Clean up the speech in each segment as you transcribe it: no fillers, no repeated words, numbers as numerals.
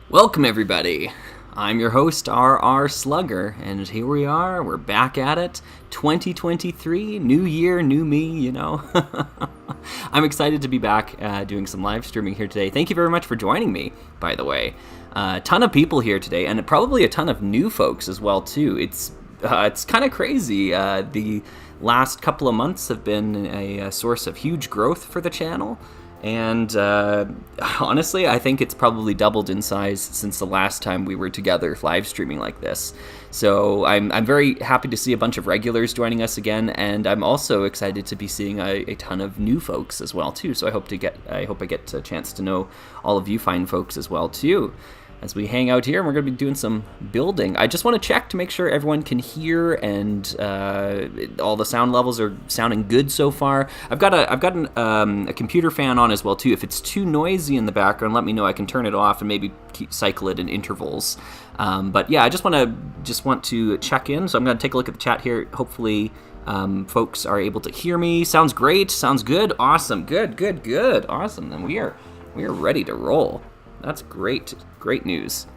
Welcome everybody. I'm your host, R.R. Slugger, and here we are, we're back at it, 2023, new year, new me, you know. I'm excited to be back doing some live streaming here today. Thank you very much for joining me, by the way. A ton of people here today, and probably a ton of new folks as well, too. It's kind of crazy. The last couple of months have been a source of huge growth for the channel. And honestly, I think it's probably doubled in size since the last time we were together live streaming like this. So I'm very happy to see a bunch of regulars joining us again, and I'm also excited to be seeing a ton of new folks as well too. So I hope I get a chance to know all of you fine folks as well too. As we hang out here, and we're going to be doing some building. I just want to check to make sure everyone can hear and all the sound levels are sounding good so far. I've got a computer fan on as well too. If it's too noisy in the background, let me know. I can turn it off and maybe cycle it in intervals. But yeah, I just want to check in. So I'm going to take a look at the chat here. Hopefully, folks are able to hear me. Sounds great. Sounds good. Awesome. Good. Awesome. Then we are ready to roll. That's great news.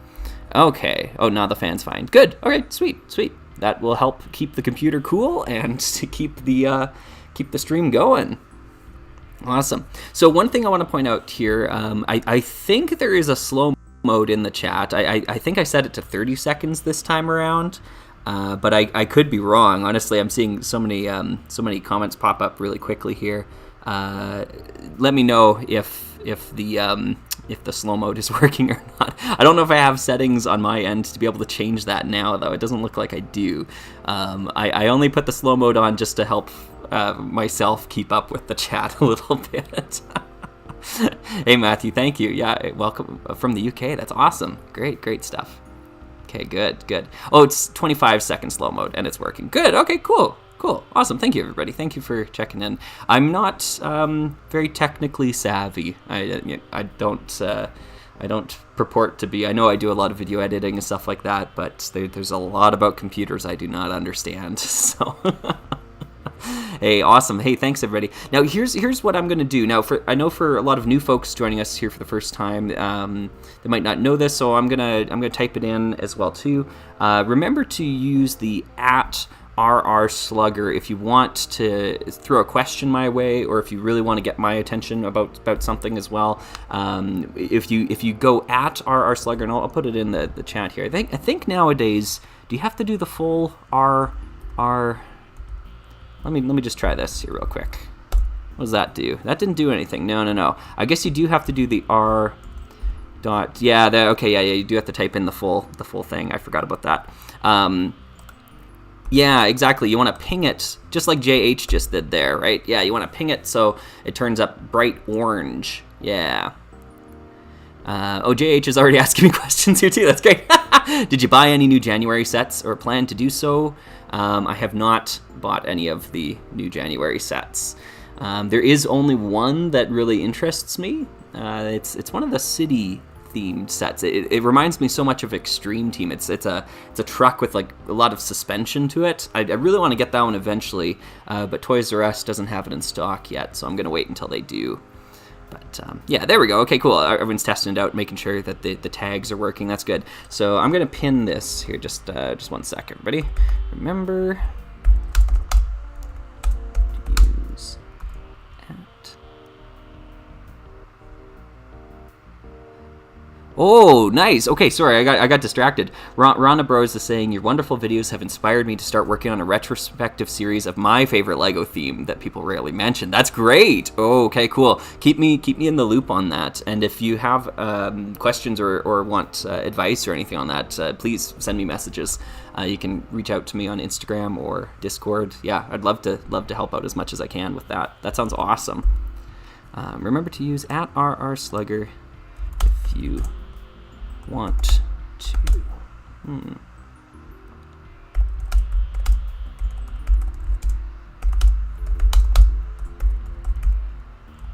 Okay. Oh, now the fan's fine. Good. Okay, sweet. That will help keep the computer cool and to keep the stream going. Awesome. So one thing I want to point out here, I think there is a slow mode in the chat. I think I set it to 30 seconds this time around, but I could be wrong. Honestly, I'm seeing so many comments pop up really quickly here. Let me know if the slow mode is working or not. I don't know if I have settings on my end to be able to change that now, though. It doesn't look like I do. I only put the slow mode on just to help myself keep up with the chat a little bit. Hey, Matthew, thank you. Yeah, welcome from the UK. That's awesome. Great stuff. Okay, good. Oh, it's 25 second slow mode, and it's working. Good. Okay, cool. Awesome. Thank you, everybody. Thank you for checking in. I'm not very technically savvy. I don't purport to be. I know I do a lot of video editing and stuff like that, but there's a lot about computers I do not understand. So, hey, awesome. Hey, thanks, everybody. Now, here's what I'm going to do. Now, I know for a lot of new folks joining us here for the first time, they might not know this, so I'm gonna type it in as well too. Remember to use the @RR Slugger if you want to throw a question my way, or if you really want to get my attention about something as well. If you go @RR Slugger, and I'll put it in the chat here. I think nowadays, do you have to do the full RR? Let me just try this here real quick. What does that do? That didn't do anything. No. I guess you do have to do the R dot. Yeah. Yeah. You do have to type in the full thing. I forgot about that. Yeah, exactly. You want to ping it just like JH just did there, right? Yeah, you want to ping it so it turns up bright orange. Yeah. JH is already asking me questions here too. That's great. Did you buy any new January sets or plan to do so? I have not bought any of the new January sets. There is only one that really interests me. It's one of the city themed sets. It reminds me so much of Extreme Team. It's a truck with like a lot of suspension to it. I really want to get that one eventually, but Toys R Us doesn't have it in stock yet, so I'm gonna wait until they do. But yeah, there we go. Okay, cool. Everyone's testing it out, making sure that the tags are working. That's good. So I'm gonna pin this here. Just 1 sec, everybody. Remember to use at. Oh, nice. Okay, sorry, I got distracted. Rhonda Bros is saying, your wonderful videos have inspired me to start working on a retrospective series of my favorite Lego theme that people rarely mention. That's great. Oh, okay, cool. Keep me in the loop on that. And if you have questions or want advice or anything on that, please send me messages. You can reach out to me on Instagram or Discord. Yeah, I'd love to help out as much as I can with that. That sounds awesome. Remember to use @RR Slugger if you want to.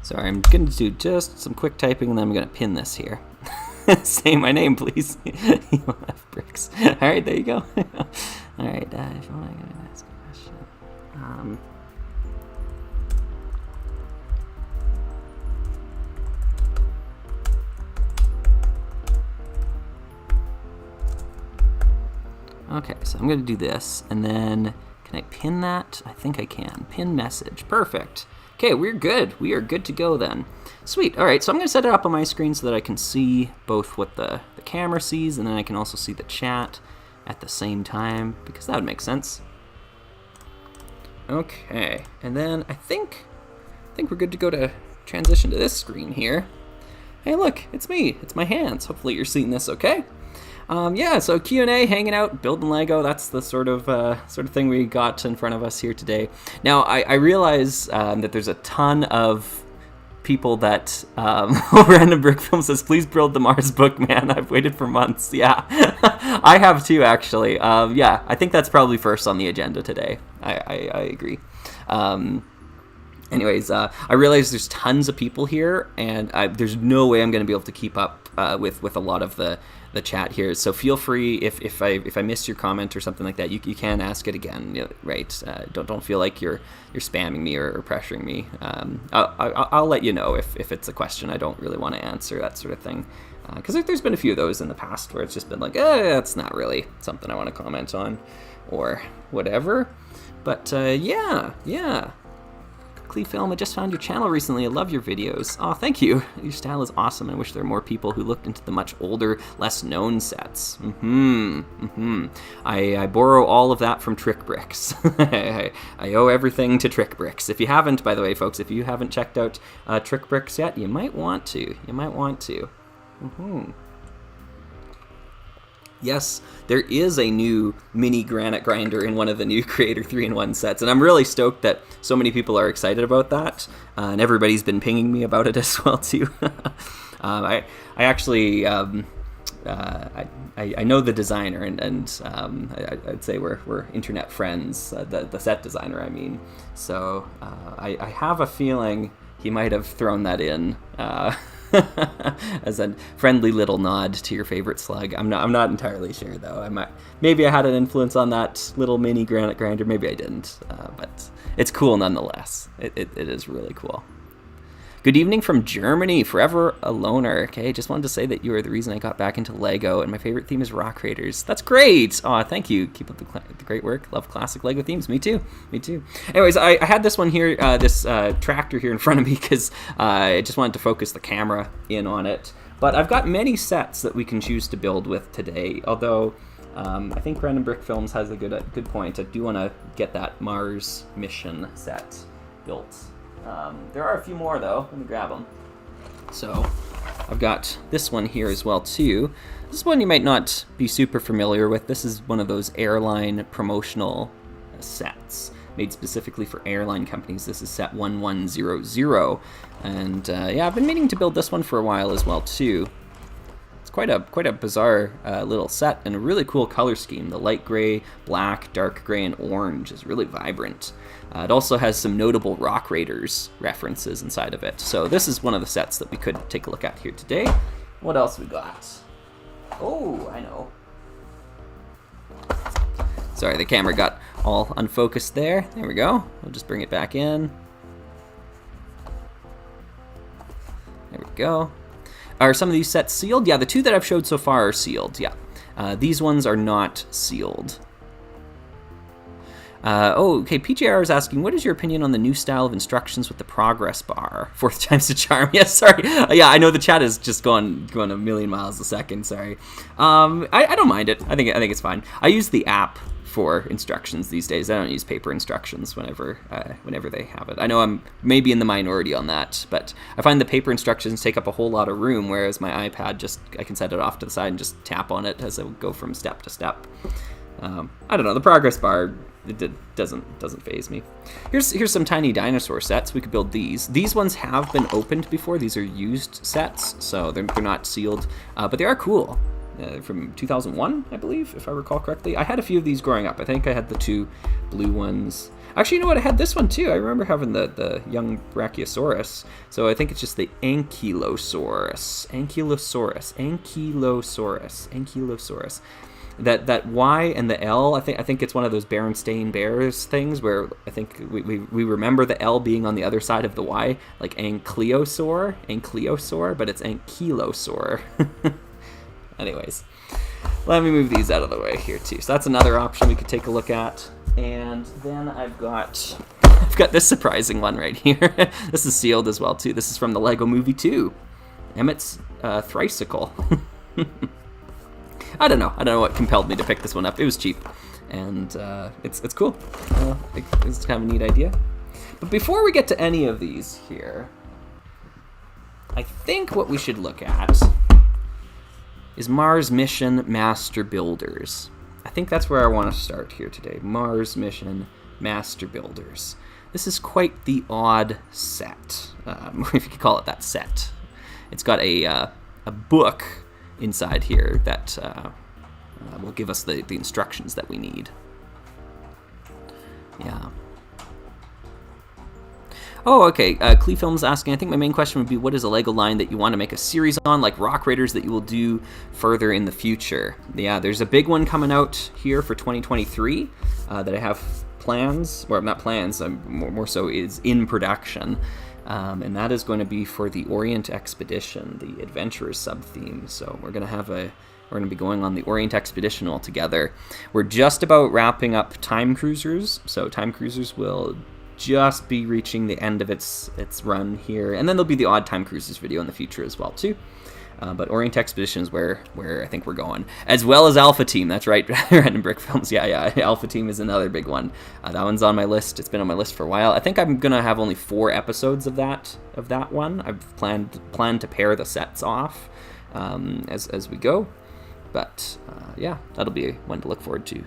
Sorry, I'm going to do just some quick typing, and then I'm going to pin this here. Say my name, please. You will have bricks. All right, there you go. All right, if you want to ask a question. Okay, so I'm going to do this, and then can I pin that? I think I can. Pin message. Perfect. Okay, we're good. We are good to go then. Sweet. All right, so I'm going to set it up on my screen so that I can see both what the camera sees, and then I can also see the chat at the same time, because that would make sense. Okay, and then I think we're good to go to transition to this screen here. Hey, look, it's me. It's my hands. Hopefully you're seeing this okay. Yeah, so Q&A, hanging out, building Lego, that's the sort of thing we got in front of us here today. Now, I realize that there's a ton of people that Random Brick Film says, please build the Mars book, man. I've waited for months. Yeah, I have too, actually. Yeah, I think that's probably first on the agenda today. I agree. Anyways, I realize there's tons of people here, and there's no way I'm going to be able to keep up with a lot of the chat here. So feel free, if I missed your comment or something like that, you can ask it again, right? Don't feel like you're spamming me or pressuring me. I'll let you know if it's a question I don't really want to answer, that sort of thing. Because there's been a few of those in the past where it's just been like, that's not really something I want to comment on, or whatever. But yeah. Film, I just found your channel recently. I love your videos. Oh, thank you. Your style is awesome. I wish there were more people who looked into the much older, less known sets. I borrow all of that from Trick Bricks. I owe everything to Trick Bricks. If you haven't, by the way, folks, if you haven't checked out Trick Bricks yet, you might want to. Yes, there is a new mini granite grinder in one of the new Creator 3-in-1 sets, and I'm really stoked that so many people are excited about that, and everybody's been pinging me about it as well too. I actually I know the designer, and I'd say we're internet friends. The set designer, I mean. So I have a feeling he might have thrown that in. As a friendly little nod to your favorite slug. I'm not entirely sure though. Maybe I had an influence on that little mini granite grinder. Maybe I didn't. But it's cool nonetheless. It is really cool. Good evening from Germany, forever a loner. Okay, just wanted to say that you are the reason I got back into Lego, and my favorite theme is rock creators. That's great. Aw, thank you. Keep up the great work. Love classic Lego themes. Me too. Anyways, I had this one here, this tractor here in front of me, because I just wanted to focus the camera in on it. But I've got many sets that we can choose to build with today, although I think Random Brick Films has a good point. I do want to get that Mars mission set built. There are a few more though. Let me grab them. So I've got this one here as well too. This one you might not be super familiar with. This is one of those airline promotional sets made specifically for airline companies. This is set 1100, and yeah, I've been meaning to build this one for a while as well too. It's quite a bizarre little set, and a really cool color scheme. The light gray, black, dark gray, and orange is really vibrant. It also has some notable Rock Raiders references inside of it. So this is one of the sets that we could take a look at here today. What else we got? Oh, I know. Sorry, the camera got all unfocused there. There we go. We'll just bring it back in. There we go. Are some of these sets sealed? Yeah, the two that I've showed so far are sealed, yeah. These ones are not sealed. Okay, PJR is asking, what is your opinion on the new style of instructions with the progress bar? 4th time's the charm. Yes, sorry. Yeah, I know the chat is just going a million miles a second, sorry. I don't mind it. I think it's fine. I use the app for instructions these days. I don't use paper instructions whenever they have it. I know I'm maybe in the minority on that, but I find the paper instructions take up a whole lot of room, whereas my iPad I can set it off to the side and just tap on it as I go from step to step. I don't know, the progress bar, it doesn't faze me. Here's some tiny dinosaur sets. We could build these. These ones have been opened before. These are used sets, so they're not sealed, but they are cool. From 2001, I believe, if I recall correctly. I had a few of these growing up. I think I had the 2 blue ones. Actually, you know what? I had this one too. I remember having the young Brachiosaurus. So I think it's just the Ankylosaurus. That Y and the L, I think it's one of those Berenstain Bears things where I think we remember the L being on the other side of the Y, like Ankylosaur, but it's Ankylosaur. Anyways, Let me move these out of the way here too. So that's another option we could take a look at. And then I've got this surprising one right here. This is sealed as well too. This is from the Lego Movie 2. Emmett's Thricycle. I don't know what compelled me to pick this one up. It was cheap, and it's cool. It's kind of a neat idea. But before we get to any of these here, I think what we should look at is Mars Mission Master Builders. I think that's where I want to start here today. Mars Mission Master Builders. This is quite the odd set, if you could call it that set. It's got a book inside here that will give us the instructions that we need. Yeah. Oh, okay. Clee Film's asking, I think my main question would be, what is a Lego line that you want to make a series on, like Rock Raiders, that you will do further in the future? Yeah, there's a big one coming out here for 2023 that I have plans, or not plans, more so is in production. And that is going to be for the Orient Expedition, the Adventurers sub-theme. So we're going to be going on the Orient Expedition all together. We're just about wrapping up Time Cruisers, so Time Cruisers will just be reaching the end of its run here, and then there'll be the odd Time Cruisers video in the future as well too. But Orient Expedition is where I think we're going, as well as Alpha Team. That's right, Random Brick Films. Yeah. Alpha Team is another big one. That one's on my list. It's been on my list for a while. I think I'm gonna have only 4 episodes of that one. I've planned to pair the sets off as we go. But yeah, that'll be one to look forward to.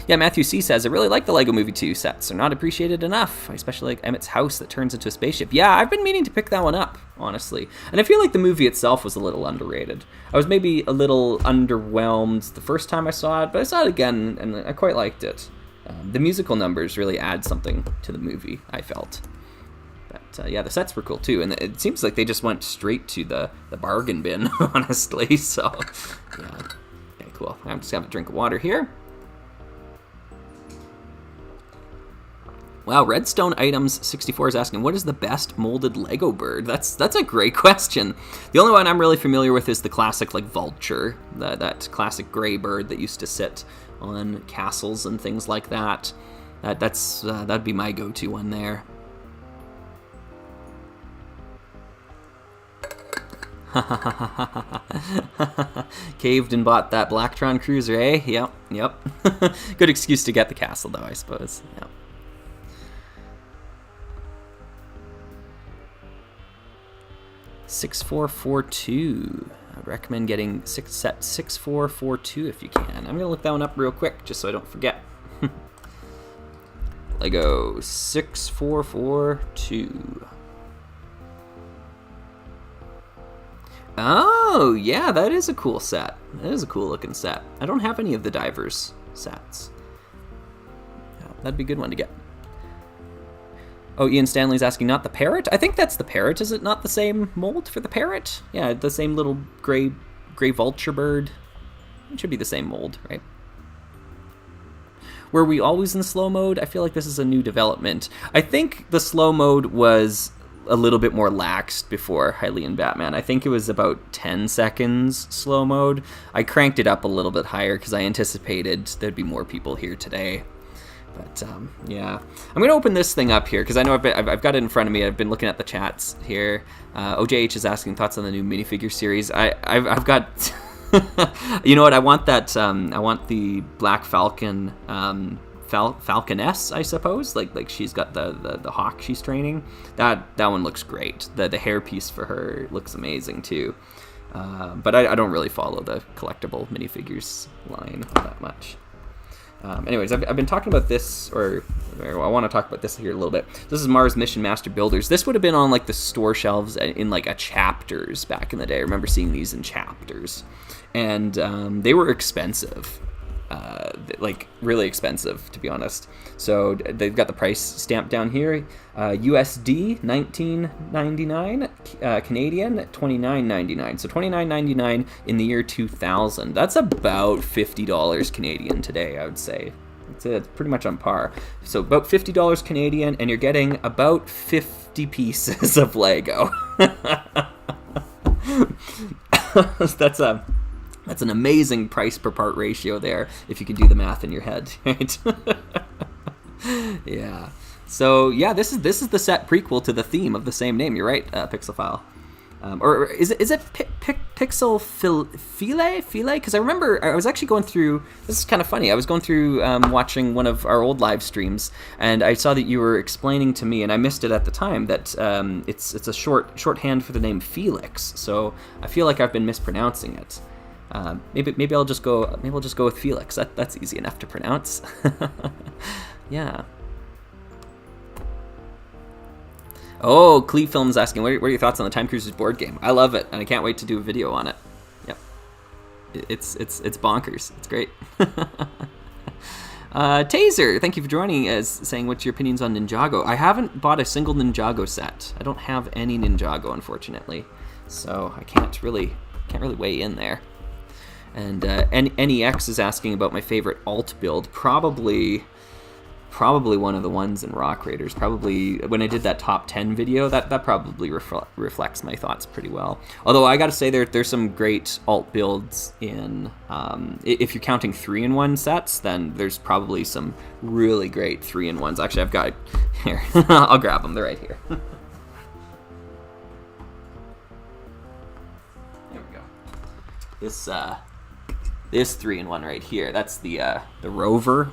Yeah, Matthew C. says, I really like the Lego Movie 2 sets. They're not appreciated enough. I especially like Emmett's house that turns into a spaceship. Yeah, I've been meaning to pick that one up, honestly. And I feel like the movie itself was a little underrated. I was maybe a little underwhelmed the first time I saw it, but I saw it again, and I quite liked it. The musical numbers really add something to the movie, I felt. But yeah, the sets were cool too, and it seems like they just went straight to the bargain bin, honestly. So, yeah. Okay, cool. I'm just having a drink of water here. Wow, Redstone Items 64 is asking, what is the best molded Lego bird? That's a great question. The only one I'm really familiar with is the classic, like, vulture, that classic gray bird that used to sit on castles and things like that. That'd be my go-to one there. Caved and bought that Blacktron cruiser, eh? Yep. Good excuse to get the castle, though, I suppose. Yep. 6442. I'd recommend getting set 6442 if you can. I'm going to look that one up real quick just so I don't forget. Lego 6442. Oh, yeah, that is a cool set. That is a cool looking set. I don't have any of the Divers sets. Yeah, that'd be a good one to get. Oh, Ian Stanley's asking, not the parrot? I think that's the parrot. Is it not the same mold for the parrot? Yeah, the same little gray vulture bird. It should be the same mold, right? Were we always in slow mode? I feel like this is a new development. I think the slow mode was a little bit more laxed before Hylian Batman. I think it was about 10 seconds slow mode. I cranked it up a little bit higher because I anticipated there'd be more people here today. But yeah, I'm gonna open this thing up here because I know I've got it in front of me. I've been looking at the chats here. OJH is asking thoughts on the new minifigure series. I've got, you know what? I want that. I want the Black Falcon, Falconess, I suppose. Like she's got the hawk she's training. That one looks great. The hairpiece for her looks amazing too. But I don't really follow the collectible minifigures line all that much. Anyways, I've been talking about this, or I want to talk about this here a little bit. This is Mars Mission Master Builders. This would have been on like the store shelves in like a chapters back in the day. I remember seeing these in chapters, and they were expensive, like really expensive, to be honest. So they've got the price stamped down here. USD $19.99, Canadian $29.99. So $29.99 in the year 2000. That's about $50 Canadian today, I would say. It's pretty much on par. So about $50 Canadian, and you're getting about 50 pieces of Lego. That's an amazing price per part ratio there, if you can do the math in your head, right? Yeah. So yeah, this is the set prequel to the theme of the same name. You're right, Pixelfile. Or is it Pixel File? Because I remember I was actually going through. This is kind of funny. I was going through watching one of our old live streams, and I saw that you were explaining to me, and I missed it at the time, that it's a shorthand for the name Felix. So I feel like I've been mispronouncing it. Maybe I'll just go with Felix. That's easy enough to pronounce. Yeah. Oh, Cleve Film's asking, what are your thoughts on the Time Cruisers board game? I love it, and I can't wait to do a video on it. Yep. It's bonkers. It's great. Taser, thank you for joining us, saying, what's your opinions on Ninjago? I haven't bought a single Ninjago set. I don't have any Ninjago, unfortunately. So I can't really weigh in there. And NEX is asking about my favorite alt build. Probably one of the ones in Rock Raiders. Probably when I did that top 10 video, that probably reflects my thoughts pretty well. Although I got to say there's some great alt builds in. If you're counting 3-in-1 sets, then there's probably some really great 3-in-1s. Actually, I've got here. I'll grab them. They're right here. There we go. This 3-in-1 right here. That's the Rover.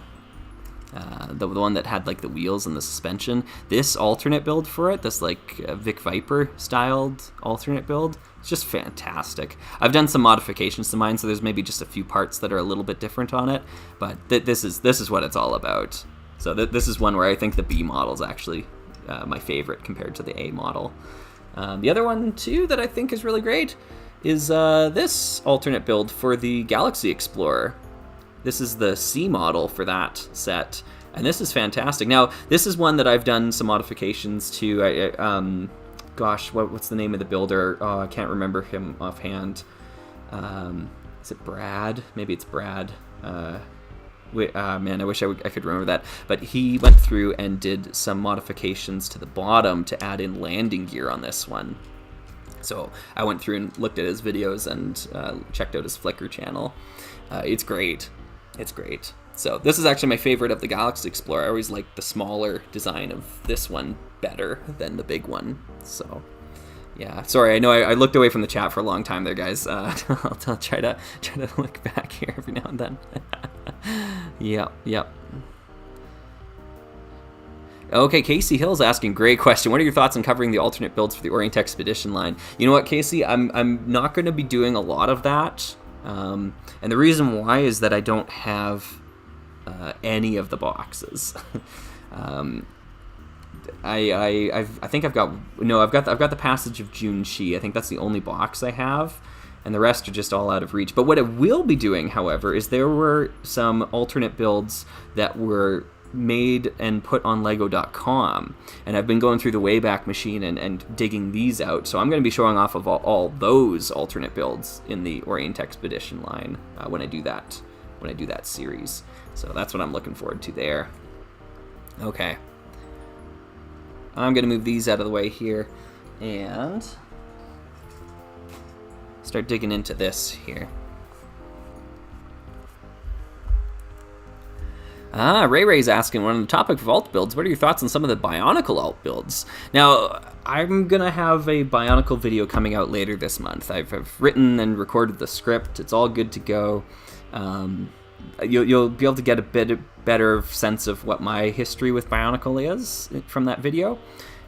The one that had like the wheels and the suspension. This alternate build for it, this like Vic Viper styled alternate build, it's just fantastic. I've done some modifications to mine, so there's maybe just a few parts that are a little bit different on it, but this is what it's all about. So this is one where I think the B model is actually my favorite compared to the A model. The other one too that I think is really great is this alternate build for the Galaxy Explorer. This is the C model for that set, and this is fantastic. Now, this is one that I've done some modifications to. Gosh, what's the name of the builder? Oh, I can't remember him offhand. Is it Brad? Maybe it's Brad. Man, I wish I could remember that. But he went through and did some modifications to the bottom to add in landing gear on this one. So I went through and looked at his videos and checked out his Flickr channel. It's great. It's great. So this is actually my favorite of the Galaxy Explorer. I always like the smaller design of this one better than the big one. So yeah, sorry, I know I looked away from the chat for a long time there, guys. I'll try to look back here every now and then. Yep. Okay, Casey Hill's asking, great question. What are your thoughts on covering the alternate builds for the Orient Expedition line? You know what, Casey? I'm not going to be doing a lot of that. And the reason why is that I don't have any of the boxes. I think I've got the Passage of Junshi. I think that's the only box I have, and the rest are just all out of reach. But what I will be doing, however, is there were some alternate builds that were made and put on Lego.com, and I've been going through the Wayback Machine and digging these out. So I'm going to be showing off of all those alternate builds in the Orient Expedition line when I do that series. So that's what I'm looking forward to there. Okay, I'm going to move these out of the way here and start digging into this here. Ray's asking, on the topic of alt builds, what are your thoughts on some of the Bionicle alt builds? Now, I'm going to have a Bionicle video coming out later this month. I've written and recorded the script. It's all good to go. You'll be able to get a bit better sense of what my history with Bionicle is from that video.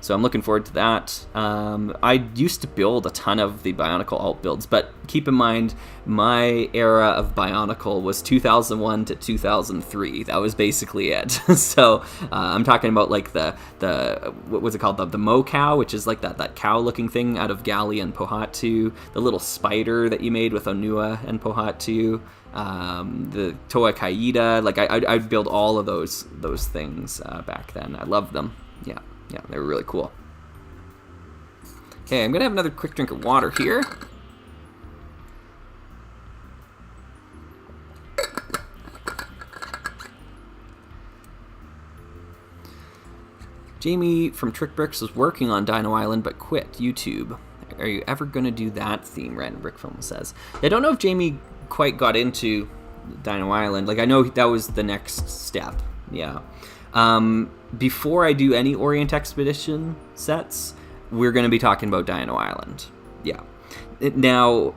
So I'm looking forward to that. I used to build a ton of the Bionicle alt builds, but keep in mind, my era of Bionicle was 2001 to 2003. That was basically it. So I'm talking about like the what was it called? The Mo cow, which is like that cow-looking thing out of Gali and Pohatu. The little spider that you made with Onua and Pohatu. The Toa Kaida. Like I'd build all of those things back then. I loved them. Yeah, they were really cool. Okay, I'm going to have another quick drink of water here. Jamie from Trick Bricks was working on Dino Island but quit YouTube Are you ever going to do that theme? Random Brick Film says. I don't know if Jamie quite got into Dino Island. Like, I know that was the next step. Yeah. Before I do any Orient Expedition sets, we're going to be talking about Dino Island. Yeah. Now,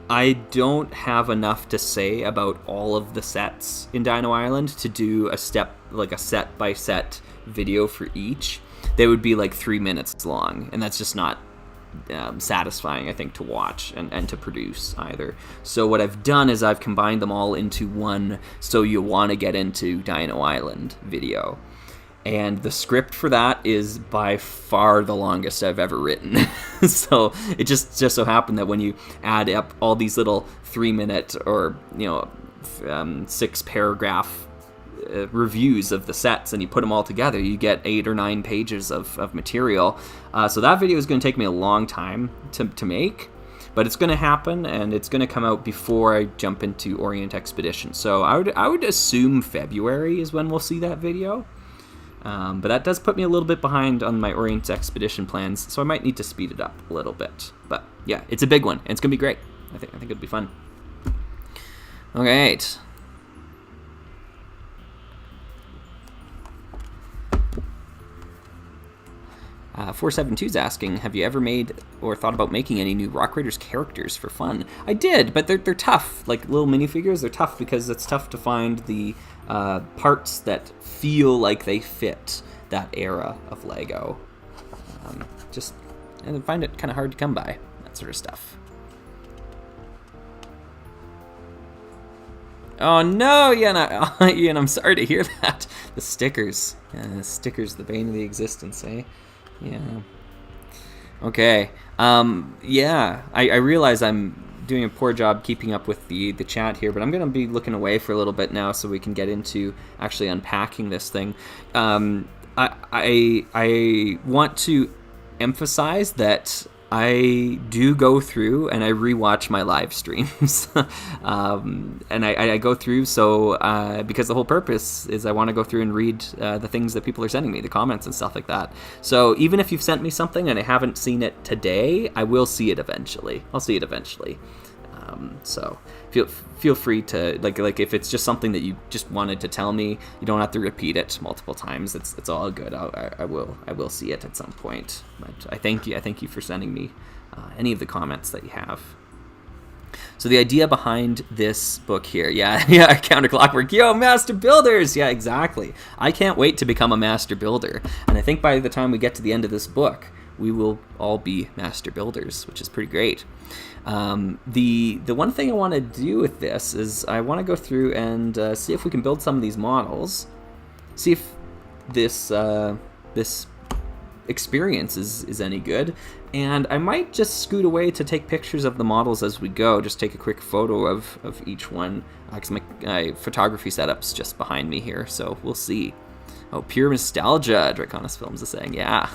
I don't have enough to say about all of the sets in Dino Island to do a set-by-set video for each. They would be like 3 minutes long, and that's just not satisfying, I think, to watch and to produce either. So what I've done is I've combined them all into one So You Want to Get Into Dino Island video. And the script for that is by far the longest I've ever written. So it just so happened that when you add up all these little 3-minute or 6-paragraph reviews of the sets and you put them all together, you get 8 or 9 pages of material. So that video is going to take me a long time to make, but it's going to happen, and it's going to come out before I jump into Orient Expedition. So I would assume February is when we'll see that video. But that does put me a little bit behind on my Orient Expedition plans, so I might need to speed it up a little bit. But yeah, it's a big one, and it's going to be great. I think it'll be fun. All right. 472's asking, have you ever made or thought about making any new Rock Raiders characters for fun? I did, but they're tough. Like little minifigures, they're tough because it's tough to find the parts that feel like they fit that era of Lego. And I find it kind of hard to come by, that sort of stuff. Oh no, Ian, Ian, I'm sorry to hear that. The stickers. Yeah, the stickers, the bane of the existence, eh? Yeah. Okay. Yeah, I realize I'm doing a poor job keeping up with the chat here, but I'm going to be looking away for a little bit now so we can get into actually unpacking this thing. I want to emphasize that I do go through and I rewatch my live streams. And I go through because the whole purpose is I want to go through and read the things that people are sending me, the comments and stuff like that. So even if you've sent me something and I haven't seen it today, I will see it eventually. I'll see it eventually. So feel free to like if it's just something that you just wanted to tell me, you don't have to repeat it multiple times. It's all good. I will see it at some point. But I thank you for sending me any of the comments that you have. So the idea behind this book here, yeah, Counter Clockwork, yo, Master Builders, yeah, exactly. I can't wait to become a Master Builder, and I think by the time we get to the end of this book, we will all be Master Builders, which is pretty great. The one thing I want to do with this is I want to go through and see if we can build some of these models, see if this experience is any good, and I might just scoot away to take pictures of the models as we go, just take a quick photo of each one, because my photography setup's just behind me here, so we'll see. Oh, pure nostalgia, Draconis Films is saying, yeah.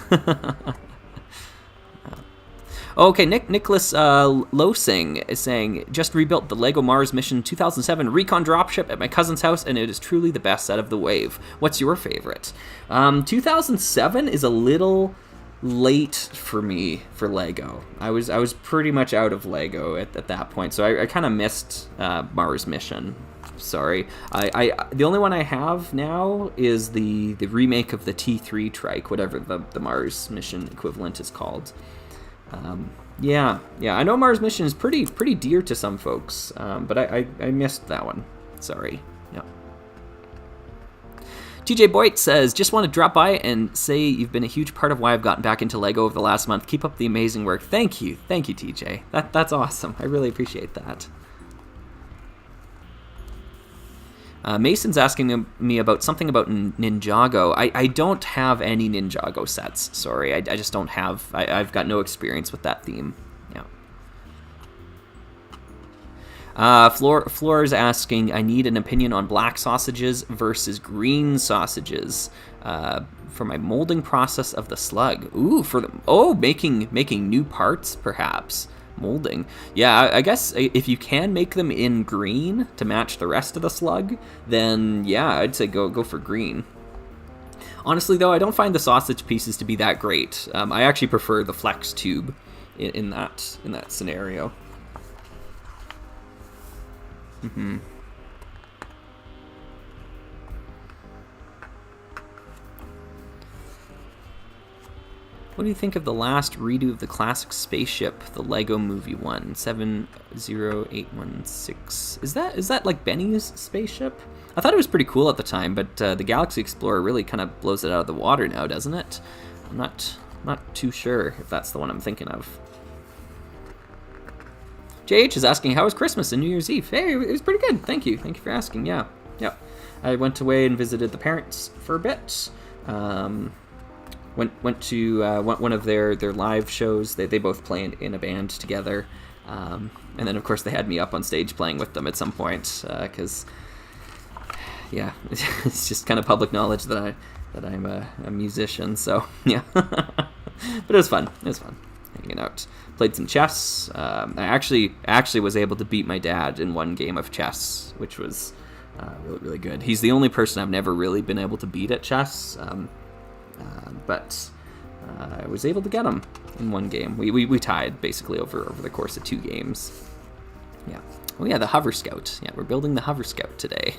Okay, Nicholas Losing is saying, just rebuilt the LEGO Mars Mission 2007 Recon Dropship at my cousin's house, and it is truly the best set of the wave. What's your favorite? 2007 is a little late for me for LEGO. I was pretty much out of LEGO at that point, so I kind of missed Mars Mission. Sorry. The only one I have now is the remake of the T3 trike, whatever the Mars Mission equivalent is called. Yeah, I know Mars Mission is pretty dear to some folks, but I missed that one. Sorry. Yeah. TJ Boyd says, just want to drop by and say you've been a huge part of why I've gotten back into LEGO over the last month. Keep up the amazing work. Thank you, TJ. That's awesome. I really appreciate that. Mason's asking me about something about Ninjago. I don't have any Ninjago sets. Sorry, I just don't have. I've got no experience with that theme. Yeah. Floor is asking, I need an opinion on black sausages versus green sausages for my molding process of the slug. Ooh, making new parts perhaps. Molding. Yeah, I guess if you can make them in green to match the rest of the slug, then yeah, I'd say go for green. Honestly though, I don't find the sausage pieces to be that great. I actually prefer the flex tube in that scenario. What do you think of the last redo of the classic spaceship, the Lego Movie one, 70816? Is that like Benny's spaceship? I thought it was pretty cool at the time, but the Galaxy Explorer really kind of blows it out of the water now, doesn't it? I'm not too sure if that's the one I'm thinking of. JH is asking, how was Christmas and New Year's Eve? Hey, it was pretty good. Thank you for asking. Yeah. I went away and visited the parents for a bit. Went to one of their live shows. They both play in a band together, and then of course they had me up on stage playing with them at some point because it's just kind of public knowledge that I'm a musician. So yeah, but it was fun. Hanging out, played some chess. I actually was able to beat my dad in one game of chess, which was really good. He's the only person I've never really been able to beat at chess. But I was able to get him in one game. We tied basically over the course of 2 games. Yeah. Oh yeah, the Hover Scout. Yeah, we're building the Hover Scout today.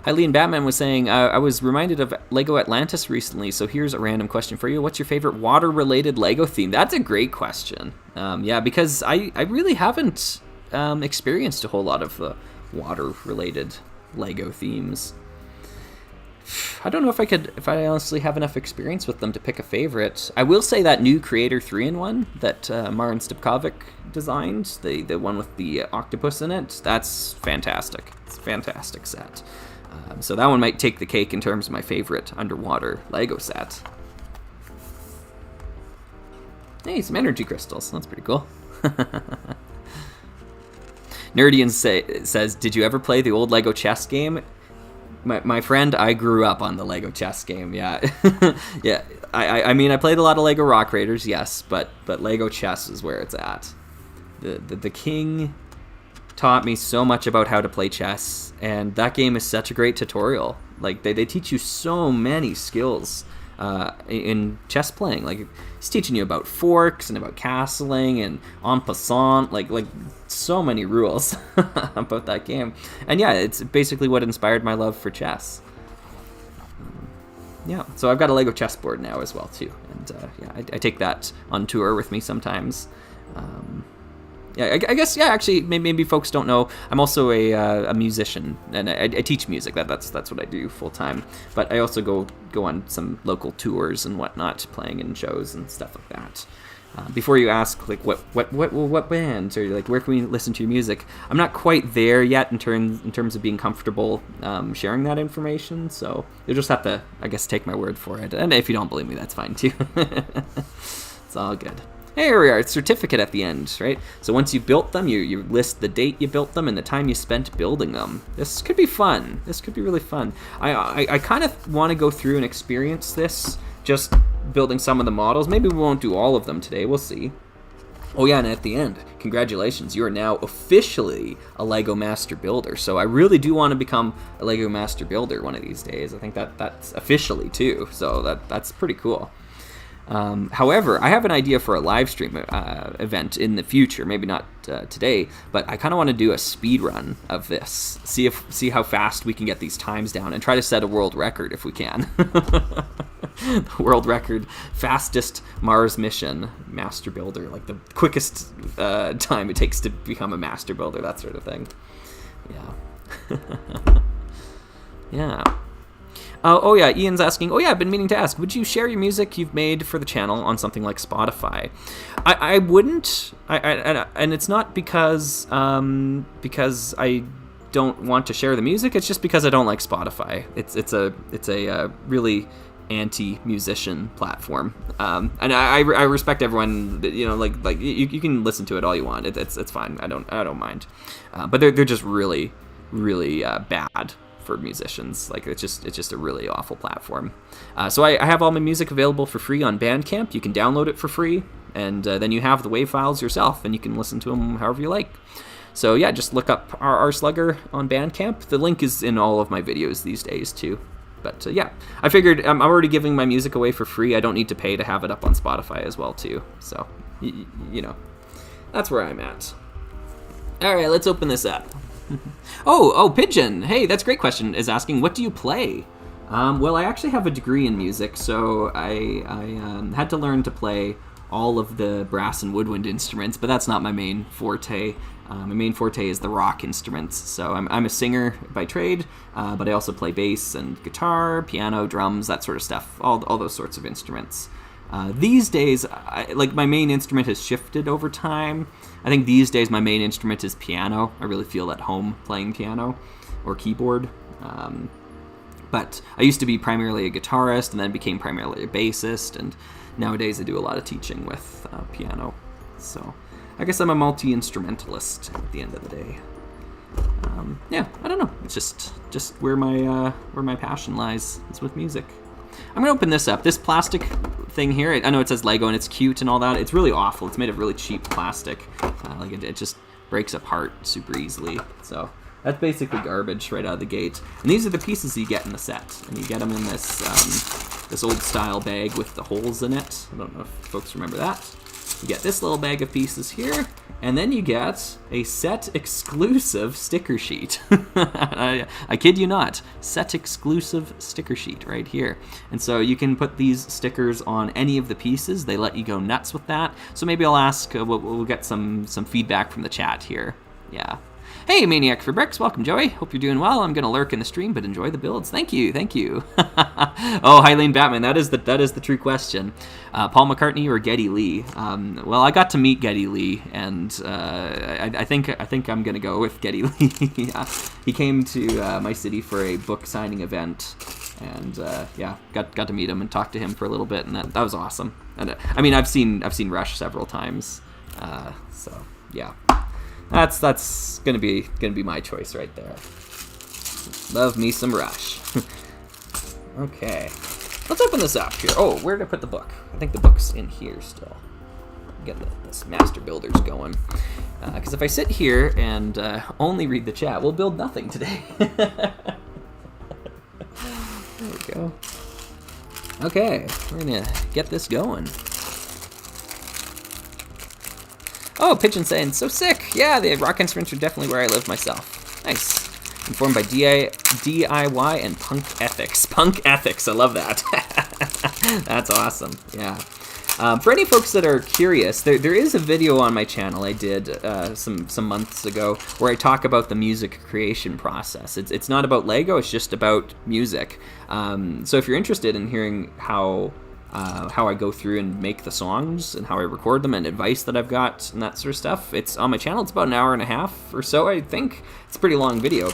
Eileen Batman was saying, I was reminded of Lego Atlantis recently, so here's a random question for you. What's your favorite water-related Lego theme? That's a great question. Yeah, because I really haven't experienced a whole lot of the water-related Lego themes. I don't know if I honestly have enough experience with them to pick a favorite. I will say that new Creator 3-in-1 that Marin Stupkovic designed, the one with the octopus in it, that's fantastic. It's a fantastic set. So that one might take the cake in terms of my favorite underwater Lego set. Hey, some energy crystals. That's pretty cool. Nerdian says, did you ever play the old Lego chess game? My friend, I grew up on the Lego chess game, yeah. Yeah, I mean, I played a lot of Lego Rock Raiders, yes, but Lego chess is where it's at. The king taught me so much about how to play chess, and that game is such a great tutorial. Like, they teach you so many skills in chess playing. Like, he's teaching you about forks and about castling and en passant, like so many rules about that game. And yeah, it's basically what inspired my love for chess. Yeah, so I've got a Lego chessboard now as well too, and I take that on tour with me sometimes. Yeah, I guess, yeah, actually, maybe folks don't know, I'm also a musician, and I teach music. That's what I do full-time. But I also go on some local tours and whatnot, playing in shows and stuff like that. Before you ask, like, what bands, or, like, where can we listen to your music, I'm not quite there yet in terms of being comfortable sharing that information, so you'll just have to, I guess, take my word for it. And if you don't believe me, that's fine, too. It's all good. Hey, here we are, certificate at the end, right? So once you've built them, you list the date you built them and the time you spent building them. This could be fun. This could be really fun. I kind of want to go through and experience this, just building some of the models. Maybe we won't do all of them today, we'll see. Oh yeah, and at the end, congratulations, you are now officially a Lego Master Builder. So I really do want to become a Lego Master Builder one of these days. I think that's officially too, so that's pretty cool. However, I have an idea for a live stream event in the future, maybe not today, but I kind of want to do a speed run of this, see how fast we can get these times down, and try to set a world record if we can. The world record, fastest Mars mission, Master Builder, like the quickest time it takes to become a Master Builder, that sort of thing. Yeah. Yeah. Oh yeah, Ian's asking, oh yeah, I've been meaning to ask, would you share your music you've made for the channel on something like Spotify? I wouldn't, and it's not because I don't want to share the music, it's just because I don't like Spotify. It's a really anti-musician platform, and I respect everyone, you know, like you can listen to it all you want, it's fine, I don't mind, but they're just really bad for musicians. Like, it's just a really awful platform. So I have all my music available for free on Bandcamp. You can download it for free, and then you have the WAV files yourself, and you can listen to them however you like. So yeah, just look up RR Slugger on Bandcamp. The link is in all of my videos these days too. But yeah, I figured I'm already giving my music away for free. I don't need to pay to have it up on Spotify as well too. So, you know, that's where I'm at. All right, let's open this up. Oh, Pigeon. Hey, that's a great question. Is asking, what do you play? Well, I actually have a degree in music, so I had to learn to play all of the brass and woodwind instruments, but that's not my main forte. My main forte is the rock instruments. So I'm a singer by trade, but I also play bass and guitar, piano, drums, that sort of stuff, all those sorts of instruments. These days, my main instrument has shifted over time. I think these days my main instrument is piano. I really feel at home playing piano or keyboard. But I used to be primarily a guitarist and then became primarily a bassist, and nowadays I do a lot of teaching with piano. So I guess I'm a multi-instrumentalist at the end of the day. Yeah, I don't know. It's just where my passion lies is with music. I'm gonna open this up. This plastic thing here, I know it says Lego and it's cute and all that. It's really awful. It's made of really cheap plastic. It just breaks apart super easily. So that's basically garbage right out of the gate. And these are the pieces you get in the set, and you get them in this this old style bag with the holes in it. I don't know if folks remember that. You get this little bag of pieces here, and then you get a set exclusive sticker sheet. I kid you not, set exclusive sticker sheet right here. And so you can put these stickers on any of the pieces. They let you go nuts with that. So maybe I'll ask, we'll get some feedback from the chat here. Yeah. Hey, Maniac for Bricks. Welcome, Joey. Hope you're doing well. I'm going to lurk in the stream, but enjoy the builds. Thank you. Oh, Hylian Batman. That is the true question. Paul McCartney or Geddy Lee? Well, I got to meet Geddy Lee, and I think I'm going to go with Geddy Lee. Yeah. He came to my city for a book signing event, and yeah, got to meet him and talk to him for a little bit, and that was awesome. And I mean, I've seen Rush several times, so yeah. That's gonna be my choice right there. Love me some Rush. Okay, let's open this up here. Oh, where did I put the book? I think the book's in here still. Get this Masterbuilder's going. Because if I sit here and only read the chat, we'll build nothing today. There we go. Okay, we're gonna get this going. Oh, Pigeon saying, so sick. Yeah, the rock instruments are definitely where I live myself. Nice. Informed by DIY and punk ethics. Punk ethics, I love that. That's awesome, yeah. For any folks that are curious, there is a video on my channel I did some months ago where I talk about the music creation process. It's not about Lego, it's just about music. So if you're interested in hearing how I go through and make the songs and how I record them and advice that I've got and that sort of stuff, it's on my channel. It's about an hour and a half or so, I think. It's a pretty long video.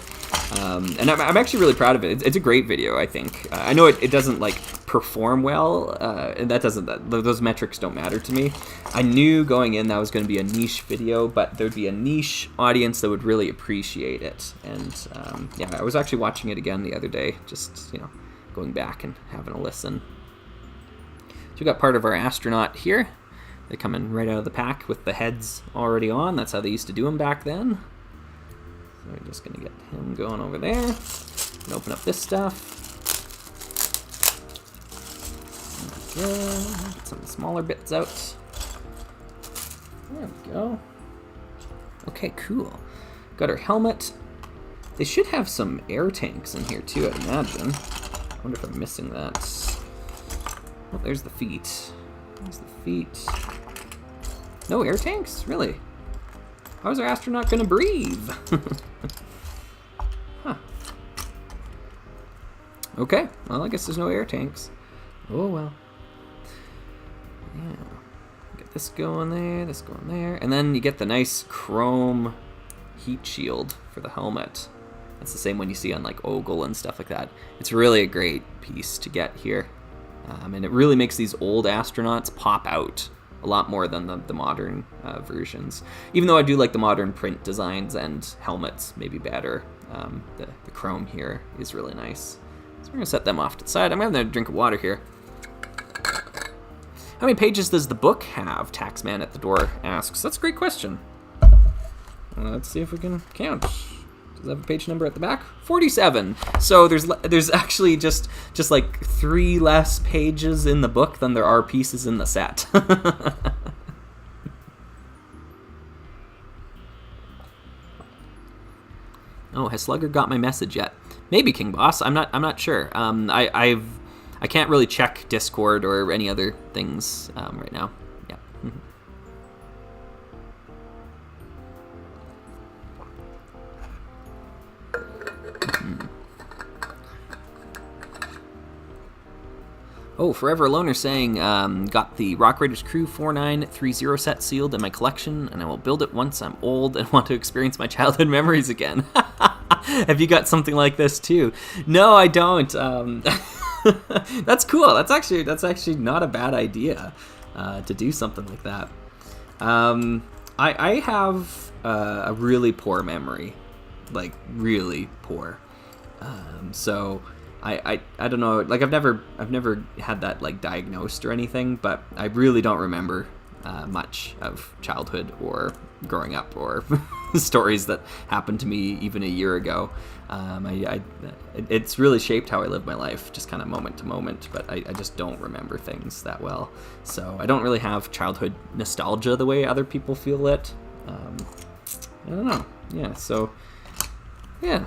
And I'm actually really proud of it. It's a great video, I think. I know it doesn't like perform well, and those metrics don't matter to me. I knew going in that was going to be a niche video, but there'd be a niche audience that would really appreciate it. And yeah, I was actually watching it again the other day, just, going back and having a listen. So we got part of our astronaut here. They come in right out of the pack with the heads already on. That's how they used to do them back then. So we're just gonna get him going over there. And open up this stuff. Get some smaller bits out. There we go. Okay, cool. Got our helmet. They should have some air tanks in here too, I'd imagine. I wonder if I'm missing that. Oh, there's the feet. There's the feet. No air tanks? Really? How's our astronaut gonna breathe? Huh. Okay, well, I guess there's no air tanks. Oh, well. Yeah. Get this going there, this going there. And then you get the nice chrome heat shield for the helmet. That's the same one you see on, like, Ogle and stuff like that. It's really a great piece to get here. And it really makes these old astronauts pop out a lot more than the modern versions. Even though I do like the modern print designs and helmets maybe better, the chrome here is really nice. So we're going to set them off to the side. I'm having a drink of water here. How many pages does the book have? Taxman at the door asks. That's a great question. Let's see if we can count. Does it have a page number at the back? 47. So there's actually just like 3 less pages in the book than there are pieces in the set. Oh, has Slugger got my message yet? Maybe, King Boss. I'm not sure. I can't really check Discord or any other things right now. Yeah. Oh, Forever Aloner saying, got the Rock Raiders Crew 4930 set sealed in my collection, and I will build it once I'm old and want to experience my childhood memories again. Have you got something like this too? No, I don't. That's cool. That's actually not a bad idea to do something like that. I have a really poor memory, like really poor. So I don't know. Like I've never had that like diagnosed or anything, but I really don't remember much of childhood or growing up or stories that happened to me even a year ago. It's really shaped how I live my life, just kind of moment to moment, but I just don't remember things that well. So I don't really have childhood nostalgia the way other people feel it. I don't know. Yeah, so, yeah.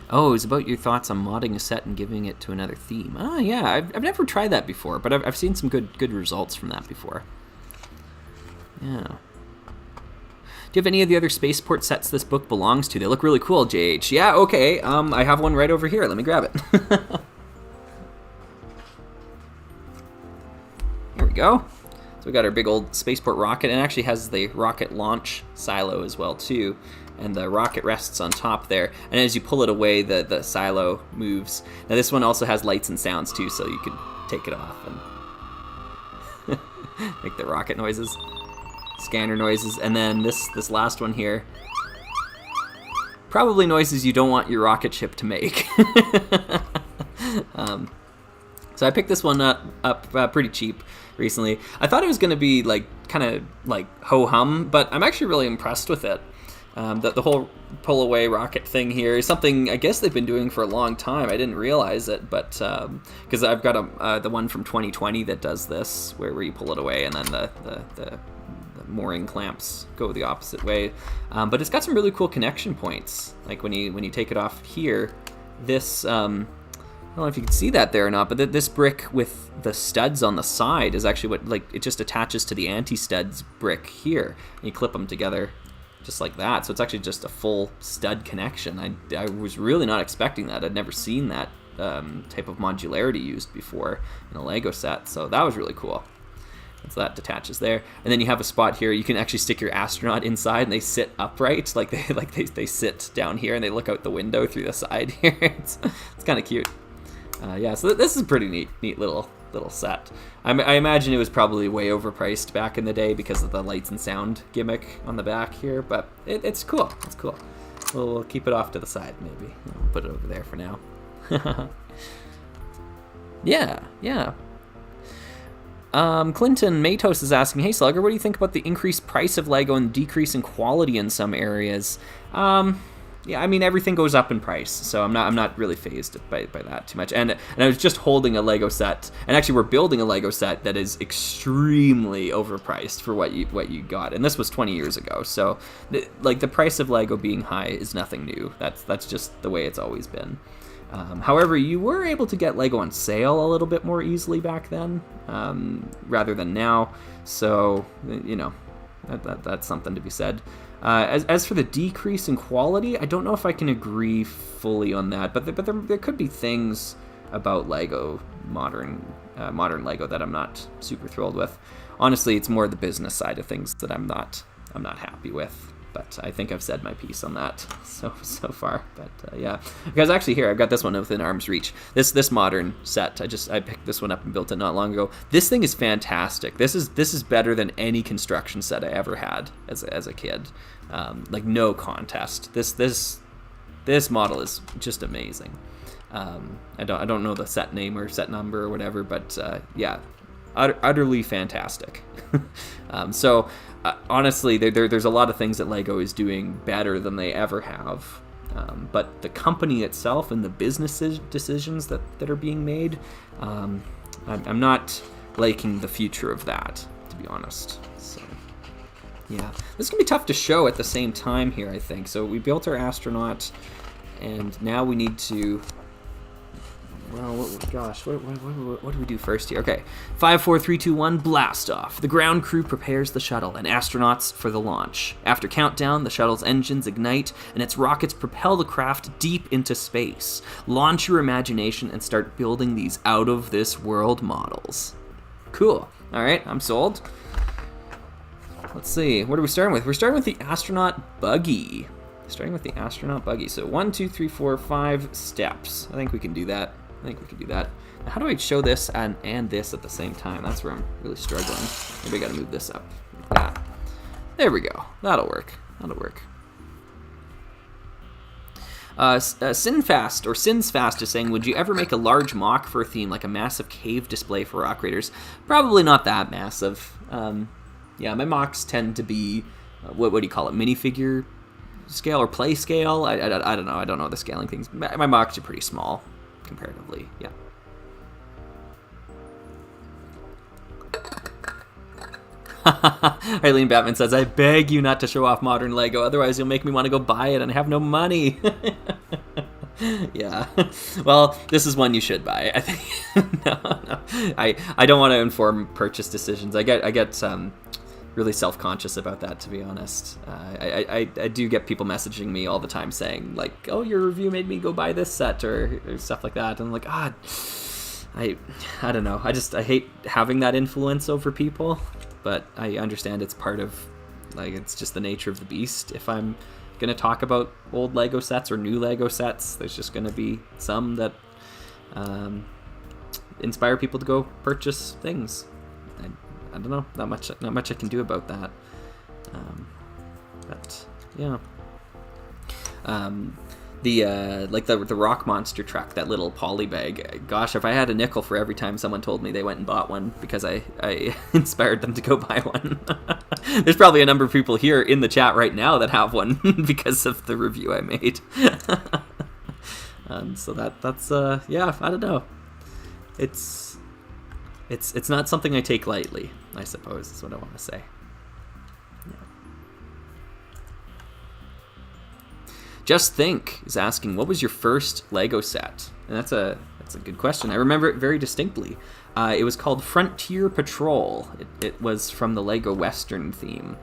Oh, it's about your thoughts on modding a set and giving it to another theme. Oh, yeah, I've never tried that before, but I've seen some good results from that before. Yeah. Do you have any of the other spaceport sets this book belongs to? They look really cool, JH. Yeah, okay. I have one right over here. Let me grab it. Here we go. So we got our big old spaceport rocket, and it actually has the rocket launch silo as well, too. And the rocket rests on top there, and as you pull it away, the silo moves. Now this one also has lights and sounds too, so you can take it off and make the rocket noises, scanner noises, and then this last one here, probably noises you don't want your rocket ship to make. So I picked this one up pretty cheap recently. I thought it was going to be like kind of like ho-hum, but I'm actually really impressed with it. The whole pull-away rocket thing here is something I guess they've been doing for a long time. I didn't realize it, but because I've got the one from 2020 that does this, where you pull it away and then the mooring clamps go the opposite way. But it's got some really cool connection points. Like when you take it off here, this I don't know if you can see that there or not, but this brick with the studs on the side is actually what, like, it just attaches to the anti-studs brick here. And you clip them together just like that, so it's actually just a full stud connection. I was really not expecting that. I'd never seen that type of modularity used before in a Lego set, so that was really cool. And so that detaches there, and then you have a spot here. You can actually stick your astronaut inside, and they sit upright, like they sit down here, and they look out the window through the side here. It's kind of cute. Yeah, so this is a pretty neat little set. I imagine it was probably way overpriced back in the day because of the lights and sound gimmick on the back here, but it's cool. It's cool. We'll keep it off to the side, maybe. We'll put it over there for now. Yeah. Clinton Matos is asking, hey Slugger, what do you think about the increased price of Lego and decrease in quality in some areas? Yeah, I mean, everything goes up in price, so I'm not really fazed by that too much. And I was just holding a Lego set, and actually we're building a Lego set that is extremely overpriced for what you got, and this was 20 years ago. So, the price of Lego being high is nothing new. That's just the way it's always been. However, you were able to get Lego on sale a little bit more easily back then, rather than now. So, that's something to be said. As for the decrease in quality, I don't know if I can agree fully on that, but there could be things about Lego, modern Lego, that I'm not super thrilled with. Honestly, it's more the business side of things that I'm not happy with. But I think I've said my piece on that so far. But yeah, because actually here I've got this one within arm's reach. This modern set, I picked this one up and built it not long ago. This thing is fantastic. This is better than any construction set I ever had as a kid. Like no contest. This model is just amazing. I don't know the set name or set number or whatever, but yeah, utterly fantastic. So honestly, there's a lot of things that LEGO is doing better than they ever have. But the company itself and the business decisions that are being made, I'm not liking the future of that, to be honest. So, yeah. This is going to be tough to show at the same time here, I think. So we built our astronaut, and now we need to... Well, what do we do first here? Okay, 5, 4, 3, 2, 1, blast off. The ground crew prepares the shuttle and astronauts for the launch. After countdown, the shuttle's engines ignite and its rockets propel the craft deep into space. Launch your imagination and start building these out-of-this-world models. Cool. All right, I'm sold. Let's see, what are we starting with? We're starting with the astronaut buggy. So 1, 2, 3, 4, 5 steps. I think we can do that. Now, how do I show this and this at the same time? That's where I'm really struggling. Maybe I gotta move this up like that. There we go. That'll work. Sinsfast is saying, would you ever make a large mock for a theme, like a massive cave display for rock raiders? Probably not that massive. Yeah, my mocks tend to be, what do you call it, minifigure scale or play scale? I don't know the scaling things. My mocks are pretty small comparatively. Yeah. Eileen Batman says, I beg you not to show off modern Lego, otherwise you'll make me want to go buy it and I have no money. Yeah. Well, this is one you should buy, I think. No. I don't want to inform purchase decisions. I get really self-conscious about that, to be honest. I do get people messaging me all the time saying, like, oh, your review made me go buy this set, or stuff like that. And I'm like, I don't know. I hate having that influence over people, but I understand it's part of, like, it's just the nature of the beast. If I'm going to talk about old Lego sets or new Lego sets, there's just going to be some that inspire people to go purchase things. I don't know, not much I can do about that. But yeah. The rock monster truck, that little poly bag. Gosh, if I had a nickel for every time someone told me they went and bought one because I inspired them to go buy one. There's probably a number of people here in the chat right now that have one because of the review I made. So that's yeah, I don't know. It's not something I take lightly, I suppose, is what I want to say. Yeah. Just Think is asking, what was your first Lego set? And that's a good question. I remember it very distinctly. It was called Frontier Patrol. It was from the Lego Western theme.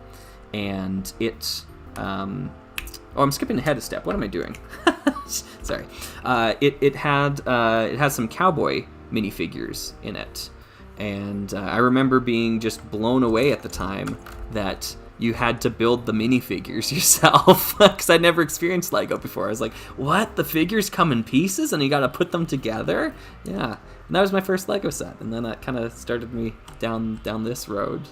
And it... I'm skipping ahead a step. What am I doing? Sorry. It has some cowboy minifigures in it. And I remember being just blown away at the time that you had to build the minifigures yourself, because I'd never experienced Lego before. I was like, what? The figures come in pieces and you got to put them together? Yeah. And that was my first Lego set, and then that kind of started me down this road.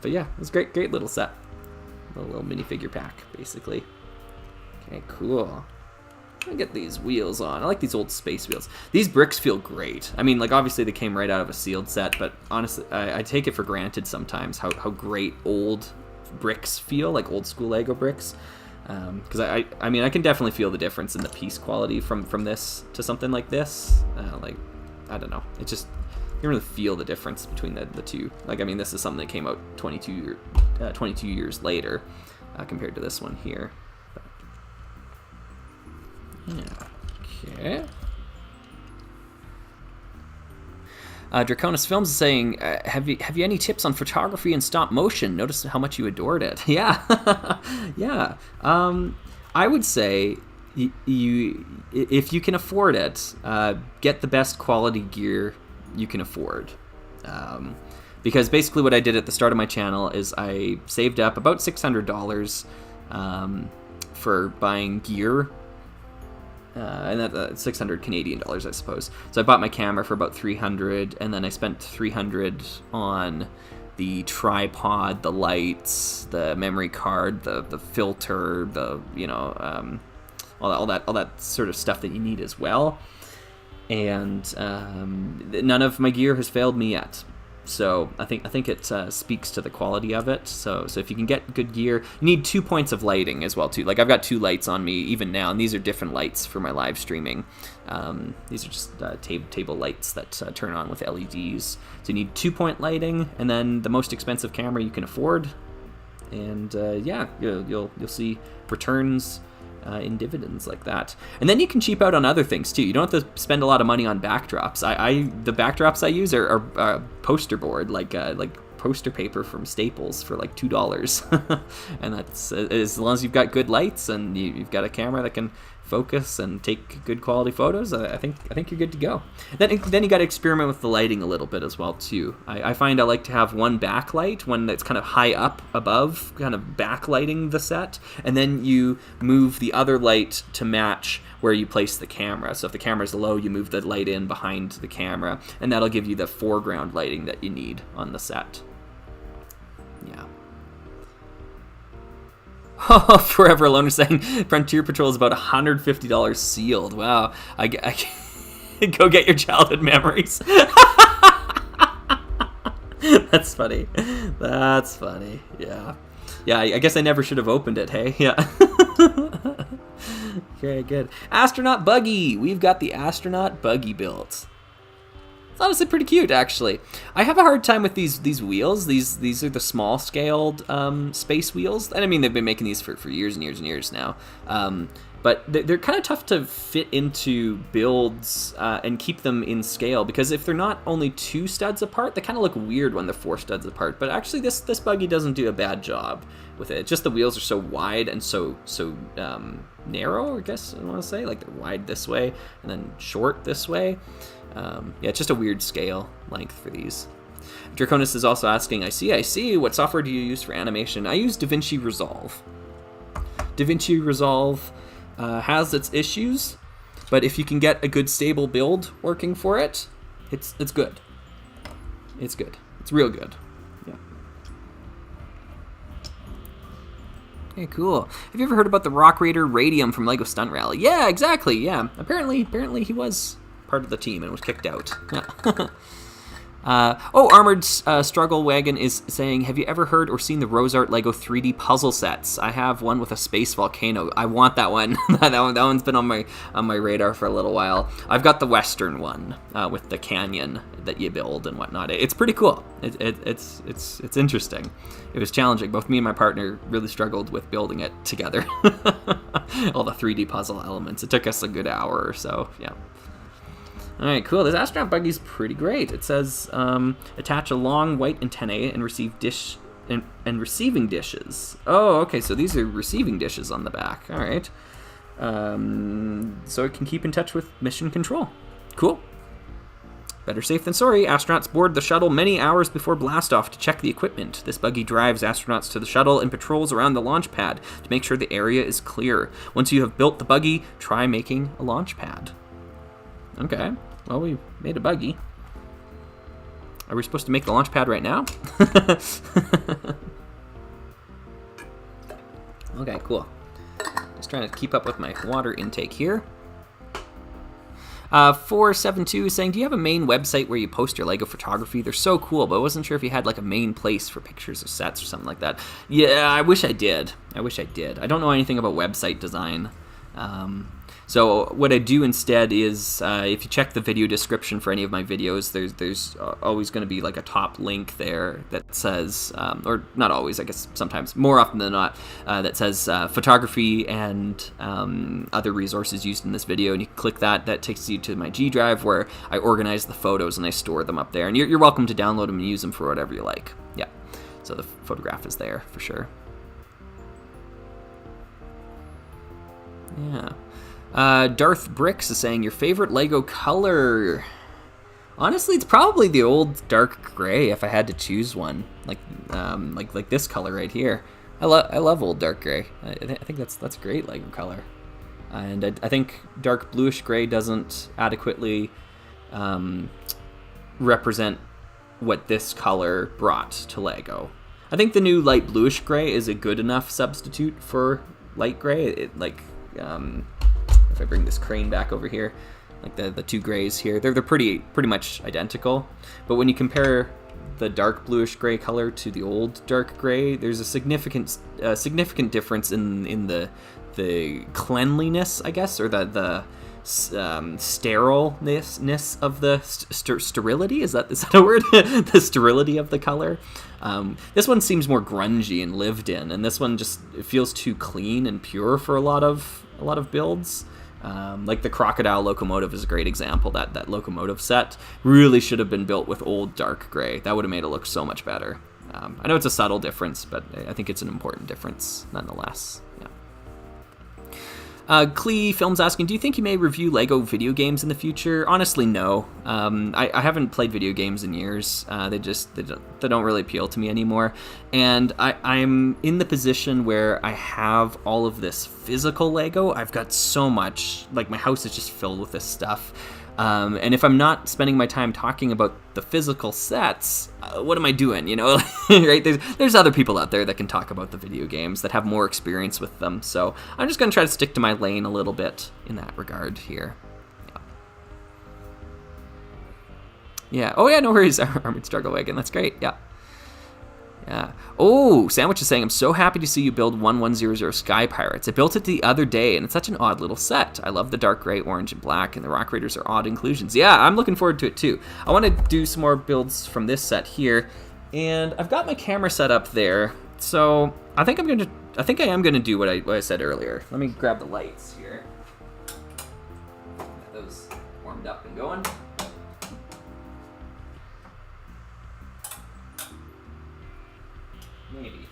But yeah, it was a great little set. A little minifigure pack, basically. Okay, cool. I get these wheels on. I like these old space wheels. These bricks feel great. I mean, like, obviously they came right out of a sealed set, but honestly, I take it for granted sometimes how great old bricks feel, like old school Lego bricks. Because I mean, I can definitely feel the difference in the piece quality from this to something like this. Like, I don't know. It just, you can really feel the difference between the two. Like, I mean, this is something that came out 22 years later compared to this one here. Okay. Draconis Films is saying, have you any tips on photography and stop motion? Notice how much you adored it. Yeah. Yeah. I would say if you can afford it, get the best quality gear you can afford. Because basically what I did at the start of my channel is I saved up about $600 for buying gear. And that's 600 Canadian dollars, I suppose. So I bought my camera for about 300, and then I spent 300 on the tripod, the lights, the memory card, the filter, the all that sort of stuff that you need as well. and none of my gear has failed me yet. So I think it speaks to the quality of it. So if you can get good gear, you need 2 points of lighting as well too. Like I've got 2 lights on me even now, and these are different lights for my live streaming. These are just table lights that turn on with LEDs. So you need 2-point lighting, and then the most expensive camera you can afford. And yeah, you'll see returns in dividends like that. And then you can cheap out on other things too. You don't have to spend a lot of money on backdrops. The backdrops I use are poster board, like poster paper from Staples for like $2. And that's as long as you've got good lights and you've got a camera that can focus and take good quality photos, I think you're good to go. Then you got to experiment with the lighting a little bit as well too. I find I like to have one backlight, one that's kind of high up above, kind of backlighting the set, and then you move the other light to match where you place the camera. So if the camera's low, you move the light in behind the camera, and that'll give you the foreground lighting that you need on the set. Yeah. Oh, Forever Alone is saying Frontier Patrol is about $150 sealed. Wow. I go get your childhood memories. That's funny. That's funny. Yeah. Yeah, I guess I never should have opened it, hey? Yeah. Very good. Astronaut Buggy. We've got the Astronaut Buggy built. It's honestly pretty cute, actually. I have a hard time with these wheels. These are the small-scaled space wheels. And I mean, they've been making these for years and years and years now. But they're kind of tough to fit into builds and keep them in scale, because if they're not only 2 studs apart, they kind of look weird when they're 4 studs apart. But actually, this buggy doesn't do a bad job with it. It's just the wheels are so wide and so narrow, I guess I want to say. Like, they're wide this way and then short this way. Yeah, it's just a weird scale length for these. Draconis is also asking, I see, what software do you use for animation? I use DaVinci Resolve. DaVinci Resolve has its issues, but if you can get a good stable build working for it, it's good. It's good. It's real good. Yeah. Okay, cool. Have you ever heard about the Rock Raider Radium from LEGO Stunt Rally? Yeah, exactly, yeah. Apparently he was part of the team and was kicked out. Yeah. Armored Struggle Wagon is saying, have you ever heard or seen the Rosart Lego 3D puzzle sets? I have one with a space volcano. I want that one. that one's been on my radar for a little while. I've got the Western one with the canyon that you build and whatnot. It's pretty cool. It's interesting. It was challenging. Both me and my partner really struggled with building it together. All the 3D puzzle elements. It took us a good hour or so. Yeah. All right, cool. This astronaut buggy's pretty great. It says attach a long white antennae and receive dish and receiving dishes. Oh, okay. So these are receiving dishes on the back. All right. So it can keep in touch with mission control. Cool. Better safe than sorry. Astronauts board the shuttle many hours before blastoff to check the equipment. This buggy drives astronauts to the shuttle and patrols around the launch pad to make sure the area is clear. Once you have built the buggy, try making a launch pad. Okay. Well, we made a buggy. Are we supposed to make the launch pad right now? Okay, cool. Just trying to keep up with my water intake here. 472 is saying, do you have a main website where you post your LEGO photography? They're so cool, but I wasn't sure if you had like a main place for pictures of sets or something like that. Yeah, I wish I did. I don't know anything about website design. So what I do instead is, if you check the video description for any of my videos, there's always going to be like a top link there that says, or not always, I guess sometimes, more often than not, that says photography and other resources used in this video. And you click that, that takes you to my G Drive where I organize the photos and I store them up there. And you're welcome to download them and use them for whatever you like. Yeah, so the photograph is there for sure. Yeah. Darth Bricks is saying, your favorite LEGO color? Honestly, it's probably the old dark gray if I had to choose one. Like this color right here. I love old dark gray. I think that's a great LEGO color. And I think dark bluish gray doesn't adequately represent what this color brought to LEGO. I think the new light bluish gray is a good enough substitute for light gray. If I bring this crane back over here, like the two grays here. They're pretty much identical, but when you compare the dark bluish gray color to the old dark gray, there's a significant difference in the cleanliness, I guess, or the sterileness of the sterility. Is that a word? The sterility of the color. This one seems more grungy and lived in, and this one just feels too clean and pure for a lot of builds. Like the Crocodile locomotive is a great example. That locomotive set really should have been built with old dark gray. That would have made it look so much better. I know it's a subtle difference, but I think it's an important difference nonetheless. Yeah. Klee Films asking, do you think you may review Lego video games in the future? Honestly, no. I haven't played video games in years. They don't really appeal to me anymore. And I'm in the position where I have all of this physical Lego. I've got so much, like my house is just filled with this stuff. And if I'm not spending my time talking about the physical sets, what am I doing, you know? Right? There's other people out there that can talk about the video games that have more experience with them. So I'm just going to try to stick to my lane a little bit in that regard here. Yeah. Oh, yeah, no worries. Armored Struggle Wagon. That's great. Yeah. Yeah. Oh, Sandwich is saying, I'm so happy to see you build 1100 Sky Pirates. I built it the other day, and it's such an odd little set. I love the dark gray, orange, and black, and the Rock Raiders are odd inclusions. Yeah, I'm looking forward to it, too. I want to do some more builds from this set here, and I've got my camera set up there, so I think I am going to do what I said earlier. Let me grab the lights here. Get those warmed up and going. Maybe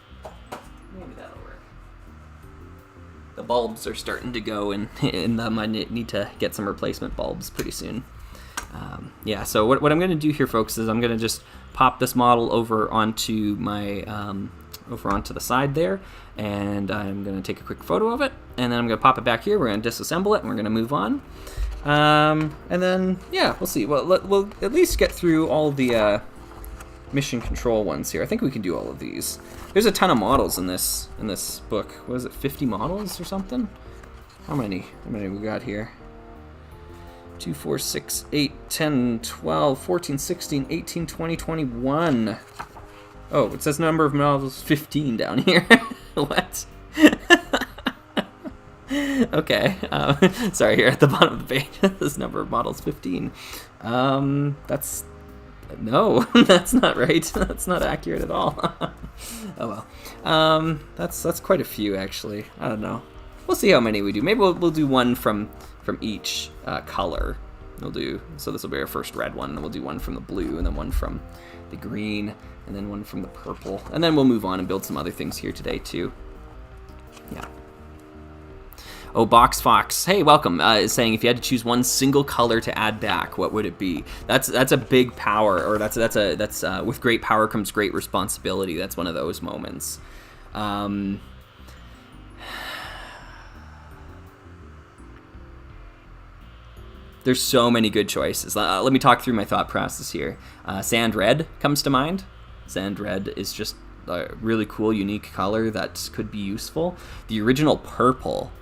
that'll work. The bulbs are starting to go, and I might need to get some replacement bulbs pretty soon. Yeah, so what I'm going to do here, folks, is I'm going to just pop this model over onto my onto the side there, and I'm going to take a quick photo of it, and then I'm going to pop it back here. We're going to disassemble it, and we're going to move on. And then, yeah, we'll see. We'll at least get through all the mission control ones here. I think we can do all of these. There's a ton of models in this book. What is it, 50 models or something? How many we got here? 2, 4, 6, 8, 10, 12, 14, 16, 18, 20, 21. Oh, it says number of models 15 down here. What? Okay. Sorry, here at the bottom of the page, this number of models 15. That's... No, that's not right. That's not accurate at all. Oh well. That's quite a few, actually. I don't know. We'll see how many we do. Maybe we'll do one from each color. So this will be our first red one, and then we'll do one from the blue, and then one from the green, and then one from the purple, and then we'll move on and build some other things here today too. Yeah. Oh, Box Fox, hey, welcome, is saying if you had to choose one single color to add back, what would it be? That's a big power, or that's with great power comes great responsibility. That's one of those moments. There's so many good choices. Let me talk through my thought process here. Sand Red comes to mind. Sand Red is just a really cool, unique color that could be useful. The original purple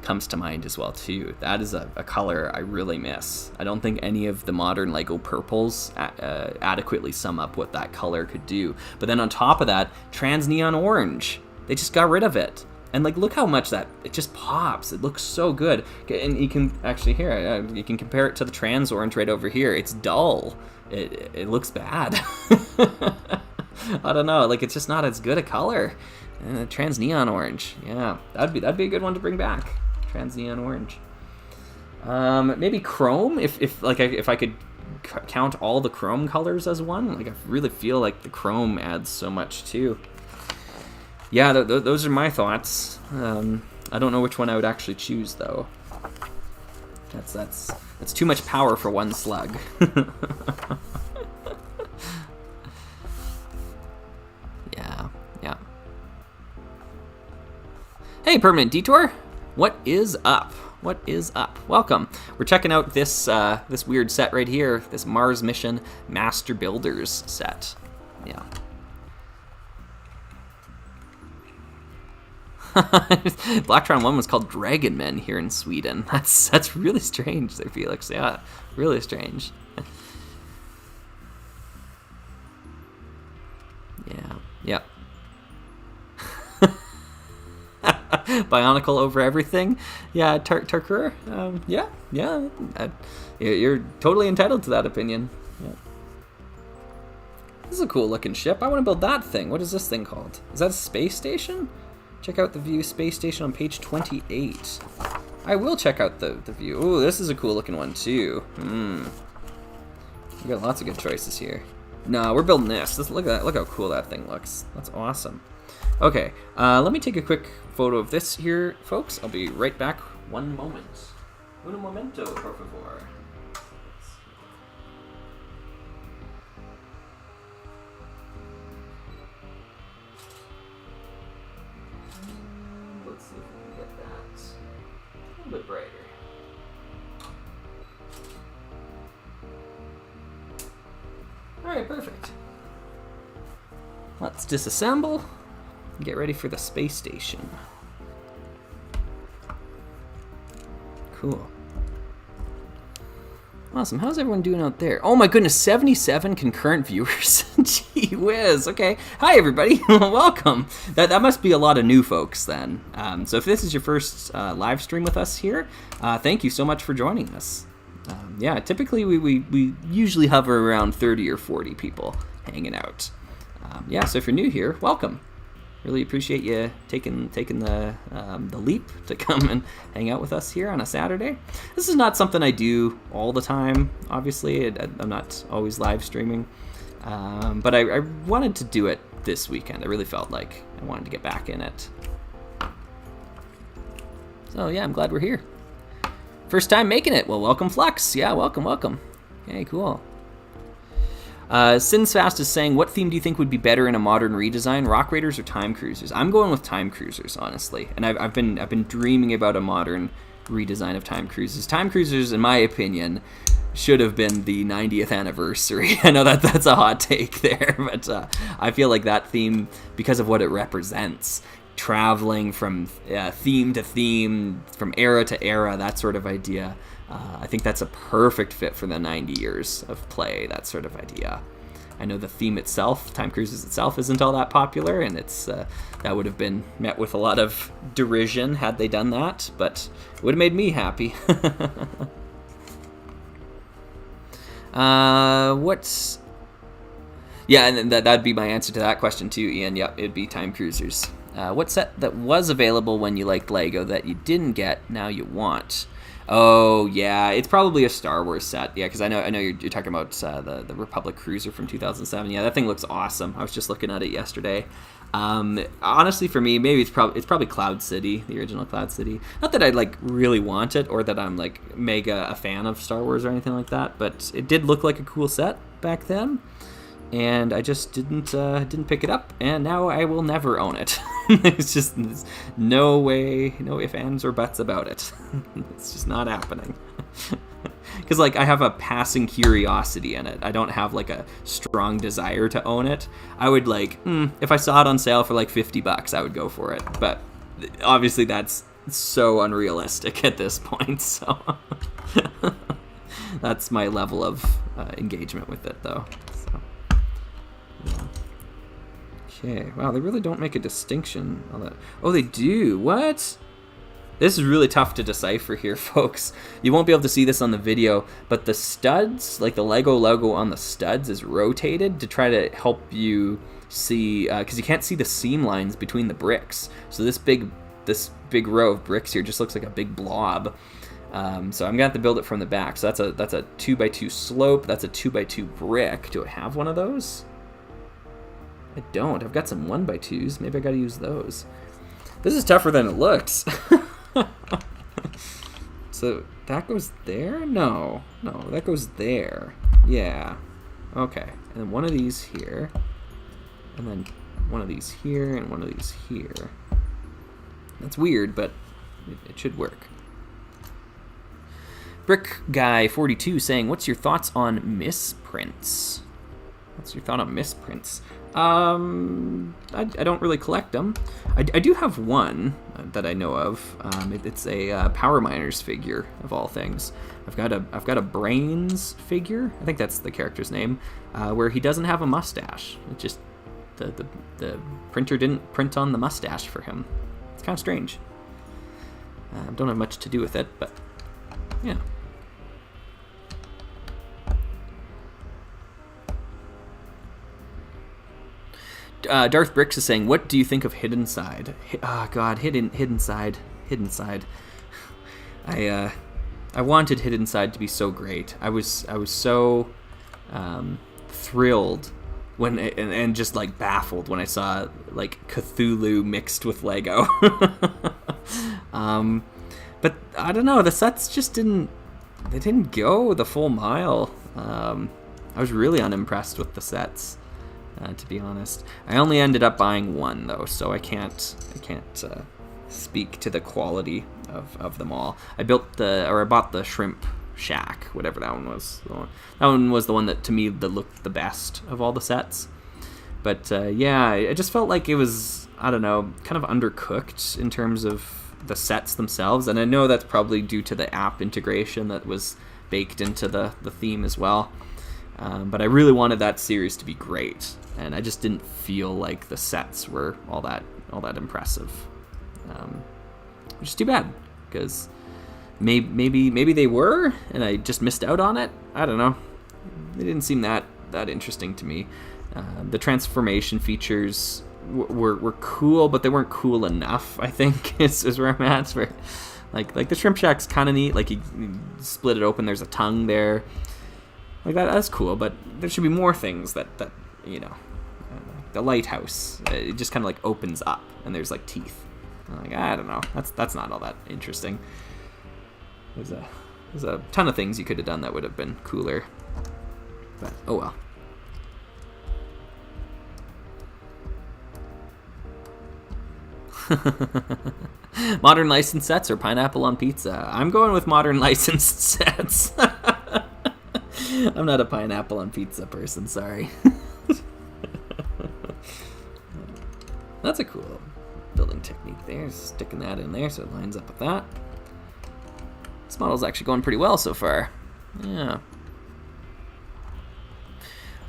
comes to mind as well too. That is a color I really miss. I don't think any of the modern Lego purples adequately sum up what that color could do. But then on top of that, trans neon orange, they just got rid of it. And like, look how much it just pops. It looks so good. And you can actually here, you can compare it to the trans orange right over here. It's dull. It looks bad. I don't know. Like, it's just not as good a color. Trans neon orange. Yeah, that'd be a good one to bring back. Trans neon orange. Maybe chrome, if I could count all the chrome colors as one. Like, I really feel like the chrome adds so much too. Yeah, those are my thoughts. I don't know which one I would actually choose though. That's too much power for one slug. Yeah. Hey, Permanent Detour. What is up? What is up? Welcome. We're checking out this weird set right here, this Mars Mission Masterbuilders set. Yeah. Blacktron 1 was called Dragon Men here in Sweden. That's really strange there, Felix. Yeah, really strange. Yeah. Bionicle over everything. Yeah, Tarkur. Yeah. You're totally entitled to that opinion. Yeah. This is a cool looking ship. I want to build that thing. What is this thing called? Is that a space station? Check out the view space station on page 28. I will check out the view. Ooh, this is a cool looking one too. We got lots of good choices here. No, we're building this. Look at that. Look how cool that thing looks. That's awesome. Okay, let me take a quick photo of this here, folks. I'll be right back. One moment. Un momento, por favor. Let's see if we can get that a little bit brighter. Alright, perfect. Let's disassemble and get ready for the space station. Cool. Awesome. How's everyone doing out there? Oh my goodness, 77 concurrent viewers. Gee whiz. Okay. Hi everybody. Welcome. That must be a lot of new folks then. So if this is your first live stream with us here, thank you so much for joining us. Yeah, typically we usually hover around 30 or 40 people hanging out. Yeah, so if you're new here, welcome. Really appreciate you taking the leap to come and hang out with us here on a Saturday. This is not something I do all the time, obviously. I'm not always live streaming. But I wanted to do it this weekend. I really felt like I wanted to get back in it. So yeah, I'm glad we're here. First time making it. Well, welcome, Flux. Yeah, welcome. Okay, cool. Sinsfast is saying, what theme do you think would be better in a modern redesign, Rock Raiders or Time Cruisers? I'm going with Time Cruisers, honestly. And I've been dreaming about a modern redesign of Time Cruisers. Time Cruisers, in my opinion, should have been the 90th anniversary. I know that's a hot take there, but I feel like that theme, because of what it represents, traveling from theme to theme, from era to era, that sort of idea. I think that's a perfect fit for the 90 years of play, that sort of idea. I know the theme itself, Time Cruisers itself, isn't all that popular, and it's that would have been met with a lot of derision had they done that, but it would have made me happy. Yeah, and that'd be my answer to that question too, Ian. Yep, it'd be Time Cruisers. What set that was available when you liked Lego that you didn't get, now you want? Oh, yeah, it's probably a Star Wars set. Yeah, because I know you're talking about the Republic Cruiser from 2007. Yeah, that thing looks awesome. I was just looking at it yesterday. Honestly, for me, maybe it's probably Cloud City, the original Cloud City. Not that I like really want it, or that I'm like mega a fan of Star Wars or anything like that, but it did look like a cool set back then. And I just didn't pick it up, and now I will never own it. There's no way, no ifs, ands, or buts about it. It's just not happening. Because like I have a passing curiosity in it. I don't have like a strong desire to own it. I would like, if I saw it on sale for like $50, I would go for it. But obviously that's so unrealistic at this point. So that's my level of engagement with it, though. Okay, wow, they really don't make a distinction on that. Oh, they do? What? This is really tough to decipher here, folks. You won't be able to see this on the video, but the studs, like the Lego logo on the studs, is rotated to try to help you see, because you can't see the seam lines between the bricks. So this big row of bricks here just looks like a big blob. So I'm gonna have to build it from the back. So that's a 2x2 slope. That's a 2x2 brick. Do I have one of those? I don't. I've got some 1x2s. Maybe I gotta use those. This is tougher than it looks. So that goes there? No, that goes there. Yeah. Okay. And then one of these here. And then one of these here and one of these here. That's weird, but it should work. Brick Guy 42 saying, what's your thoughts on misprints? What's your thought on misprints? I don't really collect them. I do have one that I know of. It's a Power Miners figure of all things. I've got a Brains figure. I think that's the character's name, where he doesn't have a mustache. It just the printer didn't print on the mustache for him. It's kind of strange. Don't have much to do with it, but yeah. Darth Bricks is saying, "What do you think of Hidden Side?" Hidden Side. I wanted Hidden Side to be so great. I was so thrilled when and just like baffled when I saw like Cthulhu mixed with Lego. But I don't know, the sets just didn't go the full mile. I was really unimpressed with the sets. To be honest, I only ended up buying one though, so I can't speak to the quality of them all. I bought the Shrimp Shack, whatever that one was. That one was the one that to me looked the best of all the sets. But yeah, I just felt like it was, I don't know, kind of undercooked in terms of the sets themselves, and I know that's probably due to the app integration that was baked into the theme as well. But I really wanted that series to be great, and I just didn't feel like the sets were all that impressive, which is too bad, because maybe they were, and I just missed out on it. I don't know. They didn't seem that interesting to me. The transformation features were cool, but they weren't cool enough, I think, is where I'm at. Where, like the Shrimp Shack's kind of neat. Like you split it open, there's a tongue there. Like that's cool, but there should be more things that you know. The lighthouse, it just kind of like opens up, and there's like teeth. Like, I don't know. That's not all that interesting. There's a ton of things you could have done that would have been cooler. But oh well. Modern licensed sets or pineapple on pizza? I'm going with modern licensed sets. I'm not a pineapple on pizza person, sorry. That's a cool building technique there. Sticking that in there so it lines up with that. This model's actually going pretty well so far. Yeah.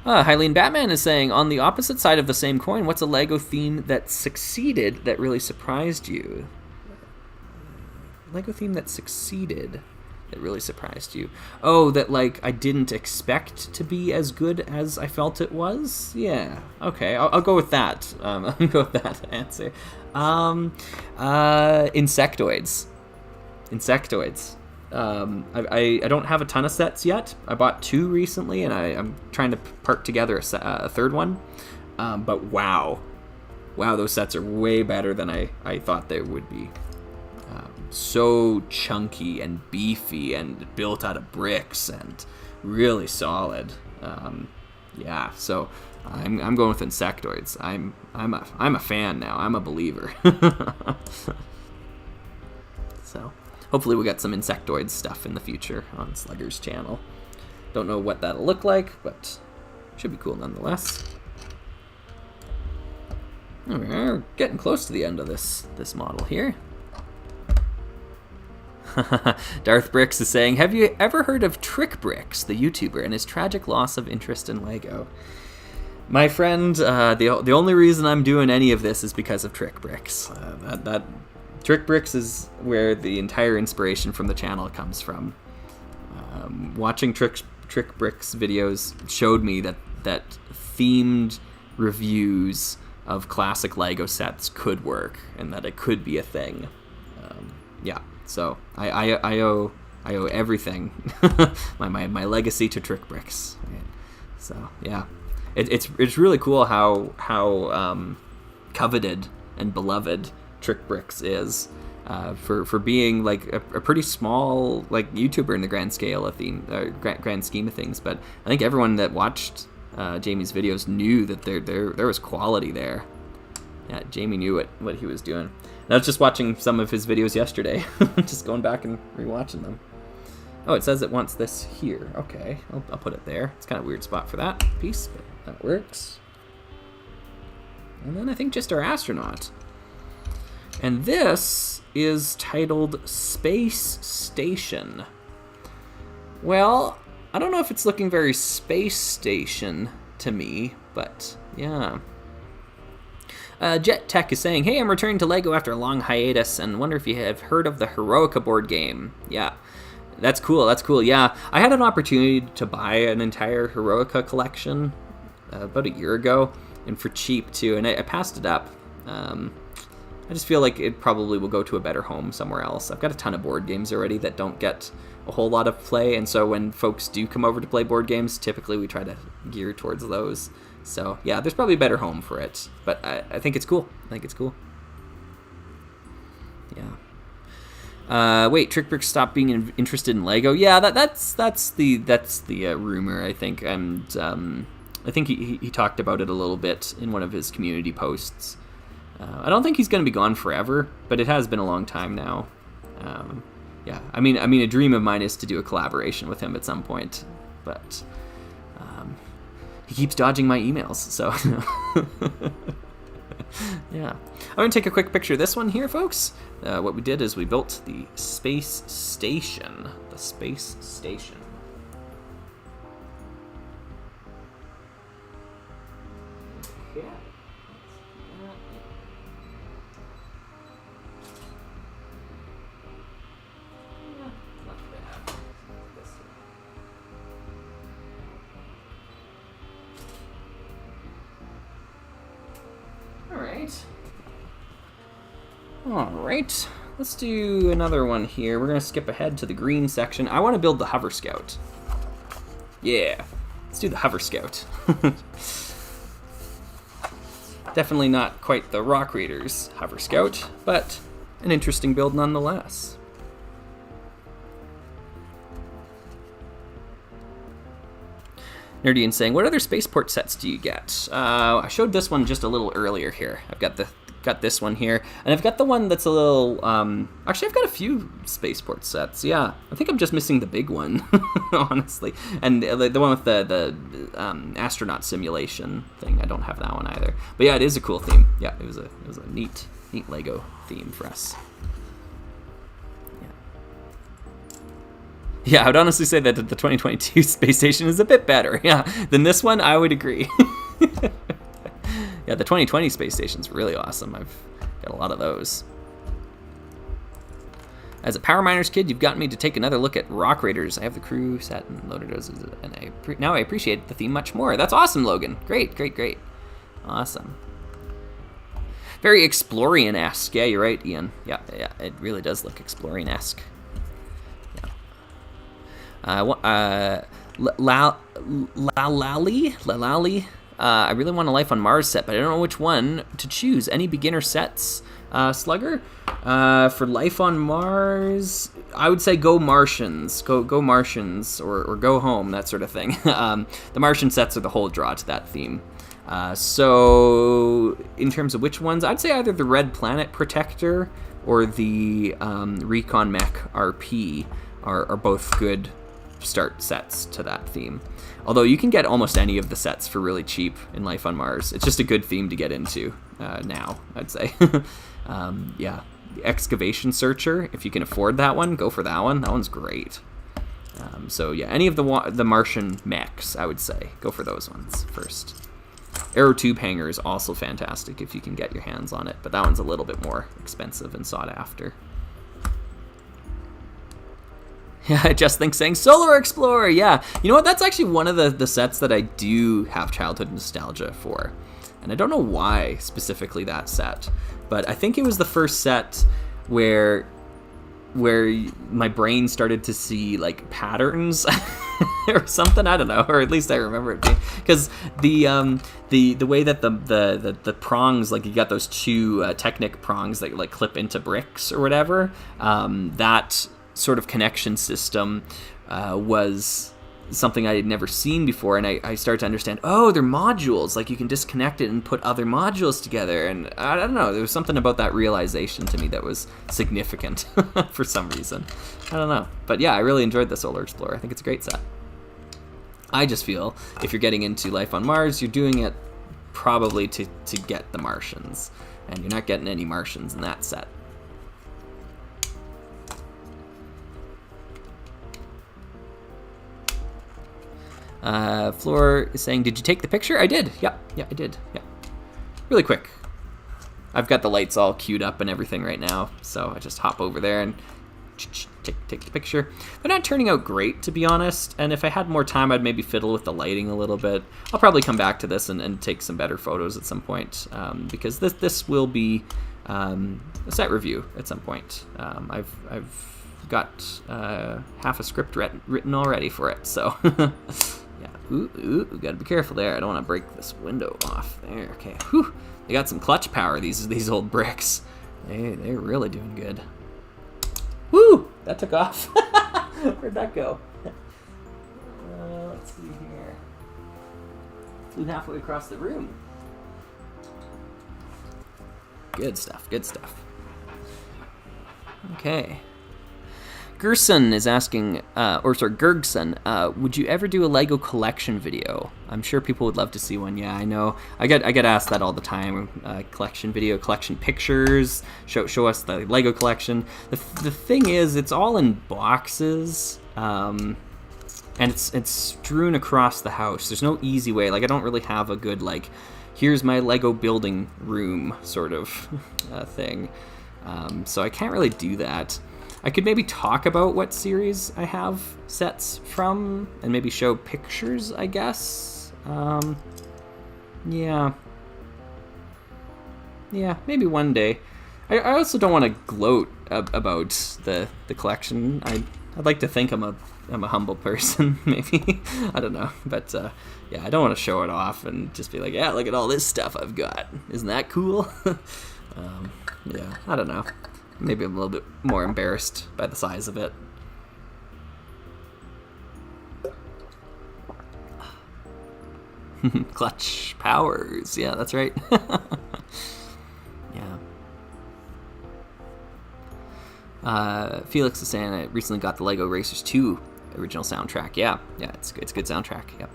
Hyleen Batman is saying, on the opposite side of the same coin, what's a Lego theme that succeeded that really surprised you? Lego theme that succeeded that really surprised you? Oh, that like I didn't expect to be as good as I felt it was? Yeah. Okay, I'll go with that. I'll go with that answer. Insectoids. I don't have a ton of sets yet. I bought 2 recently, and I'm trying to part together a third one. But wow, those sets are way better than I thought they would be. So chunky and beefy and built out of bricks and really solid. Yeah, so I'm going with Insectoids. I'm a fan now. I'm a believer. So hopefully we'll get some Insectoid stuff in the future on Slugger's channel. Don't know what that'll look like, but should be cool nonetheless. We're getting close to the end of this model here. Darth Bricks is saying, have you ever heard of Trick Bricks, the YouTuber, and his tragic loss of interest in Lego? My friend, the only reason I'm doing any of this is because of Trick Bricks. That Trick Bricks is where the entire inspiration from the channel comes from. Watching Trick Bricks videos showed me that themed reviews of classic Lego sets could work, and that it could be a thing. Yeah. So I owe everything, my legacy to Trick Bricks. Right? So yeah, it's really cool how coveted and beloved Trick Bricks is for being like a pretty small like YouTuber in the grand scheme of things. But I think everyone that watched Jamie's videos knew that there was quality there. Yeah, Jamie knew what he was doing. And I was just watching some of his videos yesterday, just going back and rewatching them. Oh, it says it wants this here. Okay, I'll put it there. It's kind of a weird spot for that piece, but that works. And then I think just our astronaut. And this is titled Space Station. Well, I don't know if it's looking very space station to me, but yeah. Jet Tech is saying, hey, I'm returning to LEGO after a long hiatus and wonder if you have heard of the Heroica board game. Yeah, that's cool, yeah. I had an opportunity to buy an entire Heroica collection about a year ago, and for cheap too, and I passed it up. I just feel like it probably will go to a better home somewhere else. I've got a ton of board games already that don't get a whole lot of play, and so when folks do come over to play board games, typically we try to gear towards those. So yeah, there's probably a better home for it, but I think it's cool. Yeah. Wait, Trickbrick stopped being interested in Lego. Yeah, that's the rumor, I think, and I think he talked about it a little bit in one of his community posts. I don't think he's going to be gone forever, but it has been a long time now. Yeah, I mean, a dream of mine is to do a collaboration with him at some point, but he keeps dodging my emails, so yeah. I'm going to take a quick picture of this one here, folks. What we did is we built the space station. The space station. Okay. Alright, let's do another one here. We're going to skip ahead to the green section. I want to build the Hover Scout. Yeah, let's do the Hover Scout. Definitely not quite the Rock Raiders Hover Scout, but an interesting build nonetheless. Nerdian saying, what other spaceport sets do you get? I showed this one just a little earlier here. I've got this one here, and I've got the one that's a little, actually I've got a few spaceport sets, yeah. I think I'm just missing the big one, honestly. And the one with the astronaut simulation thing, I don't have that one either. But yeah, it is a cool theme. Yeah, it was a neat Lego theme for us. Yeah, I would honestly say that the 2022 space station is a bit better, yeah, than this one. I would agree. Yeah, the 2020 space station's really awesome. I've got a lot of those. As a Power Miners kid, you've gotten me to take another look at Rock Raiders. I have the crew set and loaded those, and now I appreciate the theme much more. That's awesome, Logan. Great. Awesome. Very Explorian-esque. Yeah, you're right, Ian. Yeah, it really does look Explorian-esque. Lalali. I really want a Life on Mars set, but I don't know which one to choose. Any beginner sets? Slugger? For Life on Mars, I would say go Martians. Go Martians, or go home, that sort of thing. The Martian sets are the whole draw to that theme. So, in terms of which ones, I'd say either the Red Planet Protector or the Recon Mech RP are both good start sets to that theme. Although you can get almost any of the sets for really cheap in Life on Mars. It's just a good theme to get into now, I'd say. Yeah, the Excavation Searcher, if you can afford that one, go for that one. That one's great. So yeah, any of the Martian mechs, I would say, go for those ones first. Aero Tube Hanger is also fantastic if you can get your hands on it, but that one's a little bit more expensive and sought after. Yeah, I just think saying Solar Explorer, yeah. You know what, that's actually one of the sets that I do have childhood nostalgia for. And I don't know why specifically that set, but I think it was the first set where my brain started to see like patterns or something, I don't know, or at least I remember it being, because the way that the prongs, like you got those two Technic prongs that like clip into bricks or whatever, that sort of connection system was something I had never seen before, and I started to understand, oh, they're modules, like you can disconnect it and put other modules together, and I don't know, there was something about that realization to me that was significant for some reason. I don't know, but yeah, I really enjoyed the Solar Explorer. I think it's a great set. I just feel if you're getting into life on Mars, you're doing it probably to get the Martians, and you're not getting any Martians in that set. Floor is saying, did you take the picture? I did. Yeah, I did. Yeah. Really quick. I've got the lights all queued up and everything right now, so I just hop over there and take the picture. They're not turning out great, to be honest, and if I had more time, I'd maybe fiddle with the lighting a little bit. I'll probably come back to this and take some better photos at some point, because this will be a set review at some point. I've got half a script written already for it, so... Yeah, ooh, gotta be careful there. I don't want to break this window off there. Okay, whew. They got some clutch power, these old bricks. They're really doing good. Woo! That took off. Where'd that go? Let's see here. Flew halfway across the room. Good stuff, good stuff. Okay. Gerson is asking, Gergson, would you ever do a Lego collection video? I'm sure people would love to see one. Yeah, I know. I get asked that all the time. Collection video, collection pictures. Show us the Lego collection. The thing is, it's all in boxes, and it's strewn across the house. There's no easy way. Like, I don't really have a good, like, here's my Lego building room sort of thing. So I can't really do that. I could maybe talk about what series I have sets from, and maybe show pictures, I guess. Yeah, maybe one day. I also don't want to gloat about the collection. I'd like to think I'm a humble person, maybe. I don't know, but yeah, I don't want to show it off and just be like, yeah, look at all this stuff I've got. Isn't that cool? Yeah, I don't know. Maybe I'm a little bit more embarrassed by the size of it. Clutch powers. Yeah, that's right. Yeah. Felix is saying I recently got the Lego Racers 2 original soundtrack. Yeah, it's good soundtrack. Yep.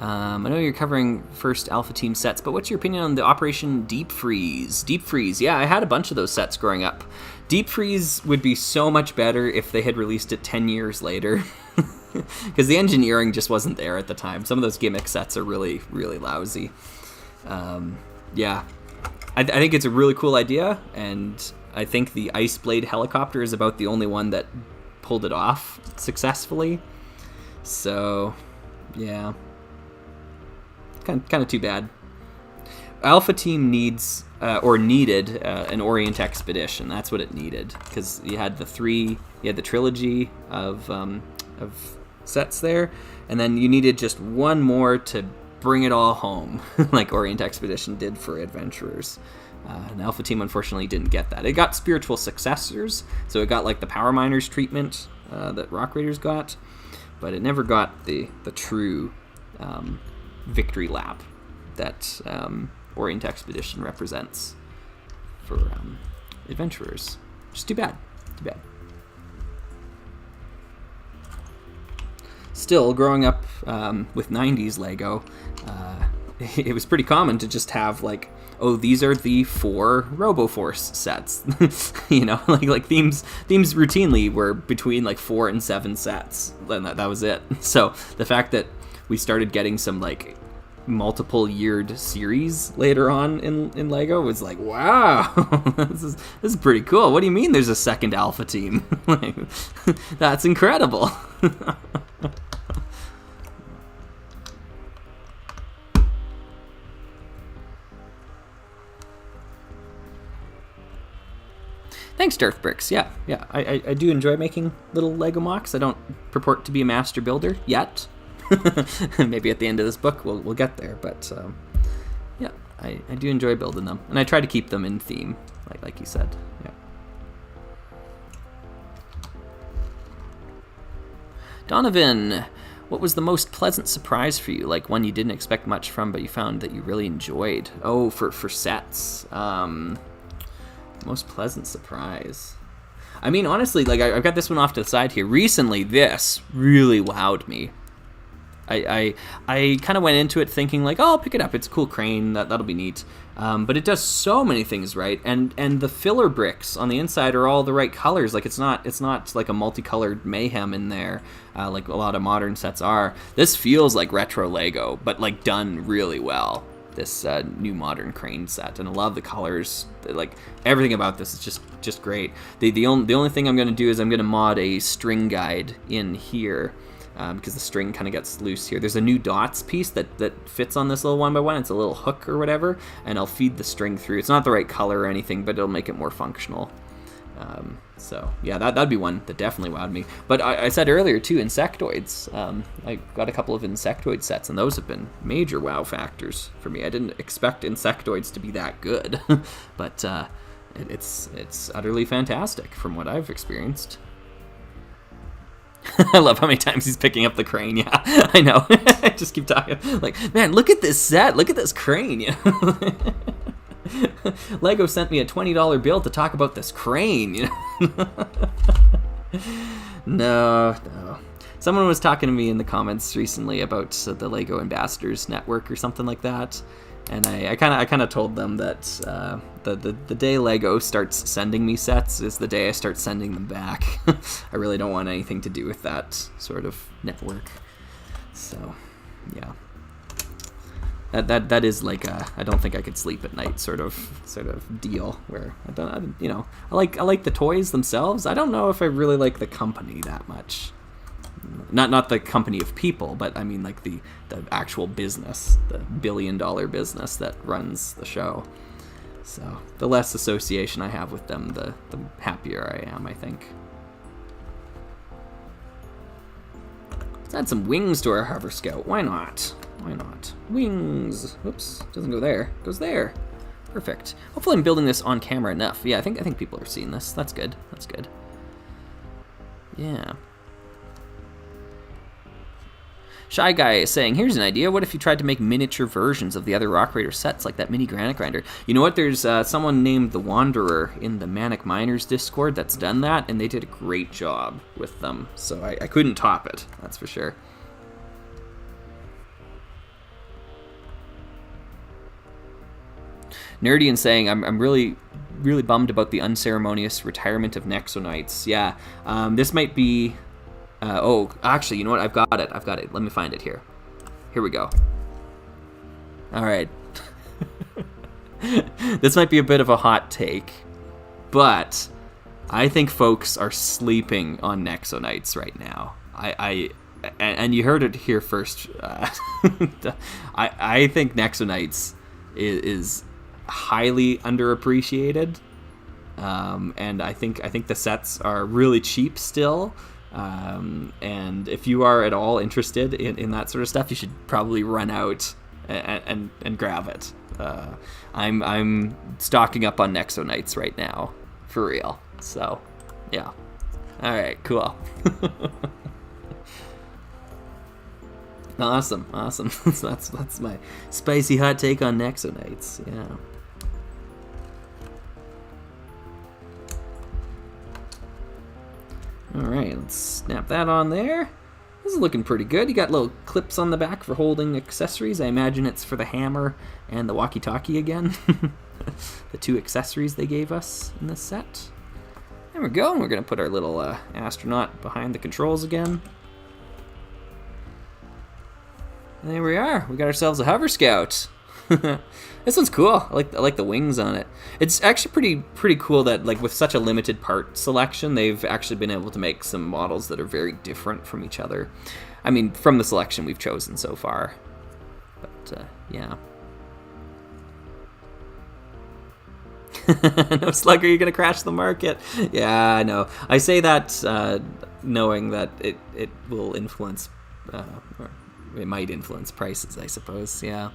I know you're covering first Alpha Team sets, but what's your opinion on the Operation Deep Freeze? Deep Freeze, yeah, I had a bunch of those sets growing up. Deep Freeze would be so much better if they had released it 10 years later, because the engineering just wasn't there at the time. Some of those gimmick sets are really, really lousy. Yeah, I think it's a really cool idea, and I think the Ice Blade helicopter is about the only one that pulled it off successfully. So, yeah. Kind of too bad. Alpha Team needed an Orient Expedition. That's what it needed, because you had the trilogy of sets there, and then you needed just one more to bring it all home, like Orient Expedition did for Adventurers. And Alpha Team unfortunately didn't get that. It got spiritual successors, so it got like the Power Miners treatment that Rock Raiders got, but it never got the true victory lap that Orient Expedition represents for Adventurers. Just too bad. Still, growing up with 90s Lego, it was pretty common to just have like, oh, these are the 4 RoboForce sets. You know, like themes routinely were between like 4 and 7 sets. And that was it. So the fact that we started getting some like multiple yeared series later on in Lego was like, wow, this is pretty cool. What do you mean there's a second Alpha Team? Like, that's incredible. Thanks, Darth Bricks. Yeah. I do enjoy making little Lego mocks. I don't purport to be a master builder yet. Maybe at the end of this book we'll get there, but yeah, I do enjoy building them, and I try to keep them in theme, like you said. Yeah. Donovan, what was the most pleasant surprise for you? Like one you didn't expect much from, but you found that you really enjoyed. Oh, for sets. Most pleasant surprise. I mean, honestly, like I've got this one off to the side here. Recently, this really wowed me. I kind of went into it thinking like, oh, I'll pick it up. It's a cool crane. That'll be neat. But it does so many things right, and the filler bricks on the inside are all the right colors. Like it's not like a multicolored mayhem in there, like a lot of modern sets are. This feels like retro Lego, but like done really well. This new modern crane set, and I love the colors. Like everything about this is just great. The only thing I'm going to do is I'm going to mod a string guide in here. Because the string kind of gets loose here. There's a new dots piece that fits on this little 1x1. It's a little hook or whatever, and I'll feed the string through. It's not the right color or anything, but it'll make it more functional. So yeah, that'd be one that definitely wowed me. But I said earlier too, insectoids. I got a couple of insectoid sets, and those have been major wow factors for me. I didn't expect insectoids to be that good, but it's utterly fantastic from what I've experienced. I love how many times he's picking up the crane. Yeah, I know. I just keep talking. Like, man, look at this set. Look at this crane. You know? Lego sent me a $20 bill to talk about this crane. You know? No. Someone was talking to me in the comments recently about the Lego Ambassadors Network or something like that. And I kind of told them that the day Lego starts sending me sets is the day I start sending them back. I really don't want anything to do with that sort of network. So, yeah, that is like a I don't think I could sleep at night sort of deal where I like the toys themselves. I don't know if I really like the company that much. Not the company of people, but I mean like the actual business, the billion-dollar business that runs the show. So the less association I have with them, the happier I am, I think. Let's add some wings to our Hover Scout. Why not? Wings. Oops, doesn't go there. It goes there. Perfect. Hopefully I'm building this on camera enough. Yeah, I think people are seeing this. That's good. Yeah. Shy Guy is saying, here's an idea. What if you tried to make miniature versions of the other Rock Raider sets, like that mini granite grinder? You know what? There's someone named The Wanderer in the Manic Miners Discord that's done that, and they did a great job with them. So I couldn't top it, that's for sure. Nerdian saying, I'm really bummed about the unceremonious retirement of Nexonites. Yeah, this might be... actually, you know what? I've got it. Let me find it here. Here we go. All right. This might be a bit of a hot take, but I think folks are sleeping on Nexonites right now. And you heard it here first. I think Nexonites is highly underappreciated, and I think the sets are really cheap still. And if you are at all interested in that sort of stuff, you should probably run out and grab it. I'm stocking up on Nexonites right now, for real. So, yeah. All right, cool. Awesome. That's my spicy hot take on Nexonites. Yeah. Alright, let's snap that on there. This is looking pretty good. You got little clips on the back for holding accessories. I imagine it's for the hammer and the walkie-talkie again. The two accessories they gave us in this set. There we go. We're going to put our little astronaut behind the controls again. And there we are. We got ourselves a Hover Scout. This one's cool. I like the wings on it. It's actually pretty cool that like with such a limited part selection, they've actually been able to make some models that are very different from each other. I mean, from the selection we've chosen so far. But yeah. No, Slugger, you're gonna crash the market. Yeah, I know. I say that knowing that it will influence, or it might influence prices, I suppose. Yeah.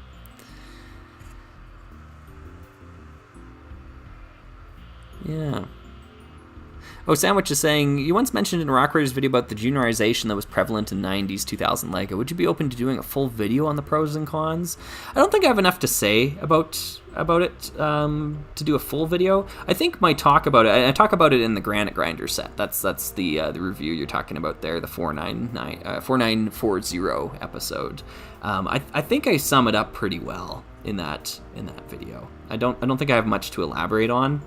Yeah. Oh, Sandwich is saying, you once mentioned in a Rock Raiders video about the juniorization that was prevalent in 90s 2000 LEGO. Would you be open to doing a full video on the pros and cons? I don't think I have enough to say about it to do a full video. I think my talk about it, I talk about it in the Granite Grinder set. That's the review you're talking about there, the 4940 episode. I think I sum it up pretty well in that video. I don't think I have much to elaborate on.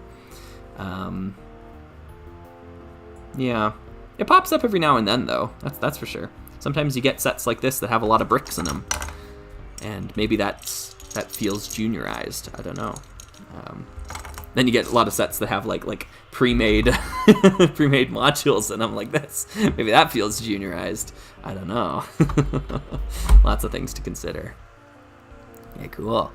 Yeah, it pops up every now and then though. That's for sure. Sometimes you get sets like this that have a lot of bricks in them, and maybe that feels juniorized. I don't know. Then you get a lot of sets that have like pre-made pre-made modules in them like this. Maybe that feels juniorized. I don't know. Lots of things to consider. Yeah, cool.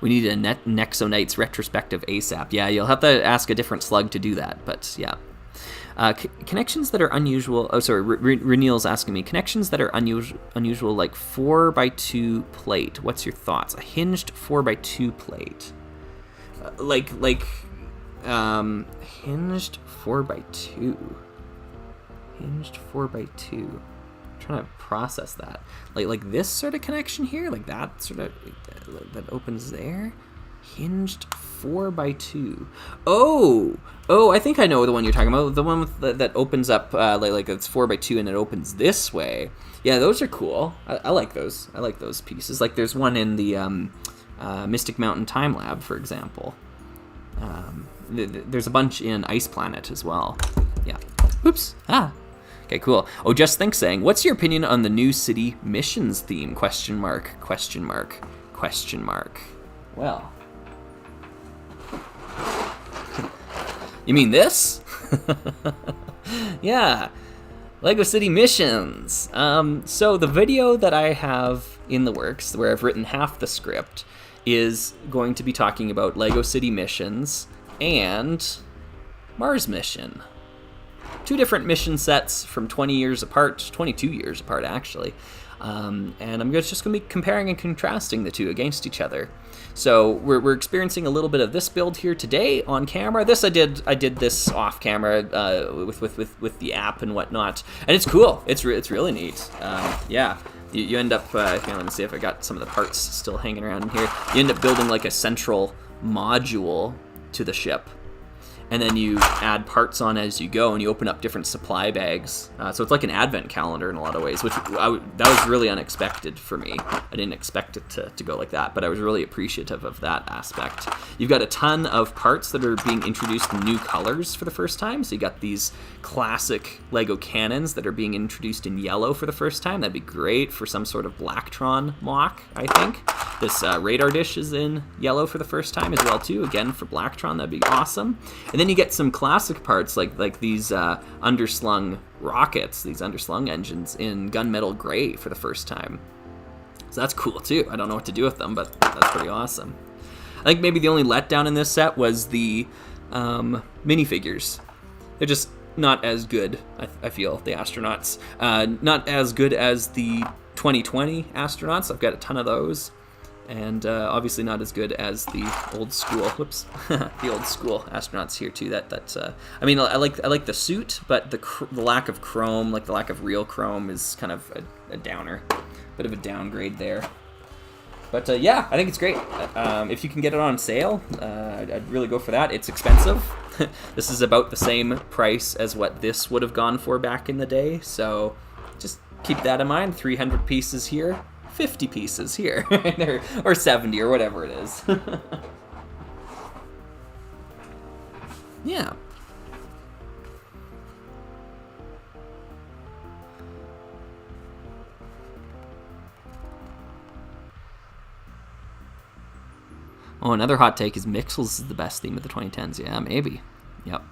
We need a Nexo Knights retrospective ASAP. Yeah, you'll have to ask a different slug to do that, but yeah. Connections that are unusual. Oh, sorry. Renil's asking me connections that are unusual, like 4x2 plate. What's your thoughts? A hinged 4x2 plate, hinged 4x2. Hinged 4x2. I'm trying to process that. Like this sort of connection here, like that sort of that opens there. Hinged 4x2. Oh, I think I know the one you're talking about. The one with that opens up like it's 4x2 and it opens this way. Yeah, those are cool. I like those. I like those pieces. Like there's one in the Mystic Mountain Time Lab, for example. There's a bunch in Ice Planet as well. Yeah. Oops. Okay, cool. Oh, Just Think saying, what's your opinion on the new city missions theme? Question mark. Well. You mean this? Yeah. LEGO City Missions. So the video that I have in the works, where I've written half the script, is going to be talking about LEGO City Missions and Mars Mission. 2 different mission sets from 20 years apart, 22 years apart actually. And I'm just going to be comparing and contrasting the two against each other. So we're experiencing a little bit of this build here today on camera. This I did this off camera with the app and whatnot, and it's cool. It's really neat. Yeah, you end up. Let me see if I got some of the parts still hanging around in here. You end up building like a central module to the ship. And then you add parts on as you go, and you open up different supply bags. So it's like an advent calendar in a lot of ways, which that was really unexpected for me. I didn't expect it to go like that, but I was really appreciative of that aspect. You've got a ton of parts that are being introduced in new colors for the first time. So you got these classic LEGO cannons that are being introduced in yellow for the first time. That'd be great for some sort of Blacktron mock, I think. This radar dish is in yellow for the first time as well, too. Again, for Blacktron, that'd be awesome. And then you get some classic parts like these underslung rockets, these underslung engines in gunmetal gray for the first time. So that's cool too. I don't know what to do with them, but that's pretty awesome. I think maybe the only letdown in this set was the minifigures. They're just not as good, I feel, the astronauts. Not as good as the 2020 astronauts. I've got a ton of those. And obviously not as good as the old school. Whoops, the old school astronauts here too. I mean, I like the suit, but the lack of chrome, like the lack of real chrome, is kind of a downer, bit of a downgrade there. But yeah, I think it's great. If you can get it on sale, I'd really go for that. It's expensive. This is about the same price as what this would have gone for back in the day. So just keep that in mind. 300 pieces here. 50 pieces here, or 70, or whatever it is. Yeah. Oh, another hot take is Mixels is the best theme of the 2010s. Yeah, maybe. Yep.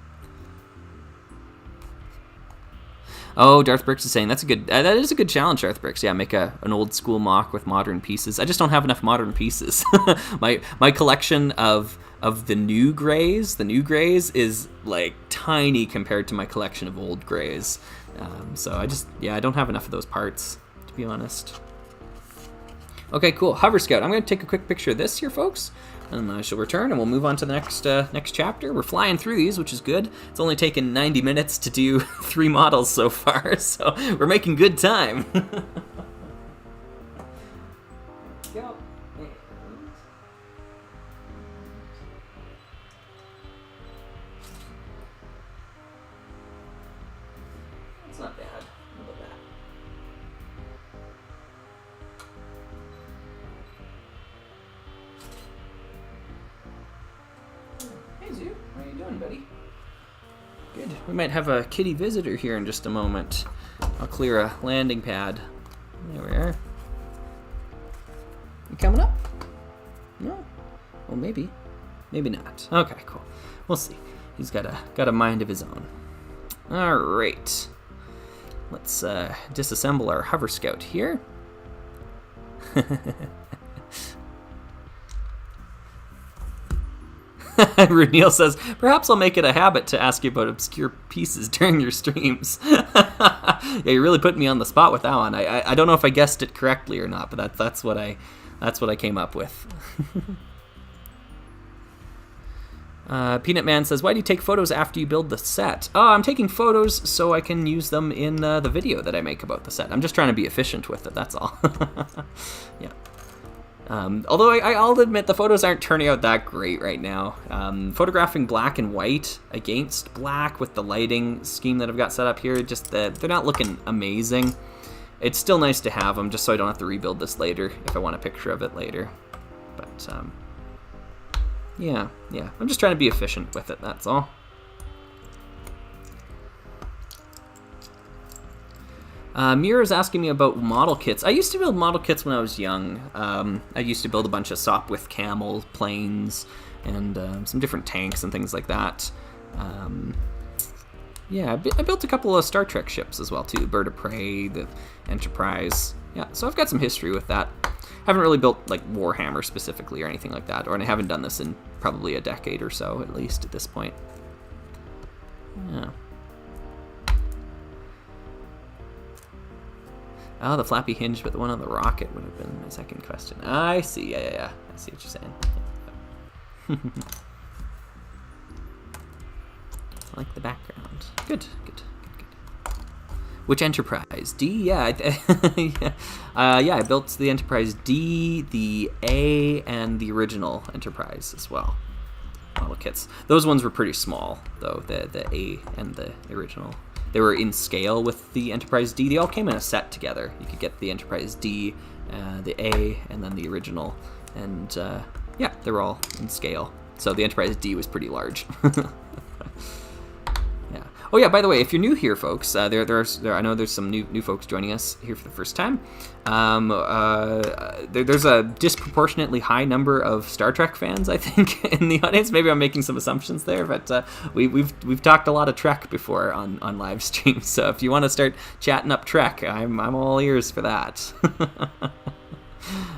Oh, Darth Bricks is saying that is a good challenge, Darth Bricks. Yeah, make an old school mock with modern pieces. I just don't have enough modern pieces. my collection of the new grays is like tiny compared to my collection of old grays. So I don't have enough of those parts, to be honest. Okay, cool. Hover Scout. I'm going to take a quick picture of this here, folks, and I shall return, and we'll move on to the next chapter. We're flying through these, which is good. It's only taken 90 minutes to do 3 models so far, so we're making good time. Go. It's not bad. How about that? Hey, Zoo. How you doing, buddy? Good. We might have a kitty visitor here in just a moment. I'll clear a landing pad. There we are. You coming up? No? Well, maybe. Maybe not. Okay, cool. We'll see. He's got a mind of his own. All right. Let's disassemble our Hover Scout here. Neil says, perhaps I'll make it a habit to ask you about obscure pieces during your streams. Yeah, you're really putting me on the spot with that one. I don't know if I guessed it correctly or not, but that's what I came up with. Peanut Man says, why do you take photos after you build the set? Oh, I'm taking photos so I can use them in the video that I make about the set. I'm just trying to be efficient with it, that's all. Yeah. Although I'll admit the photos aren't turning out that great right now. Photographing black and white against black with the lighting scheme that I've got set up here, just they're not looking amazing. It's still nice to have them just so I don't have to rebuild this later if I want a picture of it later. But yeah, I'm just trying to be efficient with it, that's all. Mira's asking me about model kits. I used to build model kits when I was young. I used to build a bunch of Sopwith Camel planes and some different tanks and things like that. Yeah, I built a couple of Star Trek ships as well too. Bird of Prey, the Enterprise. Yeah, so I've got some history with that. Haven't really built like Warhammer specifically or anything like that, and I haven't done this in probably a decade or so at least at this point. Yeah. Oh, the flappy hinge, but the one on the rocket would have been my second question. I see, yeah. I see what you're saying. I like the background. Good. Which Enterprise? D? Yeah, yeah. I built the Enterprise D, the A, and the original Enterprise as well. Model kits. Those ones were pretty small, though, the A and the original. They were in scale with the Enterprise D. They all came in a set together. You could get the Enterprise D, the A, and then the original. And yeah, they were all in scale. So the Enterprise D was pretty large. Yeah. Oh yeah, by the way, if you're new here, folks, I know there's some new folks joining us here for the first time. There's a disproportionately high number of Star Trek fans, I think, in the audience. Maybe I'm making some assumptions there, but we've talked a lot of Trek before on live streams. So if you want to start chatting up Trek, I'm all ears for that.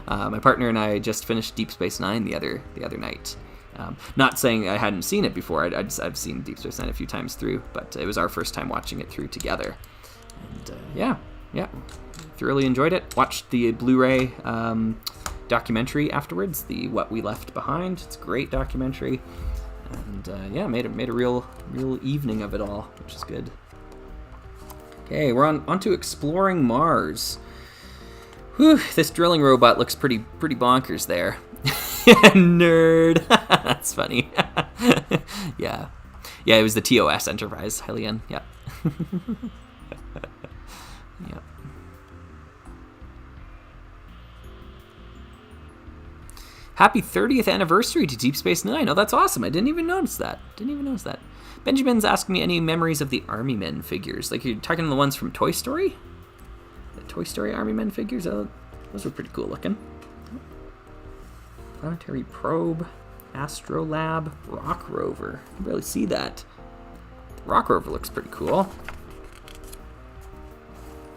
My partner and I just finished Deep Space Nine the other night. Not saying I hadn't seen it before. I've seen Deep Space Nine a few times through, but it was our first time watching it through together. And yeah, thoroughly enjoyed it. Watched the Blu-ray documentary afterwards, the What We Left Behind. It's a great documentary, and yeah, made a real evening of it all, which is good. Okay, we're on to exploring Mars. Whew, this drilling robot looks pretty bonkers there. Nerd. That's funny. Yeah, it was the TOS Enterprise, Hellion. Yeah. Yeah. Happy 30th anniversary to Deep Space Nine. Oh, that's awesome. I didn't even notice that. Benjamin's asking me any memories of the Army Men figures. Like, you're talking the ones from Toy Story? The Toy Story Army Men figures? Oh, those were pretty cool looking. Planetary Probe, Astrolab, Rock Rover. You can barely see that. Rock Rover looks pretty cool.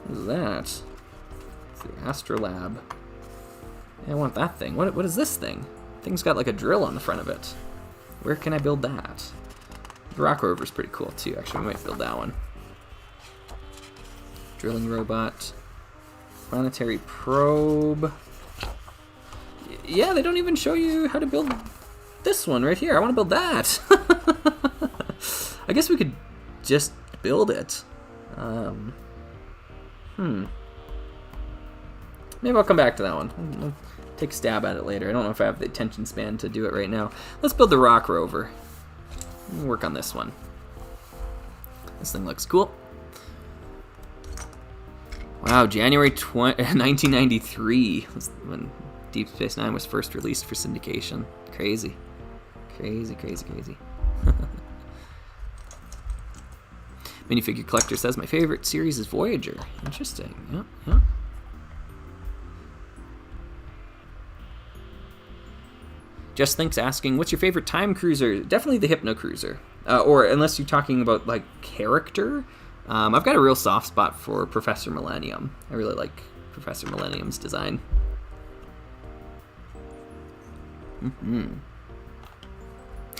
What is that? It's the Astrolab. I want that thing. What is this thing? Thing's got like a drill on the front of it. Where can I build that? The Rock Rover's pretty cool too. Actually, we might build that one. Drilling robot. Planetary Probe. Yeah, they don't even show you how to build this one right here. I want to build that. I guess we could just build it. Maybe I'll come back to that one. I'll take a stab at it later. I don't know if I have the attention span to do it right now. Let's build the rock rover. We'll work on this one. This thing looks cool. Wow, January 1993 was when Deep Space Nine was first released for syndication. Crazy. Crazy, crazy, crazy. Minifigure Collector says, my favorite series is Voyager. Interesting. Yeah, yeah. Just Thinks asking, what's your favorite time cruiser? Definitely the Hypno Cruiser. Or unless you're talking about, like, character. I've got a real soft spot for Professor Millennium. I really like Professor Millennium's design.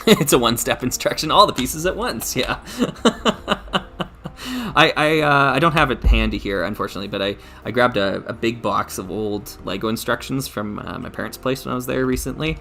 It's a one-step instruction, all the pieces at once, yeah. I don't have it handy here, unfortunately, but I grabbed a big box of old Lego instructions from my parents' place when I was there recently.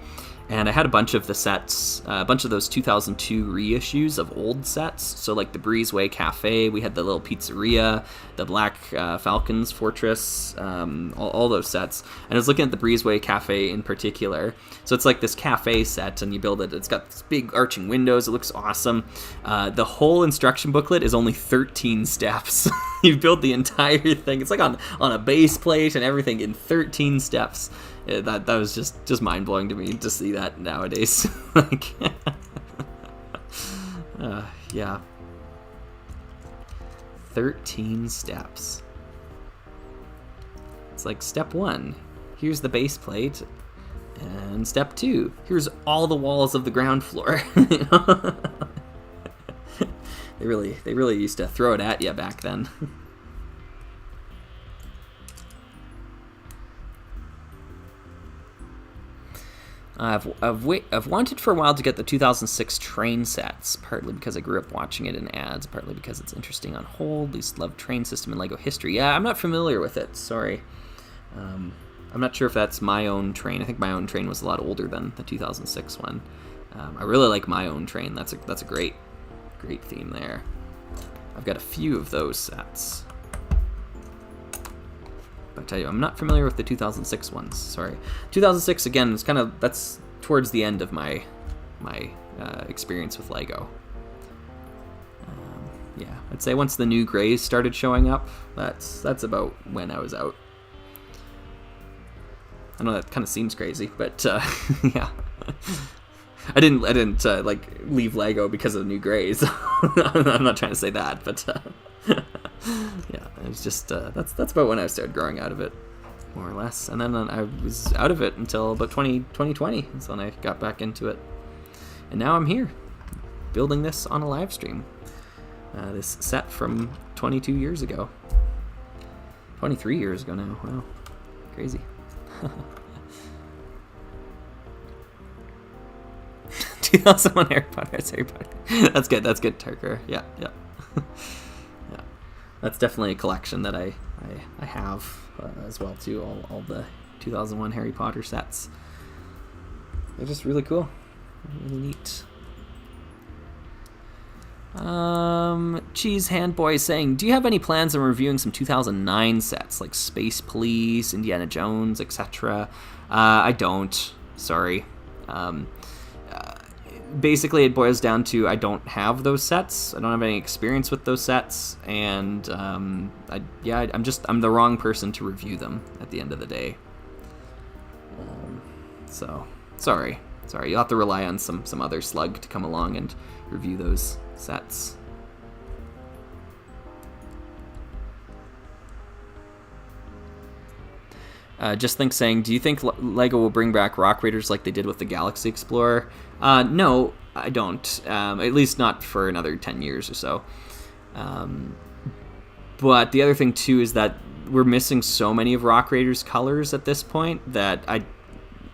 And I had a bunch of the sets, a bunch of those 2002 reissues of old sets. So like the Breezeway Cafe, we had the little pizzeria, the Black Falcons Fortress, all those sets. And I was looking at the Breezeway Cafe in particular. So it's like this cafe set, and you build it. It's got this big arching windows. It looks awesome. The whole instruction booklet is only 13 steps. You build the entire thing. It's like on a base plate and everything in 13 steps. That was just mind-blowing to me to see that nowadays. Like, yeah. 13 steps. It's like step 1, here's the base plate. And step 2, here's all the walls of the ground floor. You know? They really used to throw it at you back then. I've wanted for a while to get the 2006 train sets, partly because I grew up watching it in ads, partly because it's interesting on hold. Least love train system in LEGO history. Yeah, I'm not familiar with it. Sorry. I'm not sure if that's my own train. I think my own train was a lot older than the 2006 one. I really like my own train. That's a great theme there. I've got a few of those sets. But I tell you, I'm not familiar with the 2006 ones. Sorry. 2006 again is that's towards the end of my experience with LEGO. Yeah, I'd say once the new grays started showing up, that's about when I was out. I know that kind of seems crazy, but yeah. I didn't like leave LEGO because of the new grays. I'm not trying to say that, but yeah, it was just that's about when I started growing out of it, more or less. And then I was out of it until about 2020. That's when I got back into it, and now I'm here, building this on a live stream. This set from 22 years ago, 23 years ago now. Wow, crazy. 2001 Harry Potter. That's Harry Potter. That's good, Tarker. Yeah. Yeah. That's definitely a collection that I have as well too. All the 2001 Harry Potter sets. They're just really cool, really neat. Cheese Handboy saying, do you have any plans on reviewing some 2009 sets like Space Police, Indiana Jones, etc.? I don't. Sorry. Basically, it boils down to I don't have those sets. I don't have any experience with those sets, and I'm the wrong person to review them at the end of the day. So sorry. You'll have to rely on some other slug to come along and review those sets. Just Think saying, do you think LEGO will bring back Rock Raiders like they did with the Galaxy Explorer? No, I don't. At least not for another 10 years or so. But the other thing, too, is that we're missing so many of Rock Raiders' colors at this point that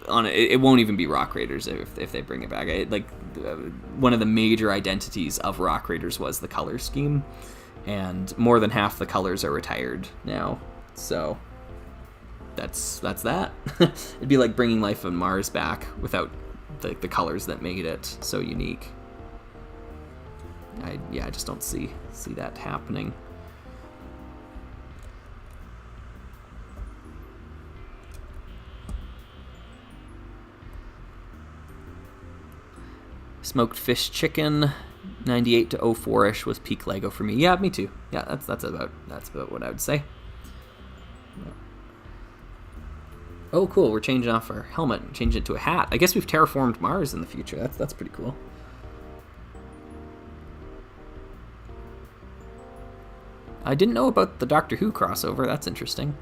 it won't even be Rock Raiders if they bring it back. One of the major identities of Rock Raiders was the color scheme, and more than half the colors are retired now. So that's that. It'd be like bringing life on Mars back without the colors that made it so unique. I just don't see that happening. Smoked fish chicken, 98 to 04ish was peak Lego for me. Yeah, me too. Yeah, that's about what I would say. Oh, cool. We're changing off our helmet and changing it to a hat. I guess we've terraformed Mars in the future. That's pretty cool. I didn't know about the Doctor Who crossover. That's interesting.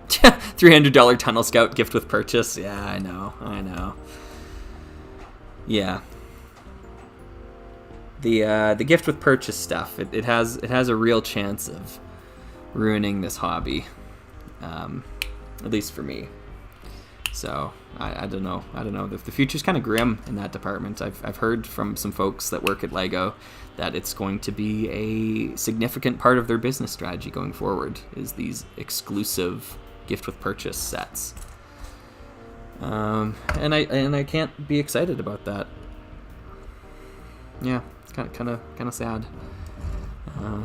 $300 Tunnel Scout gift with purchase. Yeah, I know. Yeah. The gift with purchase stuff, it has a real chance of ruining this hobby, at least for me. So I don't know. The future's kind of grim in that department. I've heard from some folks that work at Lego that it's going to be a significant part of their business strategy going forward, is these exclusive gift with purchase sets. And I can't be excited about that. Yeah, it's kind of sad.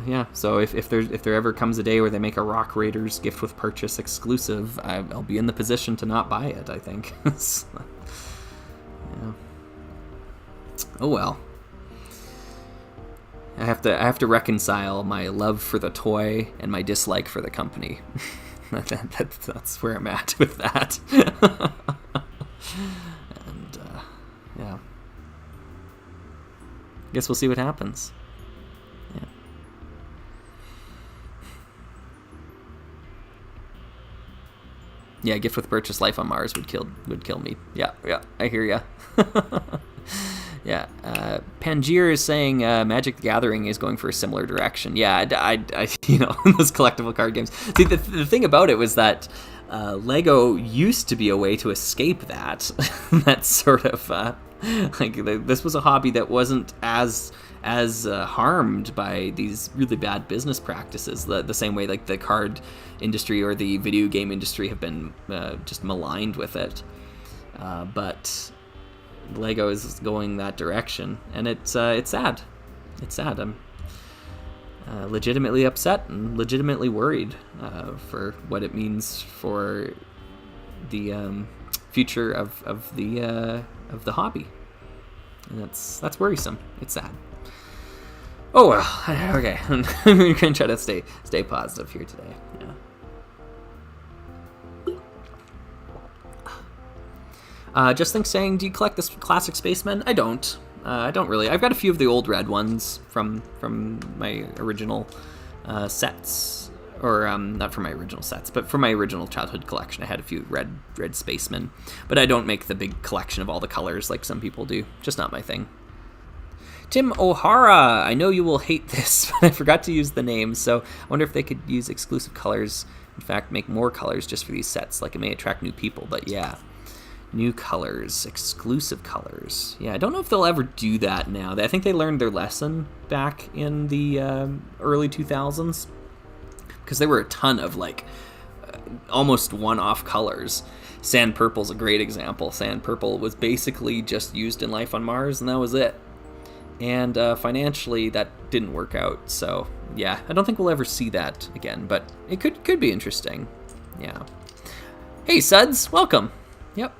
Yeah, so if there ever comes a day where they make a Rock Raiders gift with purchase exclusive, I'll be in the position to not buy it, I think. Yeah. Oh well. I have to reconcile my love for the toy and my dislike for the company. That's where I'm at with that. And yeah, guess we'll see what happens. Yeah. Yeah, gift with purchase life on Mars would kill me. Yeah, I hear ya. Yeah, Pangier is saying Magic the Gathering is going for a similar direction. Yeah, I those collectible card games. See, the thing about it was that Lego used to be a way to escape that. That sort of this was a hobby that wasn't as harmed by these really bad business practices. The same way like the card industry or the video game industry have been just maligned with it. But Lego is going that direction, and it's sad. It's sad. I'm legitimately upset and legitimately worried for what it means for the future of the hobby, and that's worrisome. It's sad. Oh well. Okay, I'm gonna try to stay positive here today. Yeah. Just think saying, do you collect this classic spacemen? I don't really. I've got a few of the old red ones from my original sets, or not from my original sets, but from my original childhood collection. I had a few red spacemen, but I don't make the big collection of all the colors like some people do. Just not my thing. Tim O'Hara, I know you will hate this, but I forgot to use the name, so I wonder if they could use exclusive colors. In fact, make more colors just for these sets. Like, it may attract new people, but yeah. New colors, exclusive colors. Yeah, I don't know if they'll ever do that now. I think they learned their lesson back in the early 2000s, because there were a ton of almost one-off colors. Sand Purple's a great example. Sand Purple was basically just used in Life on Mars, and that was it. And financially, that didn't work out. So yeah, I don't think we'll ever see that again, but it could be interesting. Yeah. Hey Suds, welcome. Yep.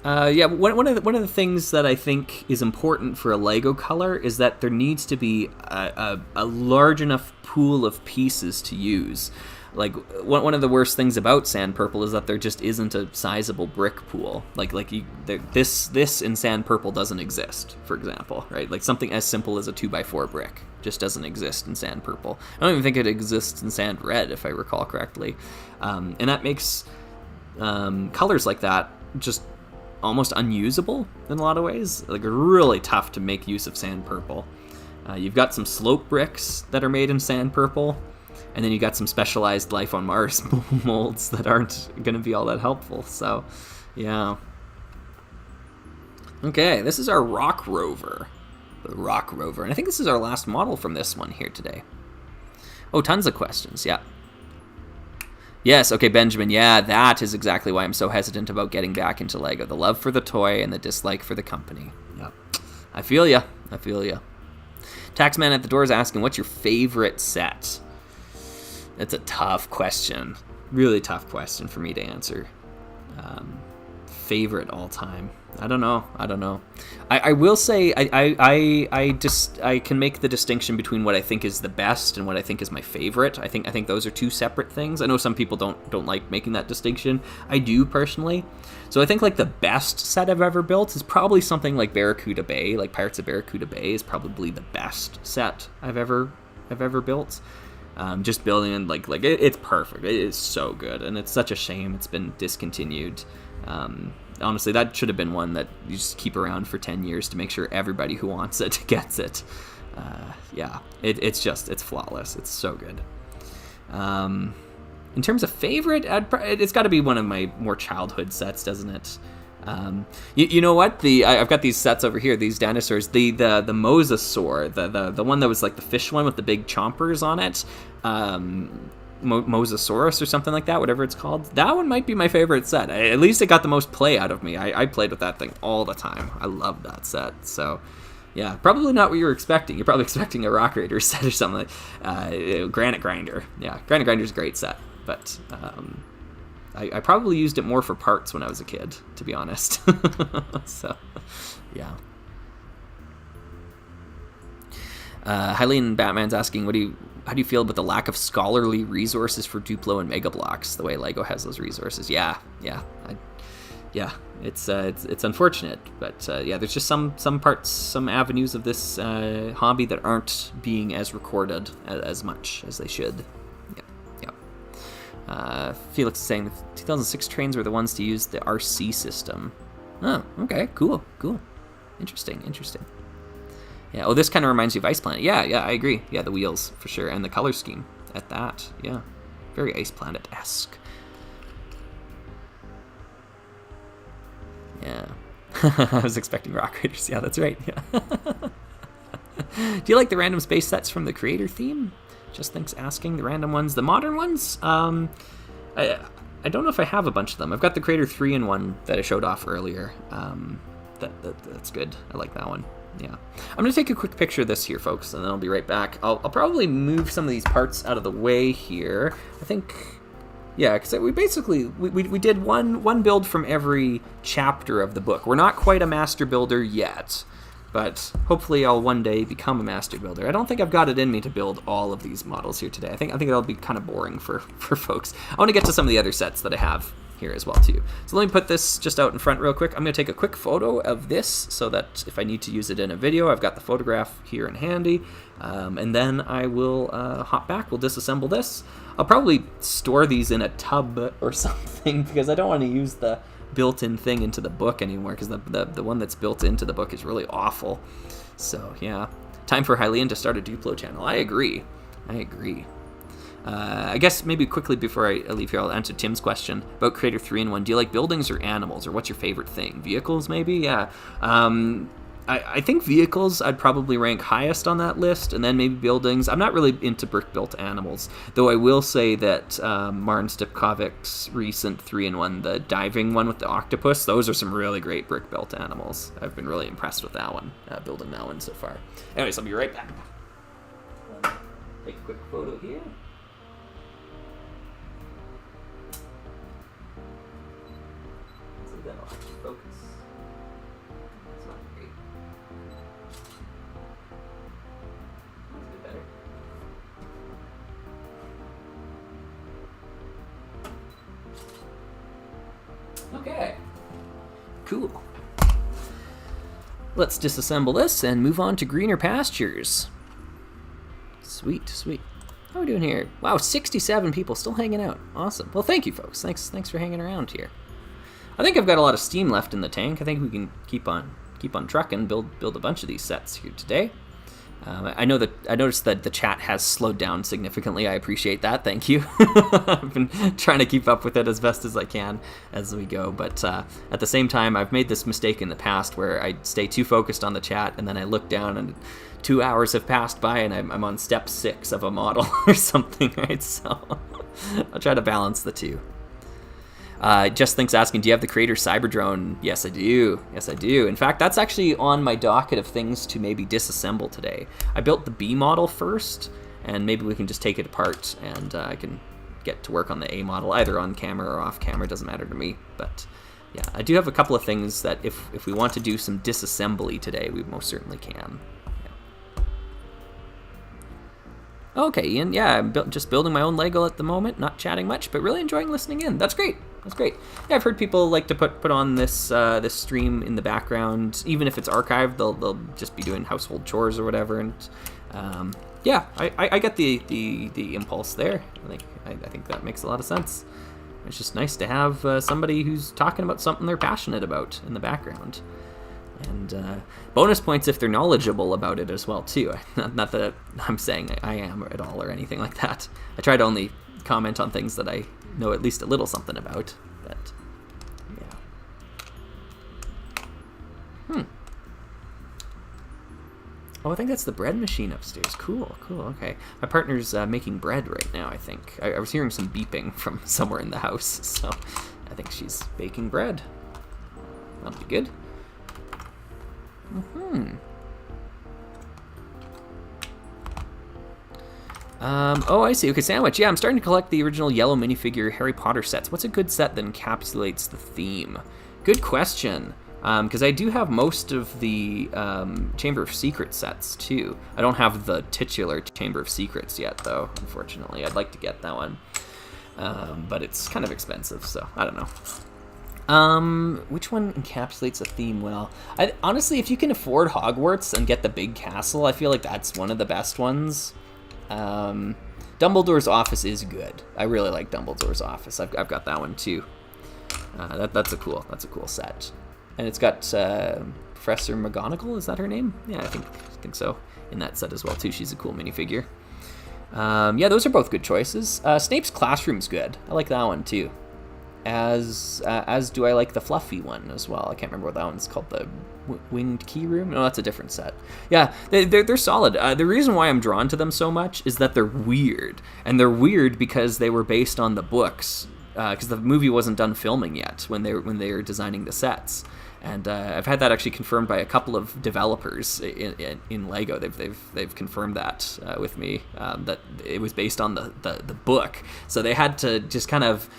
Yeah, one of the things that I think is important for a Lego color is that there needs to be a large enough pool of pieces to use. Like, one of the worst things about Sand Purple is that there just isn't a sizable brick pool. This in Sand Purple doesn't exist, for example, right? Like, something as simple as a 2x4 brick just doesn't exist in Sand Purple. I don't even think it exists in Sand Red, if I recall correctly. And that makes colors like that just almost unusable in a lot of ways. Like, really tough to make use of Sand Purple. You've got some slope bricks that are made in Sand Purple, and then you got some specialized Life on Mars molds that aren't going to be all that helpful. So, yeah. Okay, this is our Rock Rover. The Rock Rover. And I think this is our last model from this one here today. Oh, tons of questions, yeah. Yes, okay, Benjamin. Yeah, that is exactly why I'm so hesitant about getting back into Lego. The love for the toy and the dislike for the company. Yep. I feel ya. I feel ya. Taxman at the door is asking, what's your favorite set? That's a tough question. Really tough question for me to answer. Favorite all time. I don't know. I will say I can make the distinction between what I think is the best and what I think is my favorite. I think those are two separate things. I know some people don't like making that distinction. I do personally. So I think like the best set I've ever built is probably something like Barracuda Bay. Like Pirates of Barracuda Bay is probably the best set I've ever built. Just building like it's perfect. It is so good, and it's such a shame it's been discontinued. Honestly, that should have been one that you just keep around for 10 years to make sure everybody who wants it gets it. It's flawless. It's so good. In terms of favorite, it's got to be one of my more childhood sets, doesn't it? You know what? I've got these sets over here. These dinosaurs. The mosasaur, the one that was like the fish one with the big chompers on it. Mosasaurus or something like that, whatever it's called. That one might be my favorite set. At least it got the most play out of me. I played with that thing all the time. I love that set. So, yeah, probably not what you were expecting. You're probably expecting a Rock Raider set or something like Granite Grinder. Yeah, Granite Grinder's a great set, but I probably used it more for parts when I was a kid, to be honest. So, yeah. Hylian Batman's asking, how do you feel about the lack of scholarly resources for Duplo and Mega Bloks, the way Lego has those resources? Yeah, it's unfortunate, but there's just some parts, some avenues of this hobby that aren't being as recorded as much as they should. Felix is saying the 2006 trains were the ones to use the RC system. Oh, okay, cool. Interesting. Yeah, this kind of reminds you of Ice Planet. Yeah, I agree. Yeah, the wheels, for sure, and the color scheme at that. Yeah, very Ice Planet-esque. Yeah. I was expecting Rock Raiders. Yeah, that's right. Yeah. Do you like the random space sets from the creator theme? Just thinks asking. The random ones. The modern ones? I don't know if I have a bunch of them. I've got the Creator 3-in-1 that I showed off earlier. That's good. I like that one. Yeah. I'm going to take a quick picture of this here, folks, and then I'll be right back. I'll probably move some of these parts out of the way here. I think, yeah, because we did one build from every chapter of the book. We're not quite a master builder yet, but hopefully I'll one day become a master builder. I don't think I've got it in me to build all of these models here today. I think that'll be kind of boring for folks. I want to get to some of the other sets that I have here as well too. So let me put this just out in front real quick. I'm going to take a quick photo of this so that if I need to use it in a video, I've got the photograph here in handy. And then I will hop back. We'll disassemble this. I'll probably store these in a tub or something because I don't want to use the built-in thing into the book anymore because the one that's built into the book is really awful. So yeah, time for Hylian to start a Duplo channel. I agree. I guess maybe quickly before I leave here, I'll answer Tim's question about Creator 3-in-1. Do you like buildings or animals, or what's your favorite thing? Vehicles, maybe? Yeah. I think vehicles I'd probably rank highest on that list, and then maybe buildings. I'm not really into brick-built animals, though I will say that Martin Stipkovic's recent 3-in-1, the diving one with the octopus, those are some really great brick-built animals. I've been really impressed with that one, building that one so far. Anyways, I'll be right back. Take a quick photo here. Then I'll actually focus. That's not great. That's a bit better. Okay. Cool. Let's disassemble this and move on to greener pastures. Sweet. How are we doing here? Wow, 67 people still hanging out. Awesome. Well, thank you, folks. Thanks for hanging around here. I think I've got a lot of steam left in the tank. I think we can keep on trucking, build a bunch of these sets here today. I noticed that the chat has slowed down significantly. I appreciate that. Thank you. I've been trying to keep up with it as best as I can as we go, but at the same time, I've made this mistake in the past where I stay too focused on the chat, and then I look down and 2 hours have passed by, and I'm on step 6 of a model or something, right? So I'll try to balance the two. Just Thinks asking, do you have the Creator Cyberdrone? Yes, I do. Yes, I do. In fact, that's actually on my docket of things to maybe disassemble today. I built the B model first, and maybe we can just take it apart, and I can get to work on the A model, either on camera or off camera. It doesn't matter to me. But yeah, I do have a couple of things that if we want to do some disassembly today, we most certainly can. Okay, Ian, yeah, I'm just building my own Lego at the moment, not chatting much, but really enjoying listening in. That's great. That's great. Yeah, I've heard people like to put on this this stream in the background, even if it's archived. They'll just be doing household chores or whatever, and yeah, I get the impulse there. I think that makes a lot of sense. It's just nice to have somebody who's talking about something they're passionate about in the background. And bonus points if they're knowledgeable about it as well, too. Not that I'm saying I am at all or anything like that. I try to only comment on things that I know at least a little something about. But, yeah. Oh, I think that's the bread machine upstairs. Cool, okay. My partner's making bread right now, I think. I was hearing some beeping from somewhere in the house, so I think she's baking bread. That'll be good. Oh, I see. Okay, sandwich. Yeah, I'm starting to collect the original yellow minifigure Harry Potter sets. What's a good set that encapsulates the theme? Good question. Because I do have most of the Chamber of Secrets sets, too. I don't have the titular Chamber of Secrets yet, though, unfortunately. I'd like to get that one. But it's kind of expensive, so I don't know. Which one encapsulates a theme well? Honestly, if you can afford Hogwarts and get the big castle, I feel like that's one of the best ones. Dumbledore's office is good. I really like Dumbledore's office. I've got that one too. That's a cool set, and it's got Professor McGonagall. Is that her name? Yeah, I think so. In that set as well too. She's a cool minifigure. Yeah, those are both good choices. Snape's classroom's good. I like that one too. As do I like the fluffy one as well. I can't remember what that one's called. The Winged Key Room? No, that's a different set. Yeah, they're solid. The reason why I'm drawn to them so much is that they're weird. And they're weird because they were based on the books. Because the movie wasn't done filming yet when they were designing the sets. And I've had that actually confirmed by a couple of developers in Lego. They've confirmed that with me, that it was based on the book. So they had to just kind of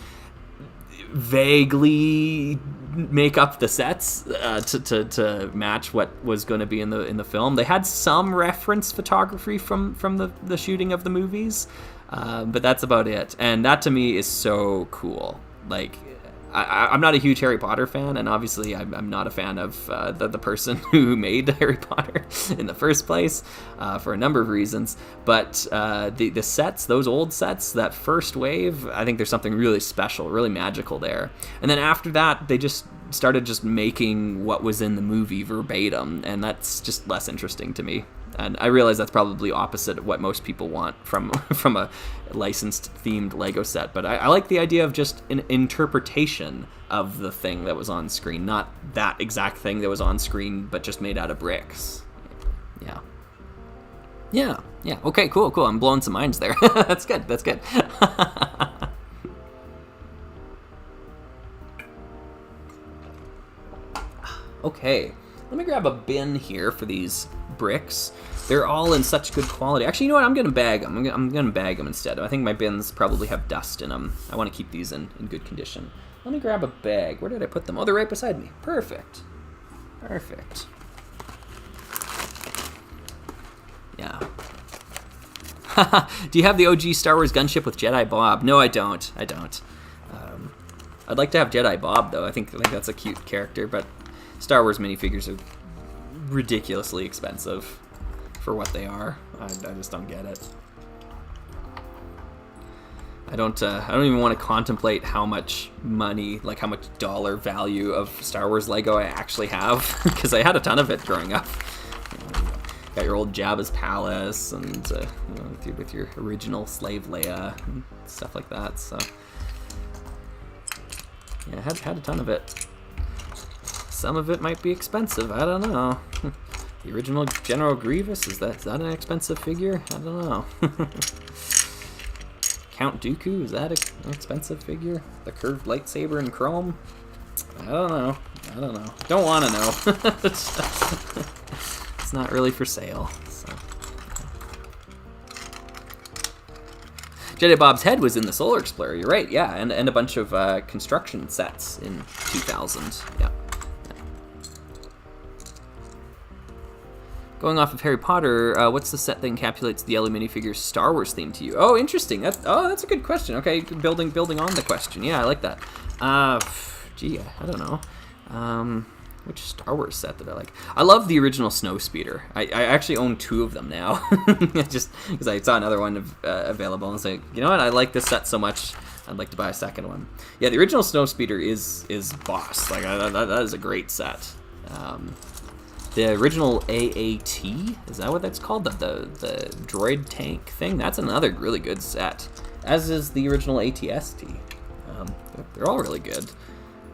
vaguely make up the sets to match what was going to be in the film. They had some reference photography from the shooting of the movies, but that's about it. And that to me is so cool. Like, I'm not a huge Harry Potter fan, and obviously I'm not a fan of the person who made Harry Potter in the first place for a number of reasons. But the sets, those old sets, that first wave, I think there's something really special, really magical there. And then after that, they just started just making what was in the movie verbatim, and that's just less interesting to me. And I realize that's probably opposite of what most people want from a licensed themed Lego set, but I like the idea of just an interpretation of the thing that was on screen, not that exact thing that was on screen, but just made out of bricks. Yeah. Okay, cool. I'm blowing some minds there. That's good. Okay, let me grab a bin here for these bricks. They're all in such good quality. Actually, you know what? I'm gonna bag them. I'm gonna bag them instead. I think my bins probably have dust in them. I want to keep these in good condition. Let me grab a bag. Where did I put them? Oh, they're right beside me. Perfect. Yeah. Do you have the OG Star Wars gunship with Jedi Bob? No, I don't. I'd like to have Jedi Bob though. I think that's a cute character, but Star Wars minifigures are ridiculously expensive for what they are. I just don't get it. I don't even want to contemplate how much money, like how much dollar value of Star Wars Lego I actually have, because I had a ton of it growing up. Got your old Jabba's palace, and with your original slave Leia and stuff like that. So yeah, I had a ton of it. Some of it might be expensive. I don't know. The original General Grievous, is that an expensive figure? I don't know. Count Dooku, is that an expensive figure? The curved lightsaber in chrome? I don't know. Don't want to know. It's not really for sale. So. Jedi Bob's head was in the Solar Explorer, you're right, yeah, and a bunch of construction sets in 2000, yeah. Going off of Harry Potter, what's the set that encapsulates the yellow minifigure's Star Wars theme to you? Oh, interesting. That's a good question. Okay, building on the question. Yeah, I like that. Gee, I don't know. Which Star Wars set did I like? I love the original Snowspeeder. I actually own 2 of them now, just because I saw another one available, and I was like, you know what? I like this set so much, I'd like to buy a second one. Yeah, the original Snowspeeder is boss. Like that is a great set. The original AAT, is that what that's called? The droid tank thing? That's another really good set, as is the original ATST. They're all really good.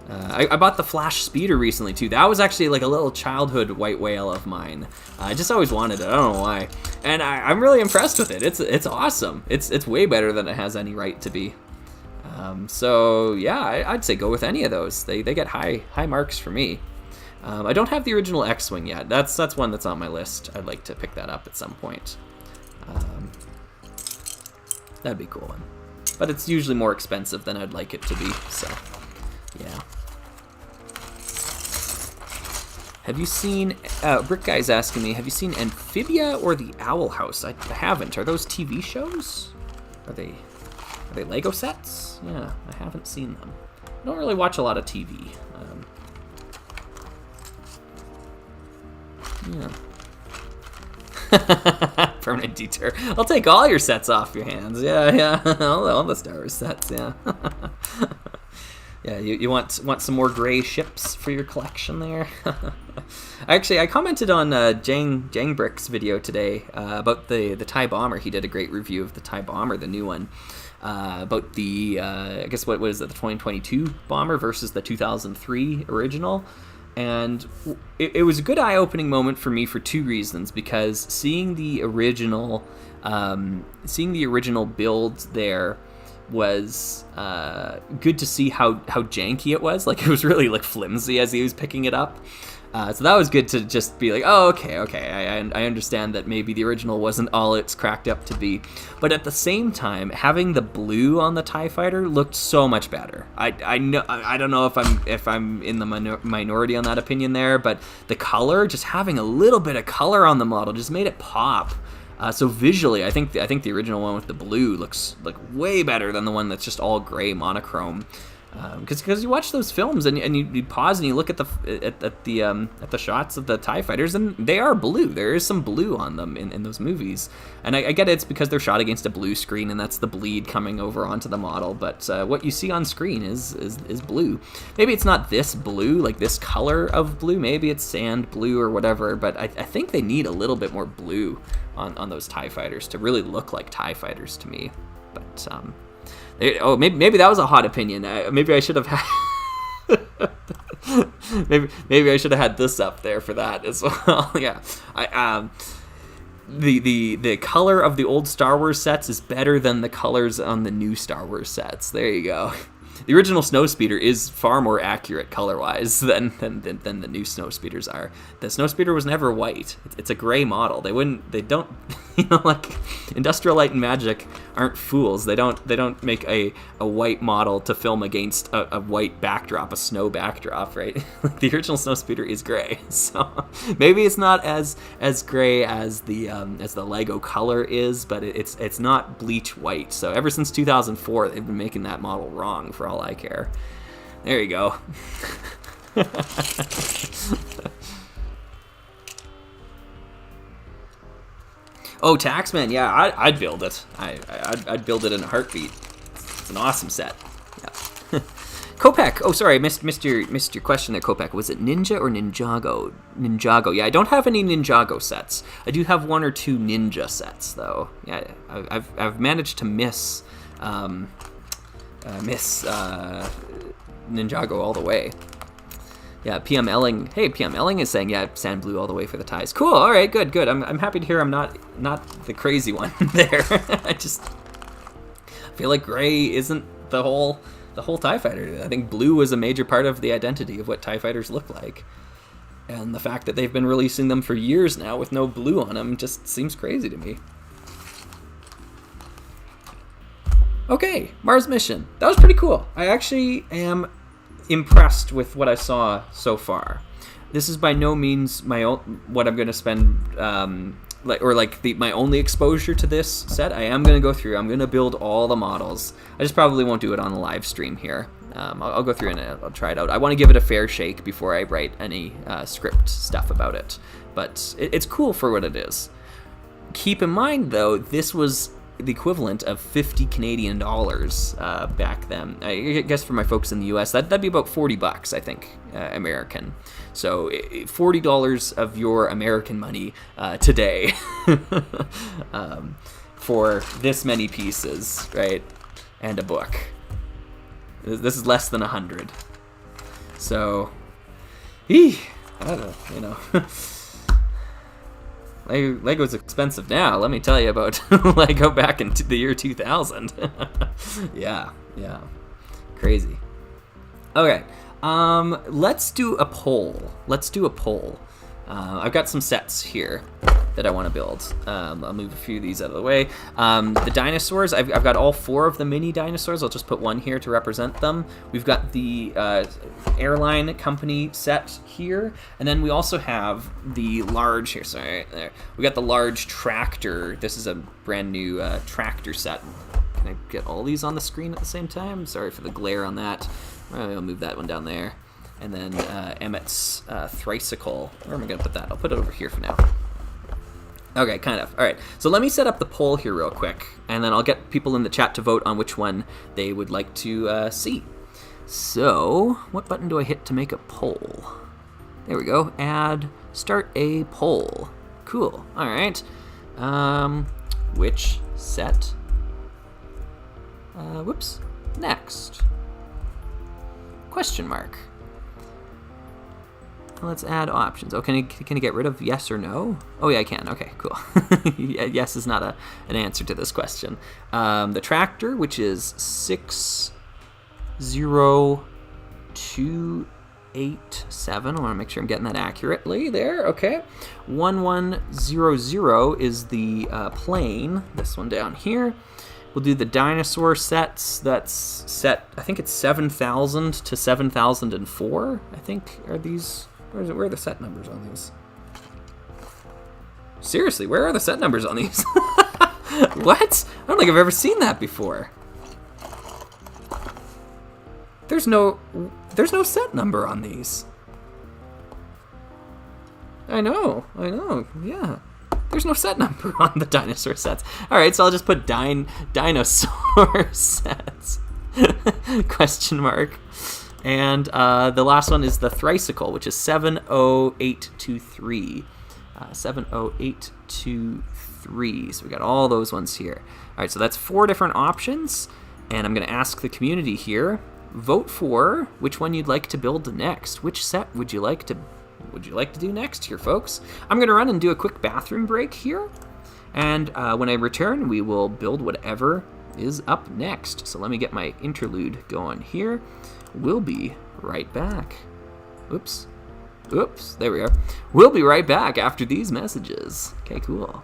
I bought the Flash Speeder recently too. That was actually like a little childhood white whale of mine. I just always wanted it. I don't know why, and I'm really impressed with it. It's awesome. It's way better than it has any right to be. So yeah, I'd say go with any of those. They get high marks for me. I don't have the original X-Wing yet. That's one that's on my list. I'd like to pick that up at some point. That'd be a cool one. But it's usually more expensive than I'd like it to be, so yeah. Have you seen, Brick Guy's asking me, have you seen Amphibia or the Owl House? I haven't. Are those TV shows? Are they Lego sets? Yeah, I haven't seen them. I don't really watch a lot of TV. Yeah. Permanent detour. I'll take all your sets off your hands. Yeah. all the Star Wars sets, yeah. Yeah, you want some more gray ships for your collection there? Actually, I commented on Jang Brick's video today about the TIE Bomber. He did a great review of the TIE Bomber, the new one. About the, I guess what is it, the 2022 Bomber versus the 2003 original. And it was a good eye-opening moment for me for 2 reasons. Because seeing the original build there was good to see how janky it was. Like, it was really like flimsy as he was picking it up. So that was good to just be like, oh, okay, I understand that maybe the original wasn't all it's cracked up to be. But at the same time, having the blue on the TIE Fighter looked so much better. I don't know if I'm in the minority on that opinion there, but the color, just having a little bit of color on the model just made it pop. So visually, I think the original one with the blue looks like way better than the one that's just all gray monochrome. Because you watch those films and you pause and you look at the shots of the TIE fighters, and they are blue. There is some blue on them in those movies, and I get it's because they're shot against a blue screen, and that's the bleed coming over onto the model. But what you see on screen is blue. Maybe it's not this blue, like this color of blue. Maybe it's sand blue or whatever. But I think they need a little bit more blue on those TIE fighters to really look like TIE fighters to me. But maybe that was a hot opinion. Maybe I should have had maybe I should have had this up there for that as well. Yeah, the color of the old Star Wars sets is better than the colors on the new Star Wars sets. There you go. The original Snowspeeder is far more accurate color-wise than the new Snowspeeders are. The Snowspeeder was never white. It's a gray model. They don't, like Industrial Light and Magic aren't fools. They don't make a white model to film against a white backdrop, a snow backdrop, right? The original Snowspeeder is gray, so maybe it's not as gray as the Lego color is, but it's not bleach white. So ever since 2004, they've been making that model wrong for all I care. There you go. Oh, Taxman, yeah, I'd build it. I'd build it in a heartbeat. It's an awesome set. Yeah. Kopek, oh sorry, I missed your question there, Kopek. Was it Ninja or Ninjago? Ninjago, yeah, I don't have any Ninjago sets. I do have 1 or 2 Ninja sets, though. Yeah, I've managed to miss Ninjago all the way. Yeah, PM Elling. Hey, PM Elling is saying, yeah, sand blue all the way for the ties. Cool. All right, good. I'm happy to hear I'm not the crazy one there. I feel like gray isn't the whole TIE Fighter. I think blue was a major part of the identity of what TIE Fighters look like. And the fact that they've been releasing them for years now with no blue on them just seems crazy to me. Okay, Mars mission. That was pretty cool. I actually am impressed with what I saw so far. This is by no means what I'm going to spend, my only exposure to this set. I am going to go through. I'm going to build all the models. I just probably won't do it on the live stream here. I'll go through and I'll try it out. I want to give it a fair shake before I write any script stuff about it. But it's cool for what it is. Keep in mind, though, this was the equivalent of 50 Canadian dollars back then. I guess for my folks in the US, that'd be about $40, I think, American. So $40 of your American money today for this many pieces, right? And a book. This is less than 100. So, I don't know, Lego's expensive now. Let me tell you about Lego back in the year 2000. Yeah, crazy. Okay, let's do a poll. I've got some sets here that I want to build. I'll move a few of these out of the way. The dinosaurs, I've got all 4 of the mini dinosaurs. I'll just put one here to represent them. We've got the airline company set here, and then we also have the large here. Sorry, there. We got the large tractor. This is a brand new tractor set. Can I get all these on the screen at the same time? Sorry for the glare on that. I'll move that one down there. And then Emmett's Thricycle. Where am I going to put that? I'll put it over here for now. Okay, kind of. All right, so let me set up the poll here real quick, and then I'll get people in the chat to vote on which one they would like to see. So, what button do I hit to make a poll? There we go. Add, start a poll. Cool. All right. Which set? Next. Question mark. Let's add options. Oh, can I get rid of yes or no? Oh yeah, I can. Okay, cool. Yes is not an answer to this question. The tractor, which is 60287. I want to make sure I'm getting that accurately there. Okay. 1100 is the plane. This one down here. We'll do the dinosaur sets. That's set, I think it's 7,000 to 7,004, I think, are these. Where are the set numbers on these? Seriously, where are the set numbers on these? What? I don't think I've ever seen that before. There's no set number on these. I know, yeah. There's no set number on the dinosaur sets. All right, so I'll just put dinosaur sets. Question mark. And the last one is the Thricycle, which is 70823. 70823. So we got all those ones here. All right, so that's 4 different options. And I'm going to ask the community here, vote for which one you'd like to build next. Which set would you like to do next here, folks? I'm going to run and do a quick bathroom break here. And when I return, we will build whatever is up next. So let me get my interlude going here. We'll be right back. Oops, there we are. We'll be right back after these messages. Okay, cool.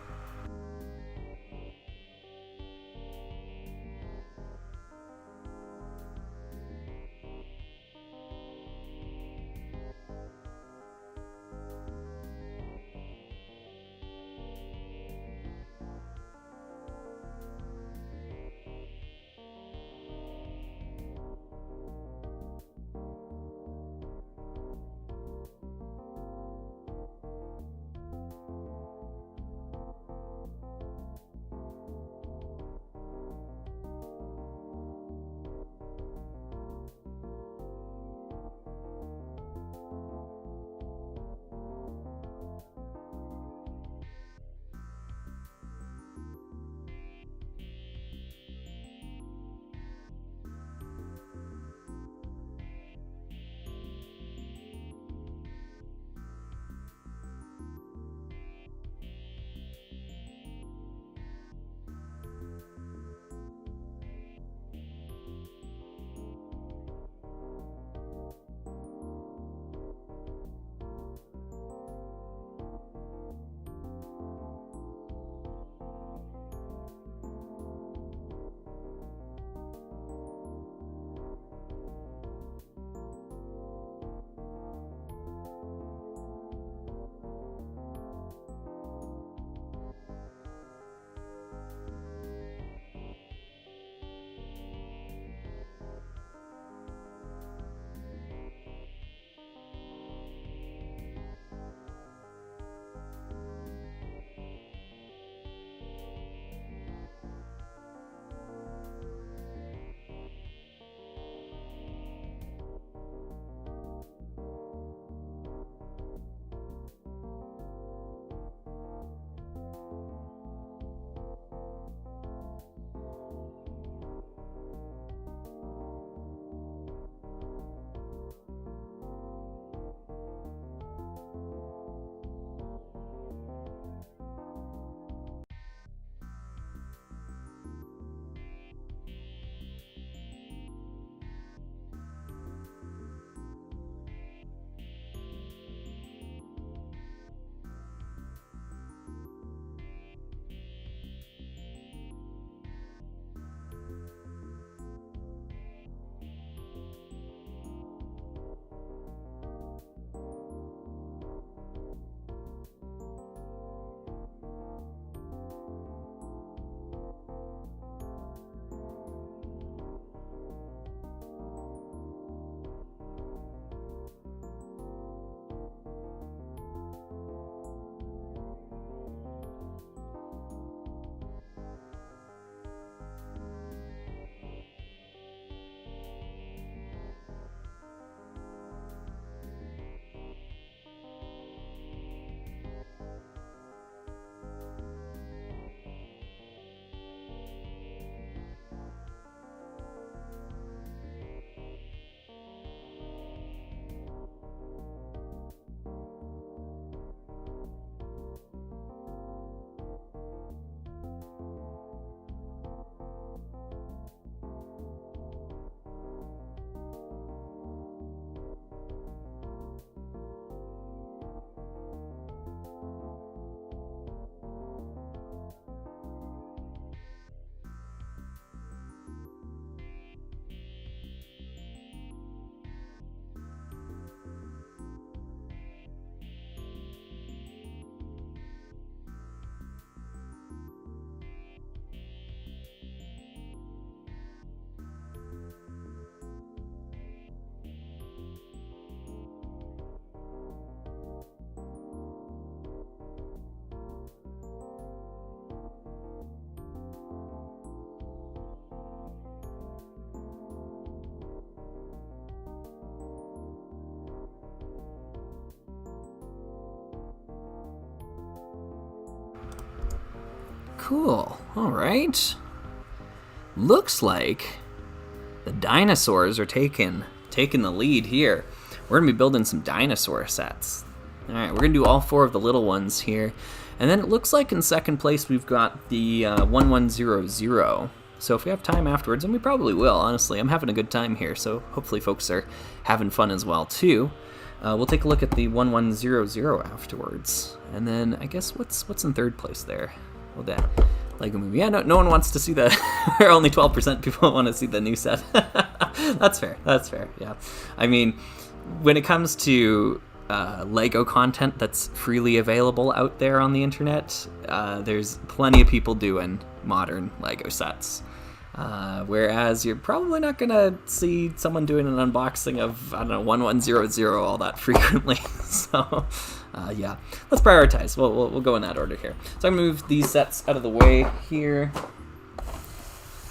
Cool. All right. Looks like the dinosaurs are taking the lead here. We're going to be building some dinosaur sets. All right, we're going to do all 4 of the little ones here. And then it looks like in second place we've got the 1100. So if we have time afterwards, and we probably will, honestly. I'm having a good time here, so hopefully folks are having fun as well, too. We'll take a look at the 1100 afterwards. And then I guess what's in third place there? Well, that Lego Movie. Yeah, no one wants to see the... only 12% people want to see the new set. That's fair. That's fair, yeah. I mean, when it comes to Lego content that's freely available out there on the internet, there's plenty of people doing modern Lego sets. Whereas you're probably not going to see someone doing an unboxing of, I don't know, 1100 all that frequently. So... yeah, let's prioritize. We'll go in that order here. So I'm going to move these sets out of the way here.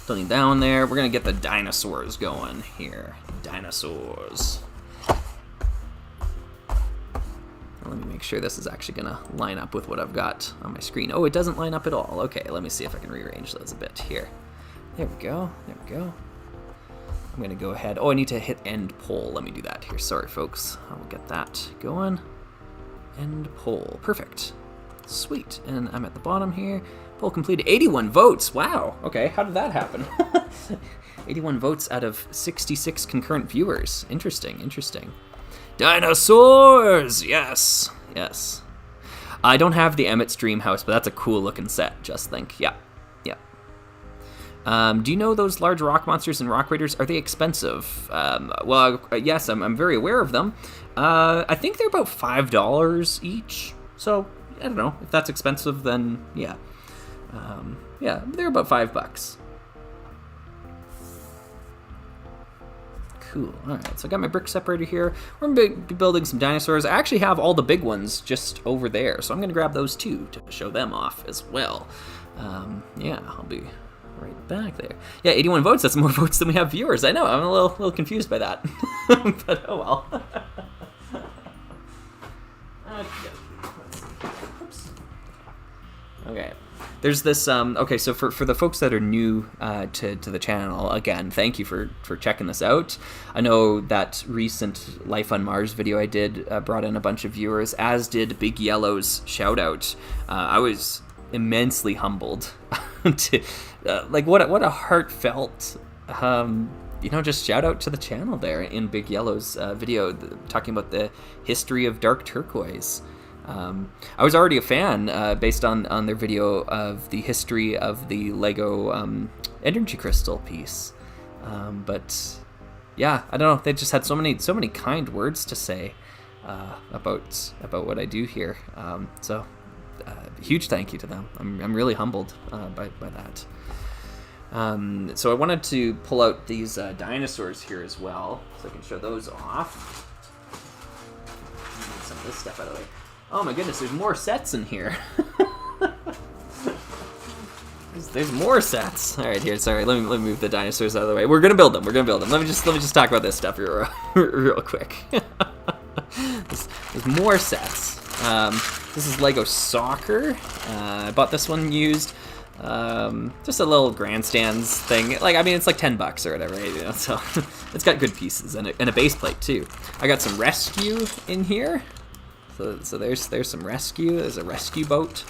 Something down there. We're going to get the dinosaurs going here. Dinosaurs. Let me make sure this is actually going to line up with what I've got on my screen. Oh, it doesn't line up at all. Okay, let me see if I can rearrange those a bit here. There we go. There we go. I'm going to go ahead. Oh, I need to hit end poll. Let me do that here. Sorry, folks. I'll get that going. End poll. Perfect. Sweet. And I'm at the bottom here. Poll completed. 81 votes. Wow. Okay, how did that happen? 81 votes out of 66 concurrent viewers. Interesting, interesting. Dinosaurs! Yes. Yes. I don't have the Emmett's Dream House, but that's a cool looking set, just think. Yeah. Yeah. Do you know those large rock monsters and rock raiders? Are they expensive? Well, yes, I'm very aware of them. I think they're about $5 each. So, I don't know. If that's expensive, then yeah. Yeah, they're about $5. Cool. All right, so I got my brick separator here. We're going to be building some dinosaurs. I actually have all the big ones just over there, so I'm going to grab those too to show them off as well. Yeah, I'll be right back there. Yeah, 81 votes. That's more votes than we have viewers. I know. I'm a little confused by that. But oh well. Okay. There's this, okay, so for the folks that are new to the channel, again, thank you for checking this out. I know that recent Life on Mars video I did brought in a bunch of viewers, as did Big Yellow's shout out. I was immensely humbled to, like, what a heartfelt, just shout out to the channel there in Big Yellow's video, talking about the history of dark turquoise. I was already a fan based on their video of the history of the Lego energy crystal piece, but yeah, I don't know. They just had so many kind words to say about what I do here. So huge thank you to them. I'm really humbled by that. So I wanted to pull out these dinosaurs here as well, so I can show those off. Get some of this stuff out of the way. Oh my goodness, there's more sets in here. there's more sets. All right, here. Sorry, let me move the dinosaurs out of the way. We're gonna build them. Let me just talk about this stuff real quick. There's more sets. This is Lego Soccer. I bought this one used. Just a little grandstands thing. Like, I mean, it's like $10 or whatever, right? So it's got good pieces and a base plate too. I got some rescue in here. So there's some rescue. There's a rescue boat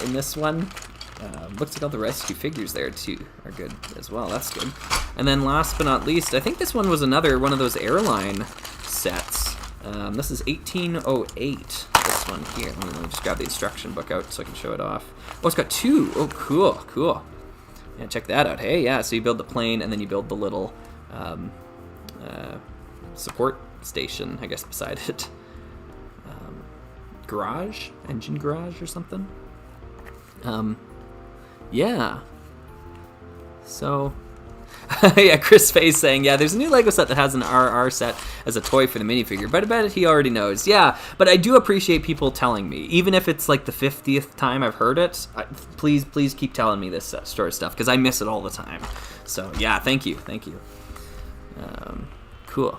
in this one. Looks like all the rescue figures there too are good as well. That's good. And then last but not least, I think this one was another one of those airline sets. This is 1808. This one here. Let me just grab the instruction book out so I can show it off. Oh, it's got 2. Oh, cool. Yeah, check that out. Hey, yeah. So you build the plane and then you build the little support station, I guess, beside it. Engine garage or something. Yeah. So, yeah, Chris Faye's saying, yeah, there's a new Lego set that has an RR set as a toy for the minifigure, but I bet he already knows. Yeah, but I do appreciate people telling me, even if it's like the 50th time I've heard it, please keep telling me this sort of stuff, because I miss it all the time. So, yeah, thank you. Cool.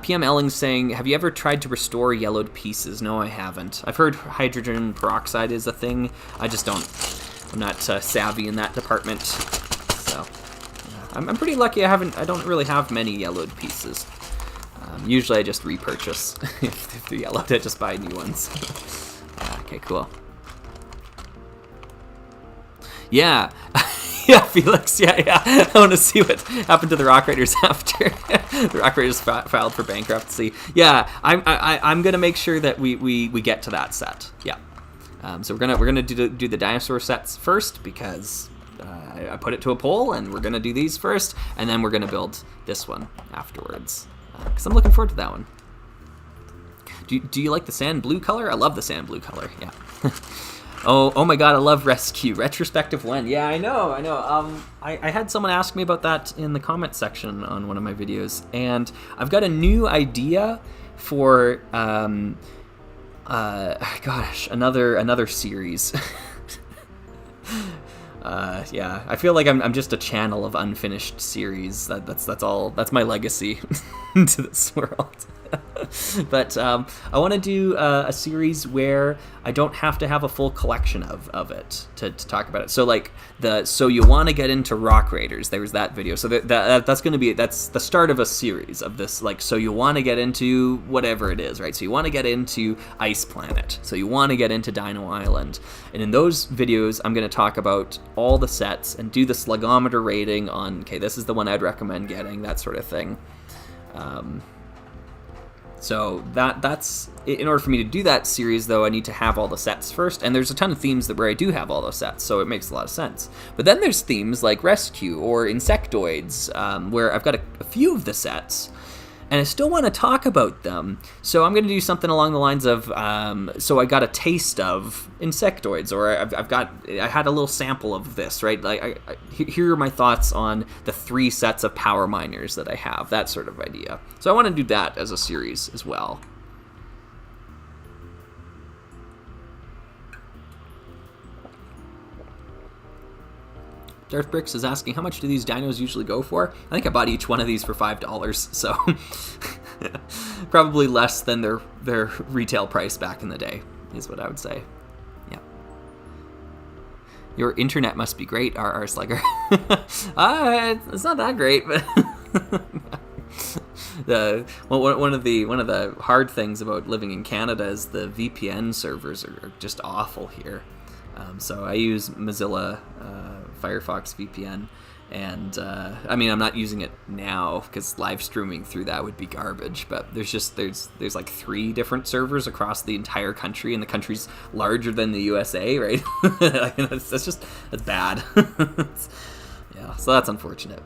PM Elling saying, have you ever tried to restore yellowed pieces? No, I haven't. I've heard hydrogen peroxide is a thing. I just don't. I'm not savvy in that department. So I'm pretty lucky. I don't really have many yellowed pieces. Usually I just repurchase if they're yellowed. I just buy new ones. Okay, cool. Yeah. Yeah, Felix. Yeah. I want to see what happened to the Rock Raiders after the Rock Raiders filed for bankruptcy. Yeah, I'm gonna make sure that we get to that set. Yeah. So we're gonna do the dinosaur sets first because I put it to a poll, and we're gonna do these first, and then we're gonna build this one afterwards because I'm looking forward to that one. Do you like the sand blue color? I love the sand blue color. Yeah. Oh my god, I love Rescue. Retrospective when? Yeah, I know. I had someone ask me about that in the comment section on one of my videos, and I've got a new idea for, gosh, another series. Yeah, I feel like I'm just a channel of unfinished series. That's all. That's my legacy into this world. But I want to do a series where I don't have to have a full collection of it to talk about it. So like so you want to get into Rock Raiders? There was that video. So that's going to be that's the start of a series of this. Like, so you want to get into whatever it is, right? So you want to get into Ice Planet. So you want to get into Dino Island. And in those videos, I'm going to talk about all the sets and do the slugometer rating on. Okay, this is the one I'd recommend getting. That sort of thing. So that's in order for me to do that series, though, I need to have all the sets first, and there's a ton of themes where I do have all those sets, so it makes a lot of sense. But then there's themes like Rescue or Insectoids, where I've got a few of the sets, and I still want to talk about them. So I'm going to do something along the lines of, so I got a taste of Insectoids, or I had a little sample of this, right? Like, here are my thoughts on the 3 sets of power miners that I have, that sort of idea. So I want to do that as a series as well. Darth Bricks is asking, how much do these dinos usually go for? I think I bought each one of these for $5, so probably less than their retail price back in the day, is what I would say. Yeah. Your internet must be great, RR Slugger. It's not that great, but one of the hard things about living in Canada is the VPN servers are just awful here. So I use Mozilla Firefox VPN, and I mean, I'm not using it now because live streaming through that would be garbage, but there's like 3 different servers across the entire country, and the country's larger than the USA, right? That's bad. Yeah, so that's unfortunate.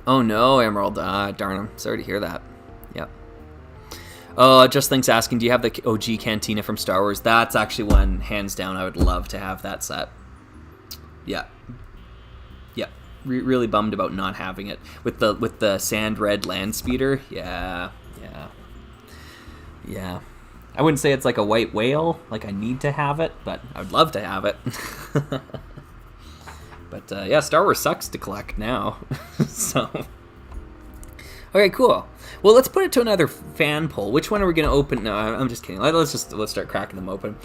Oh no, Emerald. Darn, I'm sorry to hear that. Yep. Oh, Just Think's asking, do you have the OG Cantina from Star Wars? That's actually one, hands down, I would love to have that set. Yeah. Yeah. Really bummed about not having it. With the sand red land speeder. Yeah. I wouldn't say it's like a white whale, like I need to have it, but I would love to have it. But yeah, Star Wars sucks to collect now. So, okay, cool. Well, let's put it to another fan poll. Which one are we going to open? No, I'm just kidding. Let's start cracking them open.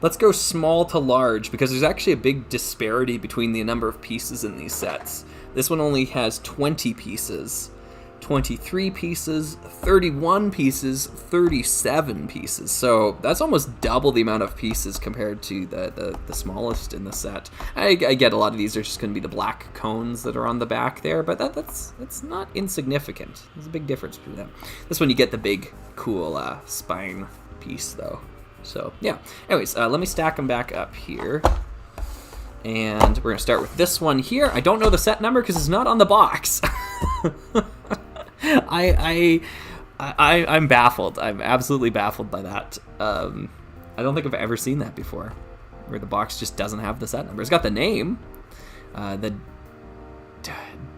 Let's go small to large because there's actually a big disparity between the number of pieces in these sets. This one only has 20 pieces. 23 pieces, 31 pieces, 37 pieces. So that's almost double the amount of pieces compared to the smallest in the set. I get a lot of these are just going to be the black cones that are on the back there, but that's not insignificant. There's a big difference between them. This one you get the big, cool spine piece, though. So, yeah. Anyways, let me stack them back up here. And we're going to start with this one here. I don't know the set number because it's not on the box. I'm baffled. I'm absolutely baffled by that. I don't think I've ever seen that before, where the box just doesn't have the set number. It's got the name, the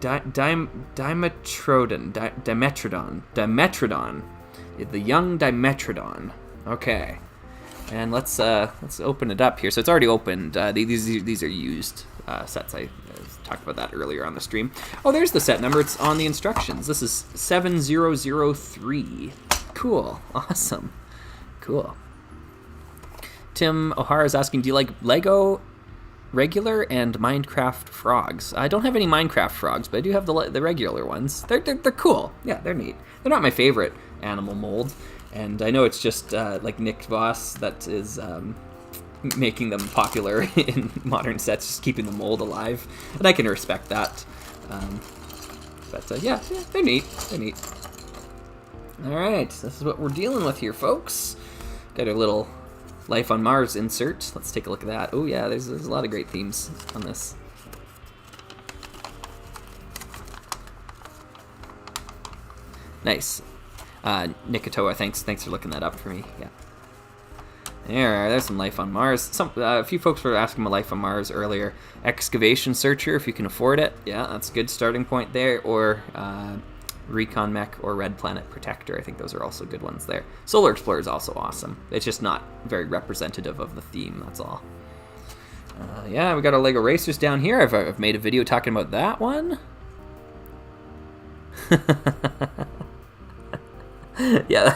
Dimetrodon. The young Dimetrodon. Okay. And let's open it up here. So it's already opened. These are used sets. I talked about that earlier on the stream. Oh, there's the set number. It's on the instructions. This is 7003. Cool. Awesome. Cool. Tim O'Hara is asking, do you like Lego regular and Minecraft frogs? I don't have any Minecraft frogs, but I do have the regular ones. They're cool. Yeah, they're neat. They're not my favorite animal mold. And I know it's just like Nick Voss that is making them popular in modern sets, just keeping the mold alive. And I can respect that. Yeah, they're neat. They're neat. All right, this is what we're dealing with here, folks. Got our little Life on Mars insert. Let's take a look at that. Oh, yeah, there's a lot of great themes on this. Nice. Nikitoa, thanks for looking that up for me. Yeah. There's some Life on Mars. A few folks were asking about Life on Mars earlier. Excavation Searcher, if you can afford it. Yeah, that's a good starting point there. Or Recon Mech or Red Planet Protector. I think those are also good ones there. Solar Explorer is also awesome. It's just not very representative of the theme, that's all. Yeah, we got our Lego Racers down here. I've made a video talking about that one. yeah,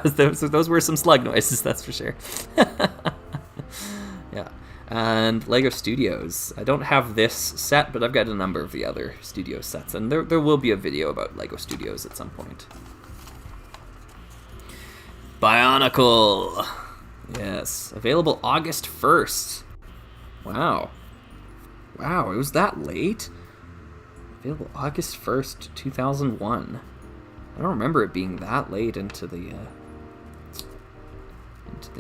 those were some slug noises, that's for sure. Yeah, and Lego Studios. I don't have this set, but I've got a number of the other Studio sets, and there will be a video about Lego Studios at some point. Bionicle. Yes, available August 1st. Wow, it was that late? Available August 1st, 2001. I don't remember it being that late into the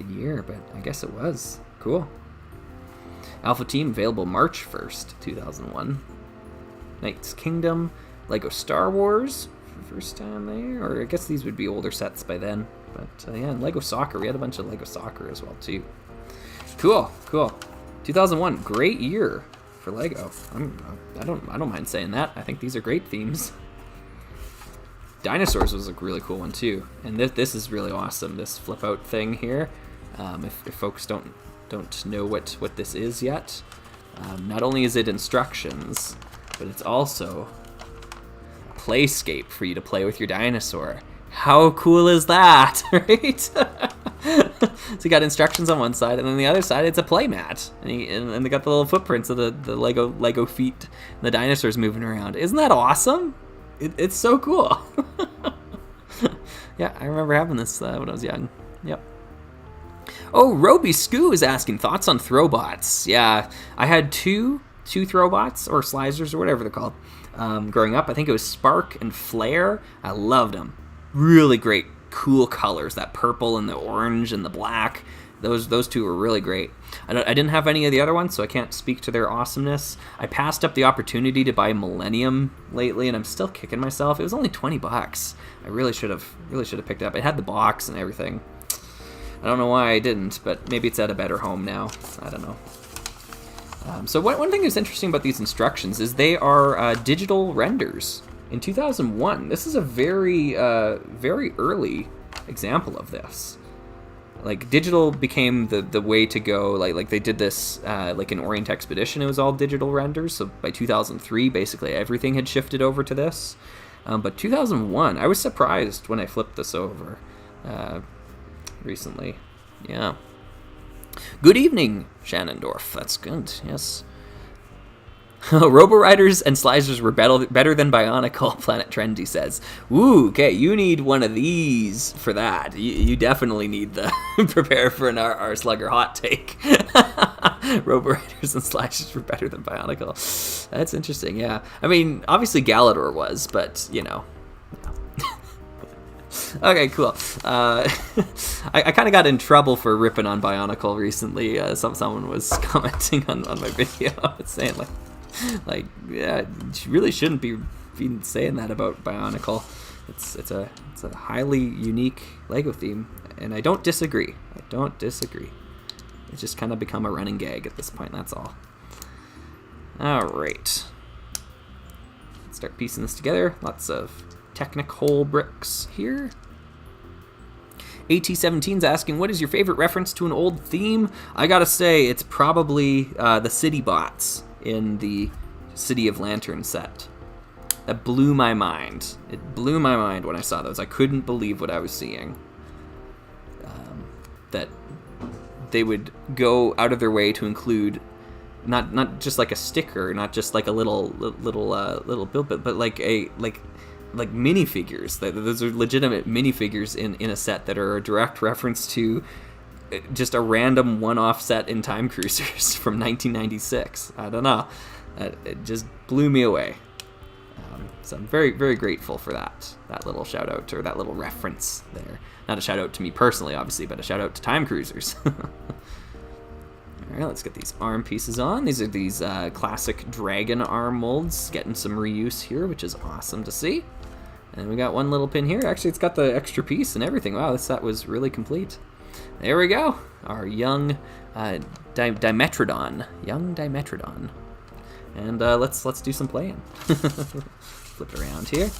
year, but I guess it was. Cool. Alpha Team available March 1st, 2001. Knights Kingdom, Lego Star Wars for the first time there, or I guess these would be older sets by then. But yeah, and Lego Soccer. We had a bunch of Lego Soccer as well too. Cool. 2001, great year for Lego. I don't mind saying that. I think these are great themes. Dinosaurs was a really cool one too, and this is really awesome. This flip out thing here. If folks don't know what this is yet, not only is it instructions, but it's also a playscape for you to play with your dinosaur. How cool is that, right? So you got instructions on one side, and then the other side it's a play mat, and they got the little footprints of the Lego feet, and the dinosaurs moving around. Isn't that awesome? It's so cool. Yeah, I remember having this when I was young. Yep. Oh, Roby Scoo is asking thoughts on Throwbots. Yeah, I had two Throwbots, or Slizers, or whatever they're called, growing up. I think it was Spark and Flare. I loved them. Really great, cool colors. That purple and the orange and the black. Those two were really great. I didn't have any of the other ones, so I can't speak to their awesomeness. I passed up the opportunity to buy Millennium lately, and I'm still kicking myself. It was only $20. I really should have picked it up. It had the box and everything. I don't know why I didn't, but maybe it's at a better home now. I don't know. So one thing that's interesting about these instructions is they are digital renders. In 2001, this is a very early example of this. Like, digital became the way to go. Like they did this like in Orient Expedition, it was all digital renders. So by 2003, basically everything had shifted over to this. But 2001, I was surprised when I flipped this over recently. Yeah. Good evening, Shannondorf. That's good, yes. Robo-Riders and Slizers were better than Bionicle, Planet Trendy says. Ooh, okay, you need one of these for that. You definitely need the prepare for an R Slugger hot take. Robo-Riders and Slizers were better than Bionicle. That's interesting, yeah. I mean, obviously Galador was, but, you know. Okay, cool. I kind of got in trouble for ripping on Bionicle recently. Someone was commenting on my video saying, like, yeah, you really shouldn't be saying that about Bionicle. It's a highly unique Lego theme, and I don't disagree. It's just kind of become a running gag at this point, that's all. Alright. Let's start piecing this together. Lots of Technic hole bricks here. AT17's asking, what is your favorite reference to an old theme? I gotta say, it's probably the city bots in the City of Lantern set. That blew my mind. It blew my mind when I saw those. I couldn't believe what I was seeing. That they would go out of their way to include not just like a sticker, not just like a little build, but like minifigures. Those are legitimate minifigures in a set that are a direct reference to just a random one-off set in Time Cruisers from 1996. I don't know. It just blew me away. So I'm very, very grateful for that little shout out or that little reference there. Not a shout out to me personally, obviously, but a shout out to Time Cruisers. All right, let's get these arm pieces on. These are these classic dragon arm molds, getting some reuse here, which is awesome to see. And we got one little pin here. Actually, it's got the extra piece and everything. Wow, this set was really complete. There we go. Our young Dimetrodon. Young Dimetrodon. And let's do some playing. Flip it around here.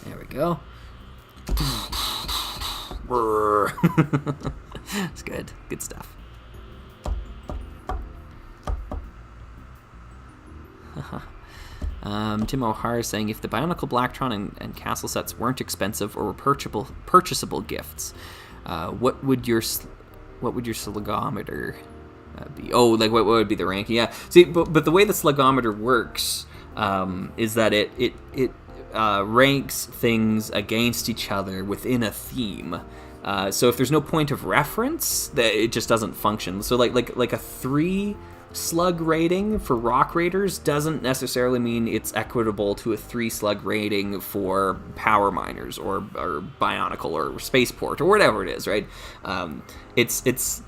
There we go. It's good. Good stuff. Tim O'Hara is saying, if the Bionicle Blacktron and Castle sets weren't expensive or were purchasable gifts, what would your Slugometer be? Oh, like what would be the ranking? Yeah. See, but the way the Slugometer works is that it ranks things against each other within a theme. So if there's no point of reference, that it just doesn't function. So like a 3 slug rating for Rock Raiders doesn't necessarily mean it's equitable to a 3 slug rating for Power Miners or Bionicle or Spaceport or whatever it is, right? It's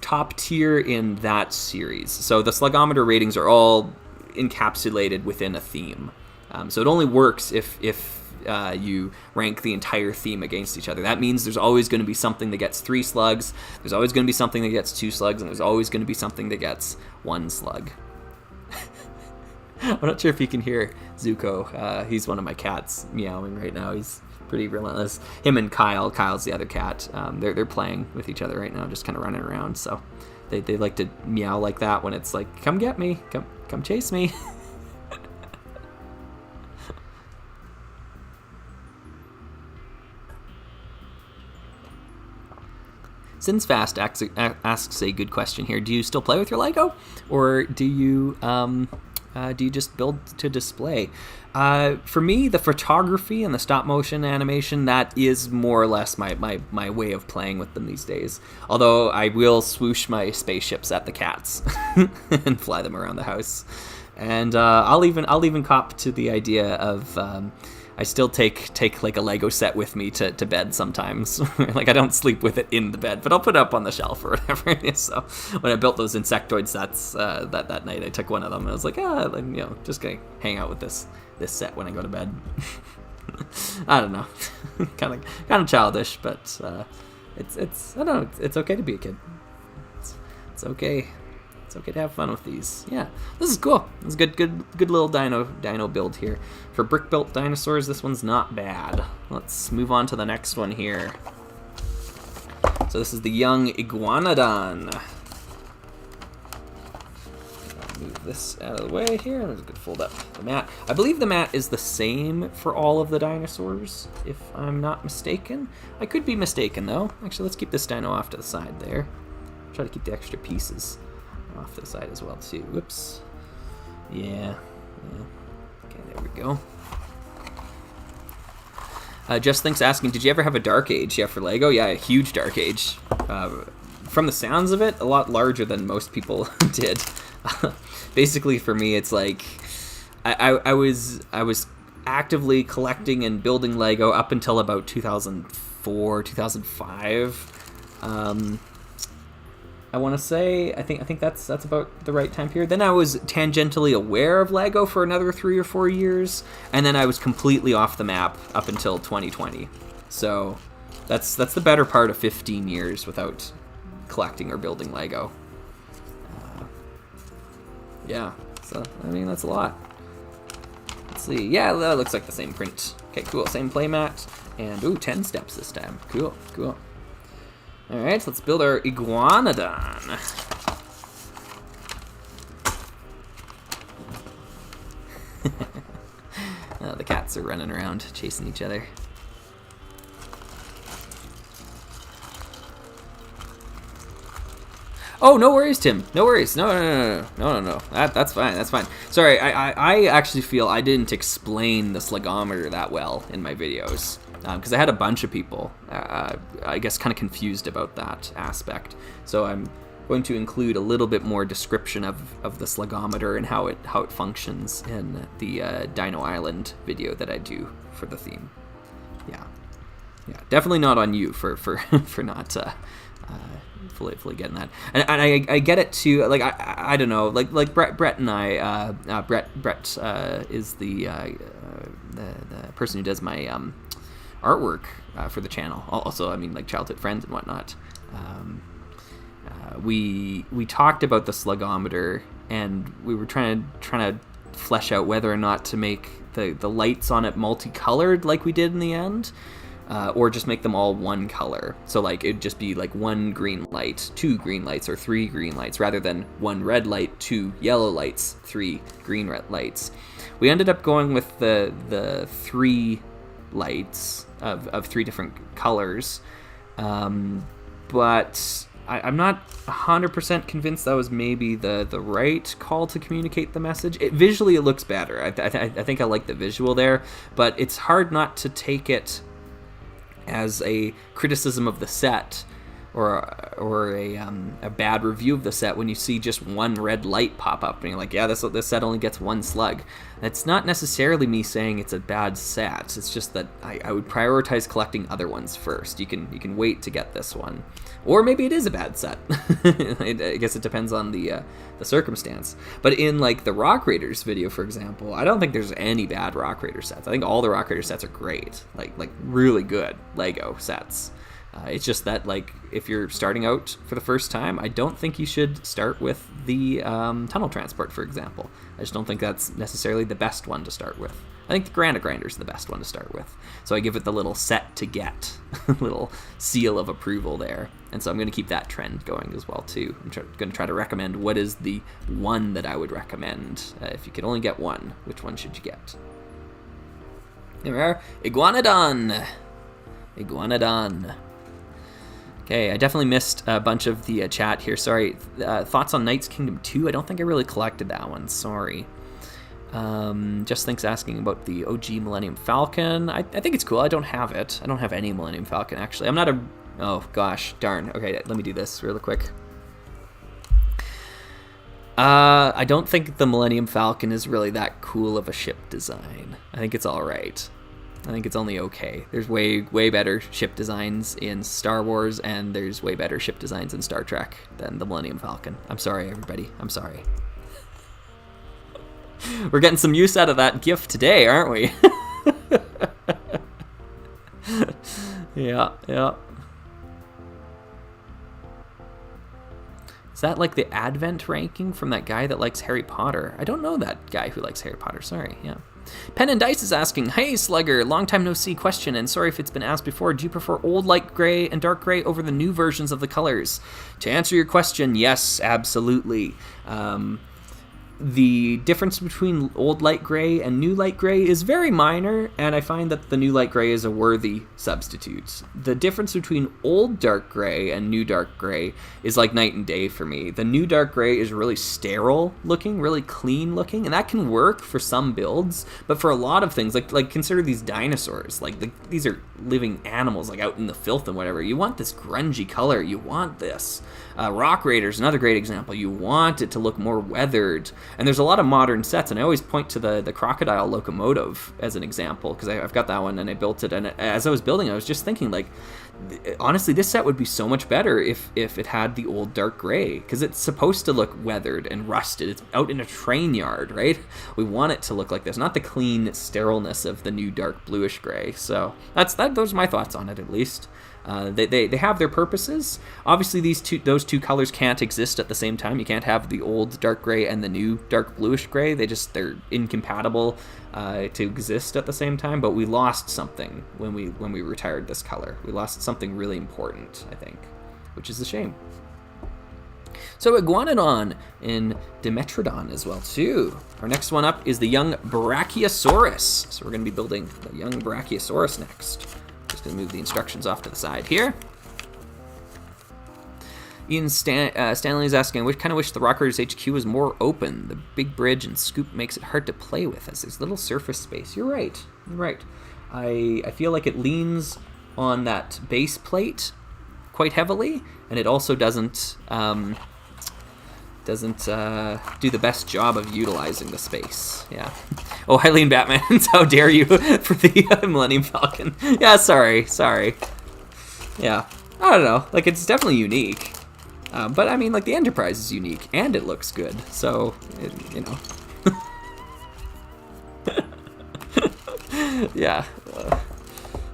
top tier in that series. So the Slugometer ratings are all encapsulated within a theme. So it only works if you rank the entire theme against each other. That means there's always going to be something that gets 3 slugs, there's always going to be something that gets 2 slugs, and there's always going to be something that gets 1 slug. I'm not sure if you can hear Zuko. He's one of my cats meowing right now. He's pretty relentless. Him and Kyle's the other cat, they're playing with each other right now, just kind of running around. So they like to meow like that when it's like, come get me, come chase me. Sinsfast asks a good question here. Do you still play with your Lego, or do you just build to display? For me, the photography and the stop motion animation, that is more or less my way of playing with them these days. Although I will swoosh my spaceships at the cats and fly them around the house. And I'll even cop to the idea of I still take like a Lego set with me to bed sometimes. Like I don't sleep with it in the bed, but I'll put it up on the shelf or whatever it is. So when I built those insectoid sets that night, I took one of them and I was like, just gonna hang out with this set when I go to bed. I don't know, kind of childish, but it's I don't know. It's okay to be a kid. It's okay. It's okay to have fun with these. Yeah, this is cool. This is good little dino build here. For brick-built dinosaurs, this one's not bad. Let's move on to the next one here. So this is the young Iguanodon. I'll move this out of the way here. There's a good fold up the mat. I believe the mat is the same for all of the dinosaurs, if I'm not mistaken. I could be mistaken, though. Actually, let's keep this dino off to the side there. Try to keep the extra pieces off to the side as well too. Whoops. Yeah. Okay, there we go. Just Thinks asking, did you ever have a Dark Age? Yeah, for Lego? Yeah, a huge Dark Age. From the sounds of it, a lot larger than most people did. Basically, for me, it's like I was actively collecting and building Lego up until about 2004, 2005. I want to say, I think that's about the right time period. Then I was tangentially aware of Lego for another 3 or 4 years, and then I was completely off the map up until 2020. So that's the better part of 15 years without collecting or building Lego. Yeah, so I mean that's a lot. Let's see. Yeah, that looks like the same print. Okay, cool. Same playmat. And, ooh, 10 steps this time. Cool, cool. All right, so let's build our Iguanodon. Oh, the cats are running around chasing each other. Oh, no worries, Tim. No worries. No. That's fine. That's fine. Sorry, I actually feel I didn't explain the slugometer that well in my videos because I had a bunch of people, I guess, kind of confused about that aspect. So I'm going to include a little bit more description of the slugometer and how it functions in the Dino Island video that I do for the theme. Yeah, definitely not on you for not. Fully getting that, and I get it too. Like I don't know, like Brett and I. Brett is the person who does my artwork for the channel. Also, I mean, like childhood friends and whatnot. We talked about the slugometer, and we were trying to flesh out whether or not to make the lights on it multicolored like we did in the end. Or just make them all one color. So like it'd just be like one green light, two green lights, or three green lights, rather than one red light, two yellow lights, three green lights. We ended up going with the three lights of three different colors, but I'm not 100% convinced that was maybe the right call to communicate the message. Visually, it looks better. I think I like the visual there, but it's hard not to take it as a criticism of the set or a bad review of the set when you see just one red light pop up and you're like, yeah, this set only gets one slug. It's not necessarily me saying it's a bad set. It's just that I would prioritize collecting other ones first. You can wait to get this one, or maybe it is a bad set. I guess it depends on the circumstance. But in like the Rock Raiders video, for example, I don't think there's any bad Rock Raider sets. I think all the Rock Raider sets are great, like really good Lego sets. It's just that, like, if you're starting out for the first time, I don't think you should start with the tunnel transport, for example. I just don't think that's necessarily the best one to start with. I think the Granite Grinder is the best one to start with. So I give it the little set to get, little seal of approval there. And so I'm going to keep that trend going as well, too. I'm going to try to recommend what is the one that I would recommend. If you could only get one, which one should you get? Here we are. Iguanodon. Okay, I definitely missed a bunch of the chat here. Sorry. Thoughts on Knights Kingdom 2? I don't think I really collected that one. Sorry. Just Thinks asking about the OG Millennium Falcon. I think it's cool. I don't have it. I don't have any Millennium Falcon, actually. I'm not a... Oh, gosh. Darn. Okay, let me do this really quick. I don't think the Millennium Falcon is really that cool of a ship design. I think it's all right. I think it's only okay. There's way better ship designs in Star Wars, and there's way better ship designs in Star Trek than the Millennium Falcon. I'm sorry, everybody. I'm sorry. We're getting some use out of that GIF today, aren't we? Yeah. Is that like the Advent ranking from that guy that likes Harry Potter? I don't know that guy who likes Harry Potter. Sorry, yeah. Pen and Dice is asking, hey Slugger, long time no see question, and sorry if it's been asked before, do you prefer old light gray and dark gray over the new versions of the colors? To answer your question, yes, absolutely. The difference between old light gray and new light gray is very minor, and I find that the new light gray is a worthy substitute. The difference between old dark gray and new dark gray is like night and day for me. The new dark gray is really sterile looking, really clean looking, and that can work for some builds, but for a lot of things, like consider these dinosaurs. These are living animals, like out in the filth and whatever. You want this grungy color. You want this. Rock Raiders, another great example. You want it to look more weathered. And there's a lot of modern sets, and I always point to the crocodile locomotive as an example, because I've got that one and I built it, and as I was building I was just thinking, like, honestly, this set would be so much better if it had the old dark gray, because it's supposed to look weathered and rusted. It's out in a train yard, right? We want it to look like this, not the clean sterileness of the new dark bluish gray. So those are my thoughts on it, at least. They have their purposes. Obviously, those two colors can't exist at the same time. You can't have the old dark gray and the new dark bluish gray. They're incompatible to exist at the same time. But we lost something when we retired this color. We lost something really important, I think, which is a shame. So Iguanodon and Dimetrodon as well too. Our next one up is the young Brachiosaurus. So we're going to be building the young Brachiosaurus next. Just going to move the instructions off to the side here. Ian Stanley is asking, I kind of wish the Rockers HQ was more open. The big bridge and scoop makes it hard to play with as there's little surface space. You're right. You're right. I feel like it leans on that base plate quite heavily, and it also doesn't do the best job of utilizing the space. Yeah. Oh, Eileen Batman, how dare you for the Millennium Falcon. Yeah, sorry. Yeah, I don't know. Like, it's definitely unique. But, I mean, like, the Enterprise is unique, and it looks good. So, you know. Yeah.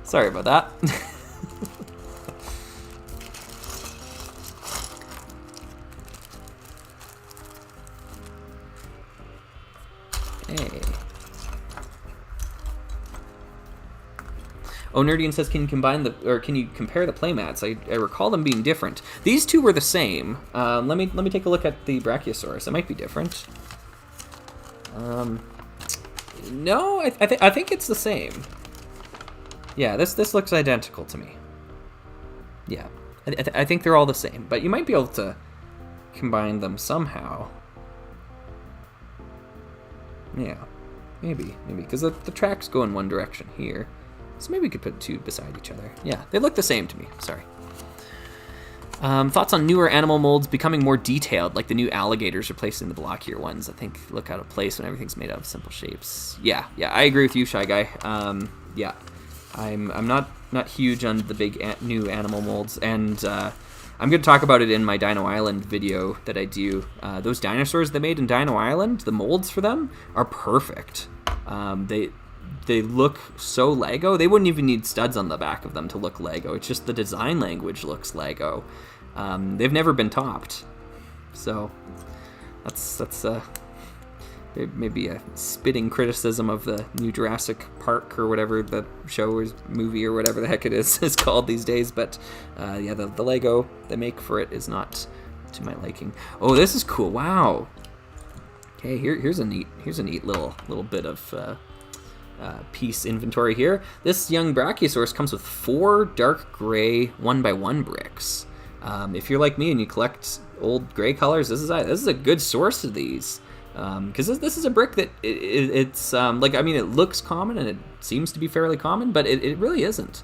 Sorry about that. Hey. Oh, Nerdian says, can you compare the playmats? I recall them being different. These two were the same. Let me take a look at the Brachiosaurus. It might be different. No, I think it's the same. Yeah, this looks identical to me. Yeah, I think they're all the same, but you might be able to combine them somehow. Yeah, maybe, because the tracks go in one direction here. So maybe we could put two beside each other. Yeah, they look the same to me, sorry. Thoughts on newer animal molds becoming more detailed, like the new alligators replacing the blockier ones. I think look out of place when everything's made out of simple shapes. Yeah, I agree with you, Shy Guy. Yeah, I'm not huge on the big new animal molds, and I'm going to talk about it in my Dino Island video that I do. Those dinosaurs they made in Dino Island, the molds for them are perfect. They look so Lego. They wouldn't even need studs on the back of them to look Lego. It's just the design language looks Lego. They've never been topped. So that's maybe a spitting criticism of the new Jurassic Park or whatever the show or movie or whatever the heck it is called these days. But yeah, the Lego they make for it is not to my liking. Oh, this is cool! Wow. Okay, here's a neat little bit of piece inventory here. This young Brachiosaurus comes with 4 dark gray 1x1 bricks. If you're like me and you collect old gray colors, this is a good source of these. Because this is a brick that it's like, I mean, it looks common and it seems to be fairly common, but it really isn't.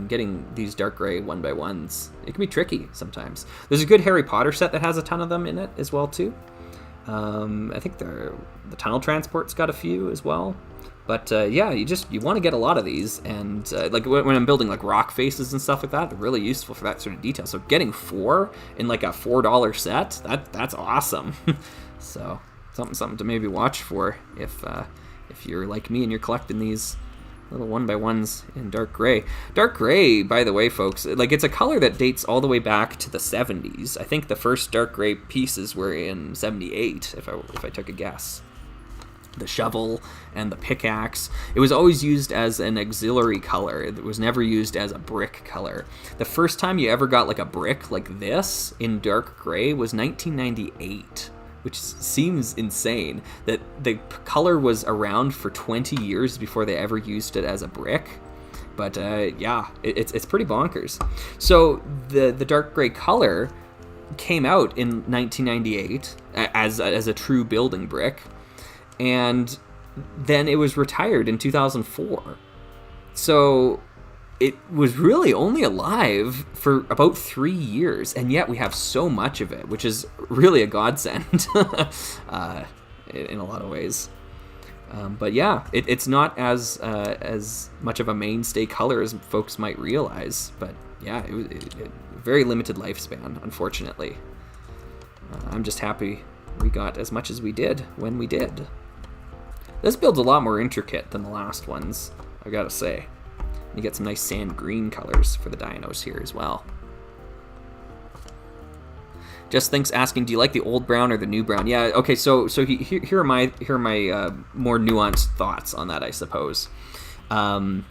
Getting these dark gray 1x1s, it can be tricky sometimes. There's a good Harry Potter set that has a ton of them in it as well too. I think the tunnel transport's got a few as well. But yeah, you want to get a lot of these, and like when I'm building like rock faces and stuff like that, they're really useful for that sort of detail. So getting 4 in like a $4 set, that's awesome. So something to maybe watch for if you're like me and you're collecting these little 1x1s in dark gray. Dark gray, by the way, folks, like it's a color that dates all the way back to the 70s. I think the first dark gray pieces were in 78, if I took a guess. The shovel and the pickaxe. It was always used as an auxiliary color. It was never used as a brick color. The first time you ever got like a brick like this in dark gray was 1998, which seems insane that the color was around for 20 years before they ever used it as a brick. But yeah, it's pretty bonkers. So the dark gray color came out in 1998 as a true building brick. And then it was retired in 2004. So it was really only alive for about 3 years, and yet we have so much of it, which is really a godsend in a lot of ways. But yeah, it's not as much of a mainstay color as folks might realize. But yeah, it was very limited lifespan, unfortunately. I'm just happy we got as much as we did when we did. This build's a lot more intricate than the last ones, I gotta say. You get some nice sand green colors for the dinos here as well. Just Thinks asking, do you like the old brown or the new brown? Yeah, okay, so here are my more nuanced thoughts on that, I suppose. I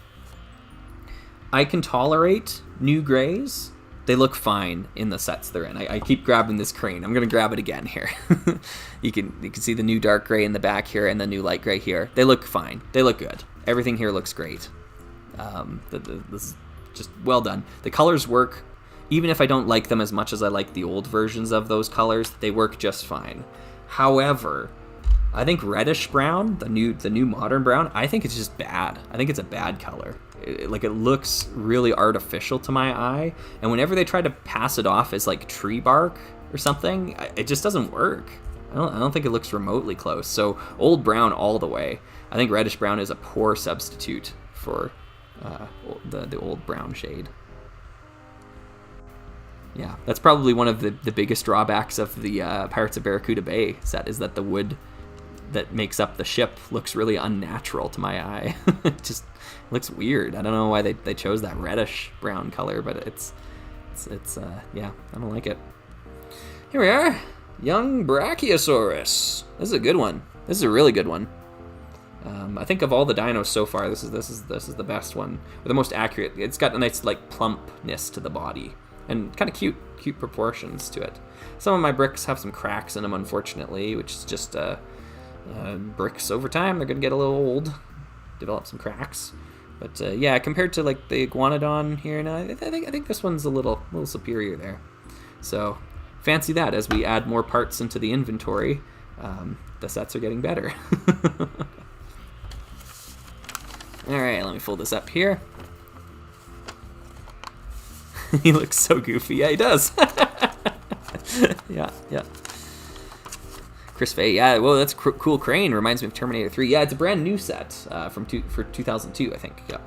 can tolerate new grays. They look fine in the sets they're in. I keep grabbing this crane. I'm gonna grab it again here. you can see the new dark gray in the back here and the new light gray here. They look fine. They look good. Everything here looks great. This is just well done. The colors work. Even if I don't like them as much as I like the old versions of those colors, they work just fine. However, I think reddish brown, the new modern brown, I think it's just bad. I think it's a bad color. It looks really artificial to my eye, and whenever they try to pass it off as like tree bark or something, it just doesn't work. I don't think it looks remotely close. So old brown all the way. I think reddish brown is a poor substitute for the old brown shade. Yeah, that's probably one of the biggest drawbacks of the Pirates of Barracuda Bay set, is that the wood that makes up the ship looks really unnatural to my eye. It just looks weird. I don't know why they chose that reddish brown color, but it's yeah, I don't like it. Here we are, young Brachiosaurus. This is a good one. This is a really good one. I think of all the dinos so far, this is the best one, or the most accurate. It's got a nice like plumpness to the body, and kind of cute proportions to it. Some of my bricks have some cracks in them, unfortunately, which is just bricks over time. They're gonna get a little old, develop some cracks. But yeah, compared to like the Iguanodon here, now I think this one's a little superior there. So fancy that. As we add more parts into the inventory, the sets are getting better. All right, let me fold this up here. He looks so goofy. Yeah, he does. Yeah. Chris Fay, yeah, well, that's cool crane. Reminds me of Terminator 3. Yeah, it's a brand new set for 2002, I think. Yeah.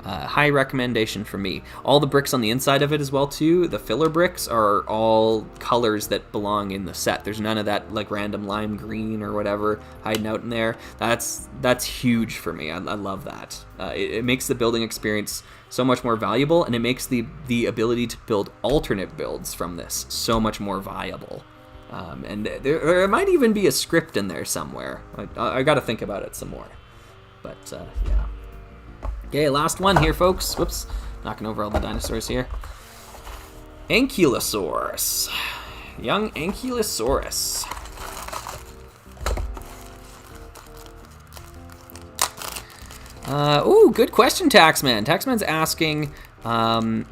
High recommendation from me. All the bricks on the inside of it as well, too. The filler bricks are all colors that belong in the set. There's none of that like random lime green or whatever hiding out in there. That's huge for me. I love that. It makes the building experience so much more valuable, and it makes the ability to build alternate builds from this so much more viable. And there might even be a script in there somewhere. I got to think about it some more. But yeah. Okay, last one here, folks. Whoops, knocking over all the dinosaurs here. Ankylosaurus. Young Ankylosaurus. Ooh, good question, Taxman. Taxman's asking, after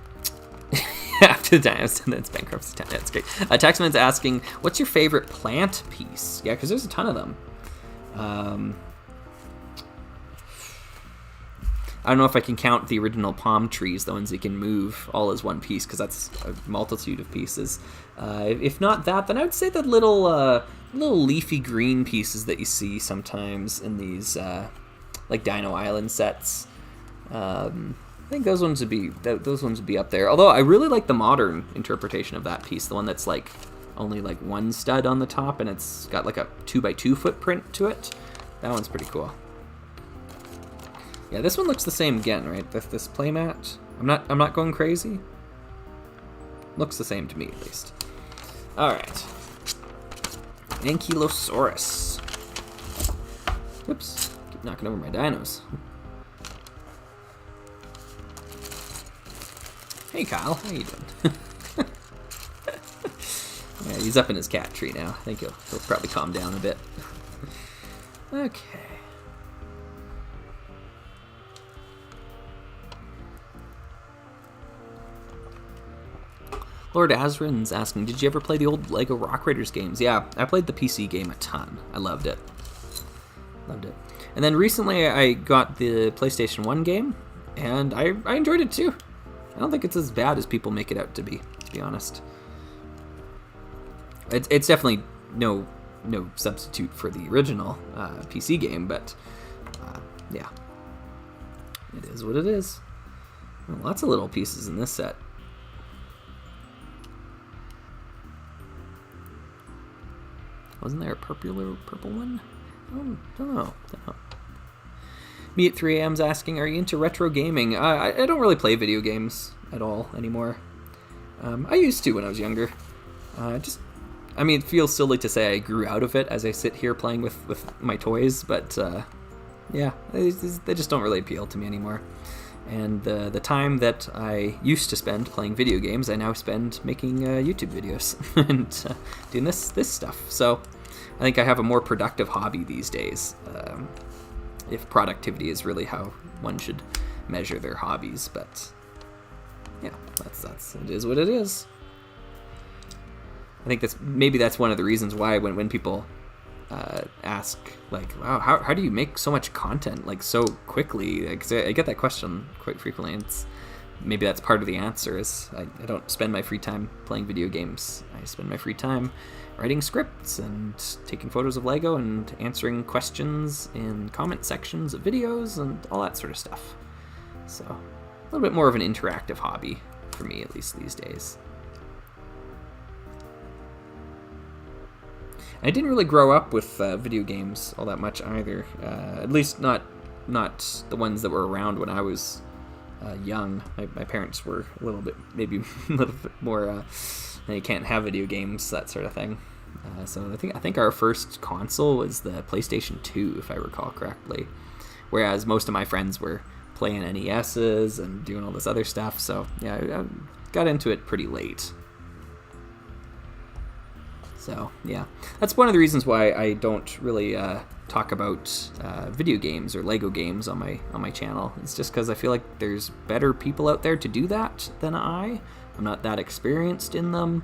the dinosaurs, that's bankruptcy time. That's great. Taxman's asking, what's your favorite plant piece? Yeah, because there's a ton of them. I don't know if I can count the original palm trees, the ones you can move all as one piece, because that's a multitude of pieces. If not that, then I would say the little leafy green pieces that you see sometimes in these like Dino Island sets. I think those ones would be up there. Although I really like the modern interpretation of that piece, the one that's like only like one stud on the top, and it's got like a 2x2 footprint to it. That one's pretty cool. Yeah, this one looks the same again, right? This playmat. I'm not going crazy. Looks the same to me, at least. All right. Ankylosaurus. Whoops. Keep knocking over my dinos. Hey, Kyle. How you doing? Yeah, he's up in his cat tree now. I think he'll probably calm down a bit. Okay. Lord Azrin's asking, did you ever play the old Lego Rock Raiders games? Yeah, I played the PC game a ton. I loved it. And then recently I got the PlayStation 1 game, and I enjoyed it too. I don't think it's as bad as people make it out to be honest. It's definitely no substitute for the original PC game, but yeah. It is what it is. Well, lots of little pieces in this set. Wasn't there a purple one? I don't know. Me at 3 a.m.'s asking, are you into retro gaming? I don't really play video games at all anymore. I used to when I was younger. It feels silly to say I grew out of it as I sit here playing with my toys, but yeah, they just don't really appeal to me anymore. And the time that I used to spend playing video games, I now spend making YouTube videos and doing this stuff. So I think I have a more productive hobby these days, if productivity is really how one should measure their hobbies. But yeah, that's it is what it is. I think that's one of the reasons why when people ask, like, wow, how do you make so much content, like, so quickly? Like, I get that question quite frequently. Maybe that's part of the answer is I don't spend my free time playing video games. I spend my free time writing scripts and taking photos of Lego and answering questions in comment sections of videos and all that sort of stuff. So a little bit more of an interactive hobby for me, at least these days. I didn't really grow up with video games all that much either. At least not the ones that were around when I was young. My parents were a little bit more. You can't have video games, that sort of thing. So I think our first console was the PlayStation 2, if I recall correctly. Whereas most of my friends were playing NESs and doing all this other stuff. So yeah, I got into it pretty late. So yeah, that's one of the reasons why I don't really talk about video games or Lego games on my channel. It's just because I feel like there's better people out there to do that than I. I'm not that experienced in them,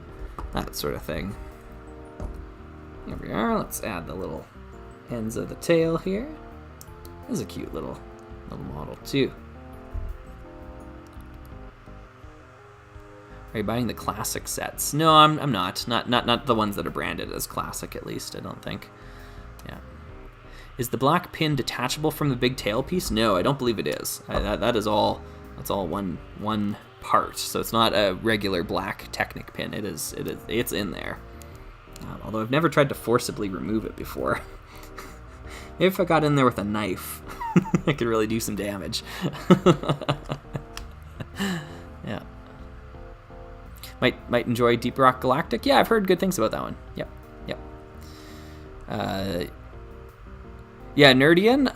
that sort of thing. Here we are. Let's add the little ends of the tail here. This is a cute little model too. Are you buying the classic sets? No, I'm not. Not the ones that are branded as classic, at least, I don't think. Yeah. Is the black pin detachable from the big tail piece? No, I don't believe it is. That's all one part. So it's not a regular black Technic pin. It's in there. Although I've never tried to forcibly remove it before. Maybe if I got in there with a knife, I could really do some damage. Yeah. Might enjoy Deep Rock Galactic. Yeah, I've heard good things about that one. Yep. Yeah, Nerdian.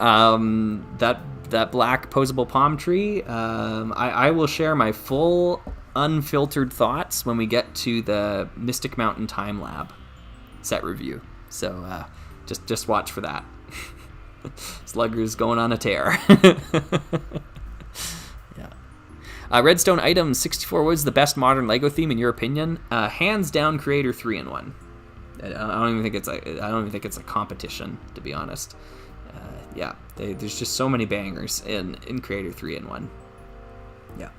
That black posable palm tree. I will share my full unfiltered thoughts when we get to the Mystic Mountain Time Lab set review. So just watch for that. Slugger's going on a tear. Redstone Items 64 was the best modern Lego theme in your opinion? Hands down, Creator 3-in-1. I don't even think it's a competition, to be honest. Yeah, there's just so many bangers in Creator 3-in-1. Yeah.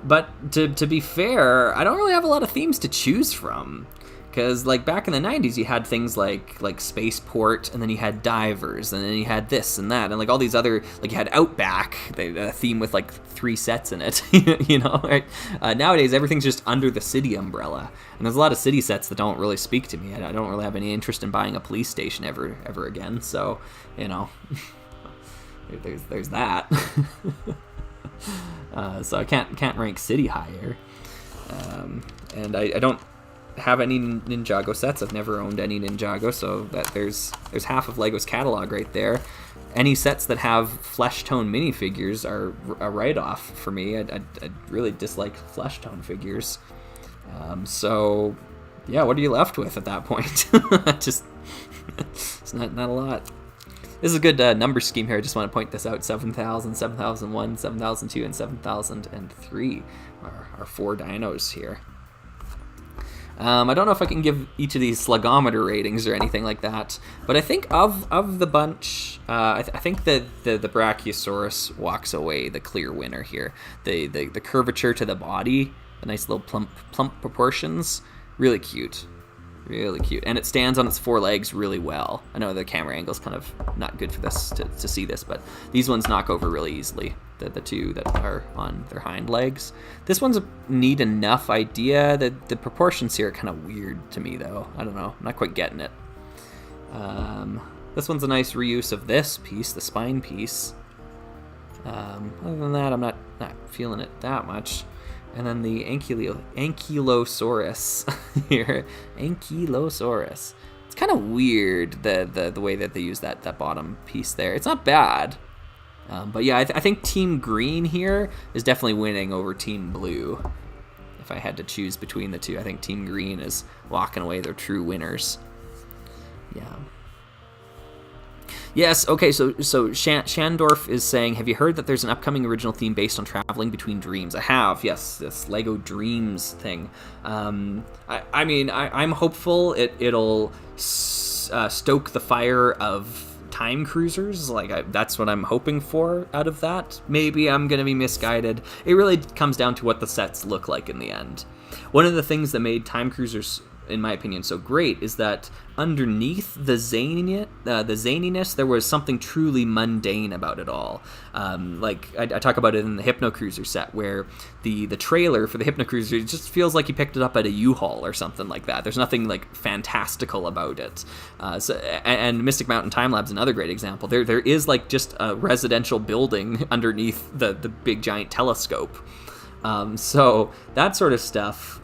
But to be fair, I don't really have a lot of themes to choose from. Because, like, back in the 90s, you had things like Spaceport, and then you had Divers, and then you had this and that, and, like, all these other, like, you had Outback, a theme with, like, 3 sets in it, you know, right? Nowadays, everything's just under the city umbrella, and there's a lot of city sets that don't really speak to me. I don't really have any interest in buying a police station ever again, so, you know, there's that. So I can't rank city higher, and I don't have any Ninjago sets. I've never owned any Ninjago, so that there's half of Lego's catalog right there. Any sets that have flesh tone minifigures are a write-off for me. I really dislike flesh tone figures. So yeah, what are you left with at that point? Just it's not a lot. This is a good number scheme here. I just want to point this out. 7,000, 7,001, 7,002, and 7,003 are 4 dinos here. I don't know if I can give each of these slugometer ratings or anything like that, but I think of the bunch, I think that the Brachiosaurus walks away the clear winner here. The curvature to the body, the nice little plump proportions, really cute. Really cute. And it stands on its 4 legs really well. I know the camera angle's kind of not good for this to see this, but these ones knock over really easily. The 2 that are on their hind legs. This one's a neat enough idea. The proportions here are kind of weird to me, though. I don't know. I'm not quite getting it. This one's a nice reuse of this piece, the spine piece. Other than that, I'm not feeling it that much. And then the Ankylosaurus here. Ankylosaurus. It's kind of weird, the way that they use that bottom piece there. It's not bad. But yeah, I think Team Green here is definitely winning over Team Blue. If I had to choose between the two, I think Team Green is walking away their true winners. Yeah. Yes, okay, so Shandorf is saying, have you heard that there's an upcoming original theme based on traveling between dreams? I have, yes, this Lego Dreams thing. I mean, I'm hopeful it'll stoke the fire of time cruisers. Like, that's what I'm hoping for out of that. Maybe I'm going to be misguided. It really comes down to what the sets look like in the end. One of the things that made time cruisers, in my opinion, so great is that underneath the zaniness, there was something truly mundane about it all. Like I talk about it in the Hypno Cruiser set, where the trailer for the Hypno Cruiser just feels like you picked it up at a U-Haul or something like that. There's nothing like fantastical about it. And Mystic Mountain Time Lab's another great example. There is like just a residential building underneath the big giant telescope. So that sort of stuff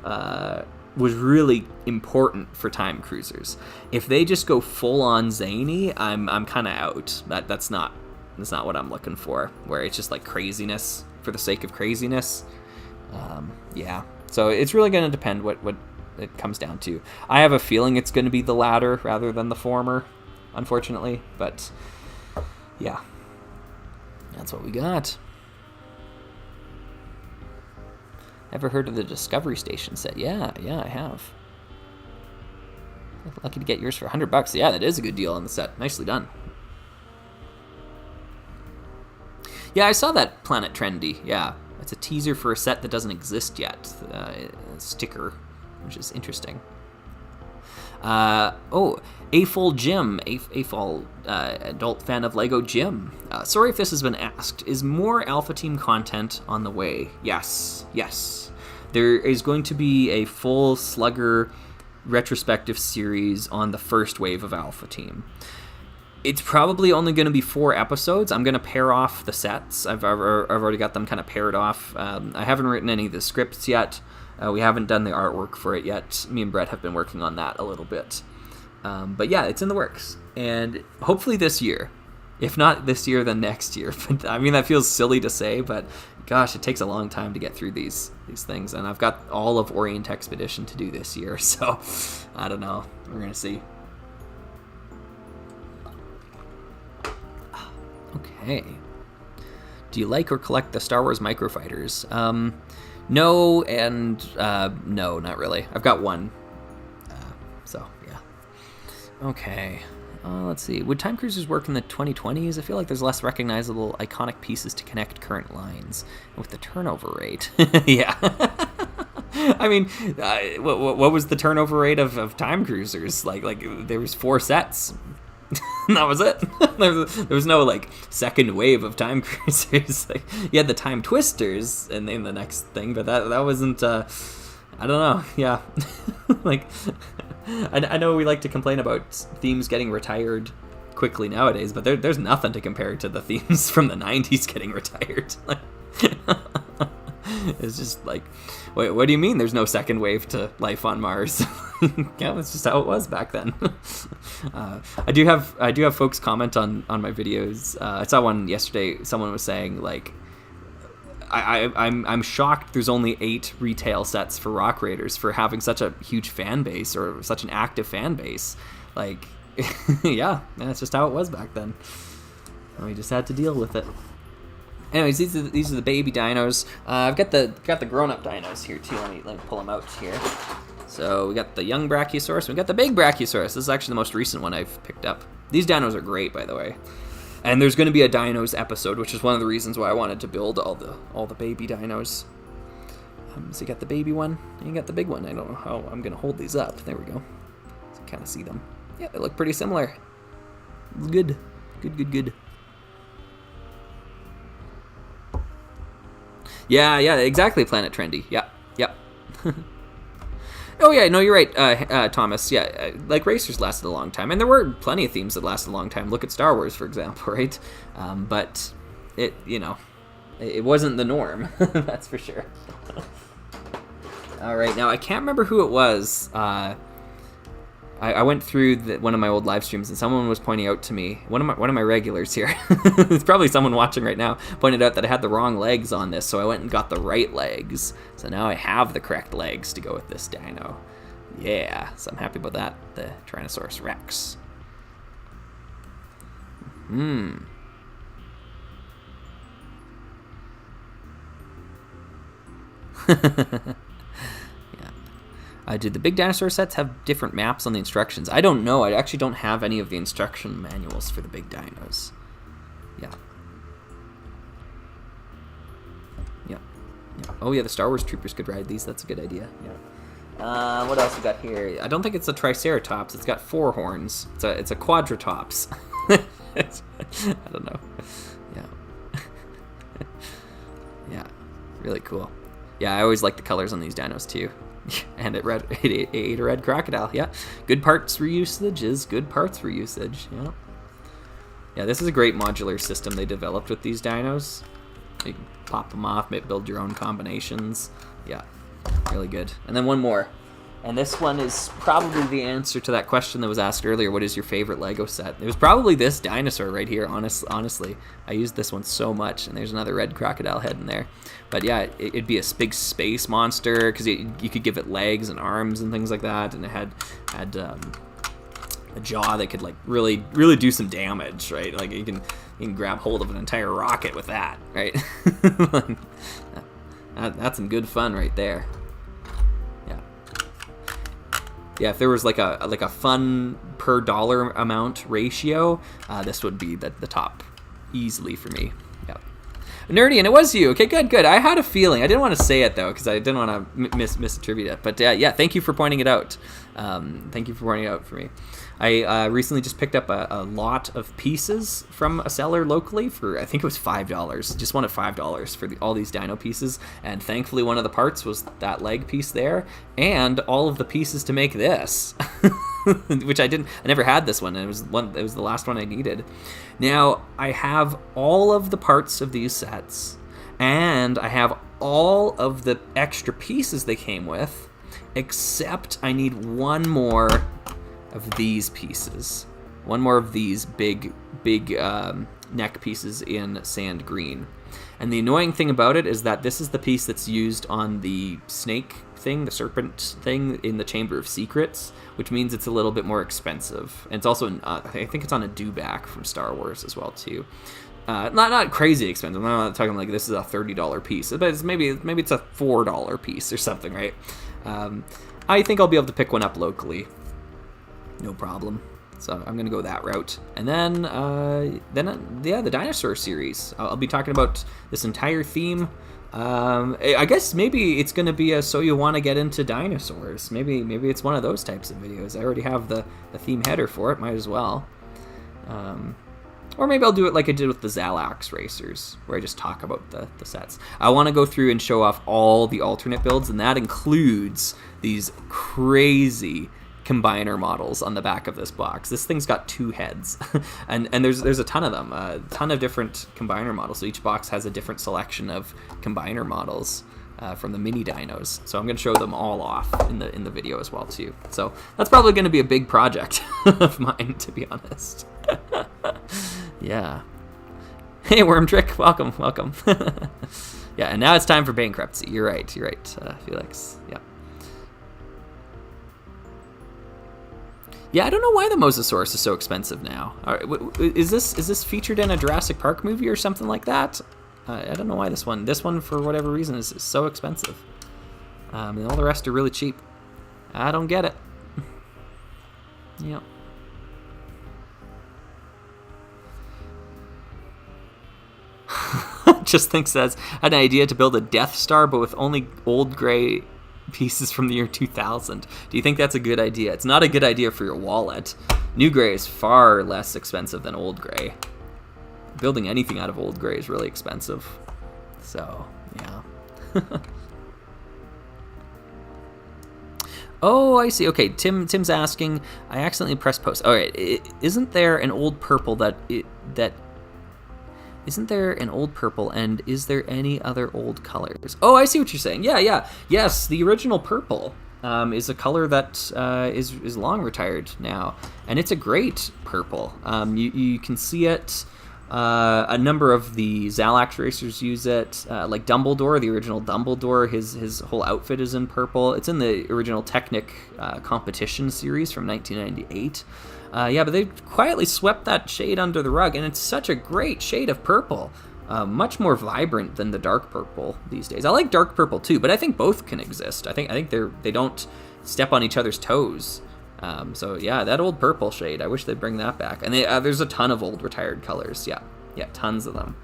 was really important for time cruisers. If they just go full on zany, I'm kind of out. That's not what I'm looking for. Where it's just like craziness for the sake of craziness. Yeah. So it's really going to depend what it comes down to. I have a feeling it's going to be the latter rather than the former, unfortunately. But yeah, that's what we got. Ever heard of the Discovery Station set? Yeah, I have. Lucky to get yours for $100. Yeah, that is a good deal on the set. Nicely done. Yeah, I saw that Planet Trendy. Yeah, it's a teaser for a set that doesn't exist yet. A sticker, which is interesting. Afol Jim, Afol, adult fan of Lego Jim. Sorry if this has been asked. Is more Alpha Team content on the way? Yes. There is going to be a full Slugger retrospective series on the first wave of Alpha Team. It's probably only going to be 4 episodes. I'm going to pair off the sets. I've already got them kind of paired off. I haven't written any of the scripts yet. We haven't done the artwork for it yet. Me and Brett have been working on that a little bit. But yeah, it's in the works. And hopefully this year. If not this year, then next year. But I mean, that feels silly to say, but gosh, it takes a long time to get through these things. And I've got all of Orient Expedition to do this year. So I don't know. We're going to see. Okay. Do you like or collect the Star Wars microfighters? No, and no, not really. I've got one. So, yeah. Okay. Let's see. Would time cruisers work in the 2020s? I feel like there's less recognizable iconic pieces to connect current lines. With the turnover rate. Yeah. I mean, what was the turnover rate of time cruisers? Like there was 4 sets. That was it. There was no like second wave of time cruisers. Like, you had the time twisters in the next thing, but that wasn't. I don't know. Yeah, like I know we like to complain about themes getting retired quickly nowadays, but there's nothing to compare to the themes from the 90s getting retired. It's just like, wait, what do you mean there's no second wave to life on Mars? Yeah, that's just how it was back then. I do have folks comment on my videos. I saw one yesterday. Someone was saying like, I'm shocked there's only 8 retail sets for Rock Raiders for having such a huge fan base or such an active fan base. Like, yeah, that's just how it was back then. And we just had to deal with it. Anyways, these are the baby dinos. I've got the grown-up dinos here too. Let me pull them out here. So we got the young Brachiosaurus. We got the big Brachiosaurus. This is actually the most recent one I've picked up. These dinos are great, by the way. And there's going to be a dinos episode, which is one of the reasons why I wanted to build all the baby dinos. So you got the baby one, and you got the big one. I don't know how I'm going to hold these up. There we go. So you kind of see them. Yeah, they look pretty similar. Good. Yeah, exactly, Planet Trendy. Yep. Oh yeah, no, you're right, Thomas. Yeah, like racers lasted a long time, and there were plenty of themes that lasted a long time. Look at Star Wars, for example, right? But it, it wasn't the norm. That's for sure. All right, now I can't remember who it was. I went through one of my old live streams, and someone was pointing out to me, one of my regulars here, it's probably someone watching right now, pointed out that I had the wrong legs on this, so I went and got the right legs. So now I have the correct legs to go with this dino. Yeah, so I'm happy about that, the Tyrannosaurus Rex. Did the big dinosaur sets have different maps on the instructions? I don't know. I actually don't have any of the instruction manuals for the big dinos. Yeah. Oh yeah, the Star Wars troopers could ride these. That's a good idea. Yeah. What else we got here? I don't think it's a Triceratops. It's got 4 horns. It's a Quadratops. I don't know. Yeah. Yeah. Really cool. Yeah, I always like the colors on these dinos too. And it ate a red crocodile. Yeah, good parts reusage is good parts reusage. Yeah, this is a great modular system they developed with these dinos. You can pop them off, build your own combinations. Yeah, really good. And then one more. And this one is probably the answer to that question that was asked earlier. What is your favorite Lego set? It was probably this dinosaur right here, honestly. I used this one so much, and there's another red crocodile head in there. But yeah, it'd be a big space monster, because you could give it legs and arms and things like that, and it had a jaw that could like really do some damage, right? Like you can grab hold of an entire rocket with that, right? That's some good fun right there. Yeah, if there was like a fun per dollar amount ratio, this would be the top easily for me. Yeah, Nerdy, and it was you. Okay, good. I had a feeling. I didn't want to say it though because I didn't want to misattribute it. But yeah, thank you for pointing it out. Thank you for pointing it out for me. I recently just picked up a lot of pieces from a seller locally for, I think it was $5. Just wanted $5 for all these dino pieces, and thankfully one of the parts was that leg piece there, and all of the pieces to make this, which I never had this one, and it was the last one I needed. Now I have all of the parts of these sets, and I have all of the extra pieces they came with, except I need one more of these pieces. One more of these big neck pieces in sand green. And the annoying thing about it is that this is the piece that's used on the snake thing, the serpent thing in the Chamber of Secrets, which means it's a little bit more expensive. And it's also, I think it's on a dewback from Star Wars as well too. Not crazy expensive. I'm not talking like this is a $30 piece, but it's maybe it's a $4 piece or something, right? I think I'll be able to pick one up locally. No problem. So I'm gonna go that route, and then the dinosaur series. I'll be talking about this entire theme. I guess maybe it's gonna be a so you want to get into dinosaurs. Maybe it's one of those types of videos. I already have the theme header for it. Might as well. Or maybe I'll do it like I did with the Zalax racers, where I just talk about the sets. I want to go through and show off all the alternate builds, and that includes these crazy combiner models on the back of this box. This thing's got 2 heads, and there's a ton of them, a ton of different combiner models. So each box has a different selection of combiner models from the mini dinos. So I'm going to show them all off in the video as well too. So that's probably going to be a big project of mine, to be honest. Yeah. Hey, Worm Trick, welcome. Yeah, and now it's time for bankruptcy. You're right, Felix. Yeah. Yeah, I don't know why the Mosasaurus is so expensive now. Is this featured in a Jurassic Park movie or something like that? I don't know why this one for whatever reason is so expensive. And all the rest are really cheap. I don't get it. Yep. Just thinks says, I had an idea to build a Death Star, but with only old gray pieces from the year 2000. Do you think that's a good idea? It's not a good idea for your wallet. New gray is far less expensive than old gray. Building anything out of old gray is really expensive. So, yeah. Oh, I see. Okay, Tim's asking. I accidentally pressed post. All right, isn't there an old purple that? Isn't there an old purple, and is there any other old colors? Oh, I see what you're saying. Yeah. Yes, the original purple is a color that is long retired now, and it's a great purple. You can see it. A number of the Zalax racers use it, like Dumbledore, the original Dumbledore. His whole outfit is in purple. It's in the original Technic competition series from 1998. Yeah, but they quietly swept that shade under the rug, and it's such a great shade of purple. Much more vibrant than the dark purple these days. I like dark purple too, but I think both can exist. I think they don't step on each other's toes. So yeah, that old purple shade, I wish they'd bring that back. And there's a ton of old retired colors. Yeah, tons of them.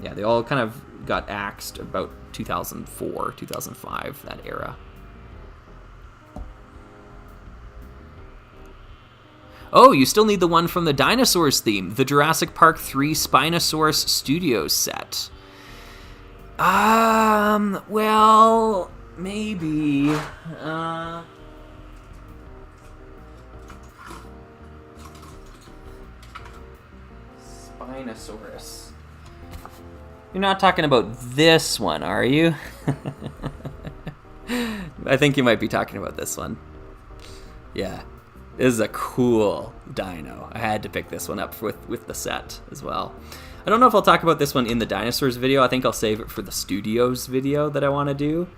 Yeah, they all kind of got axed about 2004, 2005, that era. Oh, you still need the one from the Dinosaurs theme, the Jurassic Park 3 Spinosaurus Studios set. Well, maybe. Spinosaurus. You're not talking about this one, are you? I think you might be talking about this one. Yeah. This is a cool dino. I had to pick this one up with the set as well. I don't know if I'll talk about this one in the Dinosaurs video. I think I'll save it for the Studios video that I want to do.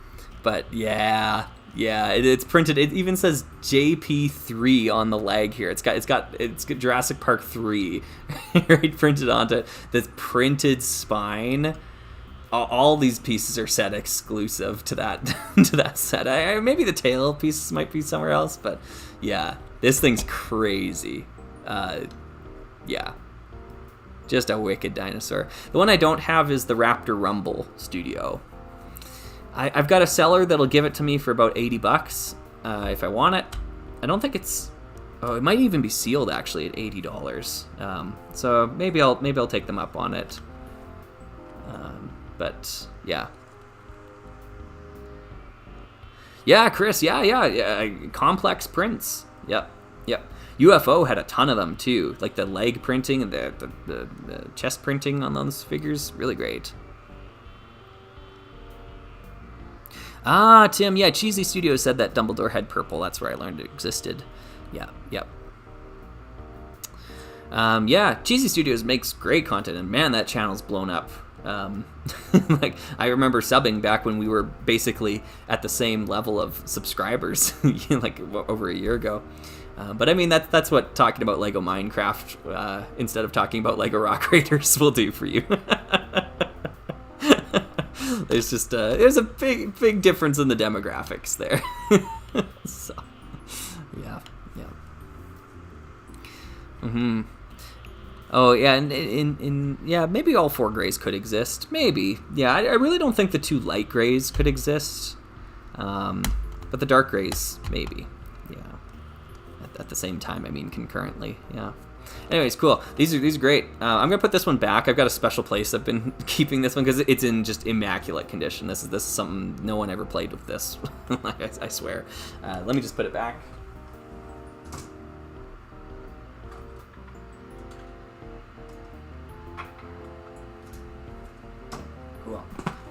But yeah, it's printed. It even says JP3 on the leg here. It's got Jurassic Park 3 right printed onto this printed spine. All these pieces are set exclusive to that set. Maybe the tail pieces might be somewhere else, but yeah, this thing's crazy. Yeah, just a wicked dinosaur. The one I don't have is the Raptor Rumble Studio. I've got a seller that'll give it to me for about $80 if I want it. I don't think it's. Oh, it might even be sealed actually at $80. So maybe I'll take them up on it. But yeah. Yeah, Chris. Yeah. Complex prints. Yep. UFO had a ton of them too, like the leg printing and the chest printing on those figures. Really great. Ah, Tim. Yeah, Cheesy Studios said that Dumbledore had purple. That's where I learned it existed. Yeah. Yeah, Cheesy Studios makes great content, and man, that channel's blown up. Like I remember subbing back when we were basically at the same level of subscribers, like over a year ago. But I mean that's what talking about Lego Minecraft instead of talking about Lego Rock Raiders will do for you. There's a big difference in the demographics there. So yeah. Oh yeah, and yeah, maybe all four grays could exist. Maybe, yeah. I really don't think the two light grays could exist, but the dark grays maybe. Yeah, at the same time. I mean, concurrently. Yeah. Anyways, cool. These are great. I'm gonna put this one back. I've got a special place. I've been keeping this one because it's in just immaculate condition. This is something no one ever played with this. I swear. Let me just put it back.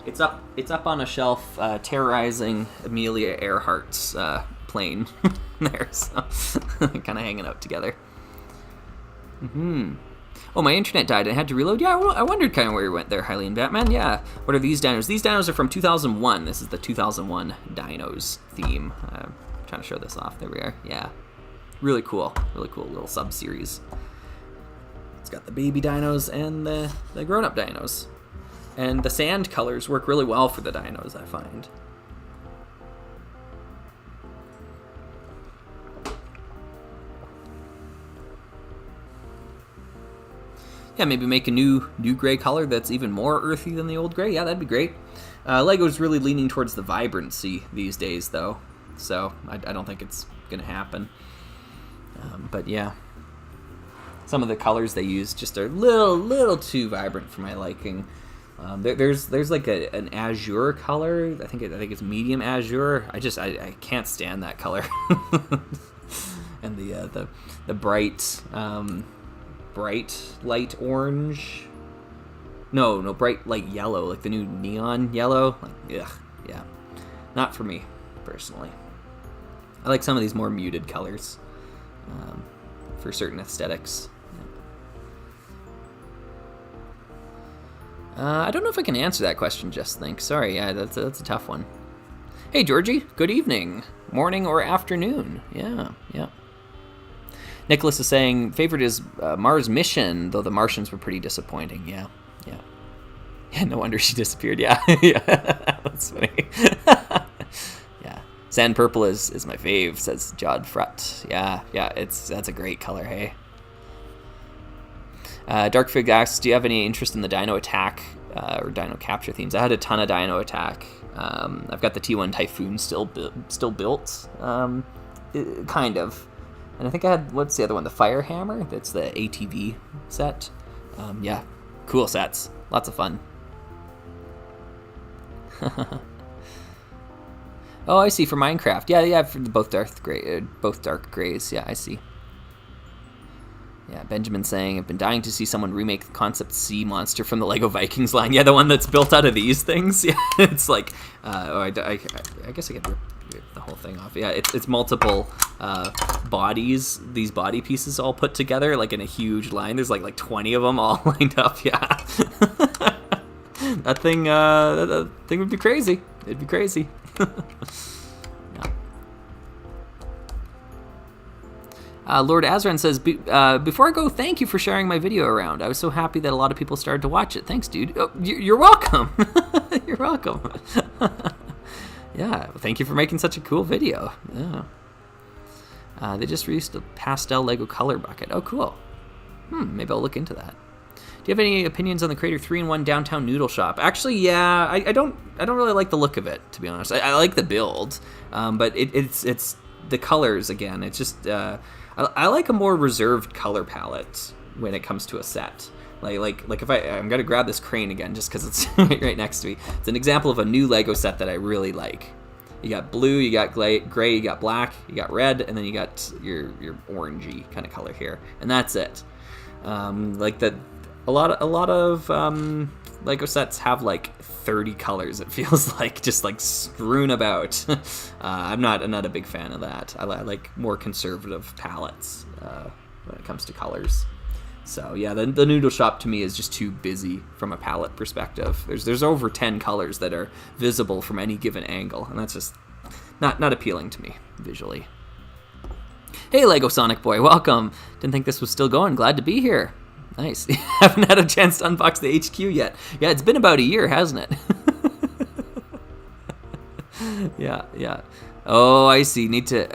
It's up on a shelf, terrorizing Amelia Earhart's plane there, so kind of hanging out together. Oh, my internet died. I had to reload. Yeah, well, I wondered kind of where you went there, Hylian Batman. Yeah. What are these dinos? These dinos are from 2001. This is the 2001 Dinos theme. I'm trying to show this off. There we are. Yeah. Really cool little sub-series. It's got the baby dinos and the grown-up dinos. And the sand colors work really well for the dinos, I find. Yeah, maybe make a new gray color that's even more earthy than the old gray. Yeah, that'd be great. Lego's really leaning towards the vibrancy these days, though. So I don't think it's going to happen. But yeah. Some of the colors they use just are a little too vibrant for my liking. There's like an azure color. I think it's medium azure. I can't stand that color. And the bright light orange. No, bright light yellow, like the new neon yellow. Like, ugh, yeah, not for me personally. I like some of these more muted colors for certain aesthetics. I don't know if I can answer that question, Just Think. Sorry, yeah, that's a tough one. Hey, Georgie, good evening, morning, or afternoon. Yeah. Nicholas is saying, favorite is Mars Mission, though the Martians were pretty disappointing. Yeah, no wonder she disappeared. Yeah, that's funny. Yeah, Sand Purple is my fave, says Jod Frut. Yeah, that's a great color, hey? Dark Fig asks, do you have any interest in the Dino Attack or Dino Capture themes? I had a ton of Dino Attack. I've got the T1 Typhoon still built, kind of. And I think I had, what's the other one? The Fire Hammer? That's the ATV set. Yeah, cool sets. Lots of fun. Oh, I see, for Minecraft. Yeah, for both dark grays. Yeah, I see. Yeah, Benjamin saying, I've been dying to see someone remake the Concept C monster from the Lego Vikings line. Yeah, the one that's built out of these things. Yeah, it's like, I guess I could rip the whole thing off. Yeah, it's multiple bodies, these body pieces all put together, like in a huge line. There's like 20 of them all lined up. Yeah, that thing would be crazy. It'd be crazy. Lord Azran says, before I go, thank you for sharing my video around. I was so happy that a lot of people started to watch it. Thanks, dude. Oh, you're welcome. You're welcome. Yeah, thank you for making such a cool video. Yeah. They just released a pastel Lego color bucket. Oh, cool. Maybe I'll look into that. Do you have any opinions on the Creator 3-in-1 Downtown Noodle Shop? Actually, yeah, I don't really like the look of it, to be honest. I like the build, but it's the colors again. It's just I like a more reserved color palette when it comes to a set. Like if I'm gonna grab this crane again just because it's right next to me. It's an example of a new Lego set that I really like. You got blue, you got gray, you got black, you got red, and then you got your orangey kind of color here, and that's it. A lot of Lego sets have like 30 colors. It feels like just like strewn about. I'm not a big fan of that. I like more conservative palettes when it comes to colors. So yeah, the Noodle Shop to me is just too busy from a palette perspective. There's over 10 colors that are visible from any given angle, and that's just not appealing to me visually. Hey, Lego Sonic Boy, welcome. Didn't think this was still going. Glad to be here. Nice. Haven't had a chance to unbox the HQ yet. Yeah, it's been about a year, hasn't it? Yeah. Oh, I see. Need to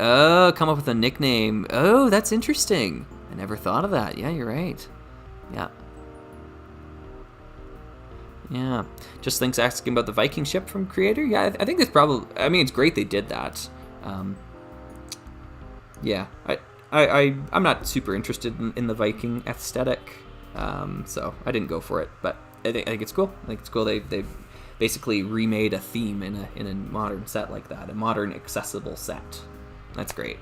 come up with a nickname. Oh, that's interesting. I never thought of that. Yeah, you're right. Yeah. Just Thinks asking about the Viking ship from Creator. Yeah, I think that's probably... I mean, it's great they did that. Yeah. I'm not super interested in the Viking aesthetic, so I didn't go for it. But I think it's cool. I think it's cool they basically remade a theme in a modern set like that, a modern accessible set. That's great.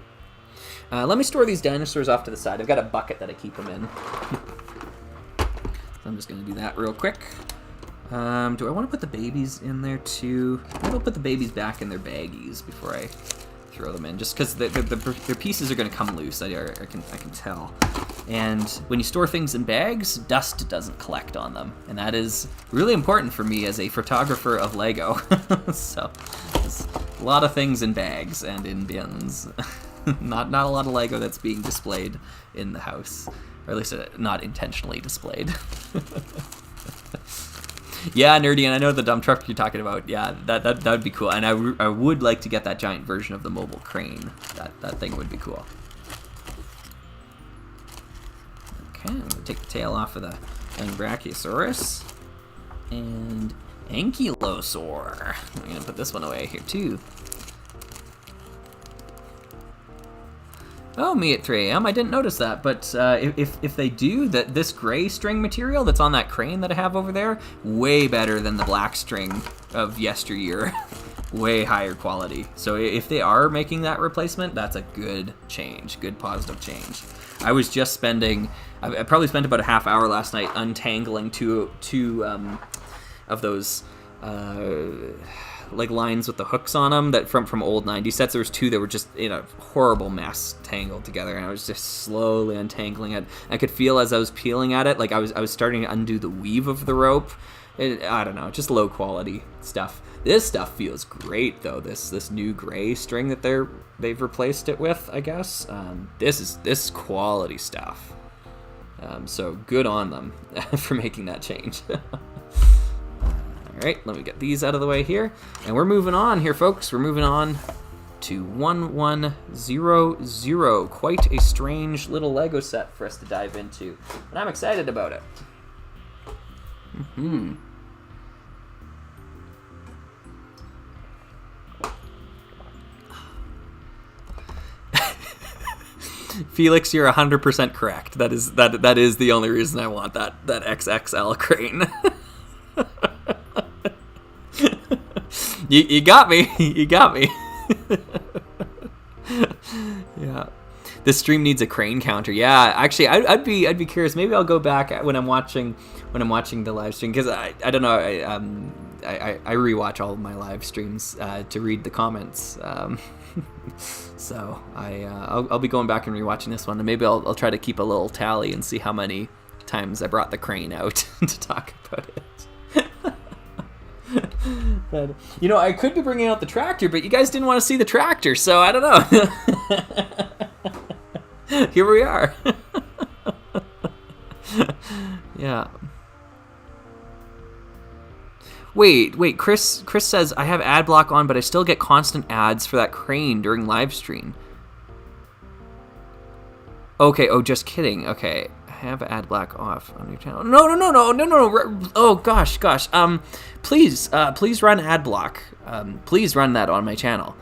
Let me store these dinosaurs off to the side. I've got a bucket that I keep them in. So I'm just going to do that real quick. Do I want to put the babies in there too? Maybe I'll put the babies back in their baggies before I throw them in, just because their pieces are going to come loose. I can tell. And when you store things in bags, dust doesn't collect on them, and that is really important for me as a photographer of Lego. So there's a lot of things in bags and in bins. Not a lot of Lego that's being displayed in the house, or at least not intentionally displayed. Yeah, Nerdy, and I know the dump truck you're talking about. Yeah, that would be cool, and I would like to get that giant version of the mobile crane. That thing would be cool. Okay, I'm gonna take the tail off of the Brachiosaurus and Ankylosaur. I'm gonna put this one away here too. Oh, me at 3 a.m. I didn't notice that, but if they do, this gray string material that's on that crane that I have over there, way better than the black string of yesteryear. Way higher quality. So if they are making that replacement, that's a good change, good positive change. I was just spending, I probably spent about a half hour last night untangling two of those like lines with the hooks on them that from old 90s sets. There was 2 that were just in a horrible mess tangled together, and I was just slowly untangling it. I could feel as I was peeling at it, like I was starting to undo the weave of the rope. I don't know, just low quality stuff. This stuff feels great though. This new gray string that they've replaced it with, I guess. This is quality stuff. So good on them for making that change. All right, let me get these out of the way here, and we're moving on here, folks. We're moving on to 1100. Quite a strange little Lego set for us to dive into, and I'm excited about it. Felix, you're 100% correct. That is the only reason I want that XXL crane. You got me. You got me. Yeah. This stream needs a crane counter. Yeah, actually, I'd be curious. Maybe I'll go back when I'm watching the live stream, because I don't know. I rewatch all of my live streams to read the comments. So I'll be going back and rewatching this one, and maybe I'll try to keep a little tally and see how many times I brought the crane out to talk about it. But, I could be bringing out the tractor, but you guys didn't want to see the tractor, so I don't know. Here we are. Yeah. Wait, Chris says, I have ad block on, but I still get constant ads for that crane during live stream. Okay, just kidding. Okay, I have ad block off on your channel. No. Oh, gosh. Please run ad block. Please run that on my channel.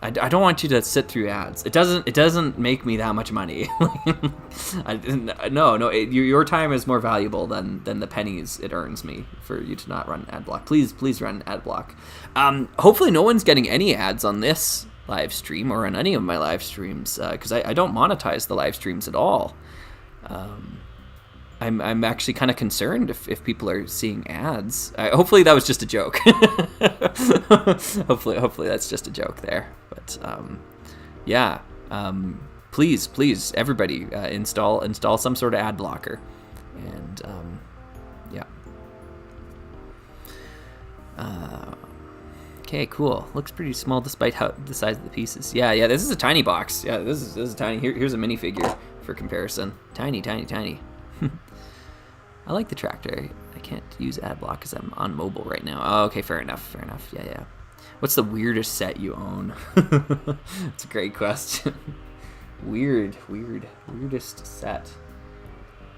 I don't want you to sit through ads. It doesn't make me that much money. No, your time is more valuable than the pennies it earns me for you to not run ad block. Please run ad block. Hopefully no one's getting any ads on this live stream or on any of my live streams, because I don't monetize the live streams at all. I'm actually kind of concerned if people are seeing ads. Hopefully that was just a joke. Hopefully that's just a joke there. But yeah, please, everybody, install some sort of ad blocker, and yeah. Okay, cool. Looks pretty small despite the size of the pieces. Yeah. This is a tiny box. Yeah, this is tiny. Here's a minifigure for comparison. Tiny. I like the tractor. I can't use ad block because I'm on mobile right now. Oh, okay, fair enough. Yeah. What's the weirdest set you own? That's a great question. Weirdest set.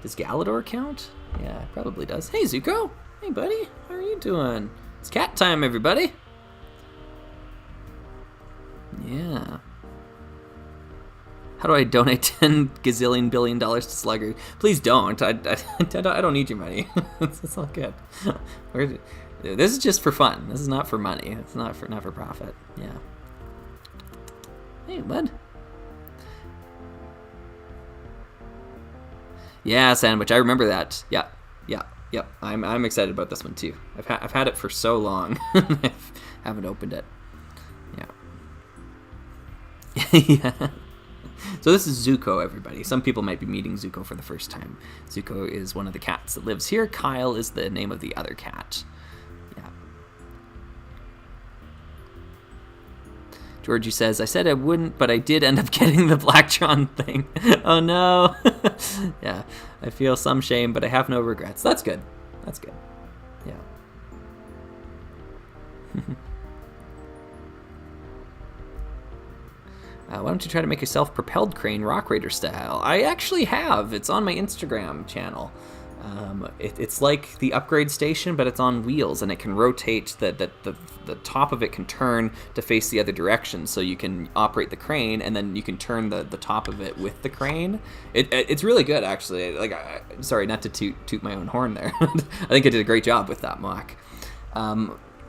Does Galador count? Yeah, it probably does. Hey, Zuko. Hey, buddy. How are you doing? It's cat time, everybody. Yeah. How do I donate $10 gazillion billion to Slugger? Please don't. I don't need your money. It's all good. This is just for fun. This is not for money. It's not for profit. Yeah. Hey, bud. Yeah, sandwich. I remember that. Yeah. I'm excited about this one too. I've had it for so long. I haven't opened it. Yeah. Yeah. So this is Zuko, everybody. Some people might be meeting Zuko for the first time. Zuko is one of the cats that lives here. Kyle is the name of the other cat. Yeah. Georgie says, I said I wouldn't, but I did end up getting the Blacktron thing. Oh no. Yeah, I feel some shame, but I have no regrets. That's good. Yeah. Why don't you try to make a self-propelled crane Rock Raider style? I actually have. It's on my Instagram channel. It's like the upgrade station, but it's on wheels, and it can rotate. The top of it can turn to face the other direction, so you can operate the crane, and then you can turn the top of it with the crane. It's really good, actually. Like, sorry, not to toot my own horn there. I think I did a great job with that mock.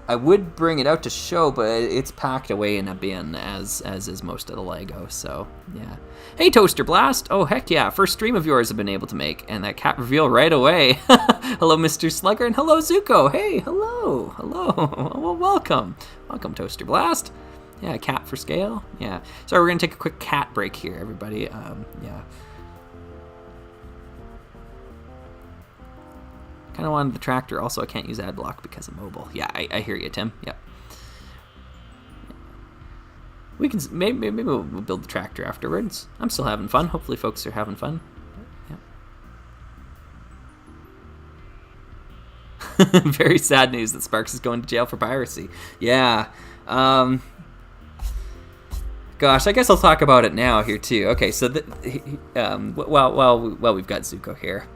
I would bring it out to show, but it's packed away in a bin, as is most of the Lego, so yeah. Hey, Toaster Blast! Oh, heck yeah, first stream of yours I've been able to make, and that cat reveal right away. Hello, Mr. Slugger, and hello, Zuko! Hey, hello! Well, welcome! Welcome, Toaster Blast! Yeah, cat for scale, yeah. Sorry, we're gonna take a quick cat break here, everybody, yeah. Kind of wanted the tractor. Also, I can't use ad block because of mobile. Yeah, I hear you, Tim. Yep. We can maybe we'll build the tractor afterwards. I'm still having fun. Hopefully, folks are having fun. Yep. Very sad news that Sparks is going to jail for piracy. Yeah. Gosh, I guess I'll talk about it now here too. Okay, so while we've got Zuko here,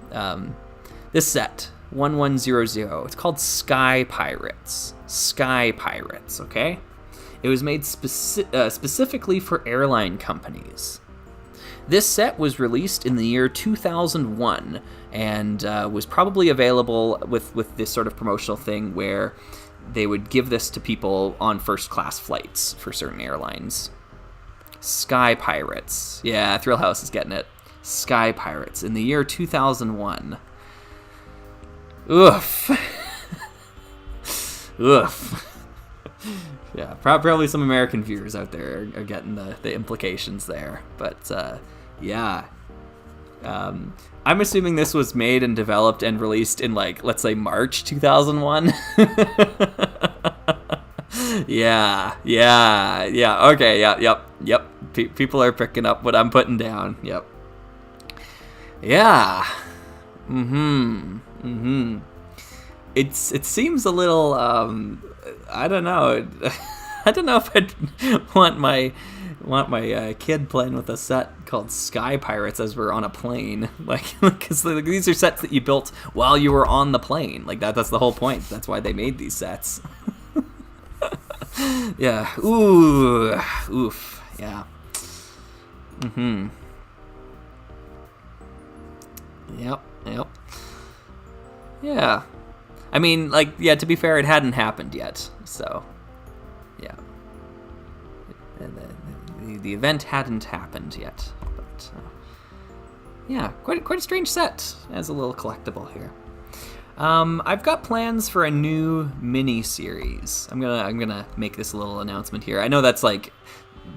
this set. 1100. It's called Sky Pirates. Sky Pirates, okay? It was made specifically for airline companies. This set was released in the year 2001 and was probably available with this sort of promotional thing where they would give this to people on first-class flights for certain airlines. Sky Pirates. Yeah, Thrill House is getting it. Sky Pirates in the year 2001. Oof. Oof. Yeah, probably some American viewers out there are getting the implications there. But, yeah. I'm assuming this was made and developed and released in, like, let's say March 2001. Yeah. Okay, yep. People are picking up what I'm putting down. Yep. Yeah. It seems a little, I don't know. I don't know if I'd want my kid playing with a set called Sky Pirates as we're on a plane. Like, because these are sets that you built while you were on the plane. Like, that's the whole point. That's why they made these sets. Yeah. Ooh. Oof. Yeah. Yep. Yeah. I mean, like, yeah, to be fair, it hadn't happened yet, so, yeah. The event hadn't happened yet, but, yeah, quite a strange set as a little collectible here. I've got plans for a new mini-series. I'm gonna make this little announcement here. I know that's like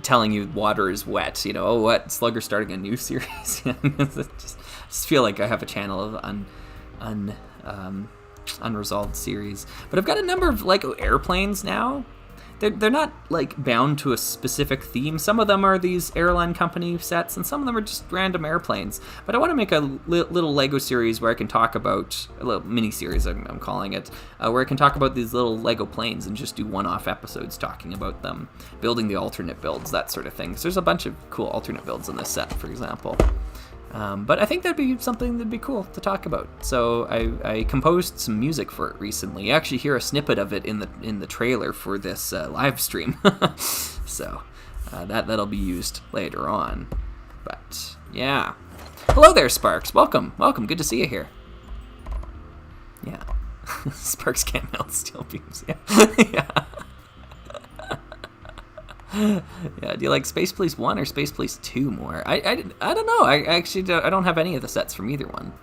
telling you water is wet, you know, oh, what, Slugger starting a new series? just feel like I have a channel of unresolved series. But I've got a number of Lego airplanes now. They're not like bound to a specific theme. Some of them are these airline company sets, and some of them are just random airplanes. But I want to make a little Lego series where I can talk about, a little mini series I'm calling it, where I can talk about these little Lego planes and just do one-off episodes talking about them, building the alternate builds, that sort of thing. So there's a bunch of cool alternate builds in this set, for example. But I think that'd be something that'd be cool to talk about. So I composed some music for it recently. You actually hear a snippet of it in the trailer for this live stream. So that'll be used later on. But yeah, hello there, Sparks. Welcome. Good to see you here. Yeah, Sparks can't melt steel beams. Yeah. Yeah. Yeah, do you like Space Police 1 or Space Police 2 more? I don't know. I actually don't have any of the sets from either one.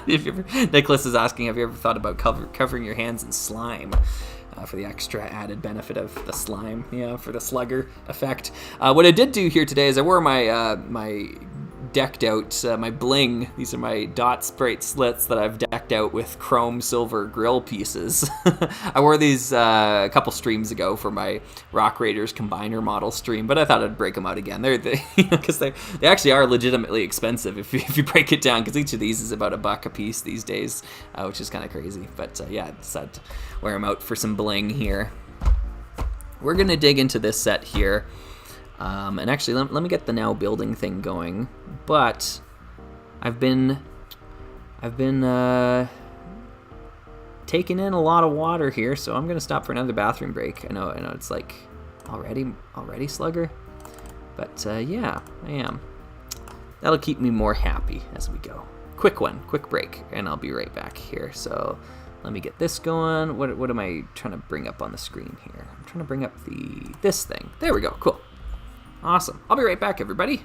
Nicholas is asking, have you ever thought about covering your hands in slime for the extra added benefit of the slime, for the Slugger effect? What I did do here today is I wore my decked out, my bling. These are my dot sprite slits that I've decked out with chrome silver grill pieces. I wore these a couple streams ago for my Rock Raiders Combiner model stream, but I thought I'd break them out again. Because they actually are legitimately expensive if you break it down, because each of these is about $1 a piece these days, which is kind of crazy. But yeah, I decided to wear them out for some bling here. We're gonna dig into this set here. And actually, let me get the now building thing going. But I've been taking in a lot of water here, so I'm gonna stop for another bathroom break. I know it's like already Slugger, but yeah, I am. That'll keep me more happy as we go. Quick break, and I'll be right back here. So let me get this going. What am I trying to bring up on the screen here? I'm trying to bring up this thing. There we go. Cool. Awesome. I'll be right back, everybody.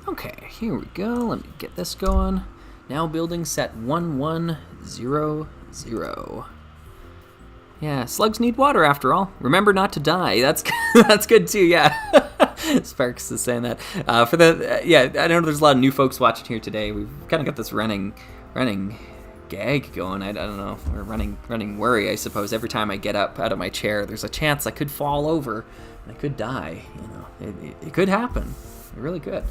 Okay, here we go. Let me get this going. Now building set 1100. Yeah, slugs need water after all. Remember not to die. That's that's good too. Yeah, Sparks is saying that. Yeah, I know there's a lot of new folks watching here today. We've kind of got this running gag going. I don't know, or running worry, I suppose. Every time I get up out of my chair, there's a chance I could fall over and I could die. You know, it could happen. It really could.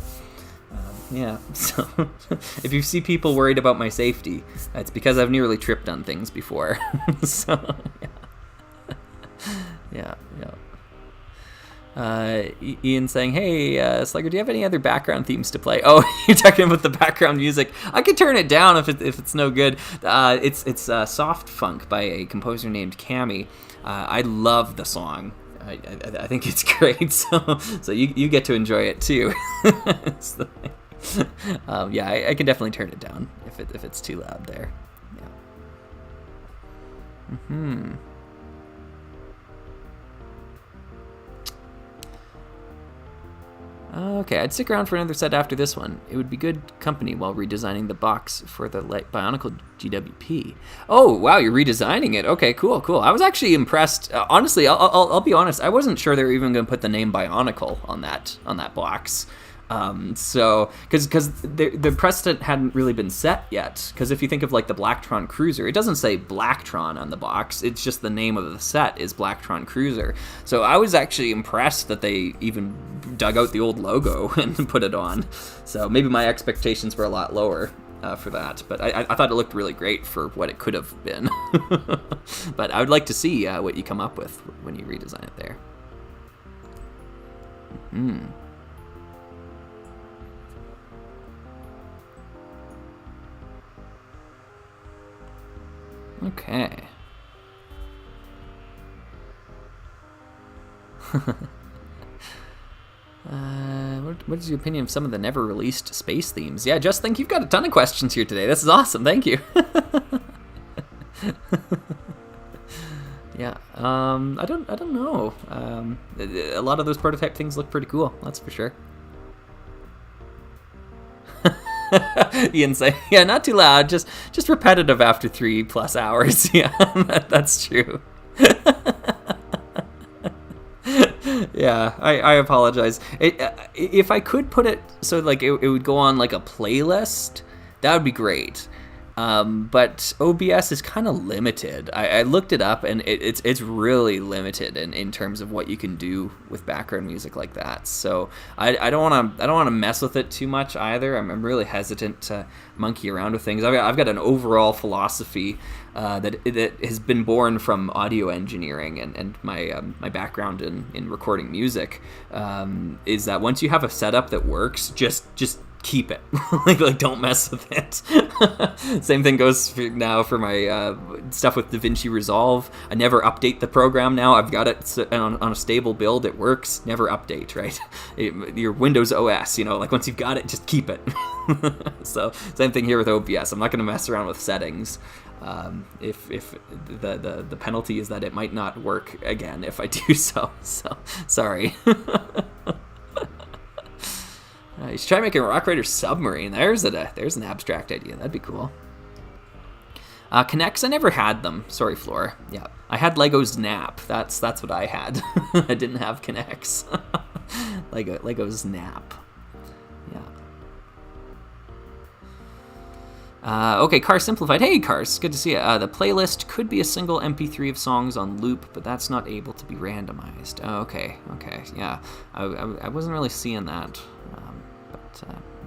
Yeah, so if you see people worried about my safety, it's because I've nearly tripped on things before. So, yeah. Ian saying, hey, Slugger, do you have any other background themes to play? Oh, you're talking about the background music. I could turn it down if it's no good. It's Soft Funk by a composer named Cami. I love the song. I think it's great, so you get to enjoy it too. Yeah, I can definitely turn it down if it's too loud there. Yeah. Okay, I'd stick around for another set after this one. It would be good company while redesigning the box for the Bionicle GWP. Oh, wow, you're redesigning it. Okay, cool. I was actually impressed. Honestly, I'll be honest. I wasn't sure they were even going to put the name Bionicle on that box. So, because the precedent hadn't really been set yet. Because if you think of like the Blacktron Cruiser, it doesn't say Blacktron on the box. It's just the name of the set is Blacktron Cruiser. So I was actually impressed that they even dug out the old logo and put it on. So maybe my expectations were a lot lower for that. But I thought it looked really great for what it could have been. But I would like to see what you come up with when you redesign it there. Okay. What is your opinion of some of the never-released space themes? Yeah, just think you've got a ton of questions here today. This is awesome. Thank you. Yeah. I don't know. A lot of those prototype things look pretty cool. That's for sure. Ian saying, yeah, not too loud, just repetitive after 3+ hours. Yeah, that's true. Yeah, I apologize. If I could put it so like it would go on like a playlist, that would be great. But OBS is kind of limited. I looked it up, and it's really limited in terms of what you can do with background music like that. So I don't want to mess with it too much either. I'm really hesitant to monkey around with things. I've got an overall philosophy that has been born from audio engineering and my background in recording music, is that once you have a setup that works, just keep it. like don't mess with it. Same thing goes now for my stuff with DaVinci Resolve. I never update the program now. I've got it on a stable build. It works. Never update, right? Your Windows OS, like once you've got it, just keep it. So same thing here with OBS. I'm not going to mess around with settings. If the penalty is that it might not work again if I do so. So sorry. You should try making a Rock Raider submarine. There's an abstract idea. That'd be cool. Kinects, I never had them. Sorry, Floor. Yeah, I had Lego Snap. That's what I had. I didn't have Kinects. Lego Snap. Yeah. Okay, Cars Simplified. Hey, Cars. Good to see you. The playlist could be a single MP3 of songs on loop, but that's not able to be randomized. Oh, okay. Yeah, I wasn't really seeing that.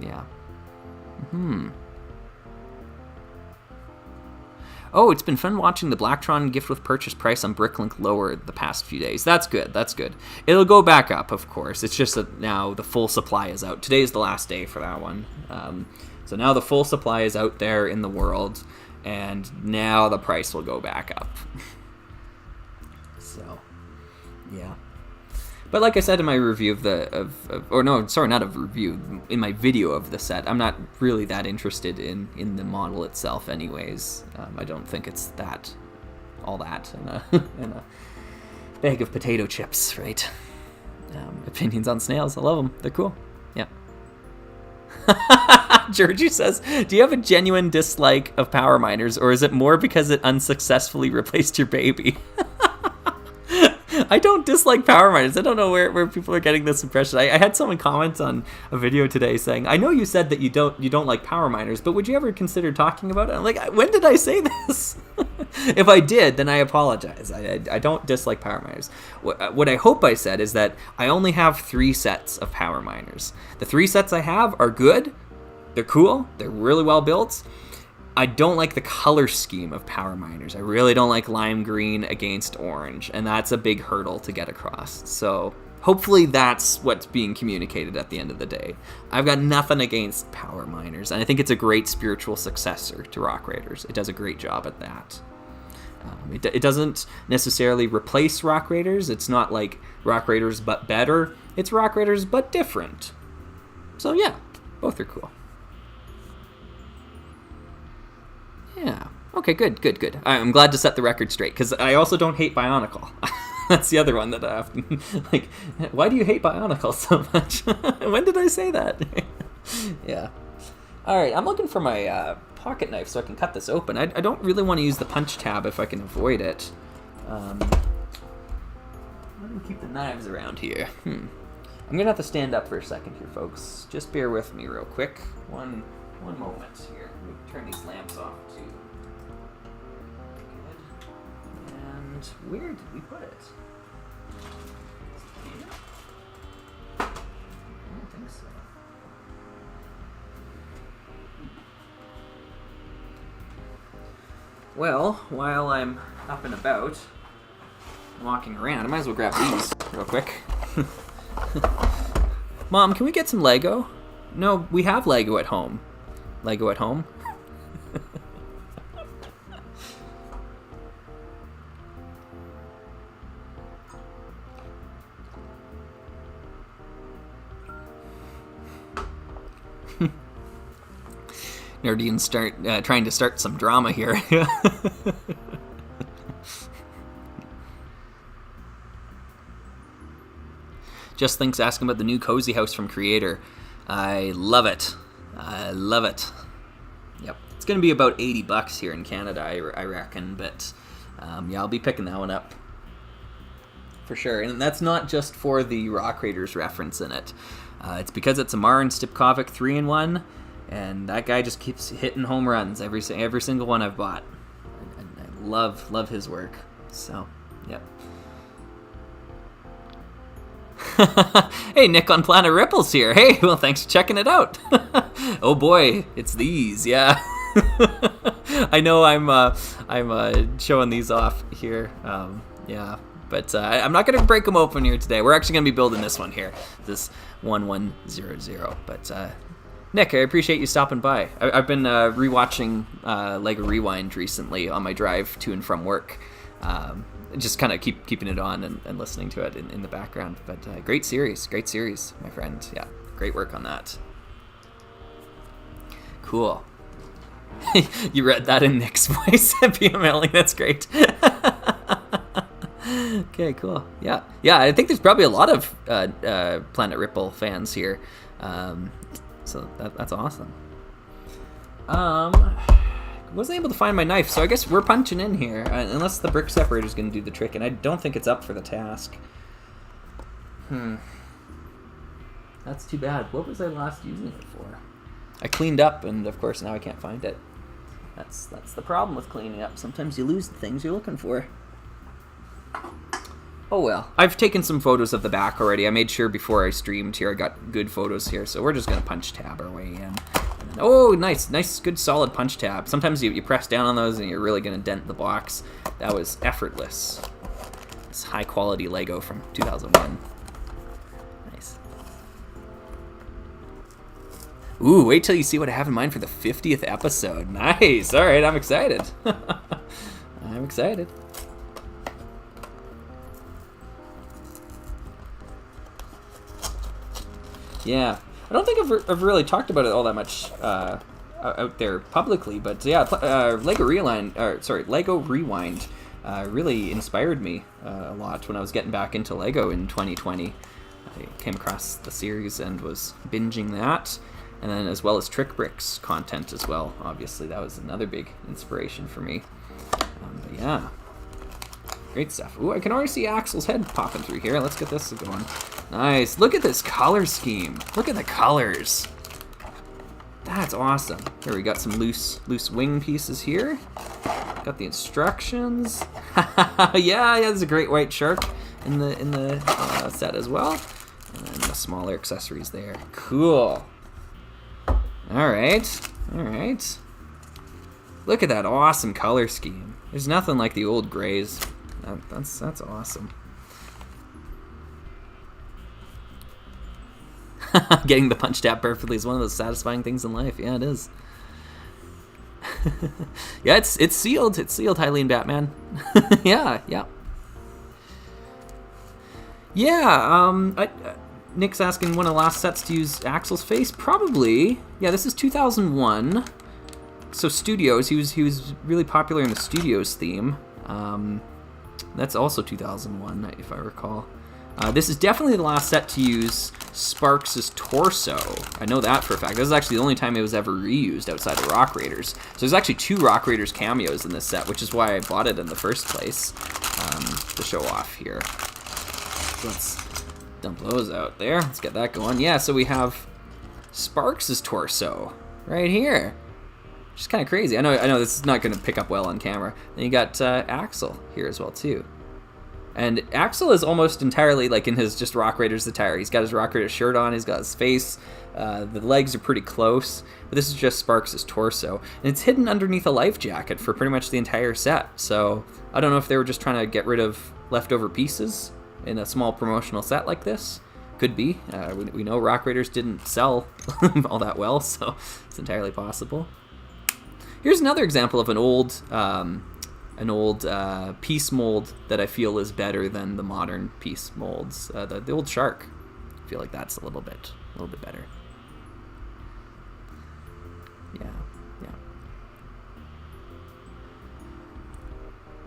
Yeah. Oh, it's been fun watching the Blacktron gift with purchase price on Bricklink lower the past few days. That's good. It'll go back up, of course. It's just that now the full supply is out. Today is the last day for that one. So now the full supply is out there in the world, and now the price will go back up. So, yeah. But like I said in my review in my video of the set, I'm not really that interested in the model itself anyways. I don't think it's all that in a bag of potato chips, right? Opinions on snails, I love them. They're cool. Yeah. Georgie says, do you have a genuine dislike of power miners, or is it more because it unsuccessfully replaced your baby? I don't dislike power miners. I don't know where people are getting this impression. I had someone comment on a video today saying, I know you said that you don't like power miners, but would you ever consider talking about it? I'm like, when did I say this? If I did, then I apologize. I don't dislike power miners. What I hope I said is that I only have 3 sets of power miners. The 3 sets I have are good. They're cool. They're really well built. I don't like the color scheme of power miners. I really don't like lime green against orange, and that's a big hurdle to get across. So hopefully that's what's being communicated at the end of the day. I've got nothing against power miners, and I think it's a great spiritual successor to Rock Raiders. It does a great job at that. It doesn't necessarily replace Rock Raiders. It's not like Rock Raiders but better. It's Rock Raiders but different. So yeah, both are cool. Yeah. Okay, good. I'm glad to set the record straight, because I also don't hate Bionicle. That's the other one that I often, like, why do you hate Bionicle so much? When did I say that? Yeah. All right, I'm looking for my pocket knife so I can cut this open. I don't really want to use the punch tab if I can avoid it. Let me keep the knives around here. I'm going to have to stand up for a second here, folks. Just bear with me real quick. One moment here. Let me turn these lamps off, too. Good. And where did we put it? Here? I don't think so. Well, while I'm up and about, walking around, I might as well grab these real quick. Mom, can we get some Lego? No, we have Lego at home. Lego at home? Nerdian trying to start some drama here. Just Thinks asking about the new cozy house from Creator. I love it. Yep, it's gonna be about $80 here in Canada, I reckon. But yeah, I'll be picking that one up for sure. And that's not just for the Rock Raiders reference in it. It's because it's a Mar and Stipkovic 3-in-1. and that guy just keeps hitting home runs every single one I've bought. I love his work. So, yep. Hey, Nick on Planet Ripples here. Hey, well, thanks for checking it out. Oh boy, it's these, yeah. I know I'm showing these off here, yeah. But I'm not going to break them open here today. We're actually going to be building this one here, this 1100. But Nick, I appreciate you stopping by. I've been rewatching Lego Rewind recently on my drive to and from work. Just kind of keeping it on and listening to it in the background. But great series, my friend. Yeah, great work on that. Cool. You read that in Nick's voice, PMLing. That's great. Okay, cool. Yeah. I think there's probably a lot of Planet Ripple fans here, so that's awesome. Wasn't able to find my knife, so I guess we're punching in here, unless the brick separator is going to do the trick, and I don't think it's up for the task. That's too bad. What was I last using it for? I cleaned up, and of course now I can't find it. That's the problem with cleaning up. Sometimes you lose the things you're looking for. Oh well. I've taken some photos of the back already. I made sure before I streamed here I got good photos here, so we're just going to punch tab our way in. Oh, nice, good solid punch tab. Sometimes you press down on those and you're really going to dent the box. That was effortless. It's high quality Lego from 2001. Nice. Ooh, wait till you see what I have in mind for the 50th episode. Nice. All right, I'm excited. I'm excited. Yeah, I don't think I've really talked about it all that much out there publicly, but yeah, Lego Rewind really inspired me a lot when I was getting back into Lego in 2020. I came across the series and was binging that, and then as well as Trick Bricks content as well. Obviously, that was another big inspiration for me. But yeah. Great stuff. Ooh, I can already see Axel's head popping through here. Let's get this going. Nice. Look at this color scheme. Look at the colors. That's awesome. Here we got some loose wing pieces here. Got the instructions. yeah, there's a great white shark in the set as well. And then the smaller accessories there. Cool. All right. Look at that awesome color scheme. There's nothing like the old grays. That's awesome. Getting the punch tab perfectly is one of those satisfying things in life. Yeah, it is. Yeah, it's sealed. It's sealed, Hylian Batman. Yeah. Nick's asking one of the last sets to use Axel's face. Probably. Yeah, this is 2001. So Studios. He was really popular in the Studios theme. That's also 2001, if I recall. This is definitely the last set to use Sparks' torso. I know that for a fact. This is actually the only time it was ever reused outside of Rock Raiders. So there's actually 2 Rock Raiders cameos in this set, which is why I bought it in the first place, to show off here. So let's dump those out there. Let's get that going. Yeah, so we have Sparks' torso right here. Which is kind of crazy. I know this is not going to pick up well on camera. Then you got Axel here as well, too. And Axel is almost entirely like in his just Rock Raiders attire. He's got his Rock Raiders shirt on, he's got his face, the legs are pretty close, but this is just Sparks' torso. And it's hidden underneath a life jacket for pretty much the entire set. So I don't know if they were just trying to get rid of leftover pieces in a small promotional set like this. Could be. We know Rock Raiders didn't sell all that well, so it's entirely possible. Here's another example of an old piece mold that I feel is better than the modern piece molds. The old shark. I feel like that's a little bit better. Yeah.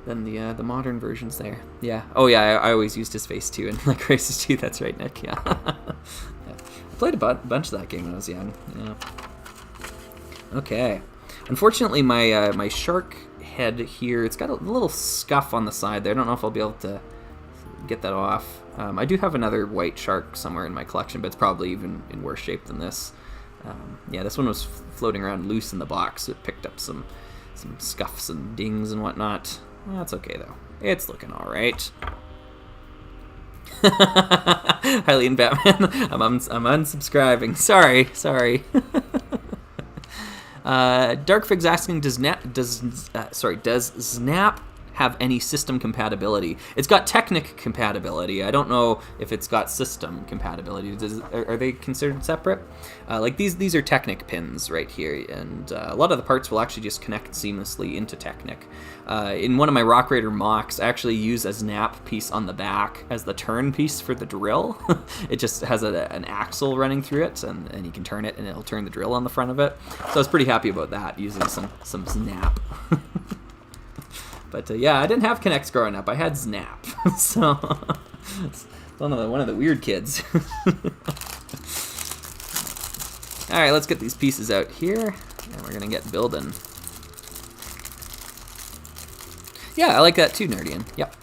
Than the modern versions there. Yeah. Oh yeah, I always used his face too, and like Races too. That's right, Nick. Yeah. I played a bunch of that game when I was young. Yeah. Okay. Unfortunately, my shark head here, it's got a little scuff on the side there. I don't know if I'll be able to get that off. I do have another white shark somewhere in my collection, but it's probably even in worse shape than this. Yeah, this one was floating around loose in the box. So it picked up some scuffs and dings and whatnot. That's okay though. It's looking all right. Hylian Batman, I'm unsubscribing. Sorry. Darkfig's asking, does Snap have any system compatibility? It's got Technic compatibility. I don't know if it's got system compatibility. Are they considered separate? Like these are Technic pins right here, and a lot of the parts will actually just connect seamlessly into Technic. In one of my Rock Raider mocks, I actually use a Snap piece on the back as the turn piece for the drill. It just has an axle running through it, and you can turn it, and it'll turn the drill on the front of it. So I was pretty happy about that, using some Snap. But yeah, I didn't have Connects growing up. I had Snap, so it's one of the weird kids. All right, let's get these pieces out here, and we're gonna get building. Yeah, I like that too, Nerdian. Yep,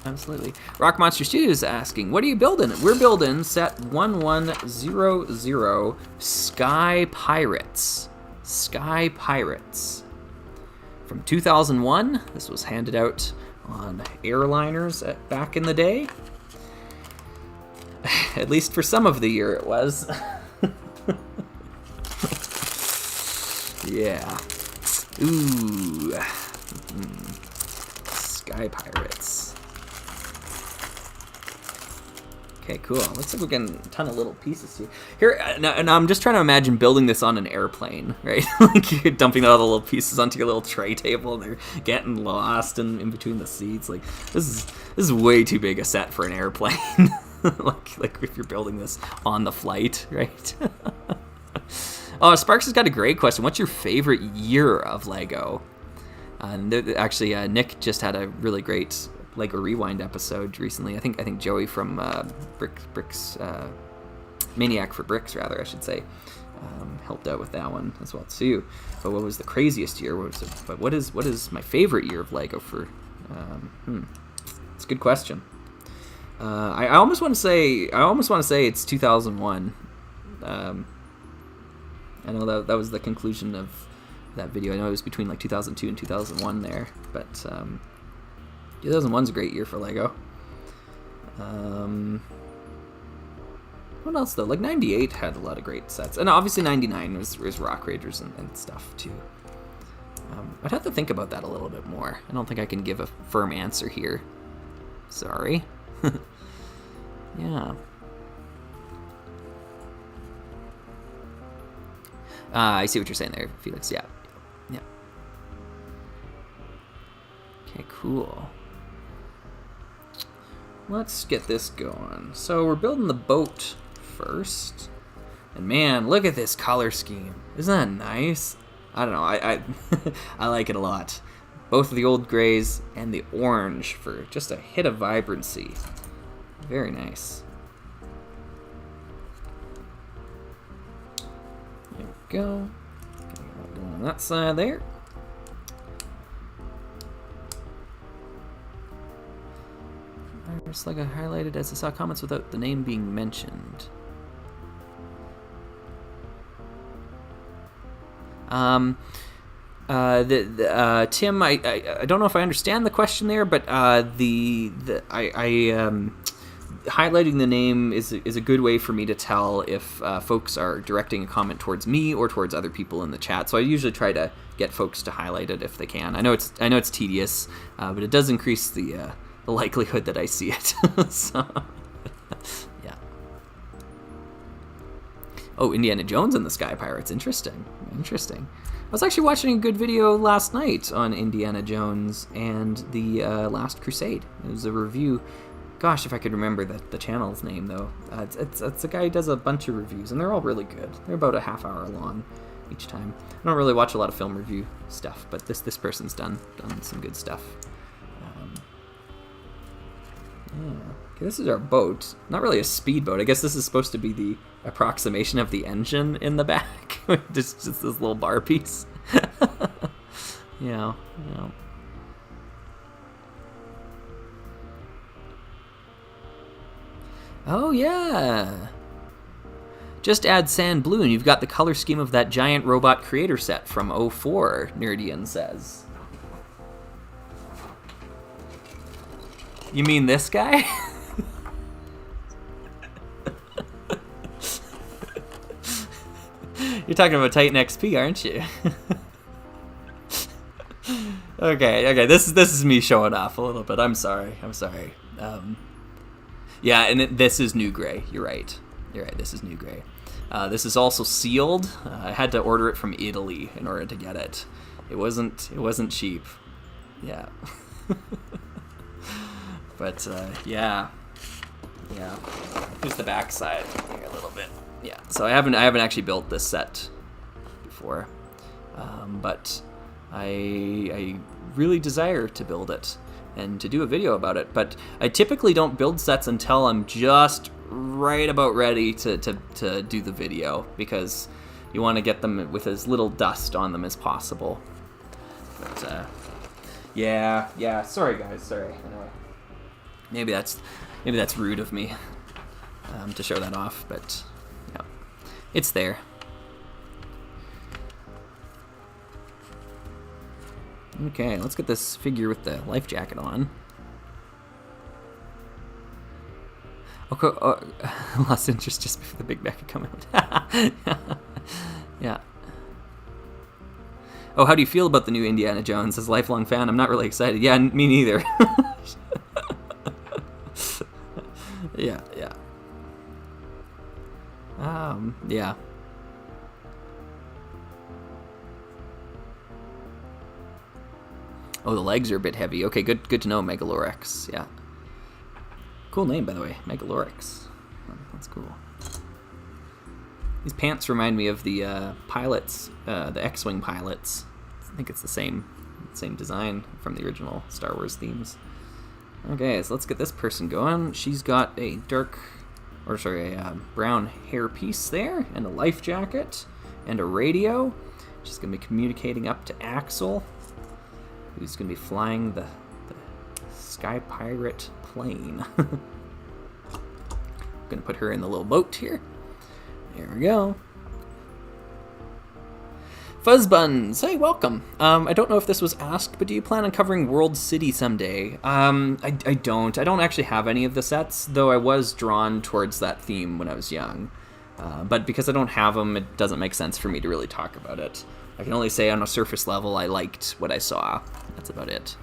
absolutely. Rock Monster Studio is asking, what are you building? We're building set 1100 Sky Pirates. Sky Pirates. From 2001, this was handed out on airliners back in the day. At least for some of the year it was. Yeah. Ooh. Sky Pirates. Okay, cool. Looks like we're getting a ton of little pieces here. And I'm just trying to imagine building this on an airplane, right? Like you're dumping all the little pieces onto your little tray table, and they're getting lost in between the seats. Like this is way too big a set for an airplane. like if you're building this on the flight, right? Oh, Sparks has got a great question. What's your favorite year of Lego? And actually, Nick just had a really great Lego Rewind episode recently. I think Joey from Bricks Maniac for Bricks, rather, I should say, helped out with that one as well too. But what was the craziest year? What is my favorite year of Lego for? It's a good question. I almost want to say it's 2001. I know that was the conclusion of that video. I know it was between like 2002 and 2001 there, but 2001's a great year for Lego. What else though? Like 98 had a lot of great sets, and obviously 99 was Rock Raiders and stuff too. I'd have to think about that a little bit more. I don't think I can give a firm answer here. Sorry. Yeah. I see what you're saying there, Felix. Yeah. Okay, cool. Let's get this going. So we're building the boat first. And man, look at this color scheme. Isn't that nice? I don't know, I I like it a lot. Both the old grays and the orange for just a hit of vibrancy. Very nice. There we go. Going on that side there. Slugger highlighted as I saw comments without the name being mentioned. Tim, I don't know if I understand the question there, but highlighting the name is a good way for me to tell if folks are directing a comment towards me or towards other people in the chat. So I usually try to get folks to highlight it if they can. I know it's tedious, but it does increase the likelihood that I see it. So, yeah. Oh, Indiana Jones and the Sky Pirates. Interesting. I was actually watching a good video last night on Indiana Jones and the Last Crusade. It was a review. Gosh, if I could remember the channel's name, though. It's a guy who does a bunch of reviews, and they're all really good. They're about a half hour long each time. I don't really watch a lot of film review stuff, but this person's done some good stuff. Yeah. Okay, this is our boat. Not really a speedboat. I guess this is supposed to be the approximation of the engine in the back. just this little bar piece. Yeah. Oh, yeah. Just add sand blue and you've got the color scheme of that giant robot creator set from '04, Nerdian says. You mean this guy? You're talking about Titan XP, aren't you? Okay, this is me showing off a little bit. I'm sorry. Yeah, and this is new gray. You're right. This is new gray. This is also sealed. I had to order it from Italy in order to get it. It wasn't cheap. Yeah. But yeah. Here's the back side here a little bit. Yeah. So I haven't actually built this set before, but I really desire to build it and to do a video about it. But I typically don't build sets until I'm just right about ready to do the video, because you want to get them with as little dust on them as possible. But yeah. Sorry guys. Sorry. Anyway, maybe that's rude of me to show that off, but yeah, it's there. Okay, let's get this figure with the life jacket on. Okay, lost interest just before the big back had come out. Yeah. Oh, how do you feel about the new Indiana Jones? As a lifelong fan, I'm not really excited. Yeah, me neither. Yeah. Yeah. Oh, the legs are a bit heavy. Okay, good to know, Megalorex. Yeah. Cool name, by the way, Megalorex. That's cool. These pants remind me of the pilots, the X-Wing pilots. I think it's the same design from the original Star Wars themes. Okay, so let's get this person going. She's got a brown hair piece there, and a life jacket, and a radio. She's going to be communicating up to Axel, who's going to be flying the Sky Pirate plane. I'm going to put her in the little boat here. There we go. Fuzzbuns, hey, welcome. I don't know if this was asked, but do you plan on covering World City someday? I don't. I don't actually have any of the sets, though I was drawn towards that theme when I was young. But because I don't have them, it doesn't make sense for me to really talk about it. I can only say on a surface level I liked what I saw. That's about it.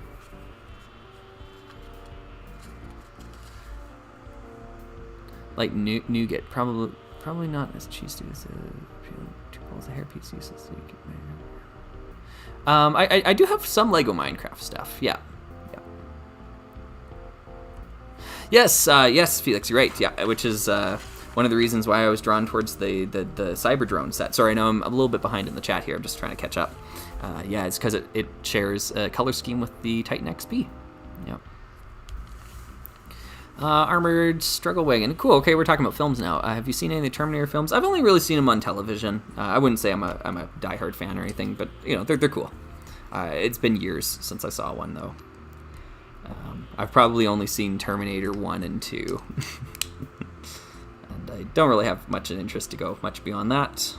Like nougat, probably not as cheesy as the hairpiece uses. I do have some Lego Minecraft stuff. Yeah. Yes, Felix, you're right. Yeah, which is one of the reasons why I was drawn towards the Cyber Drone set. Sorry, I know I'm a little bit behind in the chat here. I'm just trying to catch up. Yeah, it's because it shares a color scheme with the Titan XP. Yeah. Armored Struggle Wagon. Cool. Okay, we're talking about films now. Have you seen any of the Terminator films? I've only really seen them on television. I wouldn't say I'm a diehard fan or anything, but you know they're cool. It's been years since I saw one though. I've probably only seen Terminator 1 and 2, and I don't really have much interest to go much beyond that.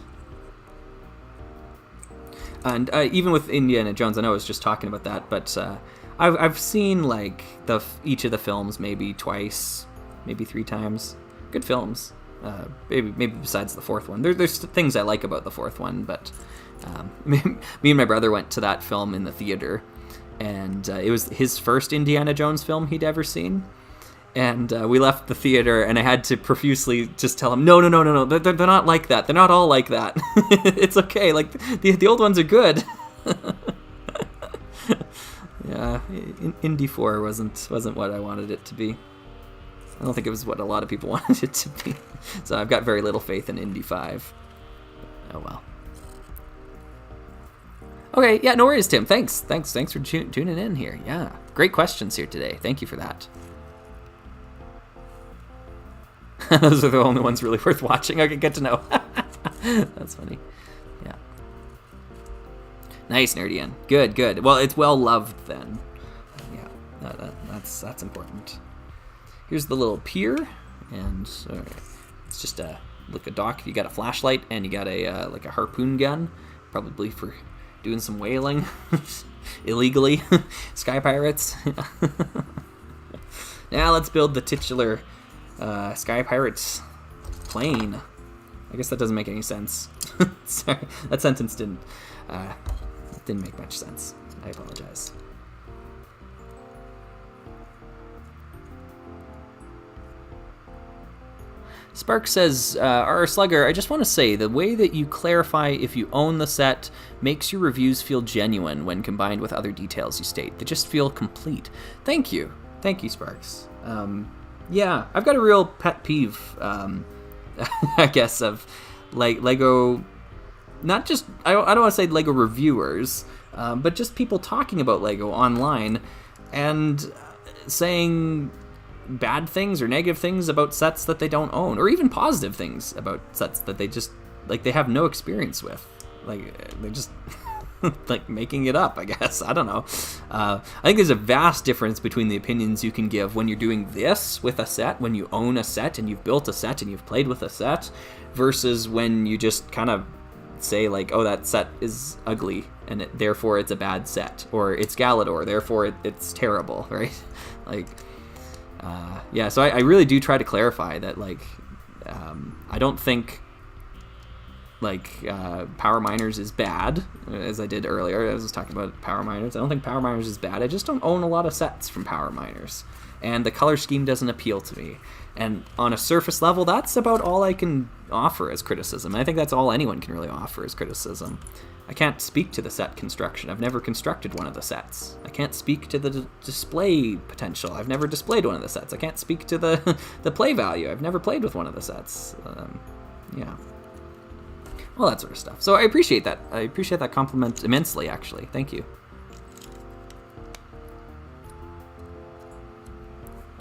And even with Indiana Jones, I know I was just talking about that, but I've seen like each of the films maybe twice, maybe 3 times. Good films. Maybe besides the fourth one. There's things I like about the fourth one, but me and my brother went to that film in the theater, and it was his first Indiana Jones film he'd ever seen. And we left the theater, and I had to profusely just tell him, no, they're not like that. They're not all like that. It's okay. Like the old ones are good. Yeah, Indy 4 wasn't what I wanted it to be. I don't think it was what a lot of people wanted it to be. So I've got very little faith in Indy 5. Oh well. Okay, yeah, no worries, Tim. Thanks for tuning in here. Yeah, great questions here today. Thank you for that. Those are the only ones really worth watching. Okay, good to know. That's funny. Yeah. Nice, Nerdian. Good. Well, it's well loved then. Yeah, that's important. Here's the little pier, and it's just a like a dock. You got a flashlight and you got a like a harpoon gun, probably for doing some whaling illegally. Sky pirates. Now let's build the titular Sky Pirates plane. I guess that doesn't make any sense. Sorry, that sentence didn't make much sense. I apologize. Spark says, R. Slugger, I just want to say, the way that you clarify if you own the set makes your reviews feel genuine when combined with other details you state. They just feel complete. Thank you. Thank you, Sparks. Yeah, I've got a real pet peeve, I guess, of like Lego, not just, I don't want to say Lego reviewers, but just people talking about Lego online and saying bad things or negative things about sets that they don't own, or even positive things about sets that they just, like, they have no experience with. Like, they're just like making it up, I guess. I don't know. I think there's a vast difference between the opinions you can give when you're doing this with a set, when you own a set and you've built a set and you've played with a set, versus when you just kind of say like, oh, that set is ugly and therefore it's a bad set, or it's Galador, therefore it's terrible, right? Like, yeah, so I really do try to clarify that, like, I don't think, like, Power Miners is bad, as I did earlier. I was talking about Power Miners. I don't think Power Miners is bad. I just don't own a lot of sets from Power Miners, and the color scheme doesn't appeal to me. And on a surface level, that's about all I can offer as criticism. I think that's all anyone can really offer as criticism. I can't speak to the set construction. I've never constructed one of the sets. I can't speak to the display potential. I've never displayed one of the sets. I can't speak to the the play value. I've never played with one of the sets. Yeah. All that sort of stuff. So I appreciate that. I appreciate that compliment immensely, actually. Thank you.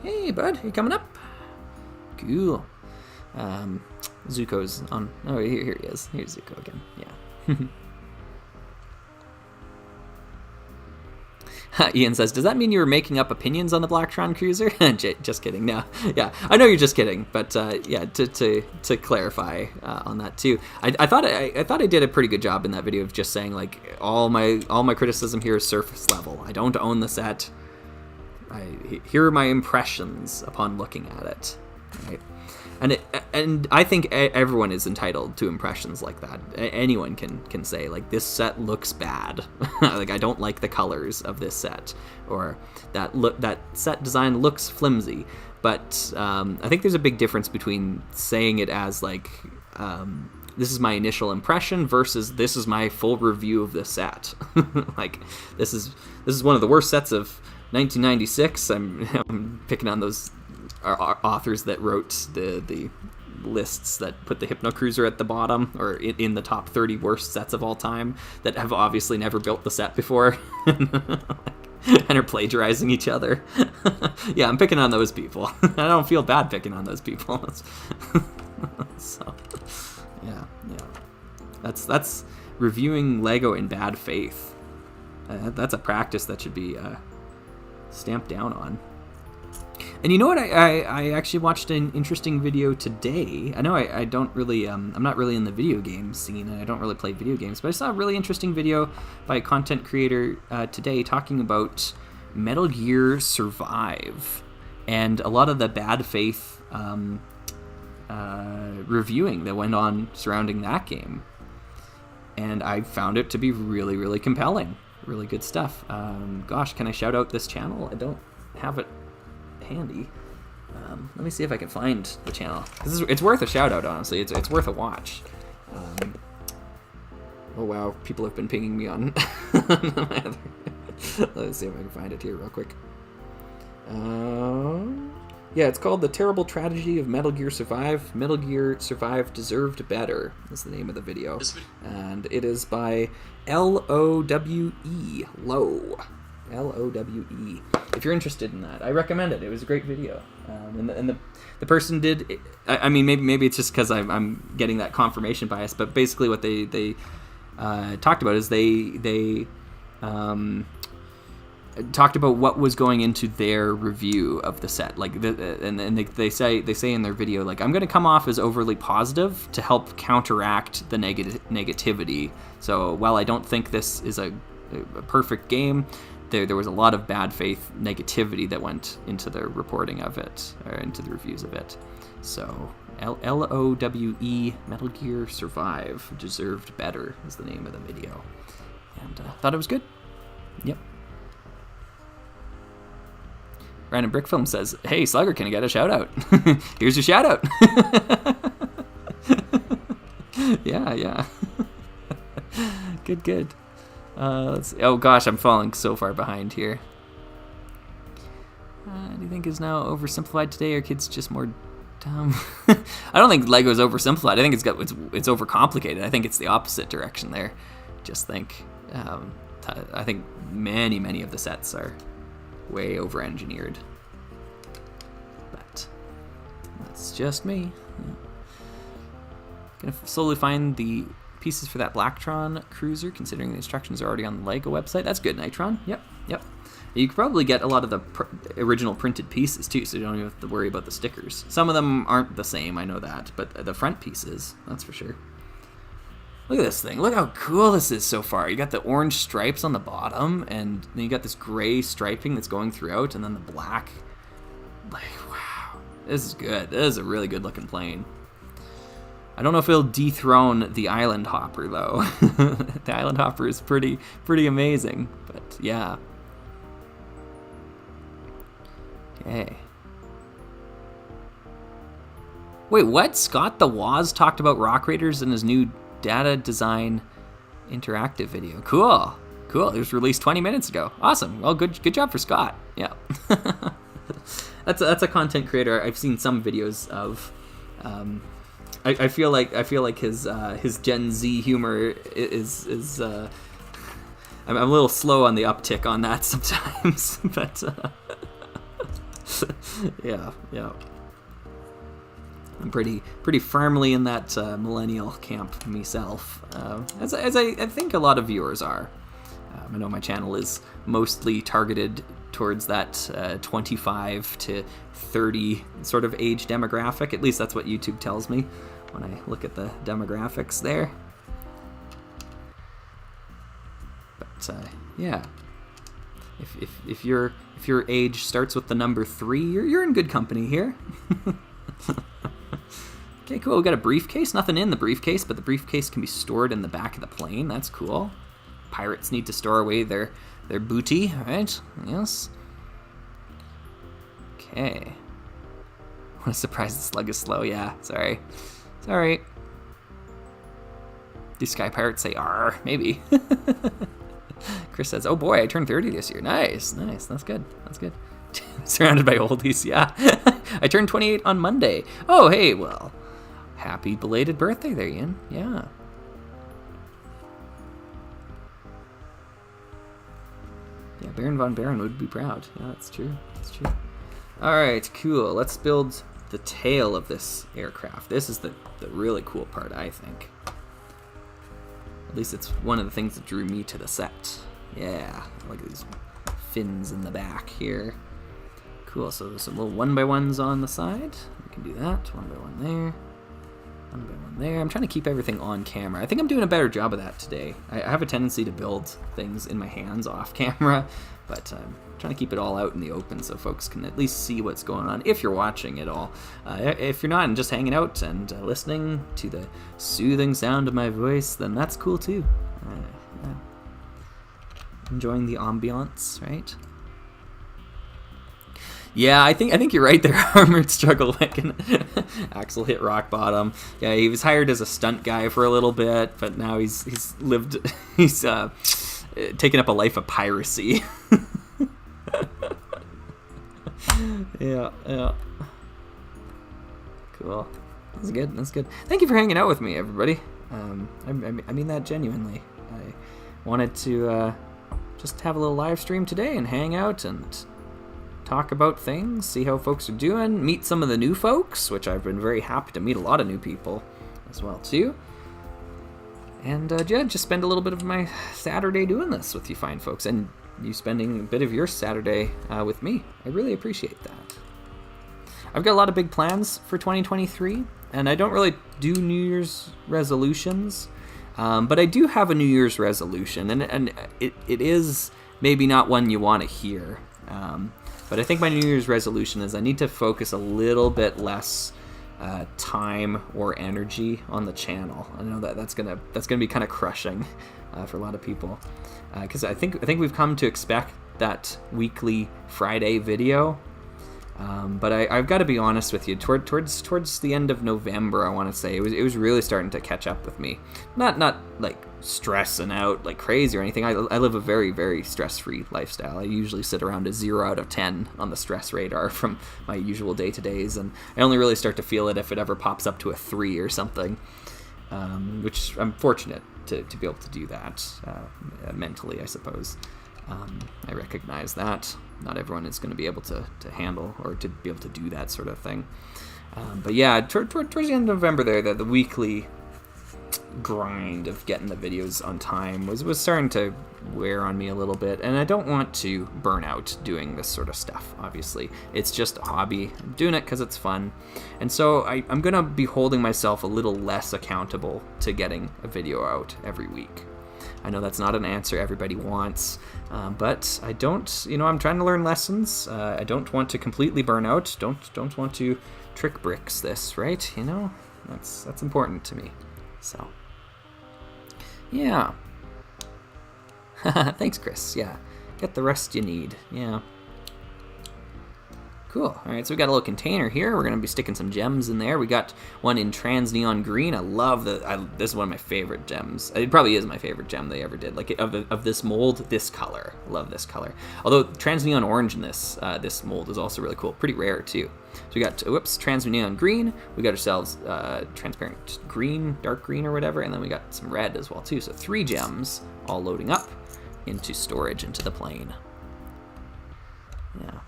Hey, bud. Are you coming up? Cool. Zuko's on... Oh, here he is. Here's Zuko again. Yeah. Ian says, does that mean you were making up opinions on the Blacktron Cruiser? Just kidding. No. Yeah, I know you're just kidding, but yeah, to clarify on that too, I thought I did a pretty good job in that video of just saying, like, all my criticism here is surface level. I don't own the set. Here are my impressions upon looking at it. Right? And I think everyone is entitled to impressions like that. Anyone can say, like, this set looks bad. Like, I don't like the colors of this set, or that set design looks flimsy. But I think there's a big difference between saying it as, like, this is my initial impression versus this is my full review of the set. Like, this is one of the worst sets of 1996. I'm picking on those authors that wrote the lists that put the Hypno Cruiser at the bottom, or in the top 30 worst sets of all time, that have obviously never built the set before and are plagiarizing each other. Yeah, I'm picking on those people. I don't feel bad picking on those people. So, yeah. That's reviewing Lego in bad faith. That's a practice that should be stamped down on. And you know what? I actually watched an interesting video today. I know I don't really, I'm not really in the video game scene, and I don't really play video games, but I saw a really interesting video by a content creator today talking about Metal Gear Survive and a lot of the bad faith reviewing that went on surrounding that game. And I found it to be really, really compelling. Really good stuff. Gosh, can I shout out this channel? I don't have it handy. Let me see if I can find the channel. It's worth a shout out, honestly. It's worth a watch. Oh wow, people have been pinging me on let's see if I can find it here real quick. Yeah, it's called The Terrible Tragedy of Metal Gear Survive. Metal Gear Survive Deserved Better is the name of the video. And it is by L-O-W-E, Low. L-O-W-E. If you're interested in that, I recommend it. It was a great video. And the person did... I mean, maybe it's just because I'm getting that confirmation bias, but basically what they talked about is they talked about what was going into their review of the set. Like, and they say in their video, like, I'm going to come off as overly positive to help counteract the negativity. So while I don't think this is a perfect game, there was a lot of bad faith negativity that went into the reporting of it, or into the reviews of it. So LOWE, Metal Gear Survive, deserved better is the name of the video. And thought it was good. Yep. Random Brick Film says, hey, Slugger, can I get a shout out? Here's your shout out. Yeah. Good. Let's see. Oh gosh, I'm falling so far behind here. Do you think is now oversimplified today, or kids just more dumb? I don't think Lego's oversimplified. I think it's overcomplicated. I think it's the opposite direction there. Just think, I think many of the sets are way over-engineered. But that's just me. Yeah. Gonna slowly find the pieces for that Blacktron cruiser, considering the instructions are already on the Lego website. That's good, Nitron. Yep. You could probably get a lot of the original printed pieces too, so you don't even have to worry about the stickers. Some of them aren't the same, I know that, but the front pieces, that's for sure. Look at this thing. Look how cool this is so far. You got the orange stripes on the bottom, and then you got this gray striping that's going throughout, and then the black. Like, wow. This is good. This is a really good looking plane. I don't know if it'll dethrone the Island Hopper, though. The Island Hopper is pretty amazing, but yeah. Okay. Wait, what? Scott the Waz talked about Rock Raiders in his new data design interactive video. Cool. It was released 20 minutes ago. Awesome. Well, good job for Scott. Yeah. That's a content creator I've seen some videos of. I feel like his Gen Z humor is I'm a little slow on the uptick on that sometimes, but yeah. I'm pretty firmly in that millennial camp myself, as I think a lot of viewers are. I know my channel is mostly targeted towards that 25 to 30 sort of age demographic. At least that's what YouTube tells me when I look at the demographics there. But yeah, if your age starts with the number 3, you're in good company here. Okay, cool. We got a briefcase. Nothing in the briefcase, but the briefcase can be stored in the back of the plane. That's cool. Pirates need to store away their booty, right? Yes. Okay. What a surprise the slug is slow. Yeah, sorry. Sorry. Do Sky Pirates say "arr"? Maybe. Chris says, "Oh boy, I turned 30 this year. Nice. That's good. Surrounded by oldies. Yeah. I turned 28 on Monday. Oh, hey, well, happy belated birthday there, Ian. Yeah. Yeah, Baron von Baron would be proud. Yeah, that's true. All right, cool. Let's build the tail of this aircraft. This is the really cool part, I think. At least it's one of the things that drew me to the set. Yeah, look at these fins in the back here. Cool, so there's some little 1x1s on the side. We can do that. 1x1 there. 1x1 there. I'm trying to keep everything on camera. I think I'm doing a better job of that today. I have a tendency to build things in my hands off camera, but I'm trying to keep it all out in the open so folks can at least see what's going on if you're watching it all. If you're not and just hanging out and listening to the soothing sound of my voice, then that's cool too. Yeah. Enjoying the ambiance, right? Yeah, I think you're right there. Armored Struggle Wagon. Axel hit rock bottom. Yeah, he was hired as a stunt guy for a little bit, but now he's taken up a life of piracy. Yeah. Cool. That's good. Thank you for hanging out with me, everybody. I mean that genuinely. I wanted to just have a little live stream today and hang out and talk about things, see how folks are doing, meet some of the new folks, which I've been very happy to meet a lot of new people as well too. And yeah, just spend a little bit of my Saturday doing this with you fine folks, and you spending a bit of your Saturday with me. I really appreciate that. I've got a lot of big plans for 2023, and I don't really do New Year's resolutions, but I do have a New Year's resolution, and it is maybe not one you want to hear, but I think my New Year's resolution is I need to focus a little bit less time or energy on the channel. I know that's gonna be kind of crushing for a lot of people, because I think we've come to expect that weekly Friday video. But I've got to be honest with you. Towards the end of November, I want to say it was really starting to catch up with me. Not like stressing out like crazy or anything. I live a very, very stress-free lifestyle. I usually sit around a 0 out of 10 on the stress radar from my usual day-to-days, and I only really start to feel it if it ever pops up to a 3 or something. Which I'm fortunate to be able to do that mentally, I suppose. I recognize that not everyone is going to be able to handle or to be able to do that sort of thing. But yeah, towards the end of November there, the weekly grind of getting the videos on time was starting to wear on me a little bit, and I don't want to burn out doing this sort of stuff. Obviously, it's just a hobby. I'm doing it because it's fun, and so I'm going to be holding myself a little less accountable to getting a video out every week. I know that's not an answer everybody wants, but I don't, I'm trying to learn lessons. I don't want to completely burn out. Don't want to trick bricks this, right? That's important to me. So, yeah. Thanks, Chris. Yeah, get the rest you need. Yeah. Cool. All right, so we got a little container here. We're going to be sticking some gems in there. We got one in trans neon green. I love this is one of my favorite gems. It probably is my favorite gem they ever did. Like of this mold, this color. I love this color. Although trans neon orange in this mold is also really cool. Pretty rare too. So we got trans neon green. We got ourselves transparent green, dark green or whatever, and then we got some red as well too. So 3 gems all loading up into storage into the plane. Yeah.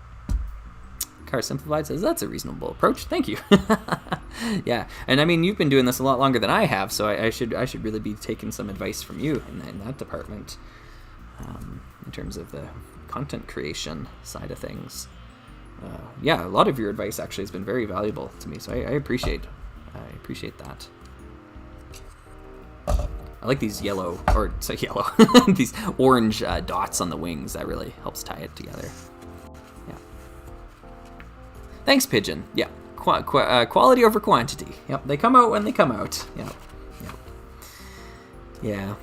Car Simplified says that's a reasonable approach. Thank you. Yeah, and I mean you've been doing this a lot longer than I have, so I should really be taking some advice from you in that department, in terms of the content creation side of things. Yeah, a lot of your advice actually has been very valuable to me, so I appreciate that. I like these these orange dots on the wings. That really helps tie it together. Thanks, Pigeon. Yeah, quality over quantity. Yep, they come out when they come out. Yep. Yeah.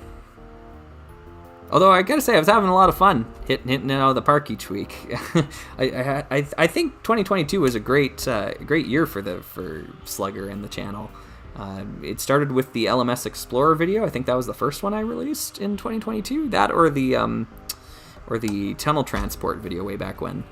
Although I gotta say, I was having a lot of fun hitting it out of the park each week. I think 2022 was a great year for Slugger and the channel. It started with the LMS Explorer video. I think that was the first one I released in 2022. That or the tunnel transport video way back when.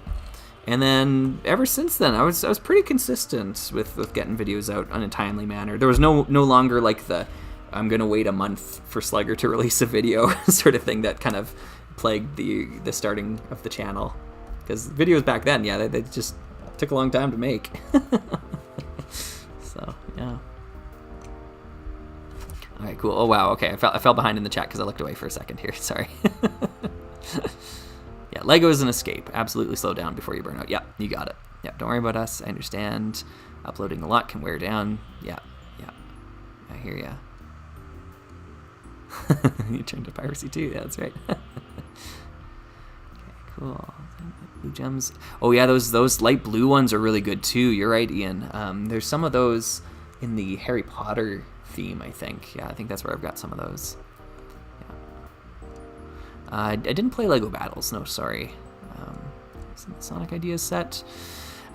And then ever since then, I was pretty consistent with getting videos out in a timely manner. There was no longer like the I'm gonna wait a month for Slugger to release a video sort of thing that kind of plagued the starting of the channel. Because videos back then, yeah, they just took a long time to make. So yeah. All right, cool. Oh wow, okay, I fell behind in the chat because I looked away for a second here. Sorry. Yeah, Lego is an escape. Absolutely slow down before you burn out. Yeah, you got it. Yeah, don't worry about us. I understand. Uploading a lot can wear down. Yeah. I hear ya. You turned to piracy too. Yeah, that's right. Okay, cool. Blue gems. Oh yeah, those light blue ones are really good too. You're right, Ian. There's some of those in the Harry Potter theme, I think. Yeah, I think that's where I've got some of those. I didn't play Lego Battles, no, sorry. Sonic Ideas set.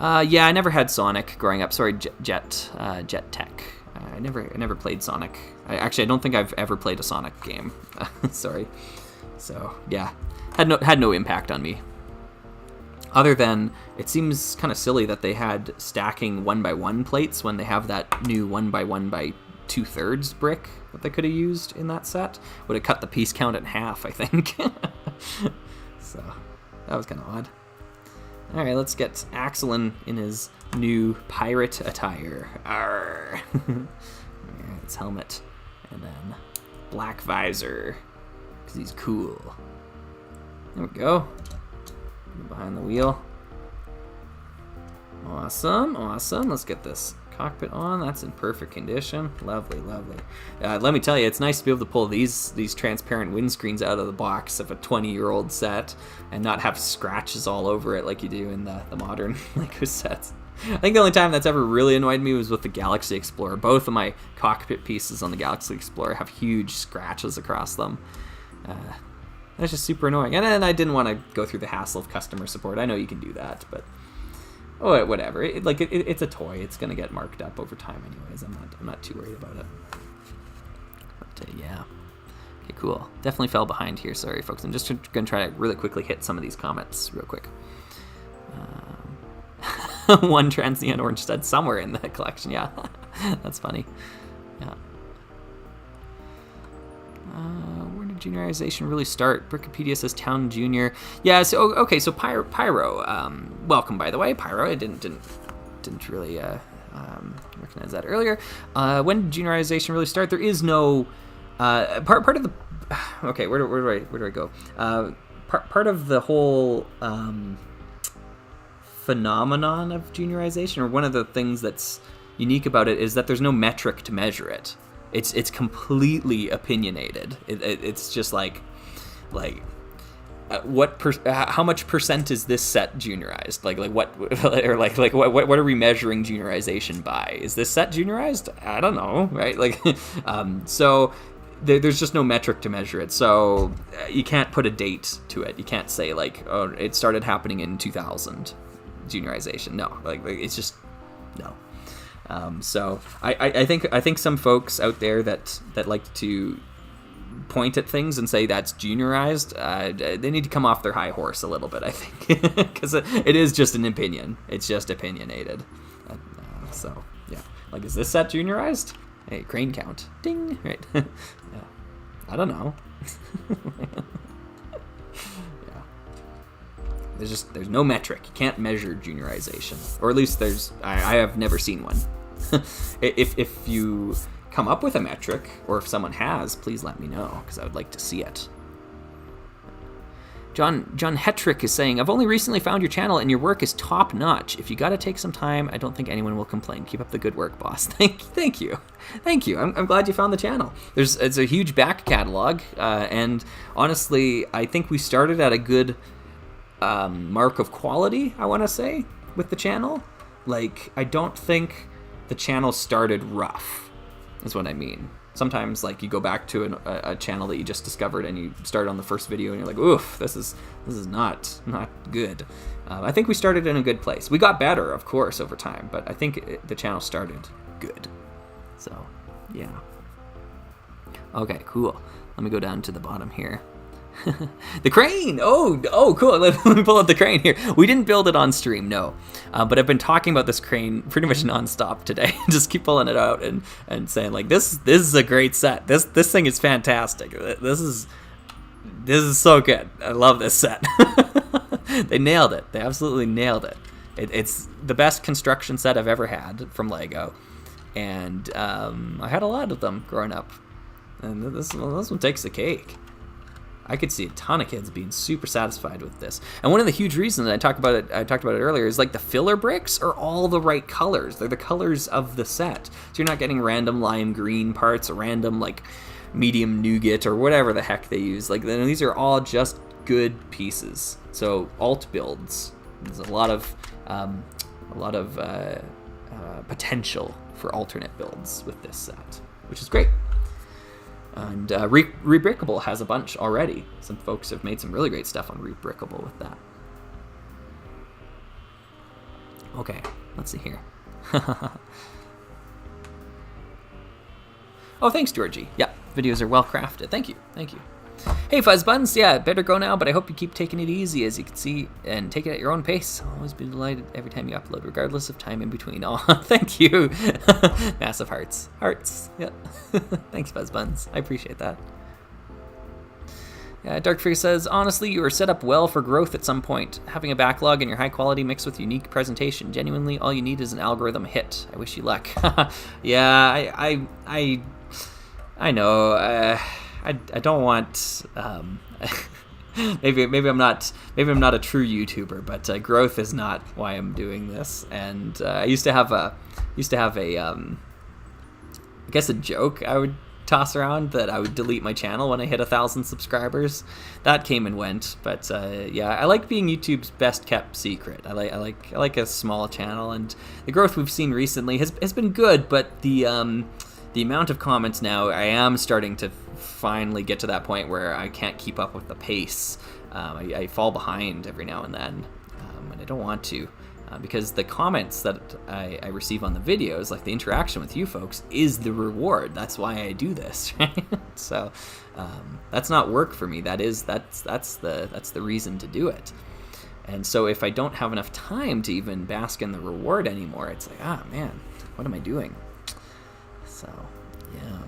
Yeah, I never had Sonic growing up. Sorry, Jet Tech. I never played Sonic. I don't think I've ever played a Sonic game. Sorry. So yeah, had no impact on me. Other than it seems kind of silly that they had stacking 1x1 plates when they have that new 1x1 by 2/3 brick that they could have used in that set. Would have cut the piece count in half, I think. So that was kind of odd. All right, let's get Axel in his new pirate attire. Arr. His helmet, and then black visor, because he's cool. There we go. Behind the wheel. Awesome, awesome. Let's get this cockpit on. That's in perfect condition. Lovely, lovely. Let me tell you, it's nice to be able to pull these transparent windscreens out of the box of a 20-year-old set and not have scratches all over it like you do in the modern Lego sets. I think the only time that's ever really annoyed me was with the Galaxy Explorer. Both of my cockpit pieces on the Galaxy Explorer have huge scratches across them. That's just super annoying. And then I didn't want to go through the hassle of customer support. I know you can do that, but whatever. It's a toy. It's gonna get marked up over time, anyways. I'm not too worried about it. But yeah. Okay, cool. Definitely fell behind here. Sorry, folks. I'm just gonna try to really quickly hit some of these comments real quick. One transient orange stud somewhere in the collection. Yeah, that's funny. Yeah. Where did juniorization really start? Wikipedia says Town Junior. Yeah, so okay, so Pyro, welcome by the way, Pyro. I didn't really recognize that earlier. When did juniorization really start? There is no part of the. Okay, where do I go? Part of the whole phenomenon of juniorization, or one of the things that's unique about it, is that there's no metric to measure it. It's completely opinionated. It's just like how much percent is this set juniorized? Like what or like what are we measuring juniorization by? Is this set juniorized? I don't know, right? Like so there's just no metric to measure it. So you can't put a date to it. You can't say like, oh, it started happening in 2000 juniorization. No, like it's just no. So I think some folks out there that like to point at things and say that's juniorized, they need to come off their high horse a little bit, I think, because it is just an opinion. It's just opinionated. So yeah, like, is this set juniorized? Hey, crane count, ding, right? Yeah, I don't know. Yeah, there's no metric. You can't measure juniorization, or at least I have never seen one. If you come up with a metric, or if someone has, please let me know, because I would like to see it. John Hetrick is saying, I've only recently found your channel and your work is top notch. If you got to take some time, I don't think anyone will complain. Keep up the good work, boss. Thank you. I'm glad you found the channel. It's a huge back catalog, and honestly, I think we started at a good mark of quality, I want to say, with the channel. Like, I don't think the channel started rough, is what I mean. Sometimes, like, you go back to a channel that you just discovered and you start on the first video and you're like, oof, this is not good. I think we started in a good place. We got better, of course, over time, but I think the channel started good. So, yeah. Okay, cool. Let me go down to the bottom here. The crane! Oh, cool. Let me pull out the crane here. We didn't build it on stream, no. But I've been talking about this crane pretty much nonstop today. Just keep pulling it out and saying, like, this is a great set. This thing is fantastic. This is so good. I love this set. They nailed it. They absolutely nailed it. It's the best construction set I've ever had from Lego. And I had a lot of them growing up. And this one takes the cake. I could see a ton of kids being super satisfied with this. And one of the huge reasons I talked about it earlier, is like the filler bricks are all the right colors. They're the colors of the set. So you're not getting random lime green parts or random like medium nougat or whatever the heck they use. Like, these are all just good pieces. So alt builds, there's a lot of potential for alternate builds with this set, which is great. And Rebrickable has a bunch already. Some folks have made some really great stuff on Rebrickable with that. Okay, let's see here. Oh, thanks, Georgie. Yeah, videos are well crafted. Thank you. Hey, Fuzz Buns. Yeah, better go now, but I hope you keep taking it easy, as you can see, and take it at your own pace. I'll always be delighted every time you upload, regardless of time in between. Oh, thank you. Massive hearts. Yeah. Thanks, Fuzz Buns. I appreciate that. Dark Figure says, honestly, you are set up well for growth at some point. Having a backlog and your high quality mixed with unique presentation. Genuinely, all you need is an algorithm hit. I wish you luck. Yeah, I know. I don't want. Maybe I'm not a true YouTuber, but growth is not why I'm doing this. And I used to have a I guess a joke I would toss around that I would delete my channel when I hit 1,000 subscribers. That came and went, but yeah, I like being YouTube's best kept secret. I like a small channel, and the growth we've seen recently has been good, but the amount of comments now, I am starting to finally get to that point where I can't keep up with the pace. I fall behind every now and then, and I don't want to. Because the comments that I receive on the videos, like the interaction with you folks, is the reward. That's why I do this, right? So that's not work for me. That's the reason to do it. And so if I don't have enough time to even bask in the reward anymore, it's like, ah, man, what am I doing? So, yeah.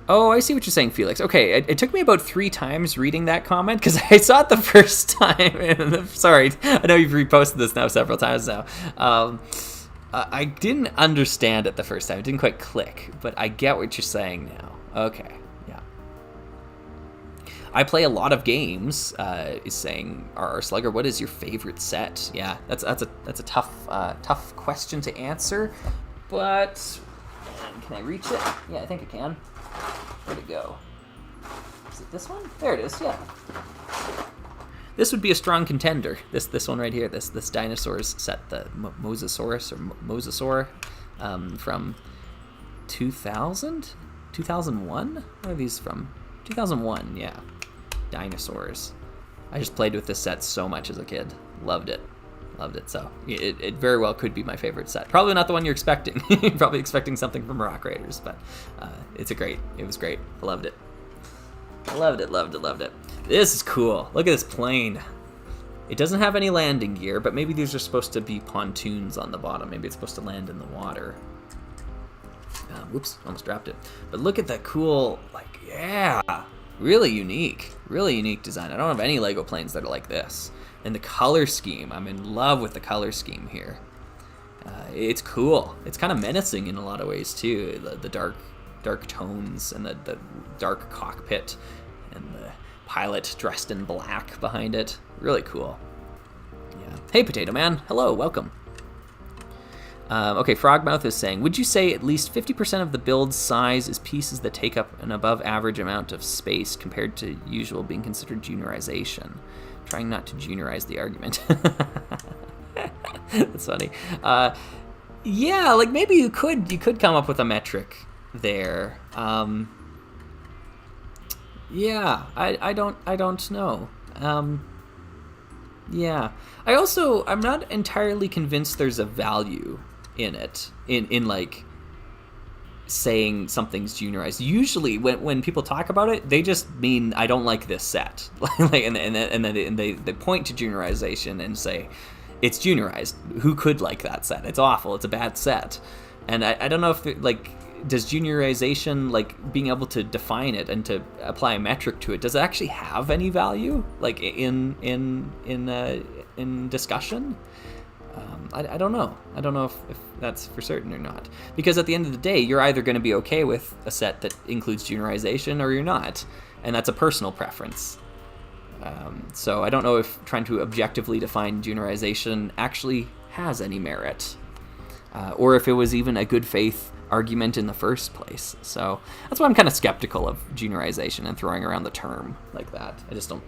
Oh, I see what you're saying, Felix. Okay, it took me about 3 times reading that comment because I saw it the first time. And sorry, I know you've reposted this now several times now. I didn't understand it the first time. It didn't quite click, but I get what you're saying now. Okay, yeah. I play a lot of games. Is saying, R Slugger, what is your favorite set? Yeah, that's a tough question to answer, but can I reach it? Yeah, I think I can. Where'd it go? Is it this one? There it is, yeah. This would be a strong contender. This one right here, this Dinosaurs set, the Mosasaurus or Mosasaur from 2000? 2001? What are these from? 2001, yeah. Dinosaurs. I just played with this set so much as a kid. Loved it. So it very well could be my favorite set. Probably not the one you're expecting. You're probably expecting something from Rock Raiders, but it was great. I loved it. Loved it. This is cool. Look at this plane. It doesn't have any landing gear, but maybe these are supposed to be pontoons on the bottom. Maybe it's supposed to land in the water. Whoops, almost dropped it. But look at that cool, like, yeah, really unique design. I don't have any Lego planes that are like this. And the color scheme, I'm in love with the color scheme here. It's cool. It's kind of menacing in a lot of ways too. The dark tones and the dark cockpit and the pilot dressed in black behind it. Really cool. Yeah. Hey, Potato Man. Hello, welcome. Okay, Frogmouth is saying, would you say at least 50% of the build's size is pieces that take up an above average amount of space compared to usual being considered juniorization? Trying not to juniorize the argument. That's funny. Yeah, like maybe you could come up with a metric there. Yeah, I don't know. Yeah, I'm not entirely convinced there's a value in it, in like saying something's juniorized. Usually when people talk about it, they just mean I don't like this set. and then they point to juniorization and say it's juniorized. Who could like that set? It's awful. It's a bad set. And I don't know if does juniorization, like being able to define it and to apply a metric to it, does it actually have any value, like in discussion? I don't know. I don't know if that's for certain or not. Because at the end of the day, you're either going to be okay with a set that includes juniorization or you're not. And that's a personal preference. So I don't know if trying to objectively define juniorization actually has any merit. Or if it was even a good faith argument in the first place. So that's why I'm kind of skeptical of juniorization and throwing around the term like that. I don't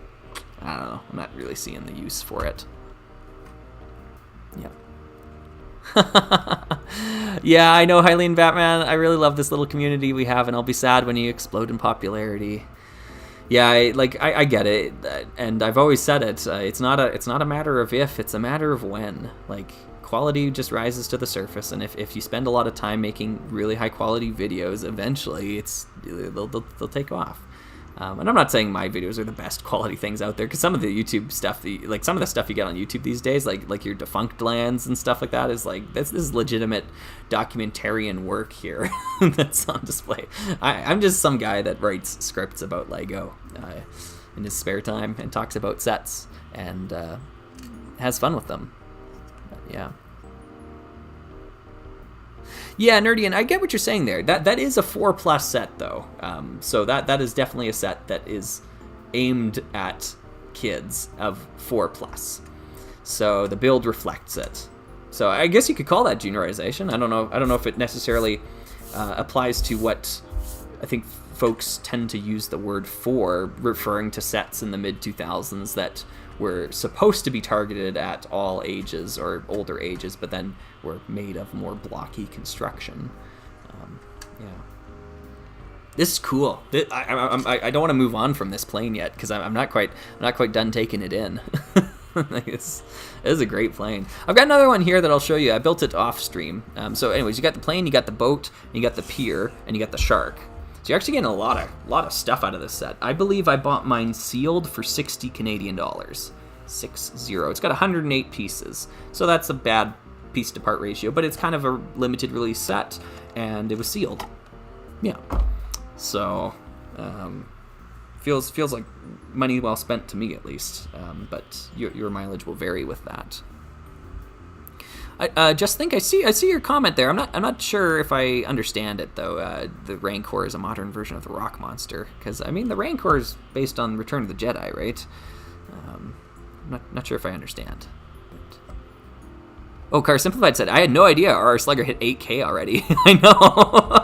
know. I'm not really seeing the use for it. Yeah. Yeah, I know, Hylian Batman. I really love this little community we have, and I'll be sad when you explode in popularity. Yeah, I get it, and I've always said it. It's not a matter of if, it's a matter of when. Like, quality just rises to the surface, and if you spend a lot of time making really high quality videos, eventually they'll take off. And I'm not saying my videos are the best quality things out there, because some of the YouTube stuff, some of the stuff you get on YouTube these days, like your defunct lands and stuff like that, is like this is legitimate documentarian work here that's on display. I'm just some guy that writes scripts about Lego in his spare time and talks about sets and has fun with them. But yeah. Yeah, Nerdy, and I get what you're saying there. That is a 4+ set, though. So that is definitely a set that is aimed at kids of 4+. So the build reflects it. So I guess you could call that juniorization. I don't know if it necessarily applies to what I think folks tend to use the word for, referring to sets in the mid-2000s that were supposed to be targeted at all ages or older ages, but then were made of more blocky construction. Yeah, this is cool. I don't want to move on from this plane yet because I'm not quite done taking it in. It is a great plane. I've got another one here that I'll show you. I built it off stream. So anyways, you got the plane, you got the boat, you got the pier, and you got the shark. So you're actually getting a lot of stuff out of this set. I believe I bought mine sealed for 60 Canadian dollars. 60. It's got 108 pieces. So that's a bad piece to part ratio, but it's kind of a limited release set, and it was sealed. Yeah. So feels like money well spent to me, at least. But your mileage will vary with that. I just think I see your comment there. I'm not sure if I understand it though. The Rancor is a modern version of the rock monster, because I mean the Rancor is based on Return of the Jedi, right? I'm not sure if I understand. But... Oh, Car Simplified said, I had no idea our Slugger hit 8K already. I know.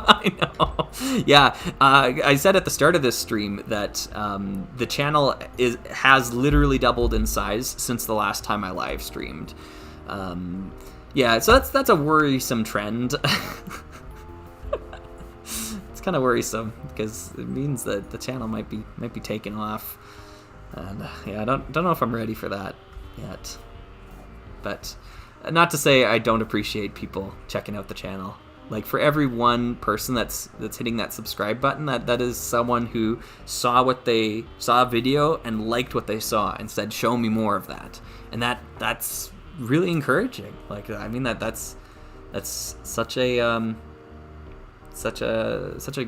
Yeah, I said at the start of this stream that the channel has literally doubled in size since the last time I live streamed. Yeah, so that's a worrisome trend. It's kind of worrisome because it means that the channel might be taking off, and yeah, I don't know if I'm ready for that yet. But not to say I don't appreciate people checking out the channel. Like, for every one person that's hitting that subscribe button, that is someone who saw a video and liked what they saw and said, "Show me more of that," and that's really encouraging. Like, I mean, that's such a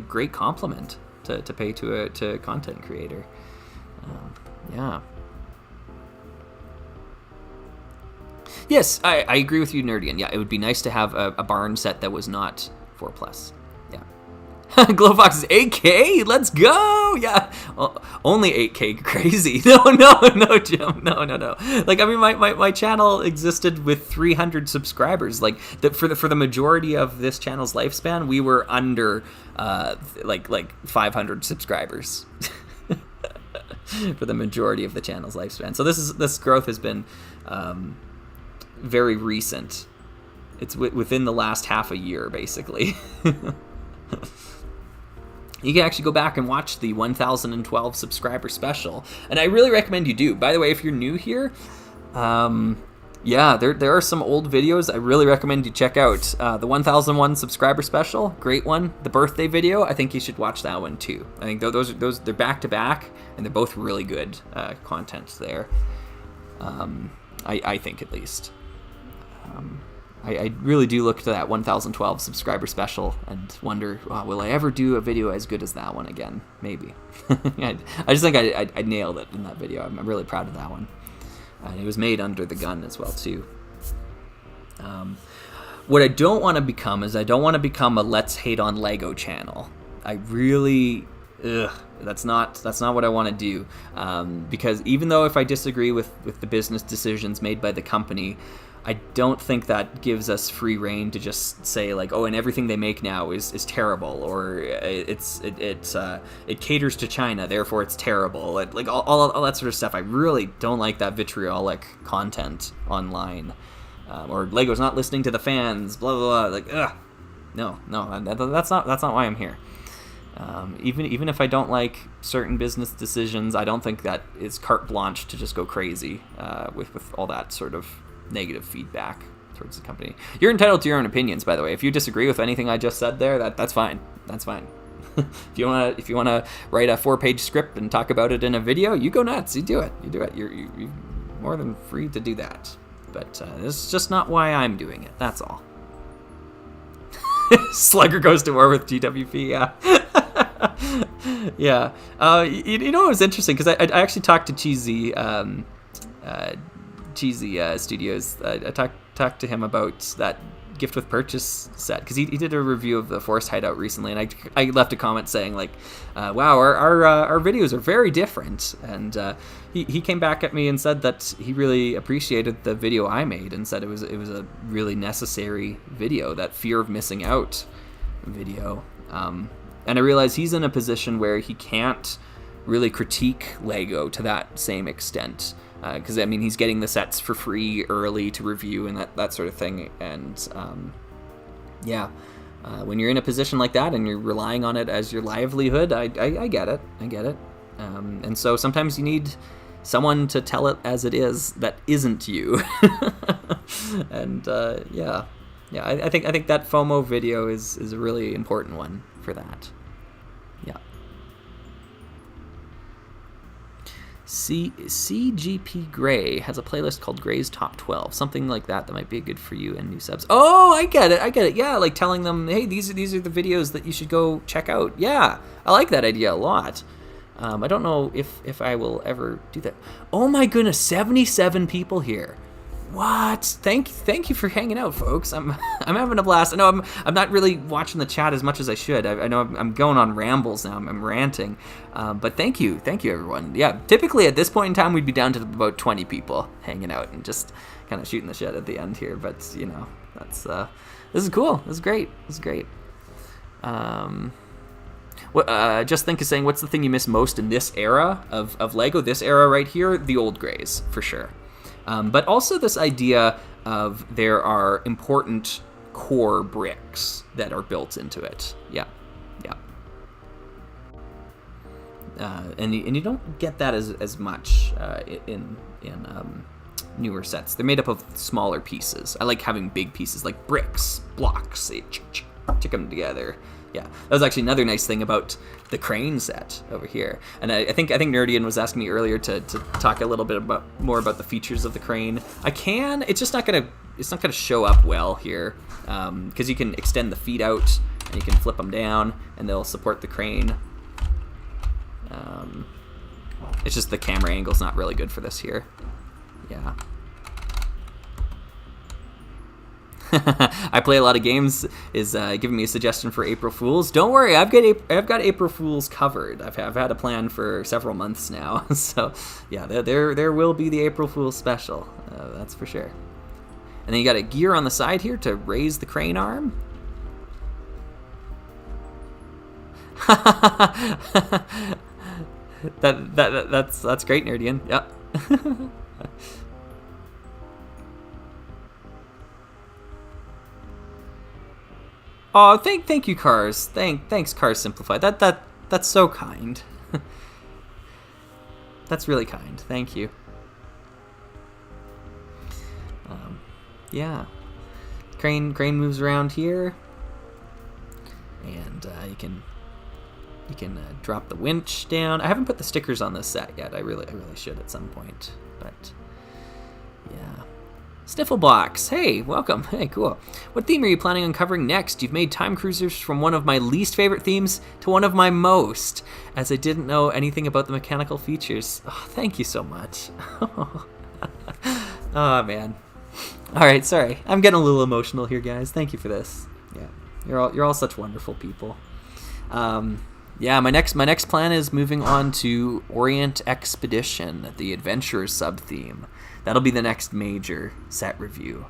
great compliment to pay to a content creator. Yeah. Yes, I agree with you, Nerdian. Yeah, it would be nice to have a barn set that was not 4+. Yeah. Glowfox is 8K. Let's go. Yeah. Only 8K. Crazy. No, Jim. No. Like, I mean, my channel existed with 300 subscribers. Like, for the majority of this channel's lifespan, we were under like 500 subscribers. For the majority of the channel's lifespan. So this growth has been very recent. It's within the last half a year, basically. You can actually go back and watch the 1012 subscriber special, and I really recommend you do. By the way, if you're new here, yeah, there are some old videos I really recommend you check out. The 1001 subscriber special, great one. The birthday video, I think you should watch that one too. I think those they're back to back, and they're both really good content there. I think, at least. I really do look to that 1012 subscriber special and wonder, will I ever do a video as good as that one again? Maybe. I just think I nailed it in that video. I'm really proud of that one. And it was made under the gun as well, too. What I don't want to become is I don't want to become a Let's Hate on Lego channel. I really... that's not what I want to do. Because even though if I disagree with the business decisions made by the company, I don't think that gives us free reign to just say, like, oh, and everything they make now is terrible, or it caters to China, therefore it's terrible. Like all that sort of stuff. I really don't like that vitriolic content online. Or Lego's not listening to the fans, blah blah blah. Like, no, that's not why I'm here. Even if I don't like certain business decisions, I don't think that it's carte blanche to just go crazy with all that sort of negative feedback towards the company. You're entitled to your own opinions, by the way. If you disagree with anything I just said there, that's fine. That's fine. If you wanna write a 4-page script and talk about it in a video, you go nuts. You do it. You're more than free to do that. But this is just not why I'm doing it. That's all. Slugger goes to war with GWP. Yeah. Yeah. You know what was interesting? Because I actually talked to Cheesy Studios. I talked to him about gift with purchase set, because he did a review of the Forest Hideout recently, and I left a comment saying like, wow, our videos are very different, and he came back at me and said that he really appreciated the video I made, and said it was a really necessary video, that fear of missing out video. And I realize he's in a position where he can't really critique Lego to that same extent, because I mean, he's getting the sets for free early to review and that sort of thing. And when you're in a position like that and you're relying on it as your livelihood, I get it. And so sometimes you need someone to tell it as it is that isn't you. And I think that FOMO video is a really important one for that. Yeah. CGP Gray has a playlist called Gray's Top 12, something like that might be good for you and new subs. Oh, I get it. Yeah, like telling them, hey, these are the videos that you should go check out. Yeah, I like that idea a lot. I don't know if I will ever do that. Oh my goodness, 77 people here. What? Thank you for hanging out, folks. I'm having a blast. I know I'm not really watching the chat as much as I should. I know I'm going on rambles now. I'm ranting. But thank you everyone. Yeah, typically at this point in time we'd be down to about 20 people hanging out and just kind of shooting the shit at the end here. But you know, that's this is cool. This is great. Just Think is saying, what's the thing you miss most in this era of Lego? This era right here, the old Grays for sure. But also this idea of there are important core bricks that are built into it. Yeah. And you don't get that as much in newer sets. They're made up of smaller pieces. I like having big pieces like bricks, blocks. Stick them together. Yeah, that was actually another nice thing about the crane set over here. And I think Nerdian was asking me earlier to talk a little bit more about the features of the crane. I can. It's just not gonna show up well here, because you can extend the feet out and you can flip them down and they'll support the crane. It's just the camera angle's not really good for this here. Yeah. I play a lot of games is giving me a suggestion for April Fools. Don't worry, I've got April Fools covered. I've had a plan for several months now. So yeah, there will be the April Fools special. That's for sure. And then you got a gear on the side here to raise the crane arm. That's great, Nerdian. Yep. Oh, thank you, Cars. Thanks, Cars Simplified. That's so kind. That's really kind. Thank you. Yeah. Crane moves around here, and you can drop the winch down. I haven't put the stickers on this set yet. I really should at some point, but yeah. Snifflebox, hey, welcome. Hey, cool. What theme are you planning on covering next? You've made time cruisers from one of my least favorite themes to one of my most, as I didn't know anything about the mechanical features. Oh, thank you so much. Oh, man. All right, sorry. I'm getting a little emotional here, guys. Thank you for this. Yeah, you're all such wonderful people. Yeah, my next plan is moving on to Orient Expedition, the Adventurer sub-theme. That'll be the next major set review.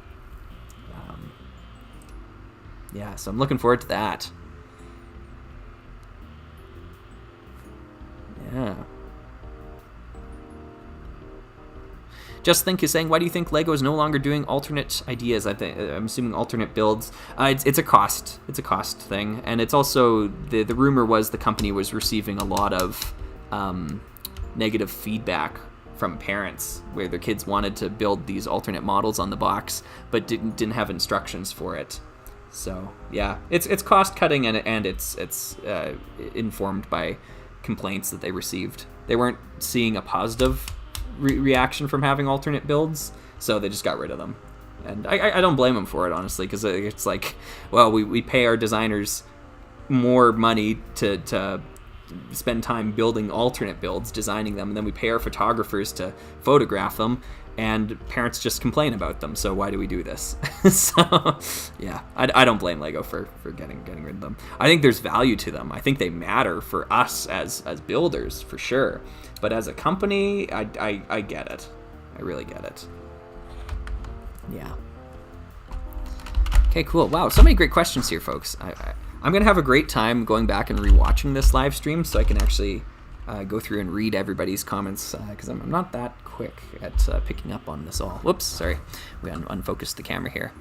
Yeah, so I'm looking forward to that. Yeah. Just Think is saying, why do you think Lego is no longer doing alternate ideas? I'm assuming alternate builds. It's a cost. It's a cost thing, and it's also the rumor was the company was receiving a lot of negative feedback from parents where their kids wanted to build these alternate models on the box but didn't have instructions for it. So yeah, it's cost cutting and it's informed by complaints that they received. They weren't seeing a positive reaction from having alternate builds, so they just got rid of them. And I don't blame them for it, honestly, because it's like, well, we pay our designers more money to spend time building alternate builds, designing them, and then we pay our photographers to photograph them, and parents just complain about them. So why do we do this? So yeah, I don't blame Lego for getting rid of them. I think there's value to them. I think they matter for us as builders, for sure. But as a company, I get it. I really get it. Yeah. Okay, cool. Wow, so many great questions here, folks. I'm going to have a great time going back and rewatching this live stream so I can actually go through and read everybody's comments, because I'm not that quick at picking up on this all. Whoops, sorry. We unfocused the camera here.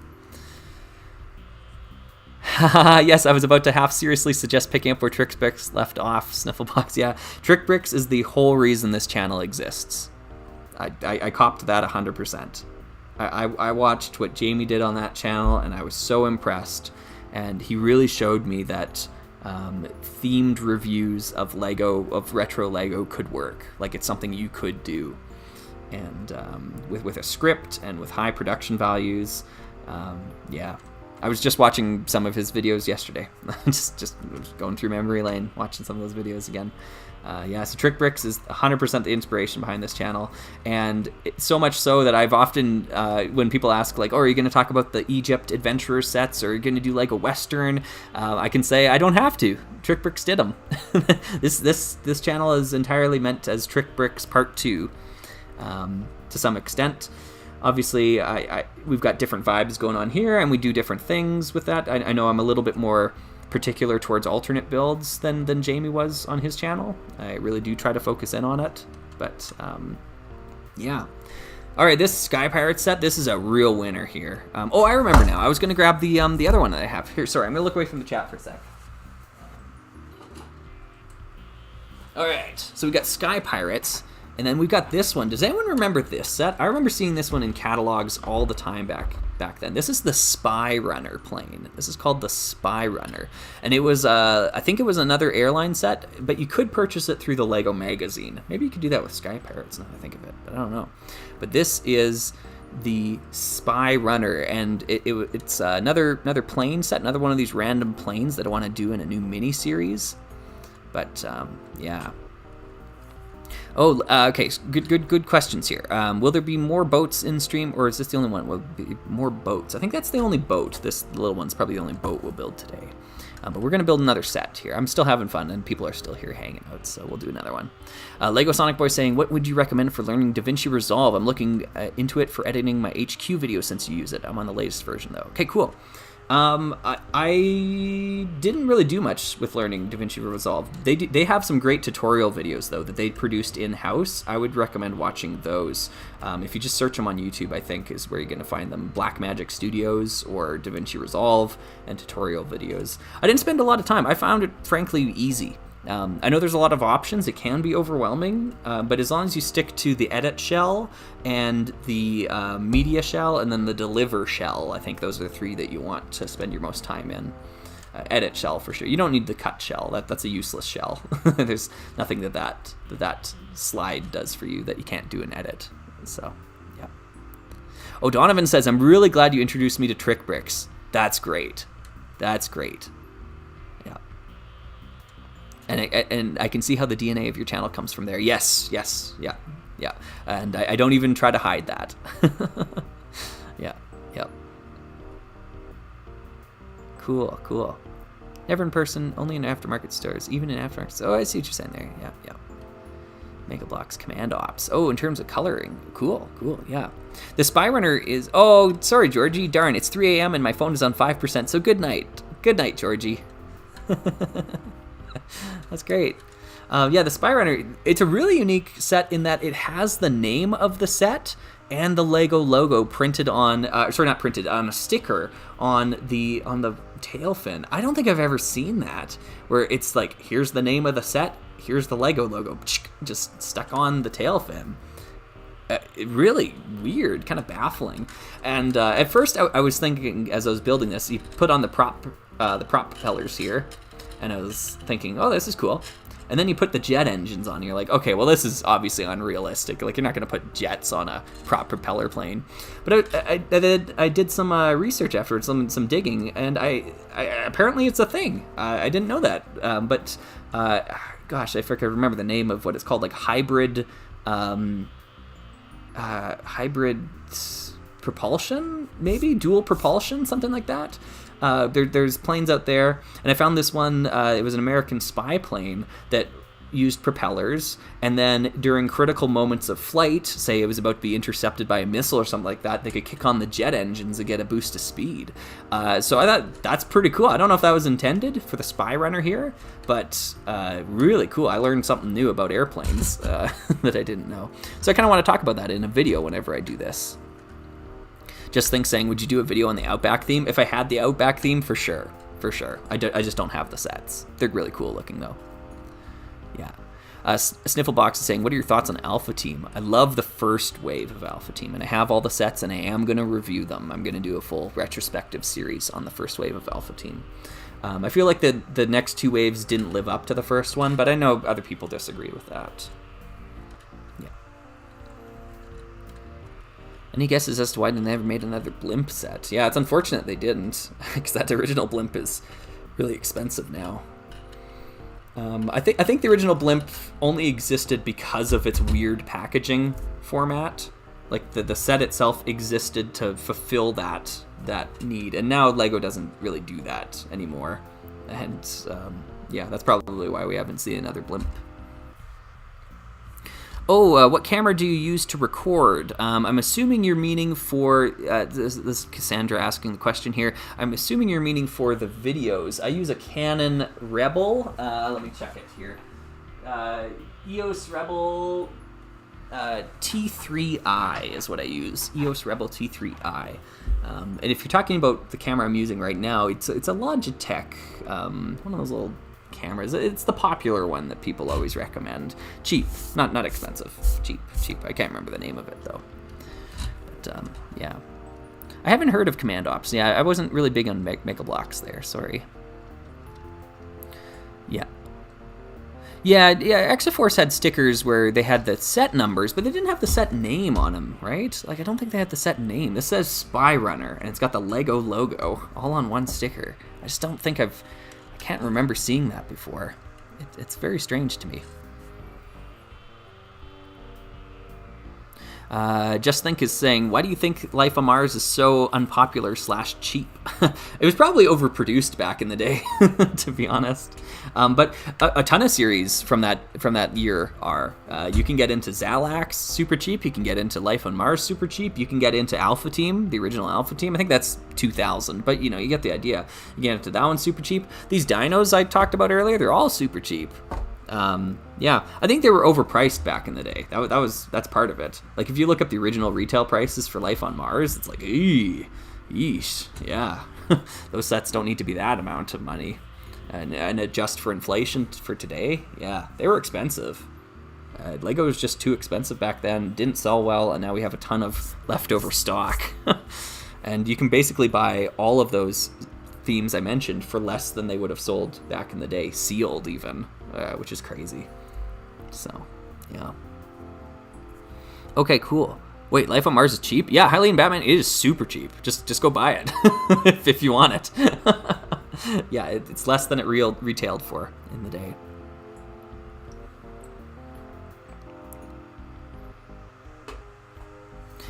Yes, I was about to half seriously suggest picking up where Trickbricks left off. Snifflebox, yeah. Trickbricks is the whole reason this channel exists. I copped that 100%. I watched what Jamie did on that channel, and I was so impressed. And he really showed me that themed reviews of retro Lego could work. Like, it's something you could do. And with a script and with high production values, yeah. I was just watching some of his videos yesterday. just going through memory lane, watching some of those videos again. Yeah, so Trickbricks is 100% the inspiration behind this channel, and so much so that I've often, when people ask, like, oh, are you going to talk about the Egypt Adventurer sets, or are you going to do Lego Western, I can say I don't have to. Trickbricks did them. This channel is entirely meant as Trickbricks Part 2, to some extent. Obviously, we've got different vibes going on here, and we do different things with that. I know I'm a little bit more particular towards alternate builds than Jamie was on his channel. I really do try to focus in on it, but yeah. All right, this Sky Pirate set, this is a real winner here. Oh, I remember now. I was going to grab the other one that I have here. Sorry, I'm going to look away from the chat for a sec. All right, so we got Sky Pirates. And then we've got this one. Does anyone remember this set? I remember seeing this one in catalogs all the time back then. This is the Spy Runner plane. This is called the Spy Runner. And it was, I think it was another airline set, but you could purchase it through the Lego magazine. Maybe you could do that with Sky Pirates, now that I think of it, but I don't know. But this is the Spy Runner, and it's another plane set, another one of these random planes that I want to do in a new mini-series. But, yeah. Oh, okay. Good questions here. Will there be more boats in stream, or is this the only one? Will there be more boats? I think that's the only boat. This little one's probably the only boat we'll build today. But we're going to build another set here. I'm still having fun, and people are still here hanging out, so we'll do another one. Lego Sonic Boy saying, what would you recommend for learning DaVinci Resolve? I'm looking into it for editing my HQ video since you use it. I'm on the latest version, though. Okay, cool. I didn't really do much with learning DaVinci Resolve. They have some great tutorial videos, though, that they produced in-house. I would recommend watching those. If you just search them on YouTube, I think, is where you're going to find them. Blackmagic Studios or DaVinci Resolve and tutorial videos. I didn't spend a lot of time. I found it, frankly, easy. I know there's a lot of options. It can be overwhelming, but as long as you stick to the edit shell and the media shell and then the deliver shell, I think those are the three that you want to spend your most time in. Edit shell for sure. You don't need the cut shell. That's a useless shell. There's nothing that slide does for you that you can't do in edit. So, yeah. Oh, Donovan says, I'm really glad you introduced me to Trickbricks. That's great. That's great. And I can see how the DNA of your channel comes from there. Yes, yeah. And I don't even try to hide that. Yeah. Cool. Never in person, only in aftermarket stores, even in aftermarket. Oh, I see what you're saying there. Yeah. Mega Bloks Command Ops. Oh, in terms of coloring. Cool, yeah. The Spy Runner is... Oh, sorry, Georgie. Darn, it's 3 a.m. and my phone is on 5%, so good night. Good night, Georgie. That's great. Yeah, the Spy Runner, it's a really unique set in that it has the name of the set and the Lego logo printed on, not printed, on a sticker on the tail fin. I don't think I've ever seen that, where it's like, here's the name of the set, here's the Lego logo, just stuck on the tail fin. Really weird, kind of baffling. And at first I was thinking, as I was building this, you put on the prop propellers here, and I was thinking, oh, this is cool. And then you put the jet engines on, and you're like, okay, well, this is obviously unrealistic. Like, you're not going to put jets on a prop propeller plane. But I did some research afterwards, some digging, and I apparently it's a thing. I didn't know that. But gosh, I forget, remember the name of what it's called, like hybrid propulsion, maybe dual propulsion, something like that. There's planes out there, and I found this one. It was an American spy plane that used propellers, and then during critical moments of flight, say it was about to be intercepted by a missile or something like that, they could kick on the jet engines and get a boost of speed. So I thought that's pretty cool. I don't know if that was intended for the spy runner here, but really cool. I learned something new about airplanes that I didn't know. So I kind of want to talk about that in a video whenever I do this. Just think saying, would you do a video on the Outback theme? If I had the Outback theme, for sure. I just don't have the sets. They're really cool looking though. Yeah. Snifflebox is saying, what are your thoughts on Alpha Team? I love the first wave of Alpha Team, and I have all the sets, and I am going to review them. I'm going to do a full retrospective series on the first wave of Alpha Team. I feel like the next two waves didn't live up to the first one, but I know other people disagree with that. Yeah. Any guesses as to why they never made another blimp set? Yeah, it's unfortunate they didn't, because that original blimp is really expensive now. I think the original blimp only existed because of its weird packaging format. Like the set itself existed to fulfill that need, and now Lego doesn't really do that anymore. And yeah, that's probably why we haven't seen another blimp. Oh, what camera do you use to record? I'm assuming you're meaning for, this is Cassandra asking the question here. I'm assuming you're meaning for the videos. I use a Canon Rebel. Let me check it here. EOS Rebel T3i is what I use. EOS Rebel T3i. And if you're talking about the camera I'm using right now, it's a Logitech, one of those little cameras. It's the popular one that people always recommend. Cheap, not expensive. Cheap. I can't remember the name of it though. But yeah, I haven't heard of Command Ops. Yeah, I wasn't really big on Mega Bloks there. Sorry. Yeah, Exaforce had stickers where they had the set numbers, but they didn't have the set name on them, right? Like, I don't think they had the set name. This says Spy Runner, and it's got the Lego logo all on one sticker. I just don't think I can't remember seeing that before. It's very strange to me. Just Think is saying, why do you think Life on Mars is so unpopular / cheap? It was probably overproduced back in the day, to be honest. But a ton of series from that year are. You can get into Zalax super cheap. You can get into Life on Mars super cheap. You can get into Alpha Team, the original Alpha Team. I think that's 2000, but you get the idea. You get into that one super cheap. These dinos I talked about earlier, they're all super cheap. Yeah, I think they were overpriced back in the day. That's part of it. Like, if you look up the original retail prices for Life on Mars, it's like, yeesh, yeah. Those sets don't need to be that amount of money. And adjust for inflation for today, yeah, they were expensive. Lego was just too expensive back then, didn't sell well, and now we have a ton of leftover stock. And you can basically buy all of those themes I mentioned for less than they would have sold back in the day, sealed even, which is crazy. So, yeah. Okay, cool. Wait, Life on Mars is cheap? Yeah, Hylian Batman is super cheap. Just go buy it if you want it. Yeah, it's less than it retailed for in the day.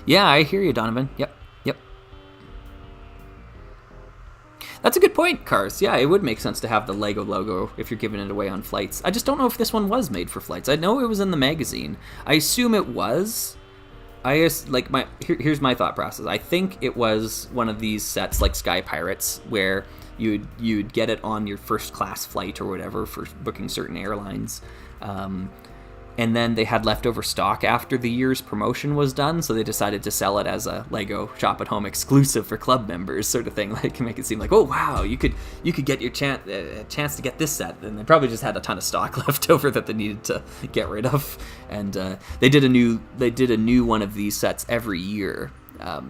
Yeah, I hear you, Donovan. Yep. That's a good point, Cars. Yeah, it would make sense to have the Lego logo if you're giving it away on flights. I just don't know if this one was made for flights. I know it was in the magazine. I assume it was. Here's my thought process. I think it was one of these sets like Sky Pirates where you'd get it on your first class flight or whatever for booking certain airlines. And then they had leftover stock after the year's promotion was done, so they decided to sell it as a Lego Shop at Home exclusive for club members, sort of thing. Like, make it seem like, oh wow, you could get your chance to get this set, and they probably just had a ton of stock left over that they needed to get rid of. And they did a new one of these sets every year,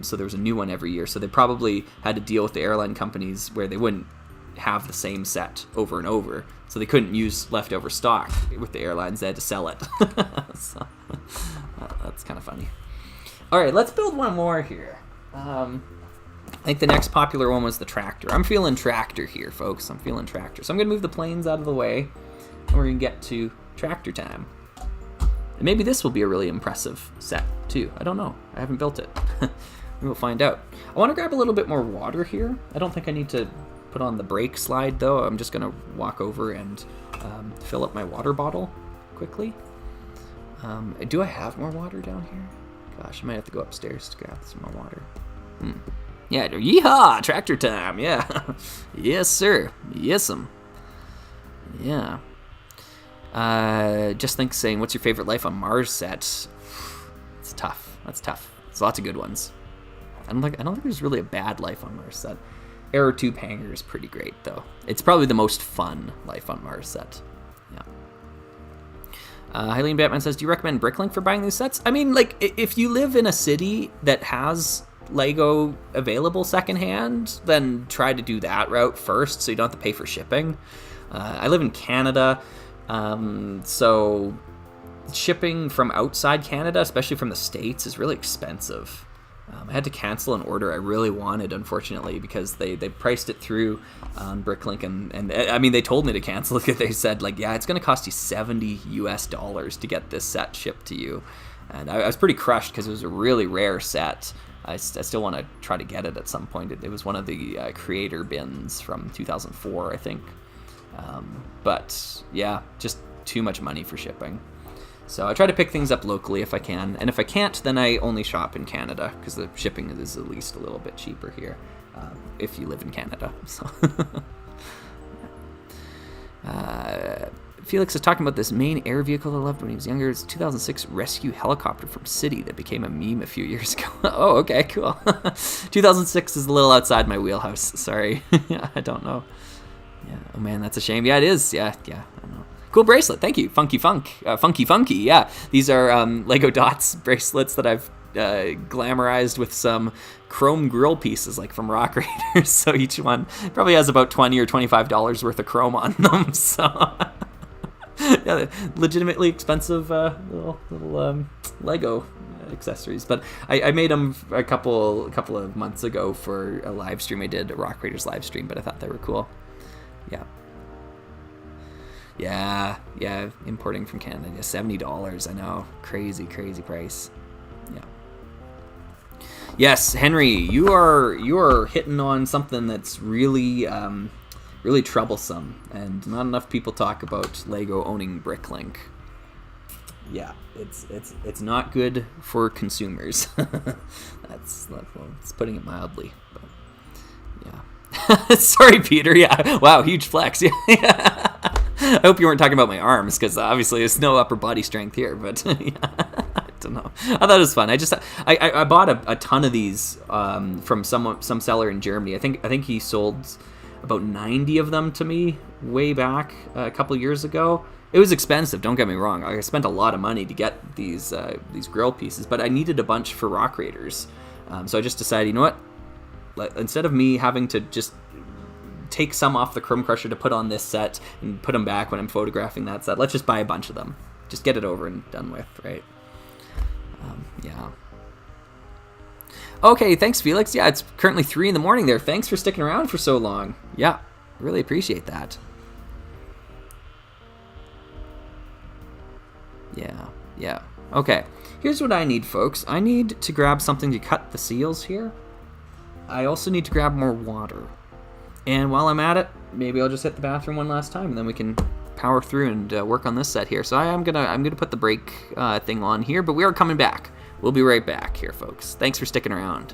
so there was a new one every year. So they probably had to deal with the airline companies where they wouldn't have the same set over and over, so they couldn't use leftover stock with the airlines. They had to sell it. So, that's kind of funny. All right, let's build one more here. I think the next popular one was the tractor. I'm feeling tractor here, folks. I'm feeling tractor. So I'm going to move the planes out of the way. and we're going to get to tractor time. And maybe this will be a really impressive set, too. I don't know. I haven't built it. We'll find out. I want to grab a little bit more water here. I don't think I need to put on the brake slide, though. I'm just going to walk over and fill up my water bottle quickly. Do I have more water down here? Gosh, I might have to go upstairs to grab some more water. Yeah, yeehaw! Tractor time, yeah. Yes, sir. Yes'm. Yeah. Just think saying, what's your favorite Life on Mars set? It's tough. That's tough. There's lots of good ones. I don't think there's really a bad Life on Mars set. Error Tube Hanger is pretty great, though. It's probably the most fun Life on Mars set. Yeah. Eileen Batman says, do you recommend Bricklink for buying these sets? I mean, like, if you live in a city that has Lego available secondhand, then try to do that route first so you don't have to pay for shipping. I live in Canada, so shipping from outside Canada, especially from the States, is really expensive. I had to cancel an order I really wanted, unfortunately, because they priced it through on Bricklink, and I mean, they told me to cancel it. They said, like, yeah, it's going to cost you $70 to get this set shipped to you. And I was pretty crushed because it was a really rare set. I still want to try to get it at some point. It was one of the creator bins from 2004, I think. But yeah, just too much money for shipping. So I try to pick things up locally if I can, and if I can't, then I only shop in Canada because the shipping is at least a little bit cheaper here if you live in Canada. So Felix is talking about this main air vehicle I loved when he was younger. It's a 2006 rescue helicopter from City that became a meme a few years ago. Oh, okay, cool. 2006 is a little outside my wheelhouse. Sorry. Yeah, I don't know. Yeah. Oh man, that's a shame. Yeah, it is. Yeah, I don't know. Cool bracelet. Thank you. Funky. Yeah. These are Lego Dots bracelets that I've glamorized with some chrome grill pieces, like from Rock Raiders. So each one probably has about $20 or $25 worth of chrome on them. So yeah, legitimately expensive little Lego accessories. But I made them a couple of months ago for a live stream I did, a Rock Raiders live stream. But I thought they were cool. Yeah, importing from Canada, yeah, $70, I know, crazy price. Yeah. Yes, Henry, you are hitting on something that's really really troublesome, and not enough people talk about Lego owning Bricklink. Yeah, it's not good for consumers. That's putting it mildly, but yeah. Sorry, Peter. Yeah. Wow, huge flex. Yeah. I hope you weren't talking about my arms, because obviously there's no upper body strength here. But yeah, I don't know. I thought it was fun. I bought a ton of these from some seller in Germany. I think he sold about 90 of them to me way back a couple years ago. It was expensive. Don't get me wrong. I spent a lot of money to get these grill pieces, but I needed a bunch for Rock Raiders. So I just decided, you know what? Instead of me having to just take some off the Chrome Crusher to put on this set and put them back when I'm photographing that set, let's just buy a bunch of them. Just get it over and done with, right? Yeah. Okay, thanks, Felix. Yeah, it's currently 3 a.m. there. Thanks for sticking around for so long. Yeah, really appreciate that. Yeah. Okay, here's what I need, folks. I need to grab something to cut the seals here. I also need to grab more water. And while I'm at it, maybe I'll just hit the bathroom one last time, and then we can power through and work on this set here. So I'm gonna put the brake thing on here, but we are coming back. We'll be right back here, folks. Thanks for sticking around.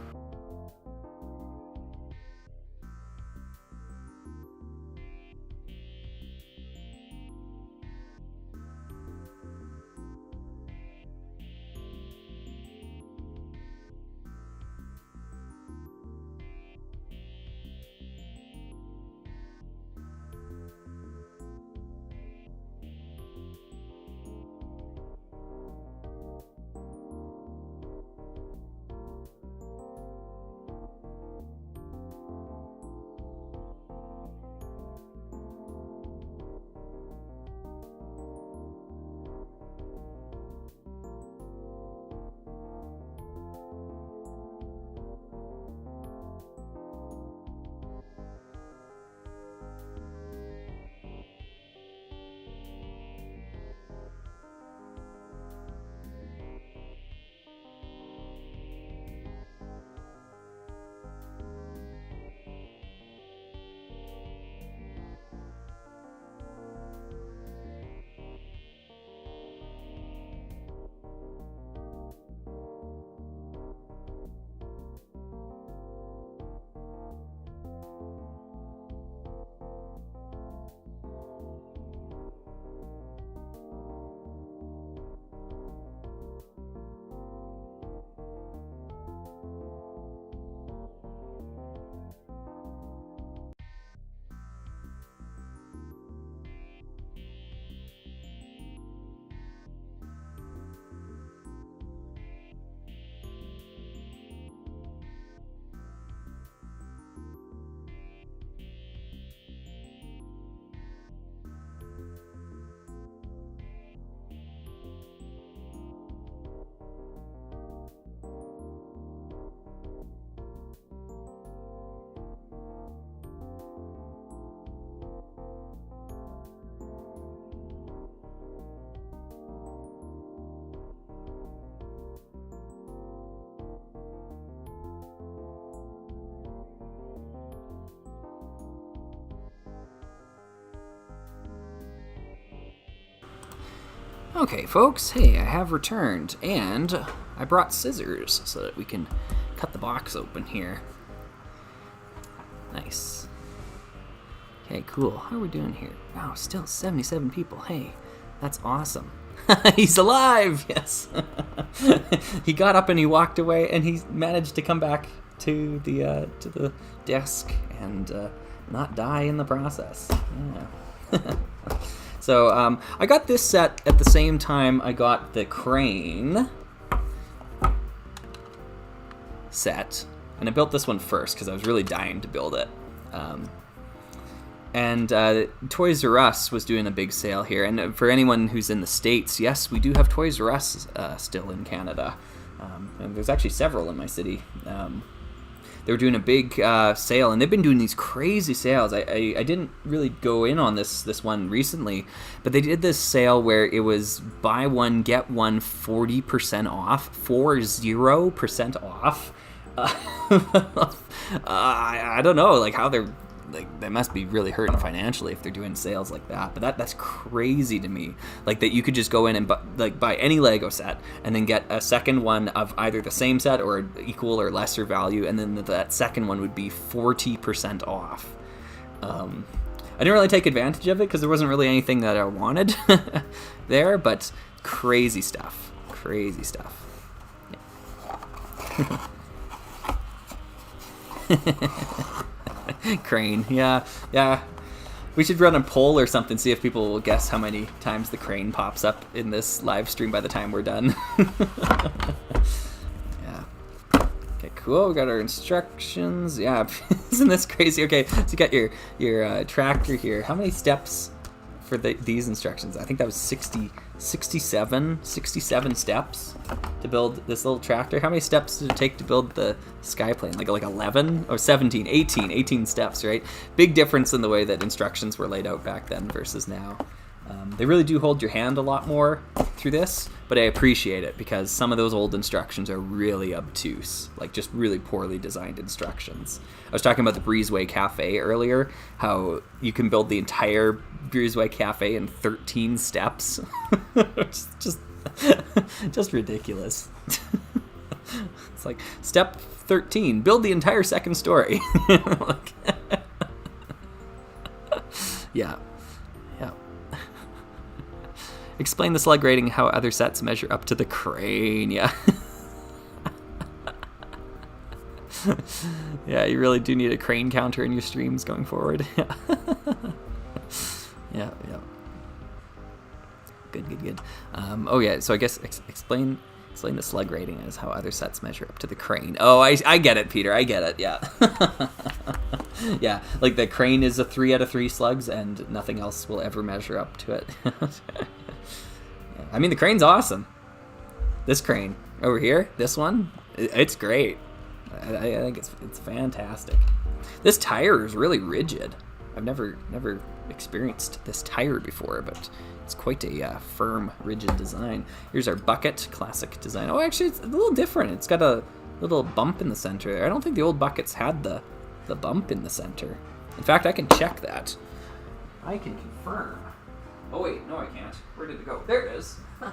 Okay, folks, hey, I have returned, and I brought scissors so that we can cut the box open here. Nice. Okay, cool. How are we doing here? Wow, still 77 people. Hey, that's awesome. He's alive! Yes. He got up and he walked away, and he managed to come back to the desk and not die in the process. Yeah. So I got this set at the same time I got the crane set, and I built this one first because I was really dying to build it. And Toys R Us was doing a big sale here, and for anyone who's in the States, yes, we do have Toys R Us still in Canada, and there's actually several in my city. They were doing a big sale, and they've been doing these crazy sales. I didn't really go in on this one recently, but they did this sale where it was buy one, get one 40% off, 40% off. I don't know, like how they're, like, they must be really hurting financially if they're doing sales like that. But that's crazy to me. Like that you could just go in and buy any Lego set and then get a second one of either the same set or equal or lesser value, and then that second one would be 40% off. I didn't really take advantage of it because there wasn't really anything that I wanted there, but crazy stuff. Crazy stuff. Yeah. Crane, yeah. We should run a poll or something, see if people will guess how many times the crane pops up in this live stream by the time we're done. Yeah. Okay, cool. We got our instructions. Yeah, isn't this crazy? Okay, so you got your tractor here. How many steps for these instructions? I think that was 67 steps to build this little tractor. How many steps did it take to build the skyplane? Like 11 or 17, 18 steps, right? Big difference in the way that instructions were laid out back then versus now. They really do hold your hand a lot more through this, but I appreciate it because some of those old instructions are really obtuse, like just really poorly designed instructions. I was talking about the Breezeway Cafe earlier, how you can build the entire Breezeway Cafe in 13 steps. just ridiculous. It's like step 13, build the entire second story. Like, yeah. Explain the slug rating, how other sets measure up to the crane. Yeah. Yeah, you really do need a crane counter in your streams going forward. Yeah. Good. Oh yeah, so I guess explain the slug rating as how other sets measure up to the crane. Oh, I get it, Peter. I get it. Yeah. Yeah, like the crane is a 3 out of 3 slugs, and nothing else will ever measure up to it. I mean, the crane's awesome. This crane over here, this one, it's great. I think it's fantastic. This tire is really rigid. I've never experienced this tire before, but it's quite a firm, rigid design. Here's our bucket, classic design. Oh, actually, it's a little different. It's got a little bump in the center. I don't think the old buckets had the bump in the center. In fact, I can check that. I can confirm. Oh wait, no I can't. Where did it go? There it is. Huh.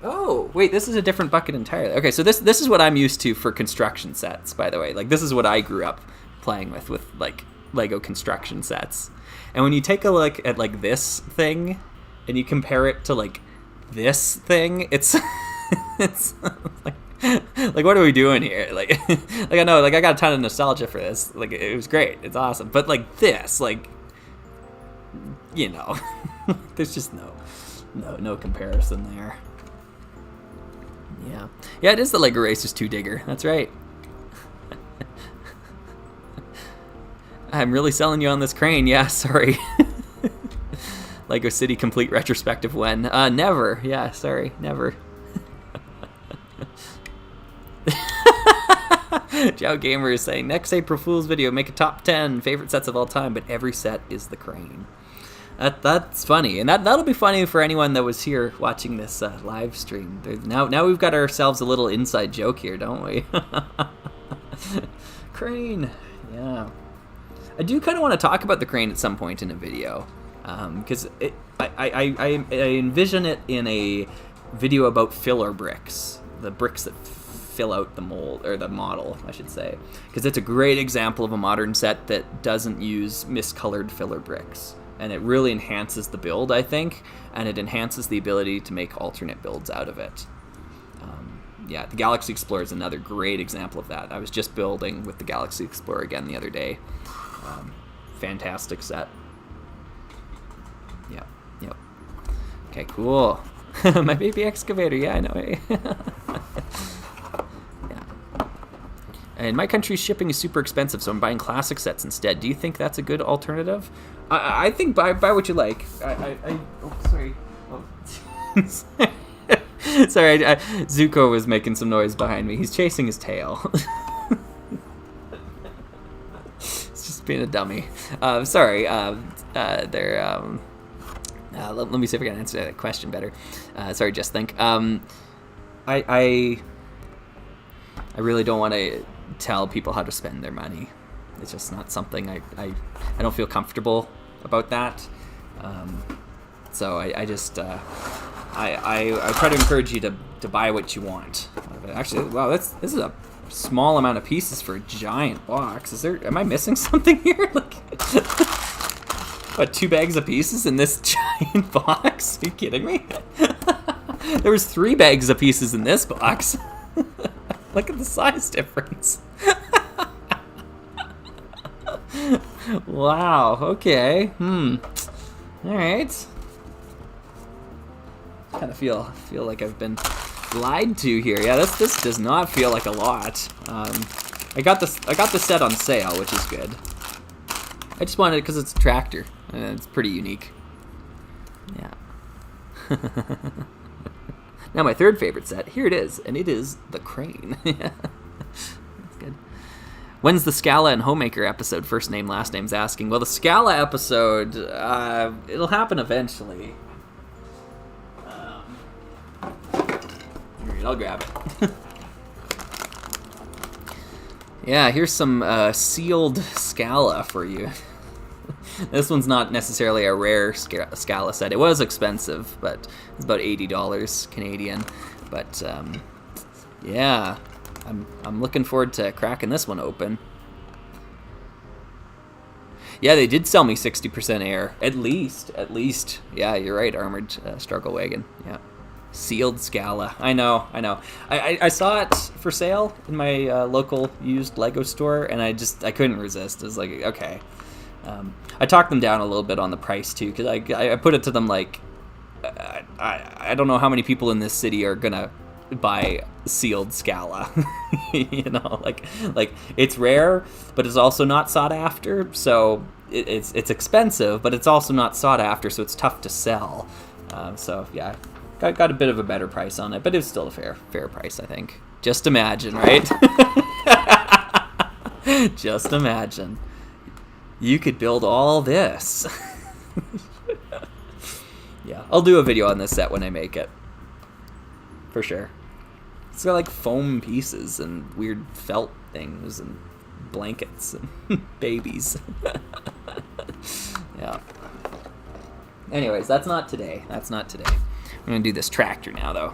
Oh, wait, this is a different bucket entirely. Okay, so this is what I'm used to for construction sets, by the way. Like, this is what I grew up playing with like Lego construction sets. And when you take a look at like this thing and you compare it to like this thing, it's it's like what are we doing here? Like I know, like I got a ton of nostalgia for this. Like it was great. It's awesome. But like this, like, you know, there's just no comparison there. Yeah, it is the Lego Racers 2 digger. That's right. I'm really selling you on this crane. Yeah, sorry. Lego City Complete Retrospective when? Never. Yeah, sorry, never. Jow Gamer is saying, next April Fool's video, make a top 10 favorite sets of all time, but every set is the crane. That's funny, and that'll be funny for anyone that was here watching this live stream. Now we've got ourselves a little inside joke here, don't we? Crane, yeah. I do kind of want to talk about the crane at some point in a video. because I envision it in a video about filler bricks, the bricks that fill out the mold, or the model, I should say, because it's a great example of a modern set that doesn't use miscolored filler bricks, and it really enhances the build, I think, and it enhances the ability to make alternate builds out of it. Yeah, the Galaxy Explorer is another great example of that. I was just building with the Galaxy Explorer again the other day. Fantastic set. Yep. Okay, cool. My baby excavator, yeah, I know. Yeah. In my country, shipping is super expensive, so I'm buying classic sets instead. Do you think that's a good alternative? I think buy what you like. Oh, sorry. Oh. Sorry, Zuko was making some noise behind me. He's chasing his tail. It's just being a dummy. Sorry. Let me see if I can answer that question better. Sorry, just think. I really don't want to tell people how to spend their money. It's just not something I don't feel comfortable about that. So I just I try to encourage you to buy what you want. Actually, wow, this is a small amount of pieces for a giant box. Am I missing something here? Look. What, 2 bags of pieces in this giant box? Are you kidding me? There was 3 bags of pieces in this box. Look at the size difference. Wow, okay. All right. Kind of feel like I've been lied to here. Yeah, this does not feel like a lot. I got the set on sale, which is good. I just wanted it because it's a tractor and it's pretty unique. Yeah. Now my third favorite set. Here it is, and it is the crane. Yeah, that's good. When's the Scala and Homemaker episode? First name, last name's asking. Well, the Scala episode, it'll happen eventually. I'll grab it. Yeah, here's some sealed Scala for you. This one's not necessarily a rare Scala set. It was expensive, but it's about $80 Canadian. But yeah, I'm looking forward to cracking this one open. Yeah, they did sell me 60% air, at least. Yeah, you're right, armored struggle wagon. Yeah. Sealed Scala. I know. I saw it for sale in my local used Lego store, and I couldn't resist. I was like, okay. I talked them down a little bit on the price too, because I put it to them like, I don't know how many people in this city are gonna buy sealed Scala. You know, like it's rare, but it's also not sought after. So it's expensive, but it's also not sought after, so it's tough to sell. So yeah. Got a bit of a better price on it, but it was still a fair price, I think. Just imagine, right? Just imagine. You could build all this. Yeah, I'll do a video on this set when I make it. For sure. It's got like foam pieces and weird felt things and blankets and babies. Yeah. Anyways, that's not today. I'm going to do this tractor now, though.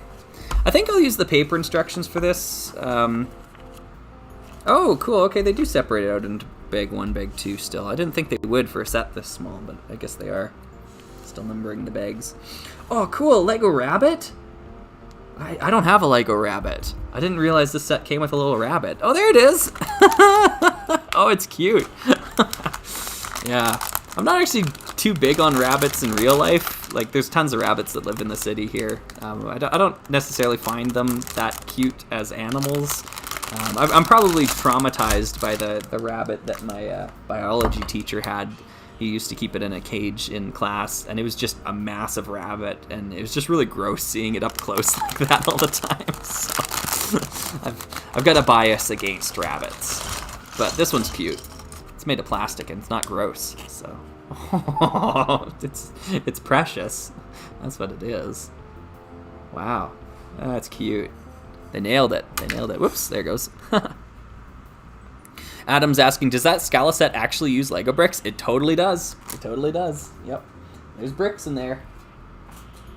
I think I'll use the paper instructions for this. Oh, cool. Okay, they do separate it out into bag 1, bag 2 still. I didn't think they would for a set this small, but I guess they are. Still numbering the bags. Oh, cool. Lego rabbit? I don't have a Lego rabbit. I didn't realize this set came with a little rabbit. Oh, there it is. Oh, it's cute. Yeah. I'm not actually too big on rabbits in real life. Like, there's tons of rabbits that live in the city here. I don't necessarily find them that cute as animals. I'm probably traumatized by the rabbit that my biology teacher had. He used to keep it in a cage in class, and it was just a massive rabbit, and it was just really gross seeing it up close like that all the time. So I've got a bias against rabbits, but this one's cute. It's made of plastic and it's not gross, so it's precious. That's what it is. Wow, that's cute. They nailed it. Whoops, there it goes. Adam's asking, does that Scala set actually use Lego bricks? It totally does. Yep. There's bricks in there.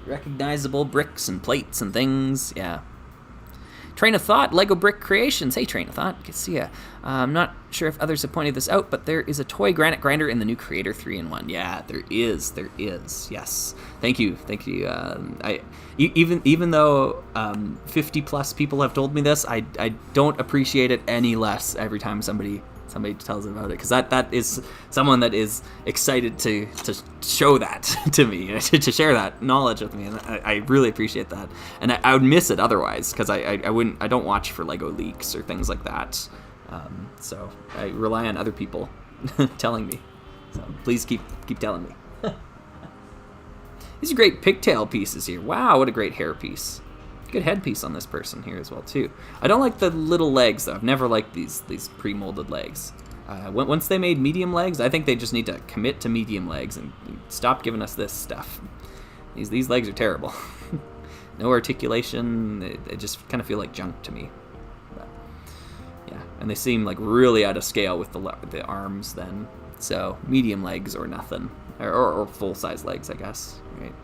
Recognizable bricks and plates and things. Yeah. Train of Thought, Lego Brick Creations. Hey, Train of Thought, good to see ya. I'm not sure if others have pointed this out, but there is a toy granite grinder in the new Creator 3-in-1. Yeah, there is. Yes. Thank you. Even though 50 plus people have told me this, I don't appreciate it any less every time somebody tells about it, because that is someone that is excited to show that to me, to share that knowledge with me, and I really appreciate that. And I would miss it otherwise, because I don't watch for Lego leaks or things like that. So I rely on other people telling me. So please keep telling me. These are great pigtail pieces here. Wow, what a great hair piece. Good headpiece on this person here as well too. I don't like the little legs though. I've never liked these pre-molded legs. Once they made medium legs, I think they just need to commit to medium legs and stop giving us this stuff. These legs are terrible. No articulation. They just kind of feel like junk to me. But, yeah, and they seem like really out of scale with the arms then. So medium legs or nothing, or full-size legs, I guess. Right.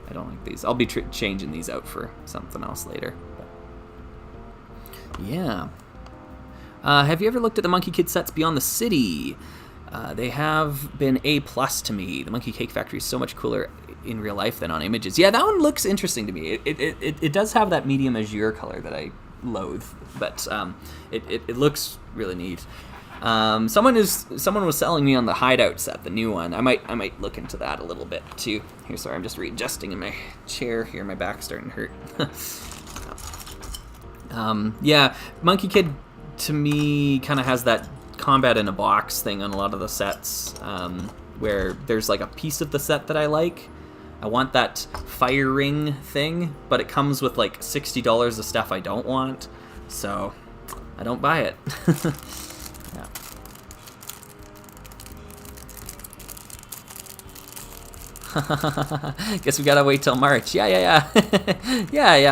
I don't like these. I'll be changing these out for something else later. But yeah. Have you ever looked at the Monkey Kid sets Beyond the City? They have been A+ to me. The Monkey Cake Factory is so much cooler in real life than on images. Yeah, that one looks interesting to me. It does have that medium azure color that I loathe, but it looks really neat. Someone was selling me on the Hideout set, the new one. I might look into that a little bit too. Here, sorry, I'm just readjusting in my chair here. My back's starting to hurt. Yeah, Monkey Kid to me kind of has that combat in a box thing on a lot of the sets, where there's like a piece of the set that I like. I want that fire ring thing, but it comes with like $60 of stuff I don't want, so I don't buy it. Yeah. Guess we gotta wait till March. Yeah. Yeah.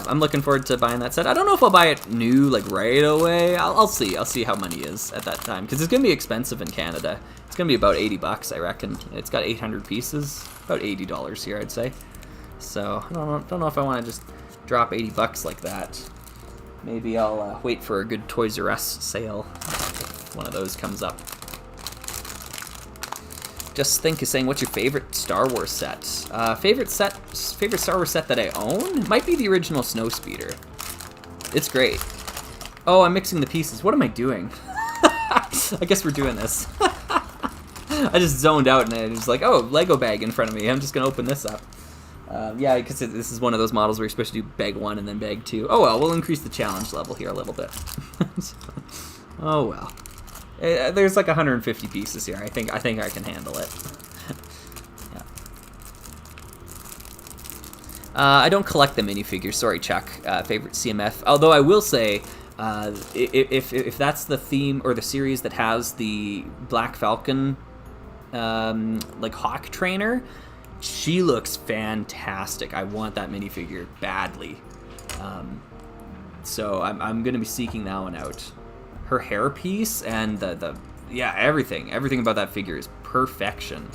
I'm looking forward to buying that set. I don't know if I'll buy it new, like right away. I'll see. I'll see how money is at that time, because it's gonna be expensive in Canada. It's gonna be about $80, I reckon. It's got 800 pieces, about $80 here, I'd say. So I don't know if I want to just drop $80 like that. Maybe I'll wait for a good Toys R Us sale if one of those comes up. Just Think is saying, what's your favorite Star Wars set? Favorite Star Wars set that I own? Might be the original Snowspeeder. It's great. Oh, I'm mixing the pieces. What am I doing? I guess we're doing this. I just zoned out and I was like, oh, Lego bag in front of me. I'm just going to open this up. Yeah, because this is one of those models where you're supposed to do bag 1 and then bag 2. Oh well, we'll increase the challenge level here a little bit. Oh well. There's like 150 pieces here. I think I can handle it. Yeah. I don't collect the minifigures. Sorry, Chuck. Favorite CMF. Although I will say, if that's the theme or the series that has the Black Falcon, like Hawk trainer, she looks fantastic. I want that minifigure badly. So I'm going to be seeking that one out. Her hairpiece and yeah, everything about that figure is perfection.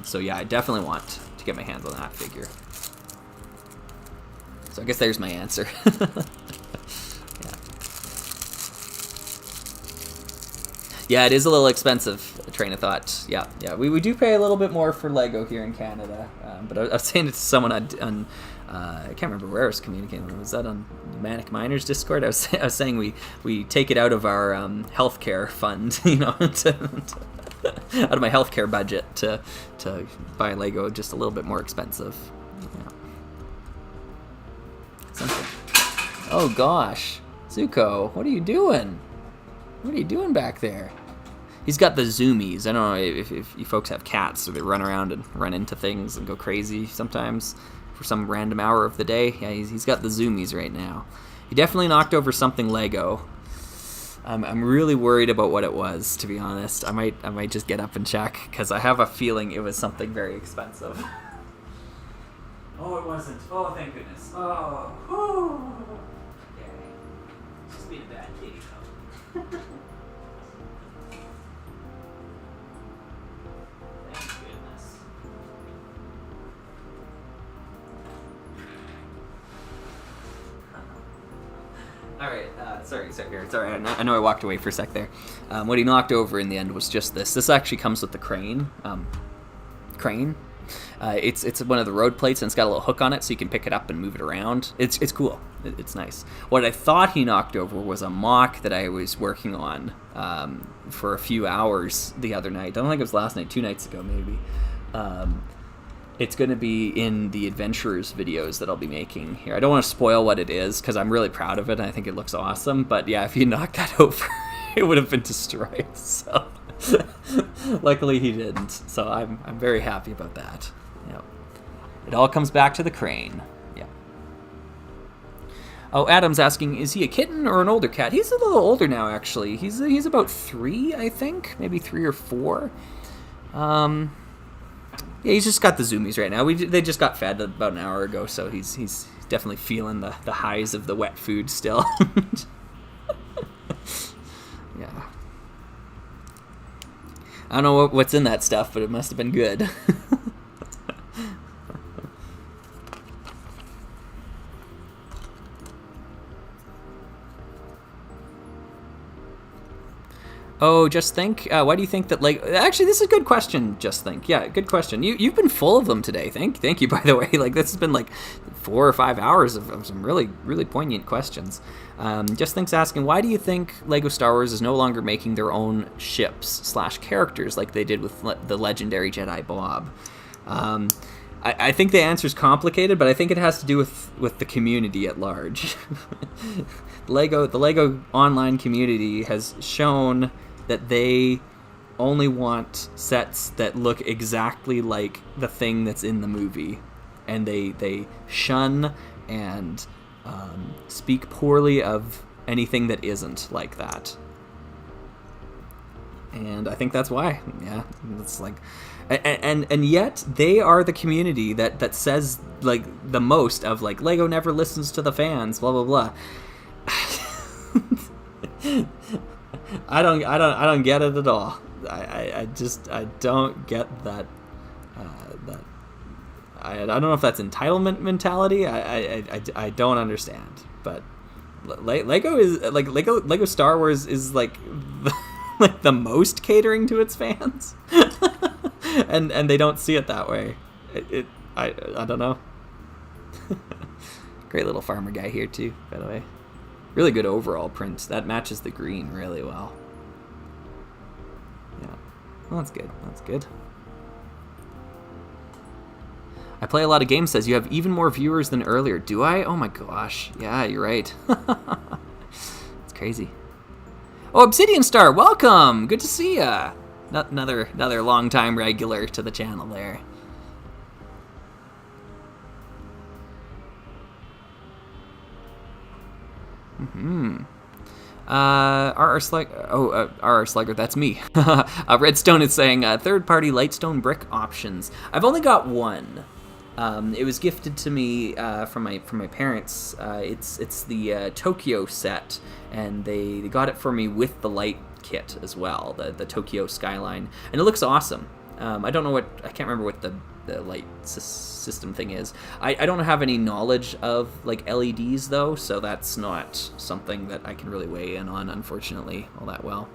So yeah, I definitely want to get my hands on that figure. So I guess there's my answer. Yeah, it is a little expensive, Train of Thought. Yeah. We do pay a little bit more for Lego here in Canada. But I was saying it to someone on I can't remember where I was communicating. Was that on Manic Miners Discord? I was saying we take it out of our healthcare fund, out of my healthcare budget to buy Lego just a little bit more expensive. Yeah. Something. Oh gosh, Zuko, what are you doing? What are you doing back there? He's got the zoomies. I don't know if you folks have cats, so they run around and run into things and go crazy sometimes for some random hour of the day. Yeah, he's got the zoomies right now. He definitely knocked over something Lego. I'm really worried about what it was, to be honest. I might just get up and check, because I have a feeling it was something very expensive. Oh, it wasn't. Oh, thank goodness. Oh, whew. Okay. Just being a bad kitty, though. Thank goodness. All right, sorry. I know I walked away for a sec there. What he knocked over in the end was just this. This actually comes with the crane. It's one of the road plates, and it's got a little hook on it, so you can pick it up and move it around. It's cool. It's nice. What I thought he knocked over was a mock that I was working on for a few hours the other night. I don't think it was last night, 2 nights ago maybe. It's going to be in the Adventurers videos that I'll be making here. I don't want to spoil what it is because I'm really proud of it and I think it looks awesome. But yeah, if you knocked that over, it would have been destroyed. So luckily he didn't. So I'm very happy about that. Yep. It all comes back to the crane. Yeah. Oh, Adam's asking, is he a kitten or an older cat? He's a little older now, actually. He's about 3, I think, maybe 3 or 4. Yeah, he's just got the zoomies right now. They just got fed about an hour ago, so he's definitely feeling the highs of the wet food still. Yeah. I don't know what's in that stuff, but it must have been good. Oh, Just Think. Why do you think that, like... Actually, this is a good question, Just Think. Yeah, good question. You've been full of them today. Thank you, by the way. Like, this has been, like, 4 or 5 hours of some really, really poignant questions. Just Think's asking, why do you think LEGO Star Wars is no longer making their own ships / characters like they did with the legendary Jedi Bob? I think the answer is complicated, but I think it has to do with the community at large. The LEGO online community has shown that they only want sets that look exactly like the thing that's in the movie, and they shun and speak poorly of anything that isn't like that. And I think that's why. Yeah, it's like, and yet they are the community that says like the most of like LEGO never listens to the fans, blah blah blah. I don't get it at all. I don't get that. I don't know if that's entitlement mentality. I don't understand. But LEGO is like LEGO Star Wars is like like the most catering to its fans, and they don't see it that way. I don't know. Great little farmer guy here too, by the way. Really good overall print. That matches the green really well. Yeah, well, that's good. That's good. I play a lot of games, says you have even more viewers than earlier. Do I? Oh my gosh. Yeah, you're right. It's crazy. Oh, Obsidian Star, welcome. Good to see ya. Another long-time regular to the channel there. R.R. Slugger, that's me. Redstone is saying third-party Lightstone brick options. I've only got one. It was gifted to me from my parents. It's the Tokyo set, and they got it for me with the light kit as well, the Tokyo skyline, and it looks awesome. I don't know I can't remember what the light system thing is. I don't have any knowledge of like LEDs though, so that's not something that I can really weigh in on, unfortunately, all that well.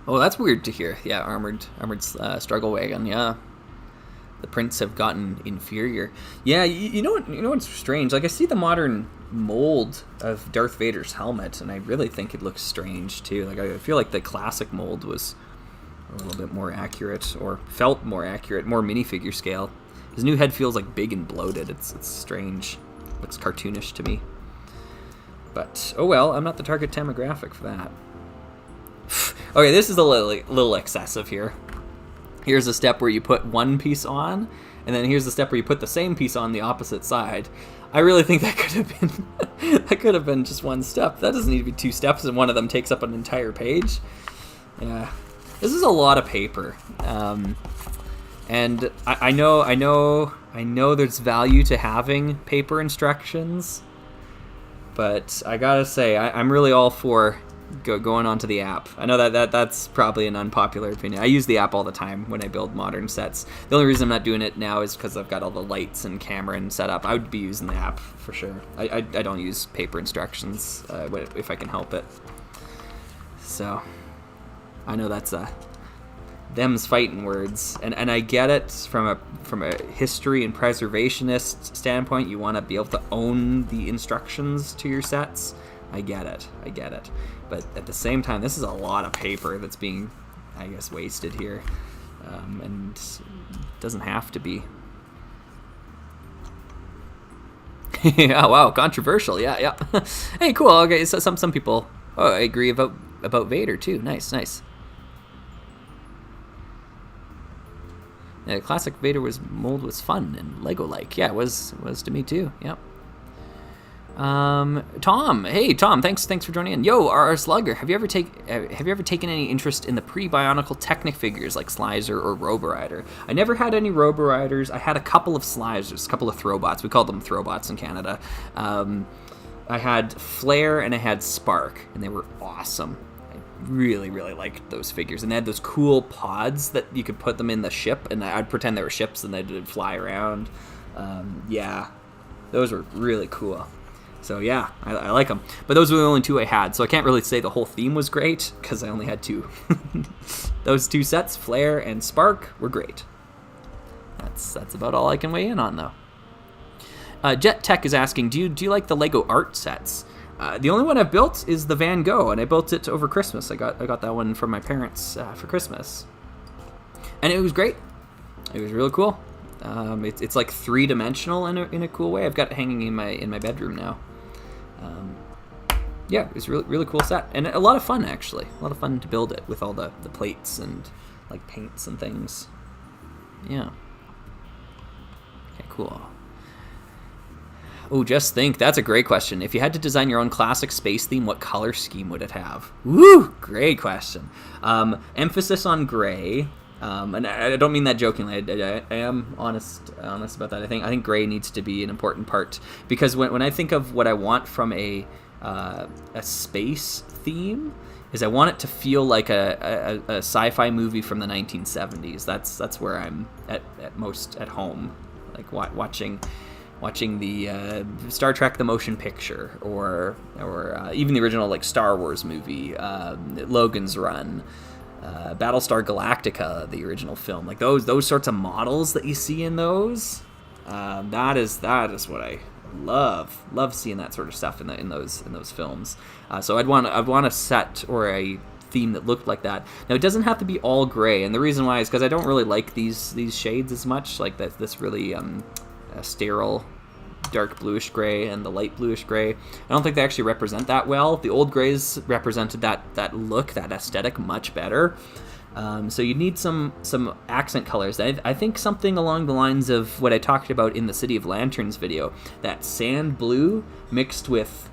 Oh, that's weird to hear. Yeah, armored struggle wagon. Yeah, the prints have gotten inferior. Yeah, you know what's strange? Like I see the modern mold of Darth Vader's helmet, and I really think it looks strange too. Like I feel like the classic mold was a little bit more accurate, or felt more accurate, more minifigure scale. His new head feels like big and bloated. It's strange. Looks cartoonish to me. But oh well, I'm not the target demographic for that. Okay, this is a little excessive here. Here's a step where you put one piece on, and then here's the step where you put the same piece on the opposite side. I really think that could have been just one step. That doesn't need to be 2 steps, and one of them takes up an entire page. Yeah, this is a lot of paper, and I know there's value to having paper instructions, but I gotta say I'm really all for going onto the app. I know that's probably an unpopular opinion. I use the app all the time when I build modern sets. The only reason I'm not doing it now is because I've got all the lights and camera and setup. I would be using the app for sure. I don't use paper instructions if I can help it. So I know that's them's fighting words, and I get it from a history and preservationist standpoint. You want to be able to own the instructions to your sets. I get it. But at the same time, this is a lot of paper that's being, I guess, wasted here, and doesn't have to be. Oh wow, controversial. Yeah. Hey, cool. Okay, so some people. Oh, I agree about Vader too. Nice. Yeah, classic Vader mold was fun and Lego-like. Yeah, it was to me too. Yep. Tom, hey Tom, thanks for joining in. Yo, our Slugger, have you ever taken any interest in the pre-Bionicle Technic figures like Slizer or Roborider? I never had any Roboriders. I had a couple of Slizers, a couple of Throwbots. We called them Throwbots in Canada. I had Flare and I had Spark, and they were awesome. I really liked those figures, and they had those cool pods that you could put them in the ship, and I'd pretend they were ships and they'd fly around. Yeah, those were really cool. So yeah, I like them. But those were the only two I had, so I can't really say the whole theme was great, because I only had two. Those two sets, Flare and Spark, were great. That's about all I can weigh in on, though. Jet Tech is asking, do you like the Lego art sets? The only one I've built is the Van Gogh, and I built it over Christmas. I got that one from my parents for Christmas. And it was great. It was really cool. It's like three-dimensional in a cool way. I've got it hanging in my bedroom now. Yeah, it was a really cool set, and a lot of fun, actually. A lot of fun to build it with all the plates and like paints and things. Yeah. Okay, cool. Oh, just think, that's a great question. If you had to design your own classic space theme, what color scheme would it have? Woo! Great question. Emphasis on gray. And I don't mean that jokingly. I am honest about that. I think gray needs to be an important part, because when I think of what I want from a space theme, is I want it to feel like a sci-fi movie from the 1970s. That's where I'm at most at home, like watching the Star Trek the motion picture, or even the original like Star Wars movie, Logan's Run. Battlestar Galactica, the original film, like those sorts of models that you see in those, that is what I love seeing, that sort of stuff in those films. So I'd want a set or a theme that looked like that. Now it doesn't have to be all gray, and the reason why is because I don't really like these shades as much, like this really sterile dark bluish gray and the light bluish gray. I don't think they actually represent that well. The old grays represented that look, that aesthetic much better. So you need some accent colors. I think something along the lines of what I talked about in the City of Lanterns video, that sand blue mixed with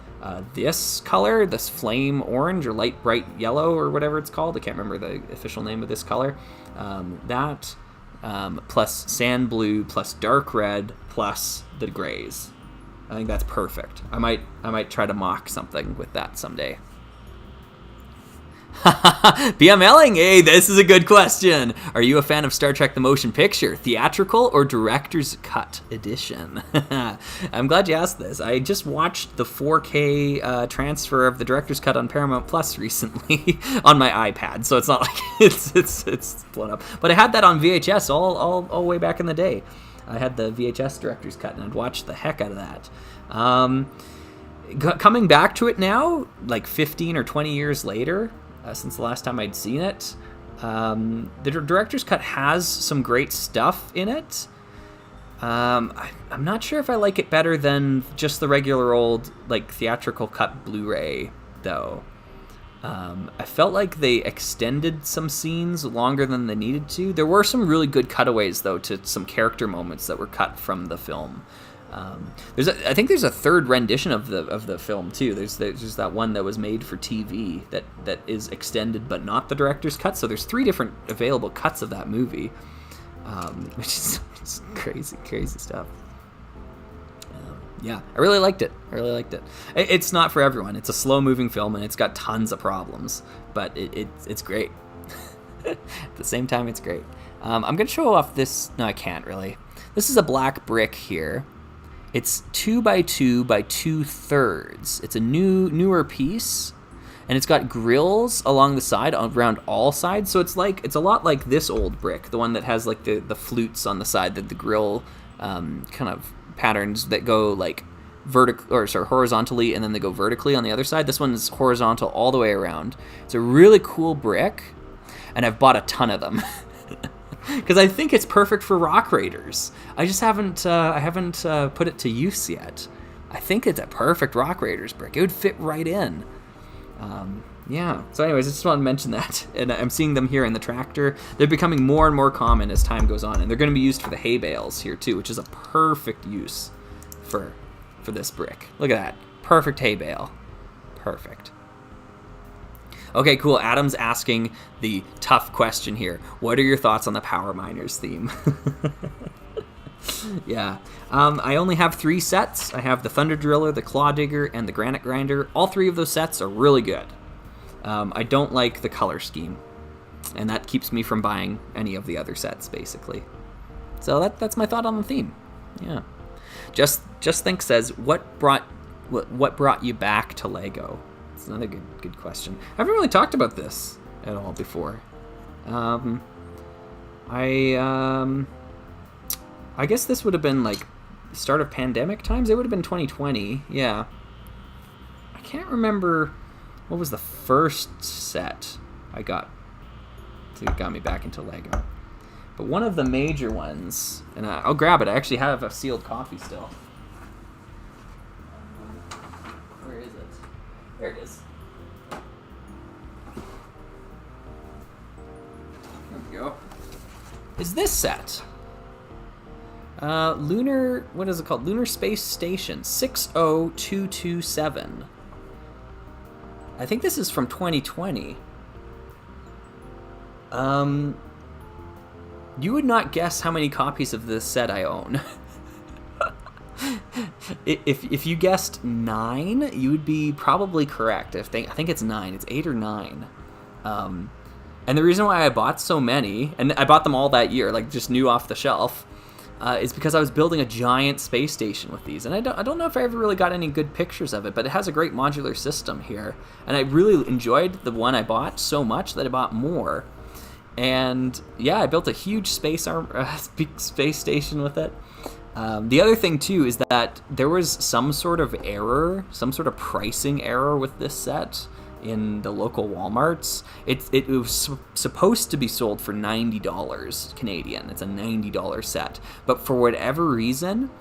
this color, this flame orange or light bright yellow or whatever it's called. I can't remember the official name of this color. Plus sand blue plus dark red plus the grays. I think that's perfect. I might try to mock something with that someday. BMLing, hey, this is a good question. Are you a fan of Star Trek the Motion Picture, theatrical or director's cut edition? I'm glad you asked this. I just watched the 4K transfer of the director's cut on Paramount Plus recently on my iPad, so it's not like it's blown up. But I had that on VHS all way back in the day. I had the VHS director's cut, and I'd watched the heck out of that. Coming back to it now, like 15 or 20 years later, since the last time I'd seen it, the director's cut has some great stuff in it. I'm not sure if I like it better than just the regular old like theatrical cut Blu-ray, though. I felt like they extended some scenes longer than they needed to. There were some really good cutaways, though, to some character moments that were cut from the film. I think there's a third rendition of the film too. There's that one that was made for TV that is extended but not the director's cut. So there's 3 different available cuts of that movie, which is crazy stuff. Yeah, I really liked it. It's not for everyone. It's a slow-moving film, and it's got tons of problems, but it's great. At the same time, it's great. I'm going to show off this. No, I can't really. This is a black brick here. It's 2 by 2 by 2/3. It's a newer piece, and it's got grills along the side, around all sides. So it's a lot like this old brick, the one that has like the flutes on the side, the grill kind of patterns that go like horizontally, and then they go vertically on the other side. This one is horizontal all the way around. It's a really cool brick, and I've bought a ton of them because I think it's perfect for rock raiders. I just haven't put it to use yet. I think it's a perfect rock raiders brick. It would fit right in. Yeah. So anyways, I just want to mention that. And I'm seeing them here in the tractor. They're becoming more and more common as time goes on. And they're going to be used for the hay bales here too, which is a perfect use for this brick. Look at that. Perfect hay bale. Perfect. Okay, cool. Adam's asking the tough question here. What are your thoughts on the Power Miners theme? Yeah. I only have 3 sets. I have the Thunder Driller, the Claw Digger, and the Granite Grinder. All 3 of those sets are really good. I don't like the color scheme, and that keeps me from buying any of the other sets, basically. So that's my thought on the theme. Yeah. Just Think says, what brought you back to Lego? It's another good question. I haven't really talked about this at all before. I guess this would have been like start of pandemic times. It would have been 2020. Yeah. I can't remember what was the first set I got that got me back into Lego. But one of the major ones, and I'll grab it. I actually have a sealed copy still. Where is it? There it is. There we go. Is this set? Lunar, what is it called? Lunar Space Station 60227. I think this is from 2020. You would not guess how many copies of this set I own. If you guessed 9, you would be probably correct. I think it's 9. It's 8 or 9. And the reason why I bought so many, and I bought them all that year, like just new off the shelf, is because I was building a giant space station with these. And I don't know if I ever really got any good pictures of it, but it has a great modular system here. And I really enjoyed the one I bought so much that I bought more. And yeah, I built a huge space station with it. The other thing too is that there was some sort of error, some sort of pricing error with this set in the local Walmarts. It was supposed to be sold for $90 Canadian. It's a $90 set, but for whatever reason,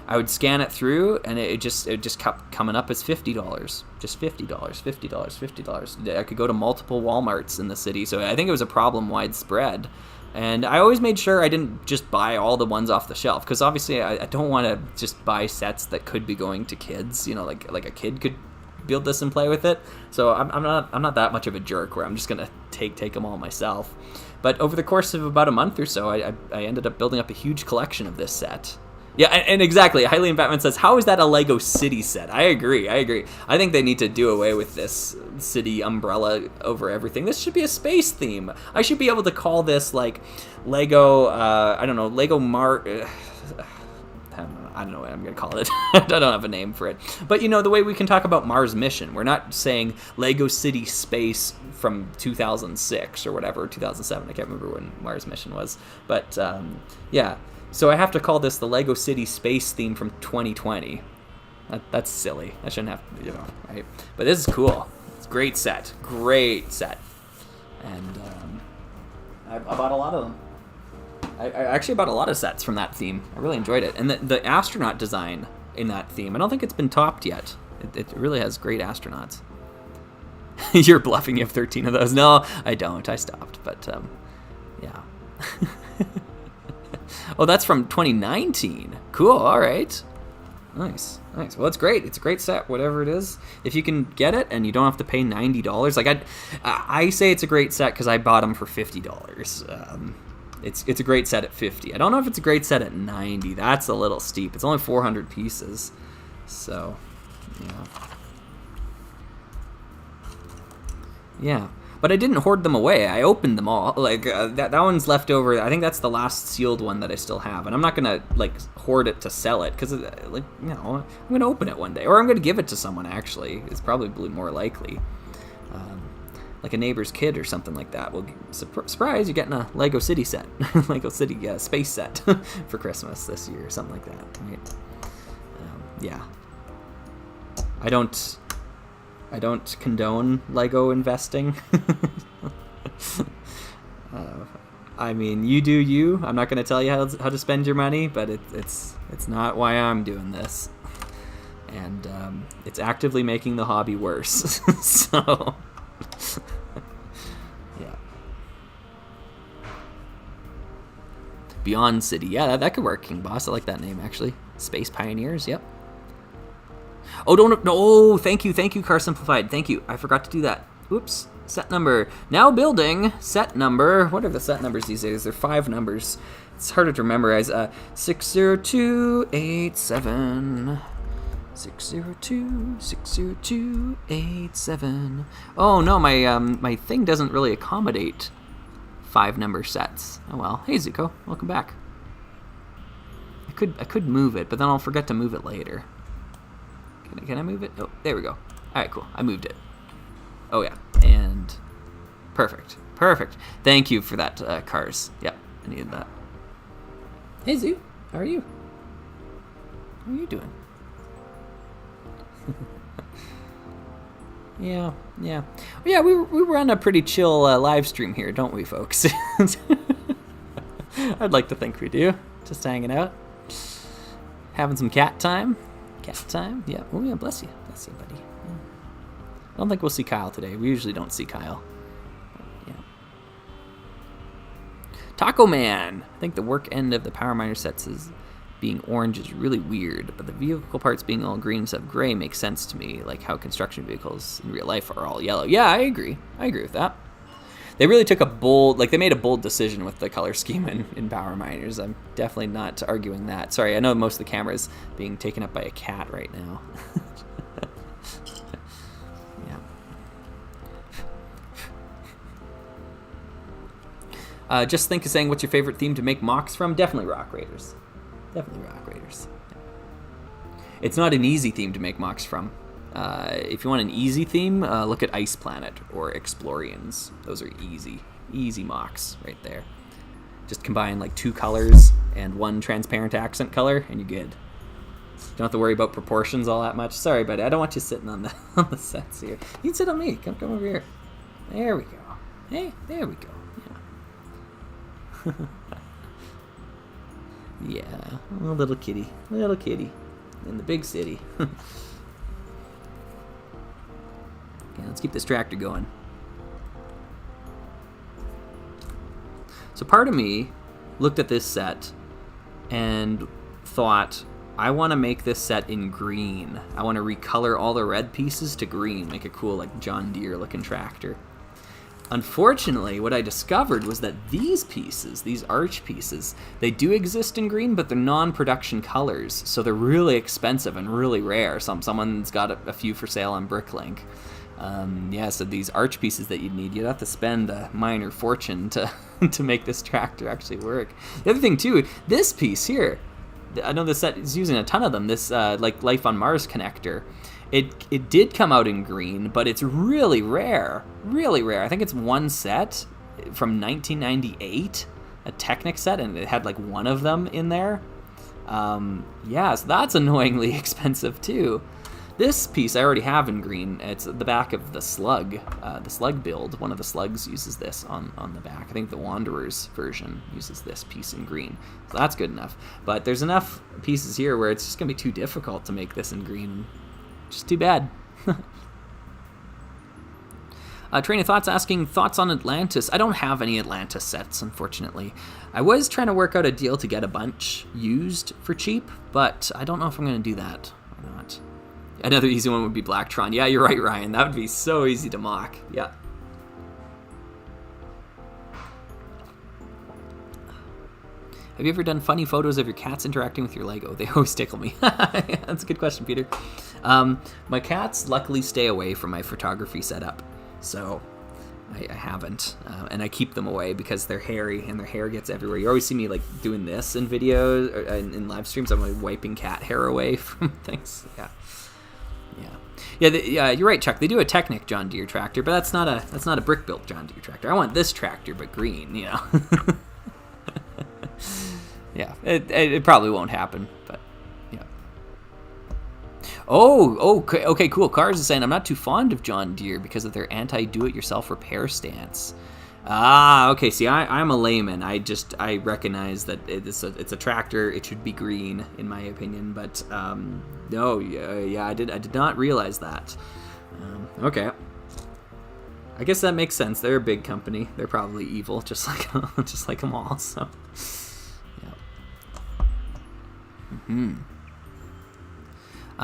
I would scan it through, and it just kept coming up as $50, just $50. I could go to multiple Walmarts in the city, so I think it was a problem widespread. And I always made sure I didn't just buy all the ones off the shelf, because obviously I don't want to just buy sets that could be going to kids. You know, like a kid could build this and play with it. So I'm not that much of a jerk where I'm just gonna take them all myself. But over the course of about a month or so, I ended up building up a huge collection of this set. Yeah, and exactly. Hylian Batman says, how is that a Lego City set? I agree. I think they need to do away with this city umbrella over everything. This should be a space theme. I should be able to call this, like, Lego, Lego I don't know what I'm going to call it. I don't have a name for it. But, you know, the way we can talk about Mars Mission. We're not saying Lego City Space from 2006 or whatever, 2007. I can't remember when Mars Mission was. But, yeah. So I have to call this the Lego City Space theme from 2020. That's silly. I shouldn't have to, right? But this is cool. It's a great set. And I bought a lot of them. I actually bought a lot of sets from that theme. I really enjoyed it. And the astronaut design in that theme, I don't think it's been topped yet. It really has great astronauts. You're bluffing, you have 13 of those. No, I don't. I stopped. But, yeah. Oh, that's from 2019. Cool. All right. Nice. Well, it's great. It's a great set, whatever it is. If you can get it and you don't have to pay $90, like I say it's a great set because I bought them for $50. It's a great set at $50. I don't know if it's a great set at $90. That's a little steep. It's only 400 pieces. So, yeah. But I didn't hoard them away. I opened them all. Like, that one's left over. I think that's the last sealed one that I still have. And I'm not going to, like, hoard it to sell it. Because, like, I'm going to open it one day. Or I'm going to give it to someone, actually. It's probably more likely. Like a neighbor's kid or something like that. Well, surprise, you're getting a Lego City set. Lego City space set for Christmas this year or something like that. Right? Yeah. I don't condone Lego investing. I mean, you do you. I'm not going to tell you how to spend your money, but it's not why I'm doing this. And it's actively making the hobby worse. So, yeah. Beyond City. Yeah, that could work, King Boss. I like that name, actually. Space Pioneers, yep. Oh, no, thank you, Car Simplified. Thank you. I forgot to do that. Oops. Set number. Now building. Set number. What are the set numbers these days? They're 5 numbers. It's harder to memorize. 60287. 60287. Oh no, my thing doesn't really accommodate 5 number sets. Oh well. Hey Zuko, welcome back. I could move it, but then I'll forget to move it later. Can I move it? Oh, there we go. All right, cool. I moved it. Oh yeah, and perfect. Thank you for that, Cars. Yep, I needed that. Hey Zoo, how are you? How are you doing? Yeah. We run a pretty chill live stream here, don't we, folks? I'd like to think we do. Just hanging out, having some cat time. Yeah. Oh yeah, bless you, buddy. Yeah. I don't think we'll see Kyle today. We usually don't see Kyle. Yeah. Taco Man. I think the work end of the Power Miner sets is being orange is really weird, but the vehicle parts being all green instead of gray makes sense to me, like how construction vehicles in real life are all yellow. Yeah, I agree with that. They really took they made a bold decision with the color scheme in Power Miners. I'm definitely not arguing that. Sorry, I know most of the camera's being taken up by a cat right now. Yeah. Just think of saying, what's your favorite theme to make mocks from? Definitely Rock Raiders. It's not an easy theme to make mocks from. If you want an easy theme, look at Ice Planet or Explorians. Those are easy mocks right there. Just combine like 2 colors and 1 transparent accent color, and you're good. You don't have to worry about proportions all that much. Sorry, buddy, I don't want you sitting on the sets here. You can sit on me. Come over here. There we go. Hey, there we go. Yeah. Yeah, a little kitty in the big city. Okay, let's keep this tractor going. So part of me looked at this set and thought, I want to make this set in green. I want to recolor all the red pieces to green, make a cool like John Deere looking tractor. Unfortunately, what I discovered was that these pieces, these arch pieces, they do exist in green, but they're non-production colors, so they're really expensive and really rare. Someone's got a few for sale on Bricklink. So these arch pieces that you'd need, you'd have to spend a minor fortune to make this tractor actually work. The other thing too, this piece here, I know this set is using a ton of them. This like Life on Mars connector. It did come out in green, but it's really rare. I think it's one set from 1998, a Technic set, and it had like one of them in there. So that's annoyingly expensive too. This piece I already have in green. It's the back of the Slug build. One of the Slugs uses this on the back. I think the Wanderers version uses this piece in green. So that's good enough. But there's enough pieces here where it's just going to be too difficult to make this in green. Just too bad. Train of Thoughts asking, thoughts on Atlantis? I don't have any Atlantis sets, unfortunately. I was trying to work out a deal to get a bunch used for cheap, but I don't know if I'm going to do that or not. Another easy one would be Blacktron. Yeah, you're right, Ryan. That would be so easy to mock. Yeah. Have you ever done funny photos of your cats interacting with your Lego? They always tickle me. That's a good question, Peter. My cats luckily stay away from my photography setup, so I haven't. And I keep them away because they're hairy and their hair gets everywhere. You always see me like doing this in videos or in live streams. I'm like wiping cat hair away from things. Yeah, you're right, Chuck. They do a Technic John Deere tractor, but that's not a brick-built John Deere tractor. I want this tractor, but green, you know. Yeah, it probably won't happen, but yeah. Okay, cool. Cars is saying, I'm not too fond of John Deere because of their anti-do-it-yourself repair stance. Okay. See, I'm a layman. I recognize that it's a tractor. It should be green, in my opinion. But no, yeah, I did not realize that. Okay, I guess that makes sense. They're a big company. They're probably evil, just like them all. So, yeah.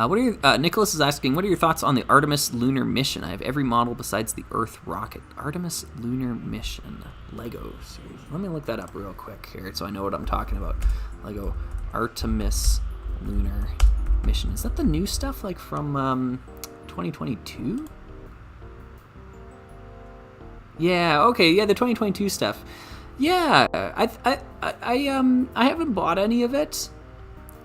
What are your, Nicholas is asking, what are your thoughts on the Artemis lunar mission? I have every model besides the Earth rocket. Artemis lunar mission Lego series. Let me look that up real quick here so I know what I'm talking about. Lego Artemis lunar mission. Is that the new stuff like from 2022? Yeah. Okay. Yeah, the 2022 stuff. Yeah. I haven't bought any of it.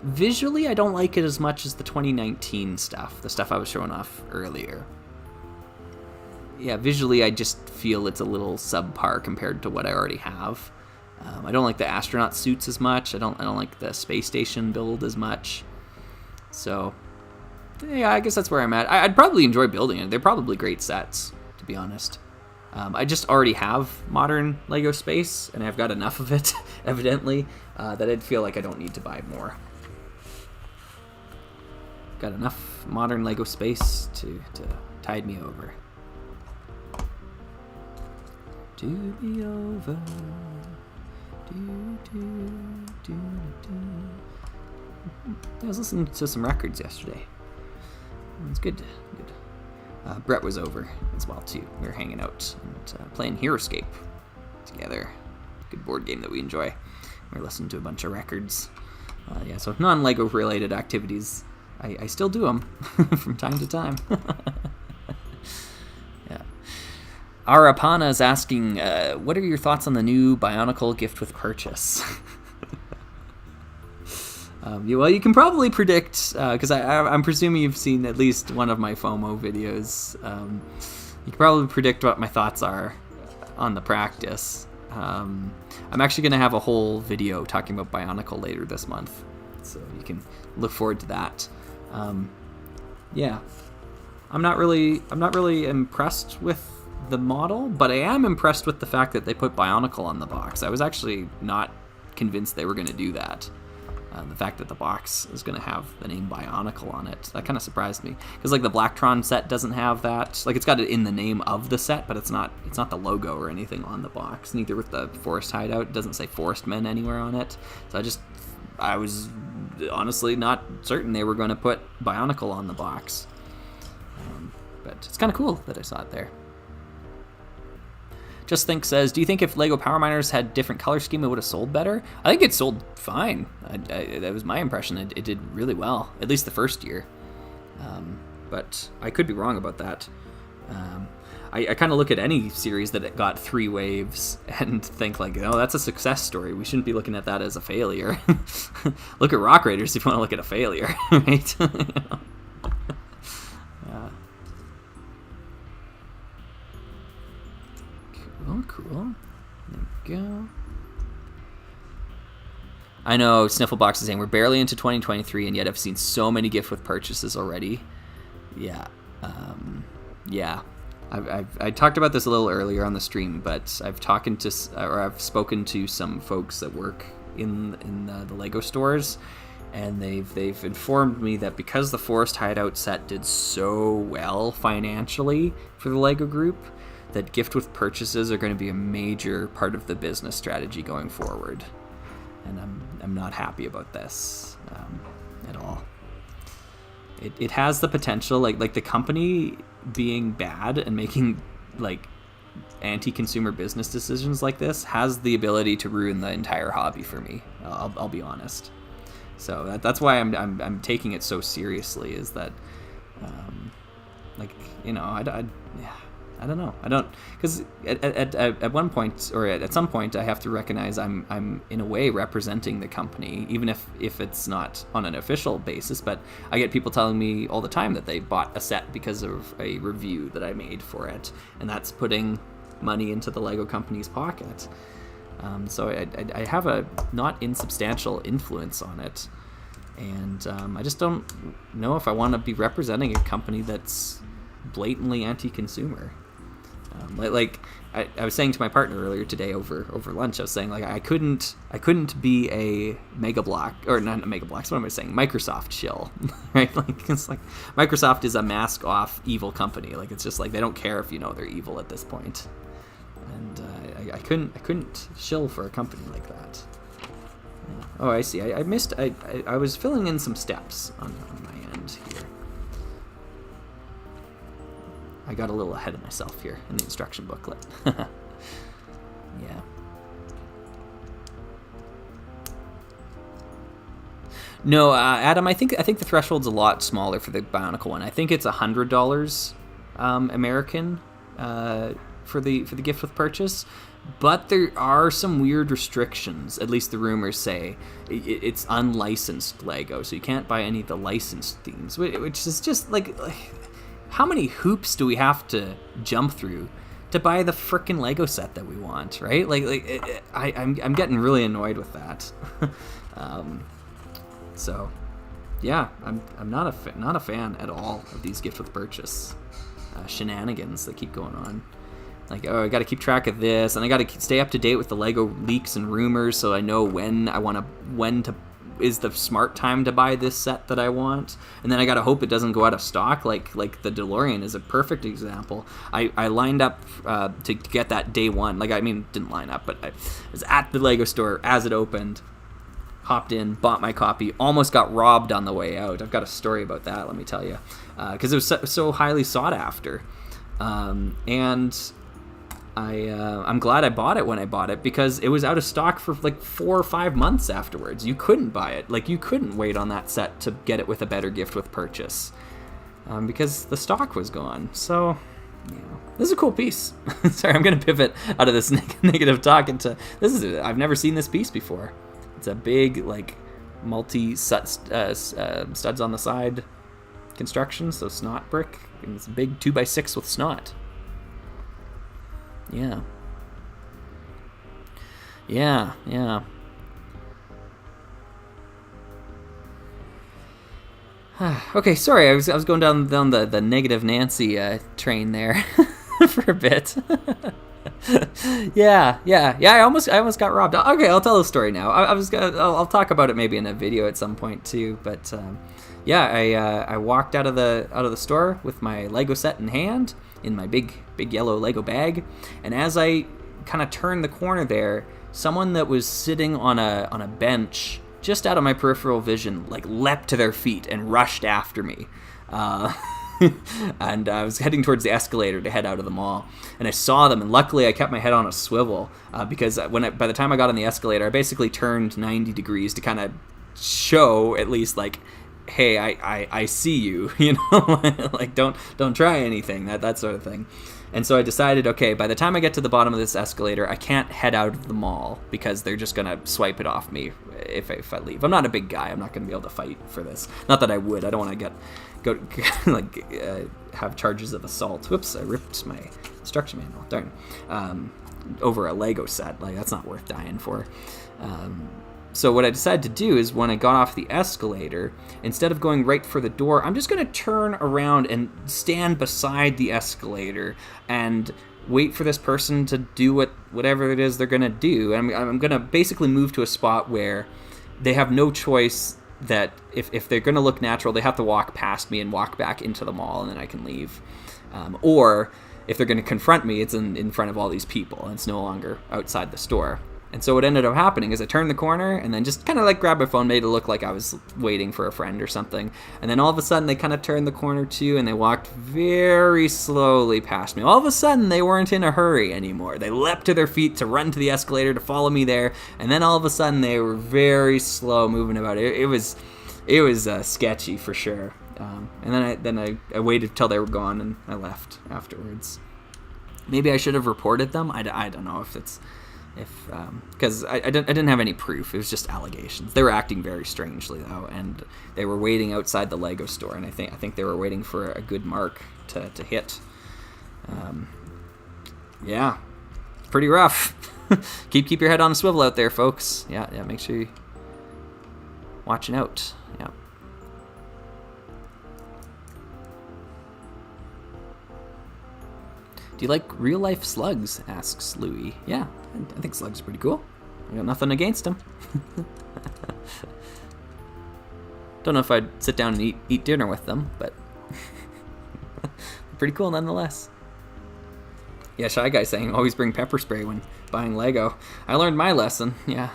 Visually, I don't like it as much as the 2019 stuff, the stuff I was showing off earlier. Yeah, visually, I just feel it's a little subpar compared to what I already have. I don't like the astronaut suits as much. I don't like the space station build as much. So, yeah, I guess that's where I'm at. I'd probably enjoy building it. They're probably great sets, to be honest. I just already have modern Lego space, and I've got enough of it, evidently, that I'd feel like I don't need to buy more. Got enough modern Lego space to tide me over. Do me over. I was listening to some records yesterday. It was good. Brett was over as well too. We were hanging out and playing Heroescape together. Good board game that we enjoy. We were listening to a bunch of records. Yeah, so non-Lego related activities. I still do them from time to time. Yeah. Arapana is asking, what are your thoughts on the new Bionicle gift with purchase? Well, you can probably predict, because I'm presuming you've seen at least one of my FOMO videos. You can probably predict what my thoughts are on the practice. I'm actually going to have a whole video talking about Bionicle later this month, so you can look forward to that. Yeah, I'm not really impressed with the model, but I am impressed with the fact that they put Bionicle on the box. I was actually not convinced they were going to do that. The fact that the box is going to have the name Bionicle on it, that kind of surprised me, because like the Blacktron set doesn't have that. Like, it's got it in the name of the set, but it's not the logo or anything on the box. Neither with the Forest Hideout. It doesn't say Forest Men anywhere on it. So I was honestly not certain they were going to put Bionicle on the box. But it's kind of cool that I saw it there. Just Think says, do you think if Lego Power Miners had different color scheme, it would have sold better? I think it sold fine. That was my impression. It did really well, at least the first year. But I could be wrong about that. I kind of look at any series that it got 3 waves and think like, oh, that's a success story. We shouldn't be looking at that as a failure. Look at Rock Raiders if you want to look at a failure, right? Cool. There we go. I know Snifflebox is saying we're barely into 2023 and yet I've seen so many gift with purchases already. Yeah. Yeah. I talked about this a little earlier on the stream, but I've spoken to some folks that work in the Lego stores, and they've informed me that because the Forest Hideout set did so well financially for the Lego group, that gift with purchases are going to be a major part of the business strategy going forward, and I'm not happy about this at all. It has the potential, like the company being bad and making like anti-consumer business decisions like this has the ability to ruin the entire hobby for me. I'll be honest. So that's why I'm taking it so seriously. Is that I don't know. I don't, because at one point, or at some point, I have to recognize I'm in a way representing the company, even if it's not on an official basis. But I get people telling me all the time that they bought a set because of a review that I made for it, and that's putting money into the Lego company's pocket. So I have a not insubstantial influence on it, and I just don't know if I want to be representing a company that's blatantly anti-consumer. I was saying to my partner earlier today over lunch, I was saying, like, I couldn't be a Mega Block, or not a Mega Blocks, what am I saying? Microsoft shill, right? Like, it's like Microsoft is a mask off evil company. Like, it's just like they don't care if you know they're evil at this point. And I couldn't shill for a company like that. Yeah. Oh, I see. I missed. I was filling in some steps on my end here. I got a little ahead of myself here in the instruction booklet. Yeah. No, Adam, I think the threshold's a lot smaller for the Bionicle one. I think it's $100 American for the gift with purchase. But there are some weird restrictions, at least the rumors say. It's unlicensed Lego, so you can't buy any of the licensed themes, which is just like how many hoops do we have to jump through to buy the frickin' Lego set that we want, right? I'm getting really annoyed with that. So, yeah, I'm not a fan at all of these gift with purchase shenanigans that keep going on. Like, oh, I got to keep track of this, and I got to stay up to date with the Lego leaks and rumors, so I know when is the smart time to buy this set that I want, and then I gotta hope it doesn't go out of stock. Like the DeLorean is a perfect example. I lined up to get that day one. Didn't line up, but I was at the Lego store as it opened, hopped in, bought my copy, almost got robbed on the way out. I've got a story about that, let me tell you, because it was so highly sought after, and I'm glad I bought it when I bought it, because it was out of stock for like 4 or 5 months afterwards. You couldn't buy it. Like, you couldn't wait on that set to get it with a better gift with purchase, because the stock was gone. So, yeah, this is a cool piece. Sorry, I'm going to pivot out of this negative talk into I've never seen this piece before. It's a big, like, studs on the side construction, so snot brick. And it's a big 2x6 with snot. Yeah. Okay, sorry, I was going down the negative Nancy train there for a bit. Yeah. I almost got robbed. Okay, I'll tell the story now. I'll talk about it maybe in a video at some point too. But I walked out of the store with my Lego set in hand, in my big yellow Lego bag, and as I kind of turned the corner there, someone that was sitting on a bench just out of my peripheral vision, like, leapt to their feet and rushed after me. And I was heading towards the escalator to head out of the mall, and I saw them, and luckily I kept my head on a swivel, because by the time I got on the escalator, I basically turned 90 degrees to kind of show, at least, like, hey, I see you, you know, like, don't try anything, that sort of thing. And so I decided, okay, by the time I get to the bottom of this escalator, I can't head out of the mall, because they're just gonna swipe it off me if I leave. I'm not a big guy. I'm not gonna be able to fight for this. Not that I would. I don't want to have charges of assault. Whoops! I ripped my instruction manual. Darn. Over a Lego set. Like, that's not worth dying for. So what I decided to do is, when I got off the escalator, instead of going right for the door, I'm just going to turn around and stand beside the escalator and wait for this person to do whatever it is they're going to do. I'm going to basically move to a spot where they have no choice, that if they're going to look natural, they have to walk past me and walk back into the mall, and then I can leave. Or if they're going to confront me, it's in front of all these people, and it's no longer outside the store. And so what ended up happening is I turned the corner and then just kind of like grabbed my phone, made it look like I was waiting for a friend or something. And then all of a sudden they kind of turned the corner too, and they walked very slowly past me. All of a sudden they weren't in a hurry anymore. They leapt to their feet to run to the escalator to follow me there. And then all of a sudden they were very slow moving about. It was sketchy for sure. And then I waited till they were gone and I left afterwards. Maybe I should have reported them. I don't know because I didn't have any proof. It was just allegations. They were acting very strangely though, and they were waiting outside the Lego store, and I think they were waiting for a good mark to hit. Yeah, pretty rough. keep your head on a swivel out there, folks. Yeah, make sure you're watching out. Yeah. Do you like real-life slugs? Asks Louie. Yeah, I think slugs are pretty cool. I got nothing against them. Don't know if I'd sit down and eat dinner with them, but pretty cool nonetheless. Yeah, Shy Guy saying always bring pepper spray when buying Lego. I learned my lesson, yeah.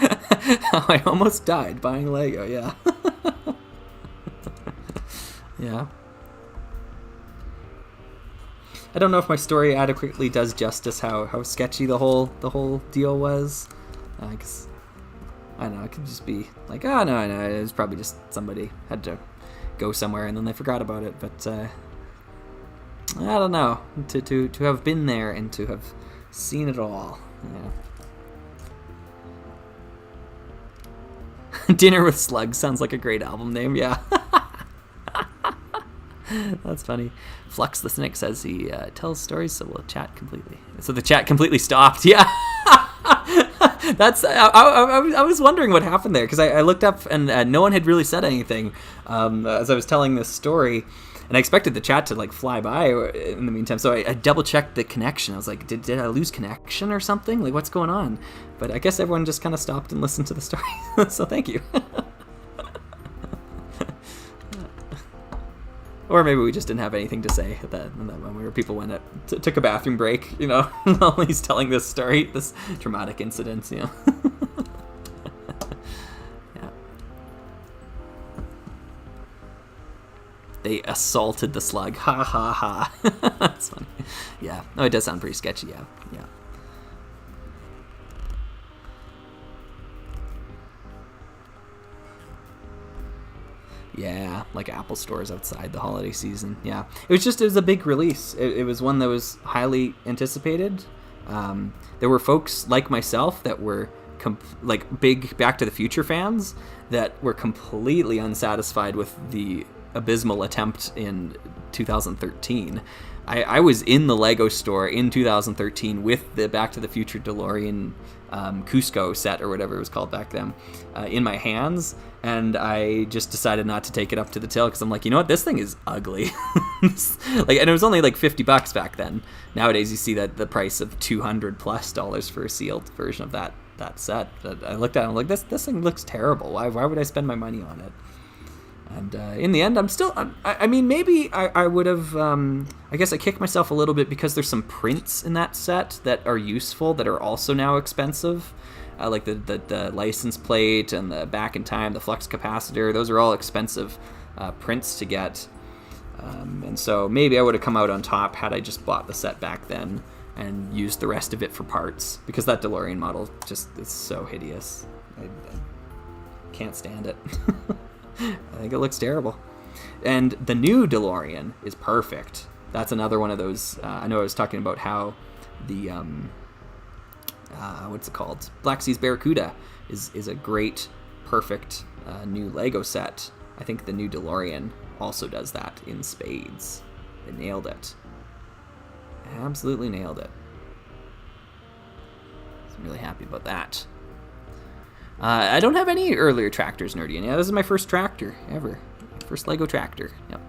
I almost died buying Lego, yeah. Yeah. I don't know if my story adequately does justice how sketchy the whole deal was. Cause I don't know, it could just be like, oh no, it was probably just somebody had to go somewhere and then they forgot about it. But I don't know, to have been there and to have seen it all. Yeah. Dinner with Slugs sounds like a great album name. Yeah. That's funny. Flux the Cynic says he tells stories, so we'll chat completely. So the chat completely stopped. Yeah. That's. I was wondering what happened there because I looked up and no one had really said anything as I was telling this story, and I expected the chat to like fly by in the meantime. So I double checked the connection. I was like, did I lose connection or something? Like, what's going on? But I guess everyone just kind of stopped and listened to the story. So thank you. Or maybe we just didn't have anything to say at that moment where people went took a bathroom break, while he's telling this story, this traumatic incident, Yeah. They assaulted the slug. Ha ha ha. That's funny. Yeah. No, it does sound pretty sketchy, yeah. Yeah. Yeah, like Apple stores outside the holiday season. Yeah, it was a big release. It was one that was highly anticipated. There were folks like myself that were big Back to the Future fans that were completely unsatisfied with the abysmal attempt in 2013. I was in the Lego store in 2013 with the Back to the Future DeLorean Cusco set or whatever it was called back then in my hands, and I just decided not to take it up to the till because I'm like, you know what, this thing is ugly. And it was only like $50 back then. Nowadays you see that the price of $200+ for a sealed version of that set. But I looked at it and I'm like, this thing looks terrible. Why would I spend my money on it? And in the end, maybe I would have, I guess I kicked myself a little bit because there's some prints in that set that are useful that are also now expensive. Like the license plate and the back in time, the flux capacitor, those are all expensive prints to get. And so maybe I would have come out on top had I just bought the set back then and used the rest of it for parts, because that DeLorean model just is so hideous. I can't stand it. I think it looks terrible. And the new DeLorean is perfect. That's another one of those. I know I was talking about how the what's it called? Black Seas Barracuda is a great, perfect new Lego set. I think the new DeLorean also does that in spades. They nailed it. Absolutely nailed it. So I'm really happy about that. I don't have any earlier tractors, Nerdy. And yeah, this is my first tractor ever. First Lego tractor. Yep.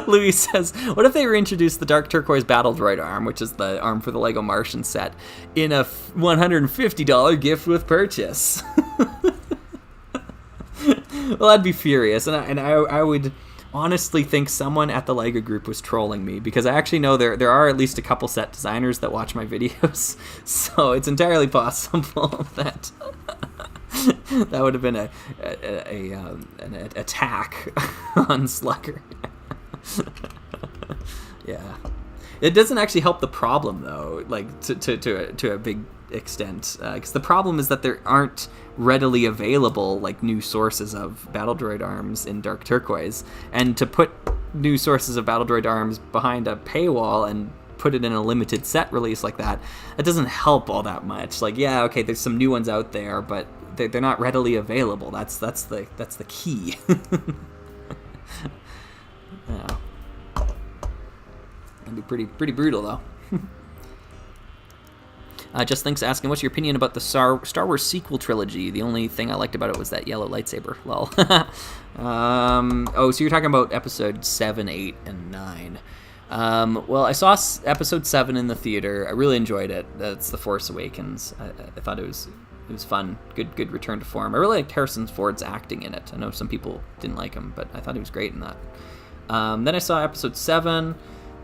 Louis says, what if they reintroduced the dark turquoise battle droid arm, which is the arm for the Lego Martian set, in a $150 gift with purchase? Well, I'd be furious, and I would honestly think someone at the LEGO group was trolling me, because I actually know there are at least a couple set designers that watch my videos, so it's entirely possible that that would have been an attack on Slugger. Yeah, it doesn't actually help the problem though, like to a big extent, because the problem is that there aren't readily available like new sources of Battle Droid arms in Dark Turquoise, and to put new sources of Battle Droid arms behind a paywall and put it in a limited set release like that, it doesn't help all that much. Like, yeah, okay, there's some new ones out there, but they're not readily available. That's the key. Yeah. That'd be pretty brutal though. Just Thinks asking, what's your opinion about the Star Wars sequel trilogy? The only thing I liked about it was that yellow lightsaber. Lol. So you're talking about episode 7, 8, and 9. Well, I saw episode 7 in the theater. I really enjoyed it. That's The Force Awakens. I thought it was fun. Good return to form. I really liked Harrison Ford's acting in it. I know some people didn't like him, but I thought he was great in that. Then I saw episode 7.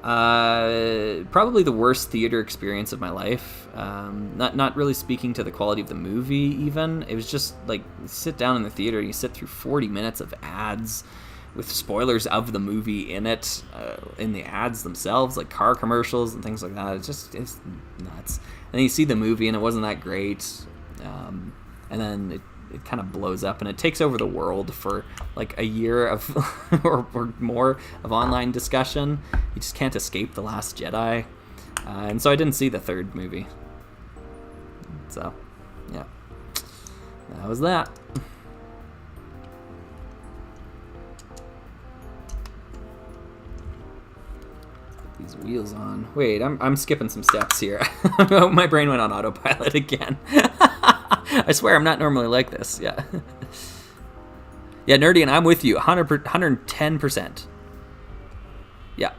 Probably the worst theater experience of my life. Not really speaking to the quality of the movie even. It was just like, you sit down in the theater and you sit through 40 minutes of ads with spoilers of the movie in it, in the ads themselves, like car commercials and things like that. It's nuts. And then you see the movie and it wasn't that great. And then it kind of blows up and it takes over the world for like a year of or more of online discussion. You just can't escape The Last Jedi. And so I didn't see the third movie. So, yeah. That was that. Put these wheels on. Wait, I'm skipping some steps here. My brain went on autopilot again. I swear I'm not normally like this. Yeah. Yeah, Nerdy, and I'm with you. 110%. Yeah.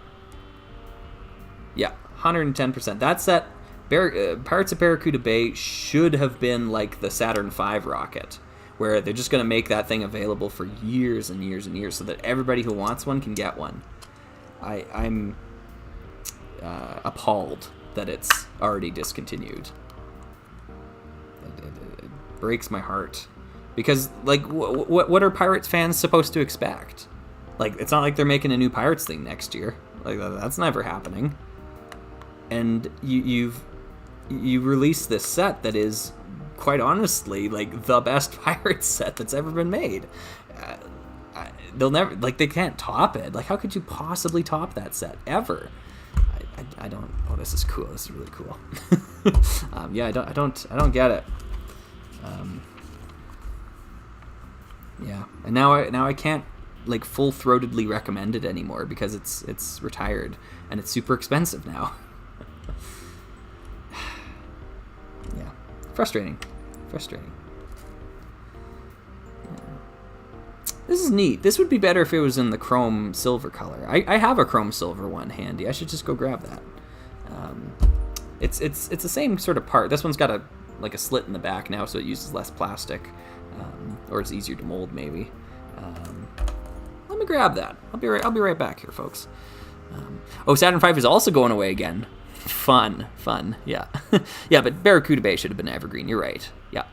Yeah, 110%. That set, Pirates of Barracuda Bay should have been like the Saturn V rocket, where they're just going to make that thing available for years and years and years so that everybody who wants one can get one. I'm appalled that it's already discontinued. It breaks my heart, because like what are Pirates fans supposed to expect? Like, it's not like they're making a new Pirates thing next year. Like, that's never happening. And you release this set that is, quite honestly, like the best Pirates set that's ever been made. They'll never, like, they can't top it. Like, how could you possibly top that set ever? I don't. Oh, this is cool. This is really cool. Yeah, I don't get it. Yeah, and now I can't like full-throatedly recommend it anymore because it's retired and it's super expensive now. Yeah, frustrating. Yeah. This is neat. This would be better if it was in the chrome silver color. I have a chrome silver one handy. I should just go grab that. It's the same sort of part. This one's got a slit in the back now, so it uses less plastic, or it's easier to mold maybe. Let me grab that. I'll be right back here, folks. Saturn V is also going away again. Fun. Yeah, yeah. But Barracuda Bay should have been evergreen. You're right. Yeah.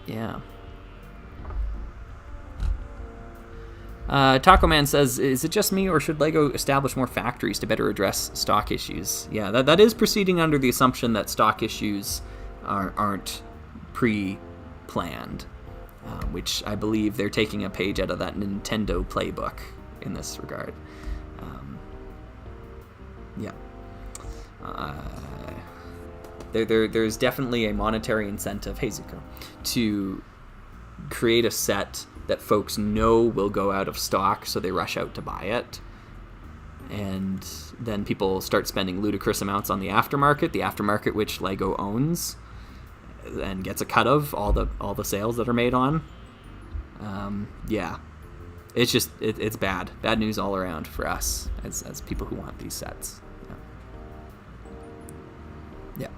Yeah. Taco Man says, is it just me, or should LEGO establish more factories to better address stock issues? Yeah, that is proceeding under the assumption that stock issues aren't pre-planned, which I believe they're taking a page out of that Nintendo playbook in this regard. Yeah. There's definitely a monetary incentive, hey Zuko, to create a set that folks know will go out of stock, so they rush out to buy it. And then people start spending ludicrous amounts on the aftermarket which LEGO owns and gets a cut of all the sales that are made on. Yeah. It's just, it's bad. Bad news all around for us as people who want these sets. Yeah.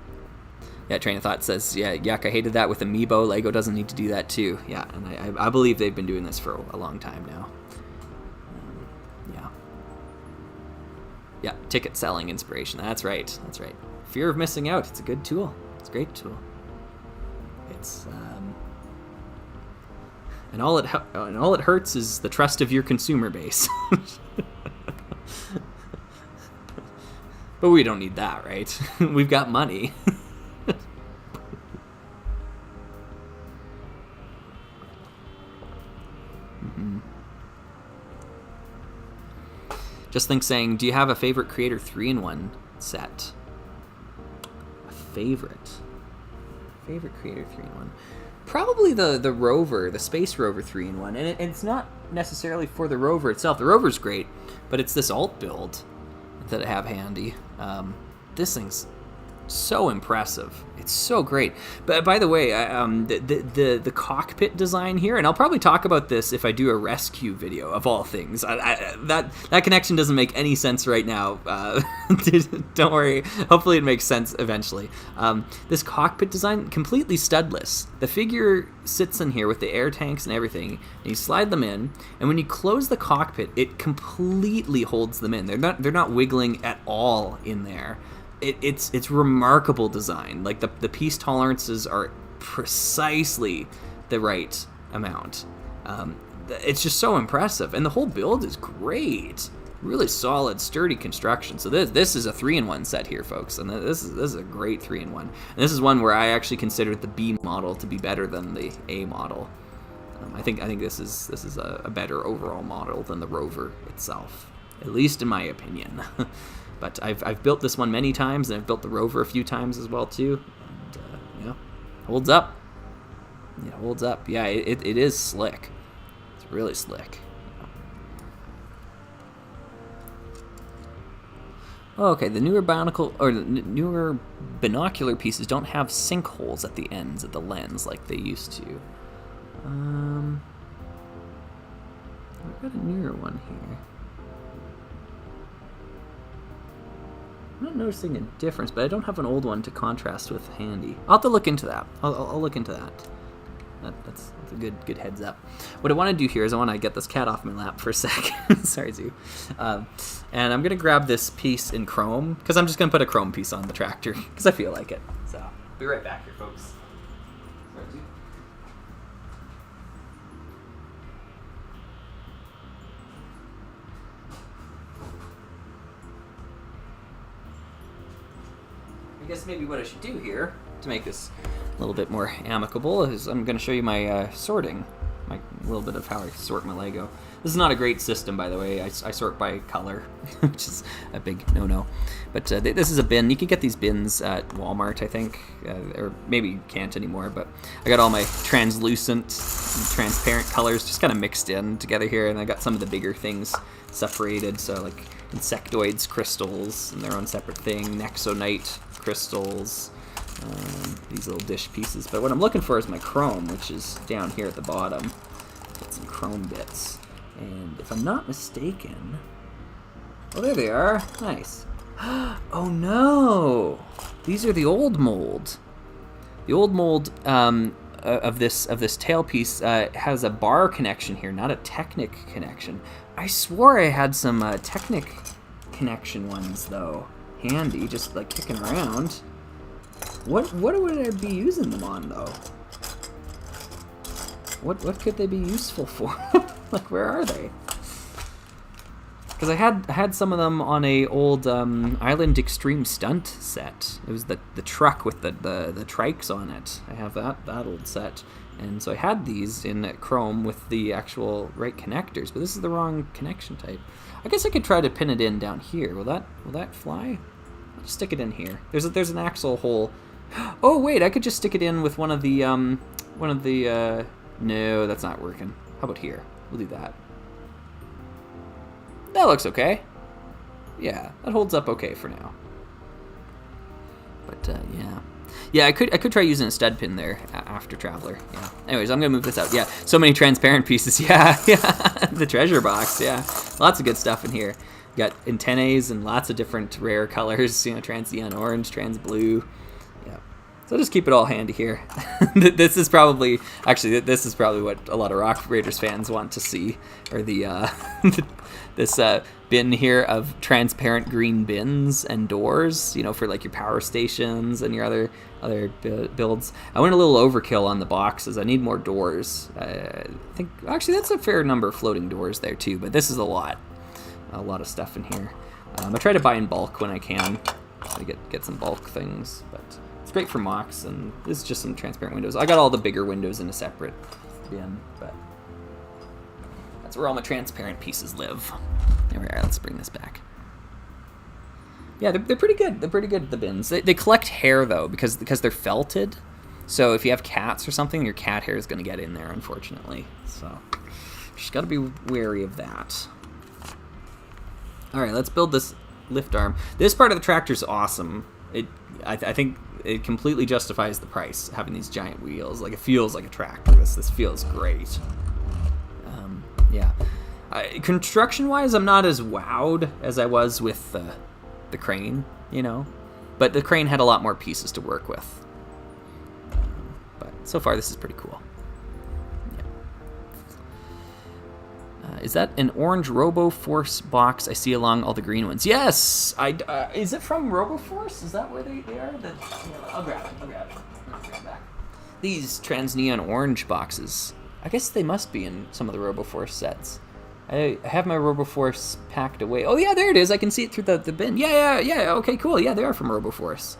Yeah, Train of Thought says, yeah, yuck, I hated that with Amiibo. Lego doesn't need to do that too. Yeah, and I believe they've been doing this for a long time now. Yeah. Yeah, ticket selling inspiration. That's right. That's right. Fear of missing out. It's a good tool. It's a great tool. It's and all it hurts is the trust of your consumer base. But we don't need that, right? We've got money. Just think saying, do you have a favorite Creator 3-in-1 set? A favorite Creator 3-in-1? Probably the Rover, the Space Rover 3-in-1. And it's not necessarily for the Rover itself. The Rover's great, but it's this alt build that I have handy. This thing's so impressive. It's so great. But by the way, the cockpit design here, and I'll probably talk about this if I do a rescue video of all things. That connection doesn't make any sense right now. Don't worry. Hopefully it makes sense eventually. This cockpit design, completely studless. The figure sits in here with the air tanks and everything, and you slide them in, and when you close the cockpit, it completely holds them in. They're not wiggling at all in there. It's remarkable design. Like the piece tolerances are precisely the right amount. It's just so impressive, and the whole build is great. Really solid, sturdy construction. So this is a 3-in-1 set here, folks, and this is a great 3-in-1. And this is one where I actually considered the B model to be better than the A model. I think this is a better overall model than the Rover itself, at least in my opinion. But I've built this one many times, and I've built the Rover a few times as well too. And holds up. It holds up. Yeah, it is slick. It's really slick. Okay, the newer binocular pieces don't have sinkholes at the ends of the lens like they used to. I've got a newer one here. I'm not noticing a difference, but I don't have an old one to contrast with handy. I'll have to look into that. I'll look into that. That's a good heads up. What I want to do here is I want to get this cat off my lap for a sec. Sorry, Zoo. And I'm going to grab this piece in chrome, because I'm just going to put a chrome piece on the tractor, because I feel like it. So, be right back here, folks. Sorry, Zoo. I guess maybe what I should do here to make this a little bit more amicable is I'm going to show you my sorting, my little bit of how I sort my Lego. This is not a great system, by the way. I sort by color, which is a big no-no. But this is a bin. You can get these bins at Walmart, I think, or maybe you can't anymore. But I got all my translucent and transparent colors just kind of mixed in together here, and I got some of the bigger things separated. So like insectoids crystals and their own separate thing, nexonite crystals, these little dish pieces. But what I'm looking for is my chrome, which is down here at the bottom. Get some chrome bits. And if I'm not mistaken... Oh, there they are. Nice. Oh no! These are the old mold. The old mold of this tailpiece has a bar connection here, not a Technic connection. I swore I had some Technic connection ones, though. Handy, just like kicking around. What would I be using them on, though? What could they be useful for? Like, where are they? Because I had some of them on a old Island Extreme Stunt set. It was the truck with the trikes on it. I have that old set. And so I had these in chrome with the actual right connectors, but this is the wrong connection type. I guess I could try to pin it in down here. Will that fly? I'll just stick it in here. There's an axle hole. Oh wait, I could just stick it in with one of the no, that's not working. How about here? We'll do that. That looks okay. Yeah, that holds up okay for now. But yeah, I could try using a stud pin there after Traveler. Yeah. Anyways, I'm gonna move this out. Yeah, so many transparent pieces. Yeah. The treasure box. Yeah, lots of good stuff in here. Got antennae and lots of different rare colors. Trans neon orange, trans blue. Yeah, So I'll just keep it all handy here. This is probably what a lot of Rock Raiders fans want to see, or the this bin here of transparent green bins and doors, you know, for like your power stations and your other builds. I went a little overkill on the boxes. I need more doors. I think actually that's a fair number of floating doors there too, but this is a lot of stuff in here. I try to buy in bulk when I can to get some bulk things, but it's great for mocks, and this is just some transparent windows. I got all the bigger windows in a separate bin, but that's where all my transparent pieces live. There we are. Let's bring this back. Yeah, they're pretty good. They're pretty good, the bins. They collect hair, though, because they're felted. So if you have cats or something, your cat hair is going to get in there, unfortunately. So just got to be wary of that. All right, let's build this lift arm. This part of the tractor is awesome. I think it completely justifies the price, having these giant wheels. Like, it feels like a tractor. This feels great. Yeah. Construction-wise, I'm not as wowed as I was with the crane, you know? But the crane had a lot more pieces to work with. But so far, this is pretty cool. Yeah. Is that an orange RoboForce box I see along all the green ones? Yes! Is it from RoboForce? Is that where they are? I'll grab it. I'll bring it back. These trans neon orange boxes, I guess they must be in some of the RoboForce sets. I have my RoboForce packed away. Oh yeah, there it is. I can see it through the bin. Yeah. Okay, cool. Yeah, they are from RoboForce.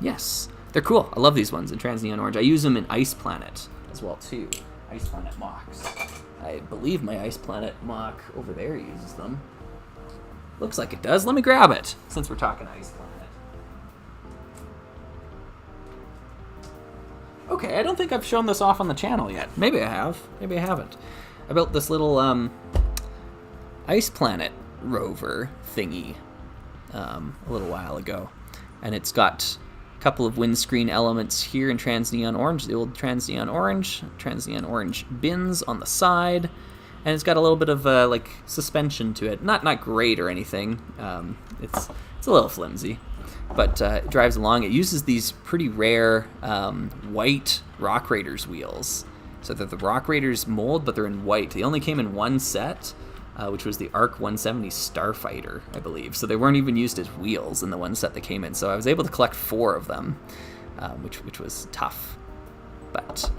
Yes, they're cool. I love these ones in trans neon orange. I use them in Ice Planet as well too. Ice Planet mocks. I believe my Ice Planet mock over there uses them. Looks like it does. Let me grab it since we're talking Ice Planet. Okay, I don't think I've shown this off on the channel yet. Maybe I have. Maybe I haven't. I built this little Ice Planet rover thingy a little while ago. And it's got a couple of windscreen elements here in trans neon orange, the old trans neon orange bins on the side. And it's got a little bit of like suspension to it. Not great or anything. It's a little flimsy. But it drives along. It uses these pretty rare white Rock Raiders wheels. So they're the Rock Raiders mold, but they're in white. They only came in one set, which was the ARC 170 Starfighter, I believe. So they weren't even used as wheels in the one set that came in. So I was able to collect 4 of them, which was tough. But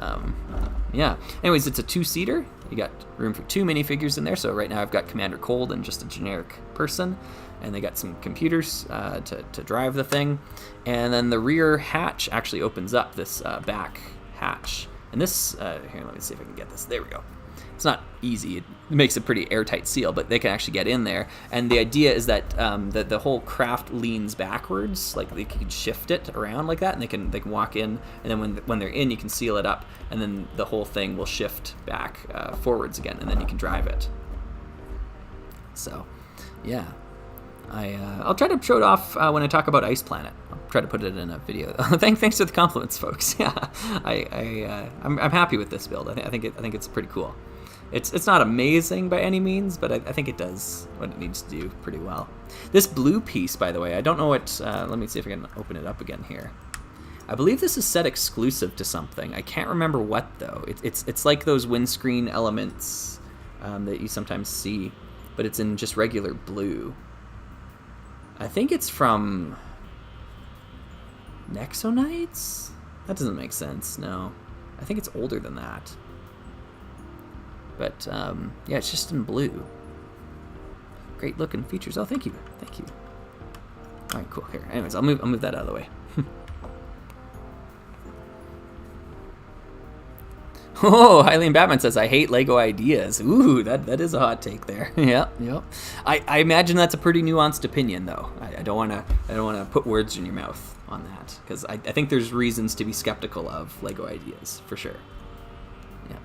yeah. Anyways, it's a 2-seater. You got room for 2 minifigures in there. So right now I've got Commander Cold and just a generic person. And they got some computers to drive the thing. And then the rear hatch actually opens up, this back hatch. And this, here, let me see if I can get this. There we go. It's not easy. It makes a pretty airtight seal, but they can actually get in there. And the idea is that the whole craft leans backwards. Like, they can shift it around like that, and they can walk in. And then when they're in, you can seal it up. And then the whole thing will shift back forwards again, and then you can drive it. So, yeah. I'll try to show it off when I talk about Ice Planet. I'll try to put it in a video. Thanks for the compliments, folks. Yeah, I'm happy with this build. I think it's pretty cool. It's not amazing by any means, but I think it does what it needs to do pretty well. This blue piece, by the way, I don't know what. Let me see if I can open it up again here. I believe this is set exclusive to something. I can't remember what though. It's like those windscreen elements that you sometimes see, but it's in just regular blue. I think it's from Nexonites? That doesn't make sense, no. I think it's older than that. But, yeah, it's just in blue. Great looking features. Oh, thank you. Thank you. All right, cool. Here, anyways, I'll move that out of the way. Oh, Hylian Batman says, I hate Lego ideas. Ooh, that is a hot take there. Yep. I imagine that's a pretty nuanced opinion, though. I don't want to put words in your mouth on that, because I think there's reasons to be skeptical of Lego ideas, for sure. Yeah.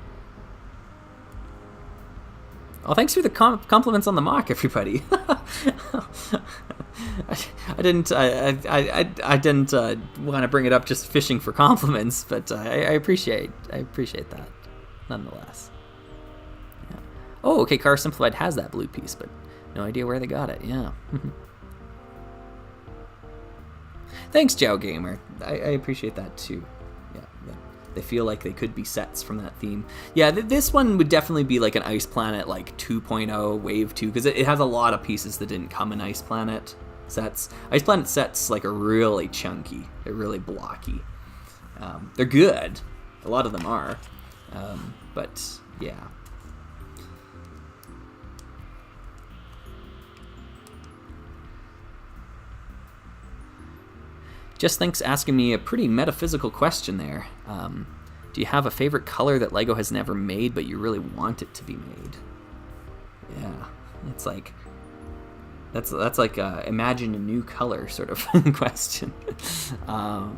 Oh, thanks for the compliments on the mock, everybody. I didn't want to bring it up just fishing for compliments, but I appreciate that nonetheless. Yeah. Oh, okay. Car Simplified has that blue piece, but no idea where they got it. Yeah. Thanks, Jow Gamer. I appreciate that too. Yeah, they feel like they could be sets from that theme. Yeah, this one would definitely be like an Ice Planet like 2.0 Wave 2, because it has a lot of pieces that didn't come in Ice Planet sets. Ice Planet sets like are really chunky. They're really blocky. They're good. A lot of them are. But yeah. Just Think's asking me a pretty metaphysical question there. Do you have a favorite color that LEGO has never made but you really want it to be made? Yeah, it's like that's like imagine a new color sort of question. I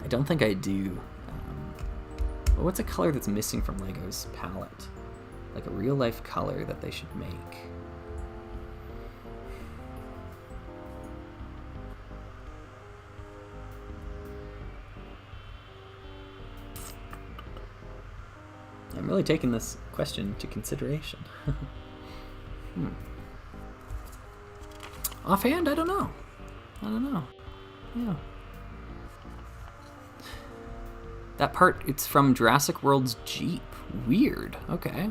don't think I do. But what's a color that's missing from LEGO's palette? Like a real life color that they should make. I'm really taking this question into consideration. Offhand, I don't know. Yeah. That part, it's from Jurassic World's Jeep. Weird. Okay.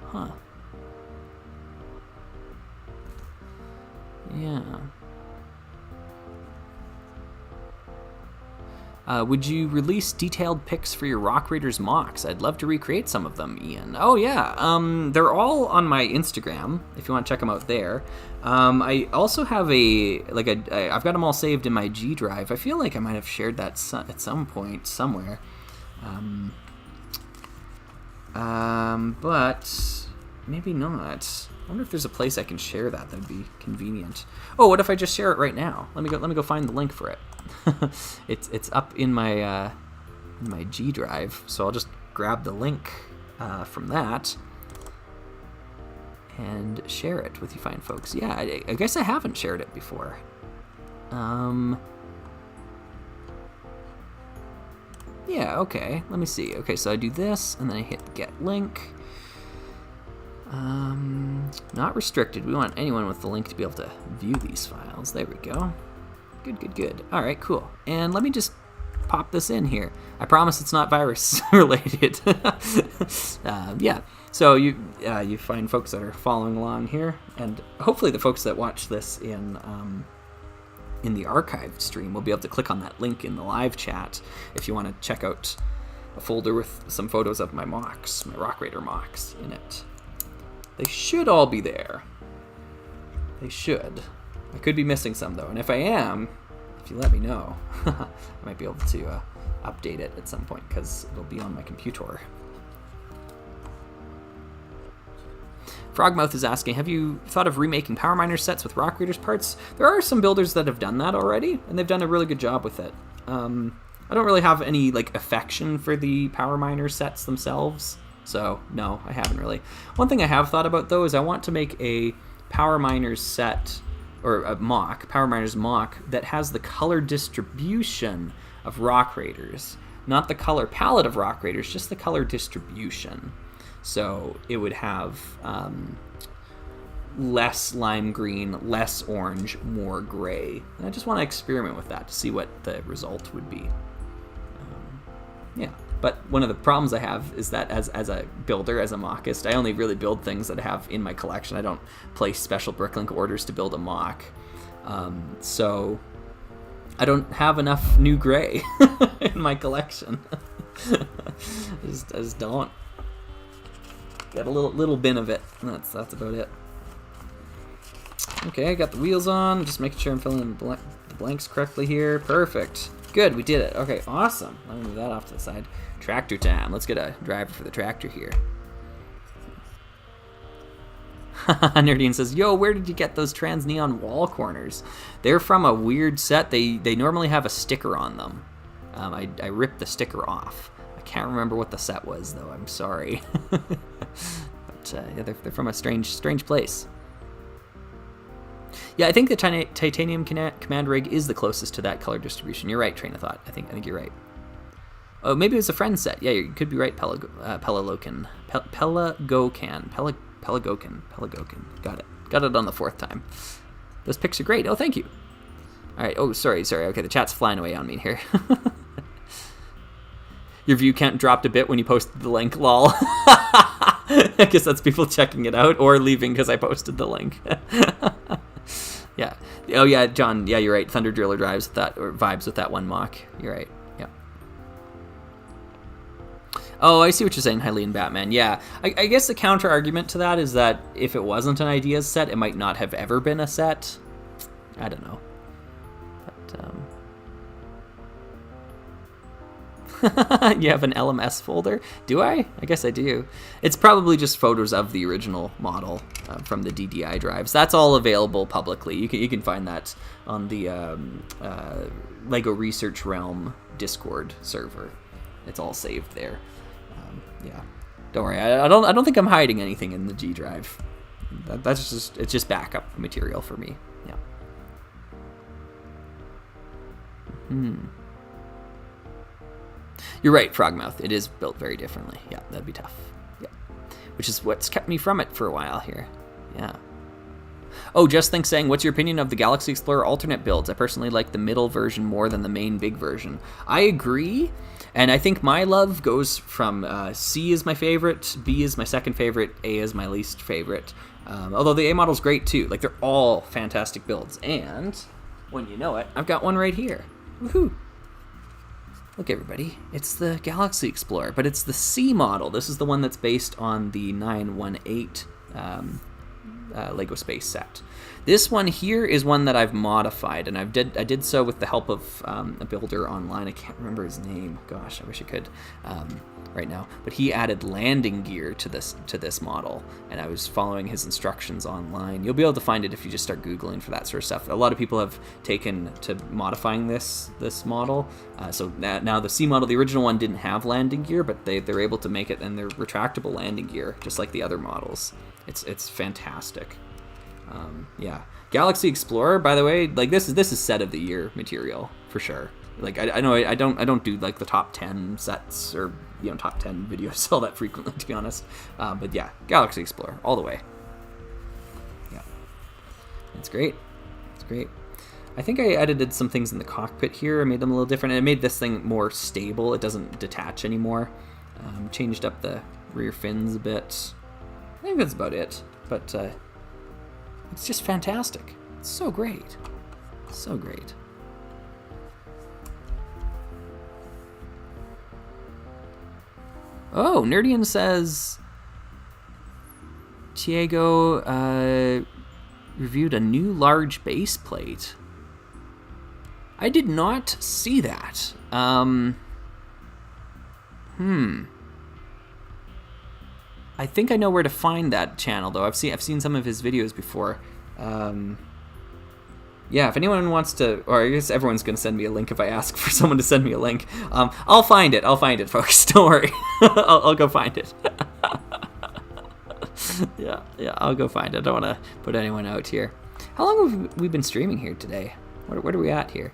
Huh. Yeah. Would you release detailed pics for your Rock Raiders mocks? I'd love to recreate some of them, Ian. Oh yeah, they're all on my Instagram, if you want to check them out there. I also have I've got them all saved in my G drive. I feel like I might have shared that at some point, somewhere. But maybe not. I wonder if there's a place I can share that would be convenient. Oh, what if I just share it right now? Let me go find the link for it. It's up in my G drive, so I'll just grab the link from that and share it with you fine folks. Yeah, I guess I haven't shared it before. Yeah, okay, let me see. Okay, so I do this, and then I hit get link. Not restricted. We want anyone with the link to be able to view these files. There we go. Good. All right, cool. And let me just pop this in here. I promise it's not virus related. Yeah. So you find folks that are following along here, and hopefully the folks that watch this in the archived stream will be able to click on that link in the live chat if you want to check out a folder with some photos of my mocks, my Rock Raider mocks in it. They should all be there. They should. I could be missing some though, and if I am, if you let me know, I might be able to update it at some point because it'll be on my computer. Frogmouth is asking, have you thought of remaking Power Miner sets with Rock Raiders parts? There are some builders that have done that already, and they've done a really good job with it. I don't really have any affection for the Power Miner sets themselves, so no, I haven't really. One thing I have thought about though is I want to make a Power Miners set, or a mock, Power Miners mock, that has the color distribution of Rock Raiders. Not the color palette of Rock Raiders, just the color distribution. So it would have less lime green, less orange, more gray. And I just want to experiment with that to see what the result would be. Yeah. But one of the problems I have is that as a builder, as a mockist, I only really build things that I have in my collection. I don't place special Bricklink orders to build a mock. So I don't have enough new gray in my collection. I just don't. Got a little bin of it. That's about it. Okay, I got the wheels on. Just making sure I'm filling in the blanks correctly here. Perfect. Good, we did it. Okay, awesome. Let me move that off to the side. Tractor time. Let's get a driver for the tractor here. Nerdine says, yo, where did you get those trans neon wall corners? They're from a weird set. They normally have a sticker on them. I ripped the sticker off. I can't remember what the set was, though. I'm sorry. But yeah, they're from a strange place. Yeah, I think the titanium command rig is the closest to that color distribution. You're right, train of thought. I think you're right. Oh, maybe it was a friend set. Yeah, you could be right, Pelagocan. Got it on the fourth time. Those pics are great. Oh, thank you. All right. Oh, sorry. Okay, the chat's flying away on me here. Your view count dropped a bit when you posted the link, lol. I guess that's people checking it out or leaving because I posted the link. Yeah. Oh, yeah, John. Yeah, you're right. Thunder Driller vibes with that one mock. You're right. Yeah. Oh, I see what you're saying, Hylian Batman. Yeah. I guess the counter argument to that is that if it wasn't an ideas set, it might not have ever been a set. I don't know. But, you have an LMS folder? Do I? I guess I do. It's probably just photos of the original model from the DDI drives. That's all available publicly. You can find that on the Lego Research Realm Discord server. It's all saved there. Yeah, don't worry. I don't think I'm hiding anything in the G drive. It's just backup material for me. Yeah. You're right, Frogmouth. It is built very differently. Yeah, that'd be tough. Yeah, which is what's kept me from it for a while here. Yeah. Oh, Just Think saying, what's your opinion of the Galaxy Explorer alternate builds? I personally like the middle version more than the main big version. I agree, and I think my love goes from C is my favorite, B is my second favorite, A is my least favorite. Although the A model's great too. Like, they're all fantastic builds. And when you know it, I've got one right here. Woohoo! Look, everybody, it's the Galaxy Explorer, but it's the C model. This is the one that's based on the 918 Lego Space set. This one here is one that I've modified, and I did so with the help of a builder online. I can't remember his name. Gosh, I wish I could right now. But he added landing gear to this model, and I was following his instructions online. You'll be able to find it if you just start Googling for that sort of stuff. A lot of people have taken to modifying this model. So now the C model, the original one, didn't have landing gear, but they're able to make it, and they're retractable landing gear, just like the other models. It's fantastic. Yeah, Galaxy Explorer, by the way, like this is set of the year material for sure. Like I know I don't do like the top 10 sets or top 10 videos all that frequently, to be honest. But yeah, Galaxy Explorer all the way. Yeah, it's great. It's great. I think I edited some things in the cockpit here. I made them a little different, and it made this thing more stable. It doesn't detach anymore. Changed up the rear fins a bit. I think that's about it. But it's just fantastic. It's so great. So great. Oh, Nerdian says Tiago reviewed a new large base plate. I did not see that. I think I know where to find that channel, though. I've seen some of his videos before. Yeah, if anyone wants to, or I guess everyone's going to send me a link if I ask for someone to send me a link. I'll find it, folks. Don't worry. I'll go find it. Yeah, I'll go find it. I don't want to put anyone out here. How long have we been streaming here today? What are we at here?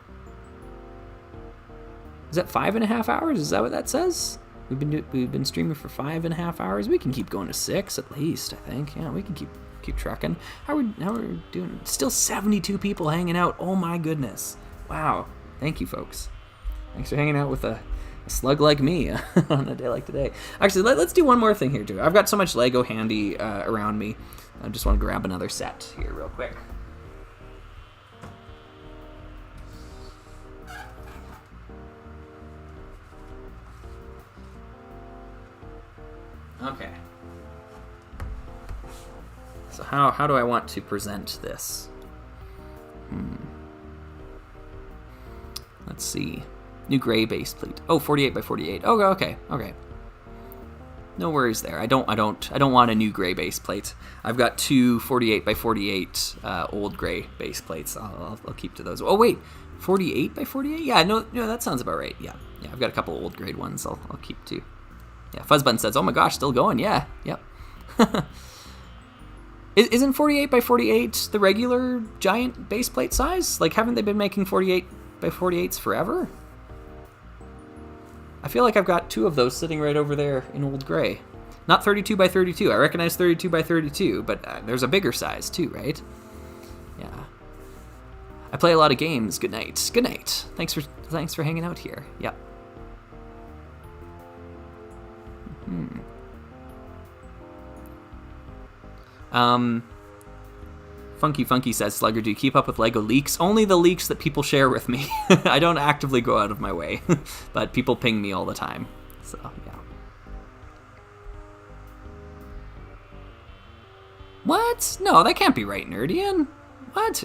Is that 5.5 hours? Is that what that says? We've been streaming for 5.5 hours. We can keep going to 6 at least, I think. Yeah, we can keep trucking. How are we doing? Still 72 people hanging out. Oh my goodness. Wow. Thank you, folks. Thanks for hanging out with a slug like me on a day like today. Actually, let's do one more thing here too. I've got so much Lego handy around me. I just want to grab another set here real quick. Okay. So how do I want to present this? Let's see. New gray base plate. Oh, 48 by 48. Oh, okay. No worries there. I don't want a new gray base plate. I've got two 48 by 48 old gray base plates. I'll keep to those. Oh wait, 48 by 48? Yeah, no, that sounds about right. Yeah. I've got a couple old grade ones. I'll keep too. Yeah, Fuzzbun says, "Oh my gosh, still going." Yeah, yep. Isn't 48 by 48 the regular giant base plate size? Like, haven't they been making 48 by 48s forever? I feel like I've got two of those sitting right over there in old gray. Not 32 by 32. I recognize 32 by 32, but there's a bigger size too, right? Yeah. I play a lot of games. Good night. Good night. Thanks for hanging out here. Yep. Funky says, Slugger, do you keep up with LEGO leaks? Only the leaks that people share with me. I don't actively go out of my way, but people ping me all the time. So, yeah. What? No, that can't be right, Nerdian. What?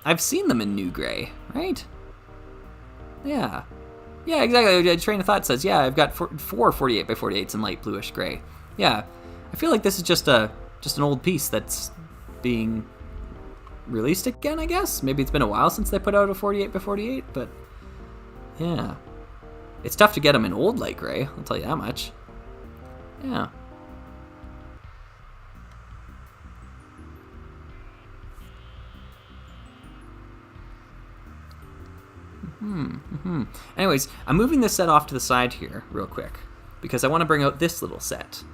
I've seen them in new gray, right? Yeah. Yeah, exactly. Train of thought says, yeah, I've got four 48 by 48s in light bluish gray. Yeah. I feel like this is just an old piece that's being released again, I guess. Maybe it's been a while since they put out a 48 by 48, but yeah. It's tough to get them in old light gray, I'll tell you that much. Yeah. Anyways, I'm moving this set off to the side here real quick because I want to bring out this little set.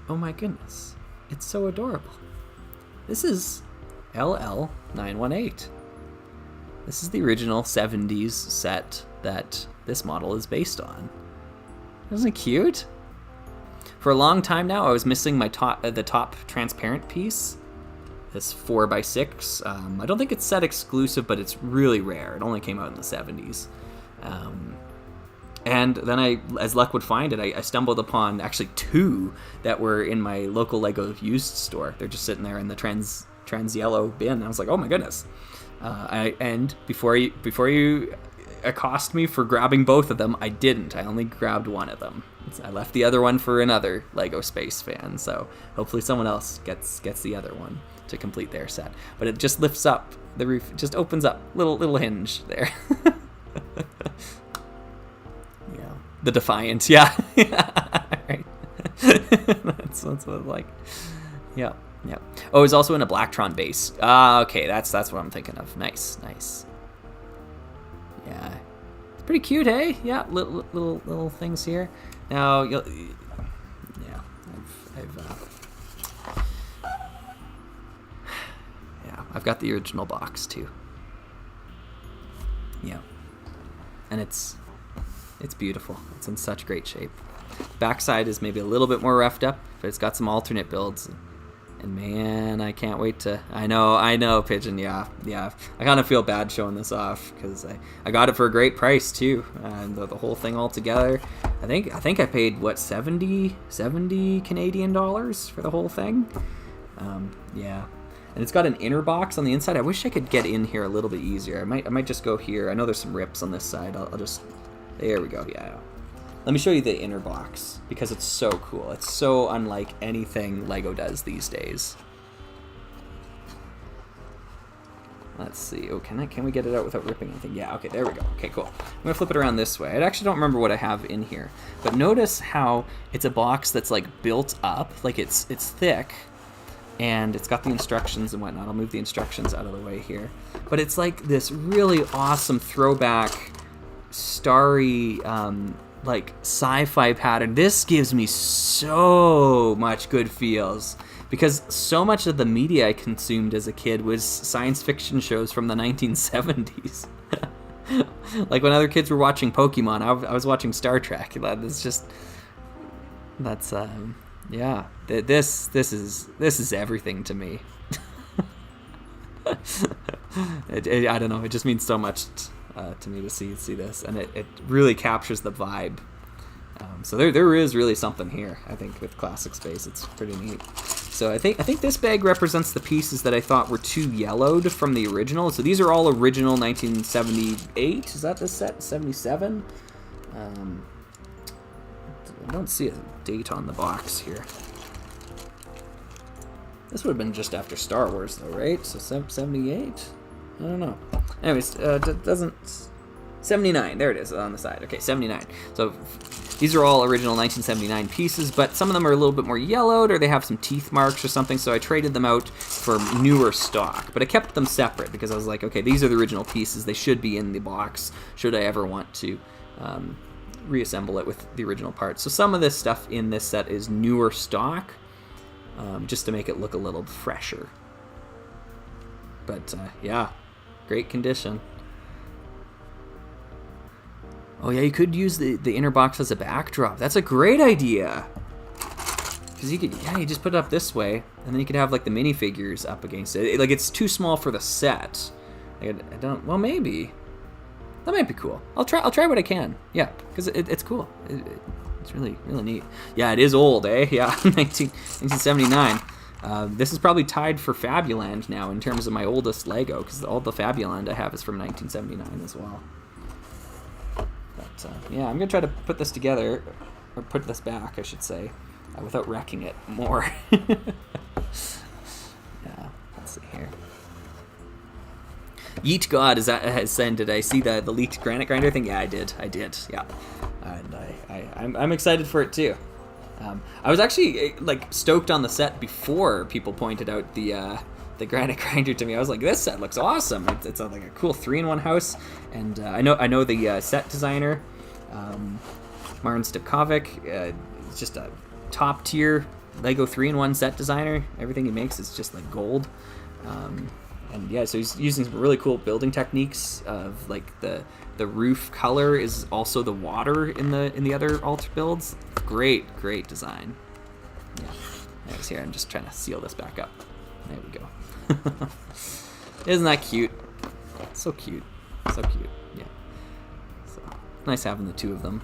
Oh my goodness, it's so adorable. This is LL918. This is the original 70s set that this model is based on. Isn't it cute? For a long time now, I was missing my the top transparent piece. This 4x6. I don't think it's set exclusive, but it's really rare. It only came out in the 70s. And then as luck would find it, I stumbled upon actually two that were in my local LEGO used store. They're just sitting there in the trans yellow bin. And I was like, oh my goodness. And before you accost me for grabbing both of them, I didn't. I only grabbed one of them. I left the other one for another LEGO Space fan. So hopefully someone else gets the other one to complete their set. But it just lifts up the roof, just opens up, little hinge there. Yeah, the Defiant, yeah. Right. that's what it's like. Yeah. Oh, it's also in a Blacktron base. Okay, that's what I'm thinking of. Nice. Yeah, it's pretty cute, hey? Yeah, little things here. Now I've got the original box too. Yeah. And it's beautiful. It's in such great shape. Backside is maybe a little bit more roughed up, but it's got some alternate builds. And man, I can't wait to... I know, Pigeon, yeah. I kind of feel bad showing this off, because I got it for a great price, too. And the whole thing all together, I think I paid, what, 70 Canadian dollars for the whole thing? Yeah. And it's got an inner box on the inside. I wish I could get in here a little bit easier. I might just go here. I know there's some rips on this side. I'll just... There we go, yeah. Let me show you the inner box, because it's so cool. It's so unlike anything LEGO does these days. Let's see. Oh, can we get it out without ripping anything? Yeah, okay, there we go. Okay, cool. I'm going to flip it around this way. I actually don't remember what I have in here. But notice how it's a box that's, like, built up. Like, it's thick, and it's got the instructions and whatnot. I'll move the instructions out of the way here. But it's, like, this really awesome throwback, starry... like sci-fi pattern. This gives me so much good feels because so much of the media I consumed as a kid was science fiction shows from the 1970s. Like when other kids were watching Pokemon, I was watching Star Trek. This is everything to me. I don't know. It just means so much to me to see this, and it really captures the vibe. So there is really something here, I think, with Classic Space. It's pretty neat. So I think this bag represents the pieces that I thought were too yellowed from the original. So these are all original 1978. Is that the set? 77? I don't see a date on the box here. This would have been just after Star Wars, though, right? So 78? I don't know. Anyways, doesn't... 79, there it is on the side. Okay, 79. So these are all original 1979 pieces, but some of them are a little bit more yellowed, or they have some teeth marks or something, so I traded them out for newer stock. But I kept them separate, because I was like, okay, these are the original pieces. They should be in the box, should I ever want to reassemble it with the original parts. So some of this stuff in this set is newer stock, just to make it look a little fresher. But yeah, great condition. Oh yeah, you could use the inner box as a backdrop. That's a great idea. Because you could, yeah, you just put it up this way, and then you could have like the minifigures up against it. Like it's too small for the set. Like, I don't. Well, maybe that might be cool. I'll try what I can. Yeah, because it's cool. It's really neat. Yeah, it is old, eh? Yeah, 1979. This is probably tied for Fabuland now in terms of my oldest Lego, because all the Fabuland I have is from 1979 as well. But yeah, I'm gonna try to put this together, or put this back, I should say, without wrecking it more. Yeah, let's see here. Yeet God has said, did I see the leaked granite grinder thing? Yeah, I did. Yeah, and I'm excited for it too. I was actually like stoked on the set before people pointed out the granite grinder to me. I was like, this set looks awesome. It's like a cool 3-in-1 house, and I know the set designer, Martin Stepkovic. It's just a top tier Lego 3-in-1 set designer. Everything he makes is just like gold. And yeah, so he's using some really cool building techniques of like the roof color is also the water in the other altar builds. Great design. Yeah, there's here. I'm just trying to seal this back up. There we go. Isn't that cute? So cute. Yeah. So nice having the two of them.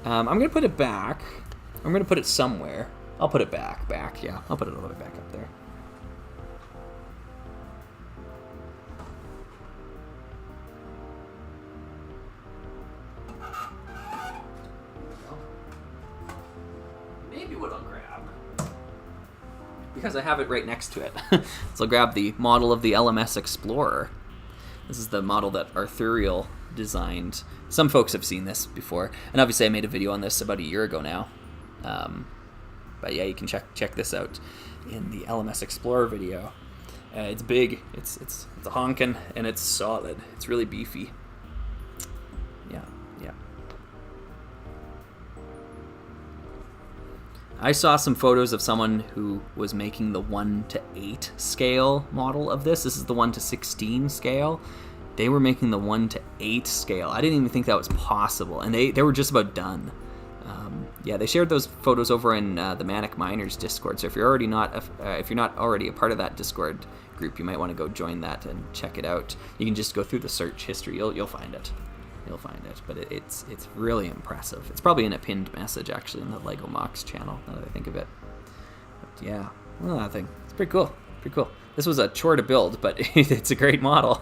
I'm gonna put it back. I'm gonna put it somewhere. I'll put it back. Yeah, I'll put it a little bit back up there. Maybe what I'll grab, because I have it right next to it, so I'll grab the model of the LMS Explorer. This is the model that Arthurial designed. Some folks have seen this before, and obviously I made a video on this about a year ago now. But yeah, you can check this out in the LMS Explorer video. It's big, it's a honkin', and it's solid. It's really beefy. Yeah. I saw some photos of someone who was making the 1:8 scale model of this. This is the 1:16 scale. They were making the 1:8 scale. I didn't even think that was possible, and they were just about done. Yeah, they shared those photos over in the Manic Miners Discord. So if you're not already a part of that Discord group, you might want to go join that and check it out. You can just go through the search history. You'll find it. But it's really impressive. It's probably in a pinned message actually in the Lego Mox channel, now that I think of it. But yeah, well, that thing, it's pretty cool. This was a chore to build, but it's a great model.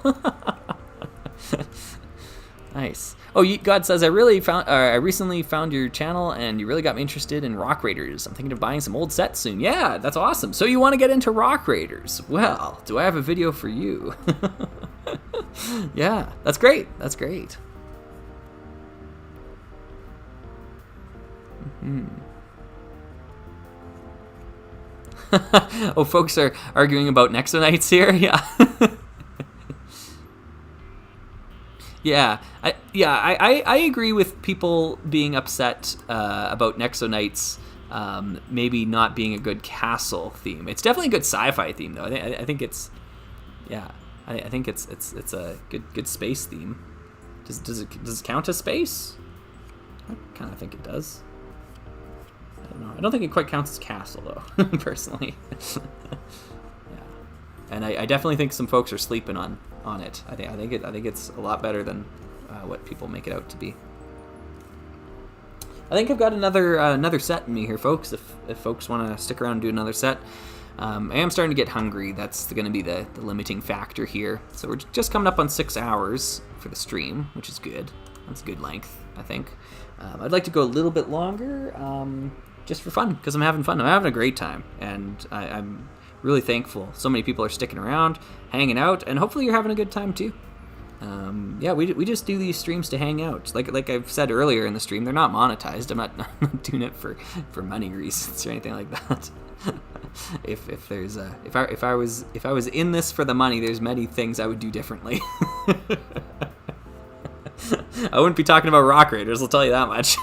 Nice. Oh, God says, I recently found your channel and you really got me interested in Rock Raiders. I'm thinking of buying some old sets soon. Yeah, that's awesome. So you want to get into Rock Raiders? Well, do I have a video for you? Yeah, that's great. Oh, folks are arguing about Nexonites here. Yeah. I agree with people being upset about Nexonites maybe not being a good castle theme. It's definitely a good sci-fi theme though. I think it's I think it's a good space theme. Does it count as space? I kind of think it does. I don't know. I don't think it quite counts as castle though, personally. Yeah, and I definitely think some folks are sleeping on it. I think it's a lot better than what people make it out to be. I think I've got another set in me here, folks. If folks want to stick around and do another set, I am starting to get hungry. That's going to be the limiting factor here. So we're just coming up on 6 hours for the stream, which is good. That's a good length, I think. I'd like to go a little bit longer, just for fun, because I'm having fun. I'm having a great time, and I'm really thankful. So many people are sticking around, hanging out, and hopefully you're having a good time too. Yeah, we just do these streams to hang out. Like I've said earlier in the stream, they're not monetized. I'm not doing it for money reasons or anything like that. If I was in this for the money, there's many things I would do differently. I wouldn't be talking about Rock Raiders, I'll tell you that much.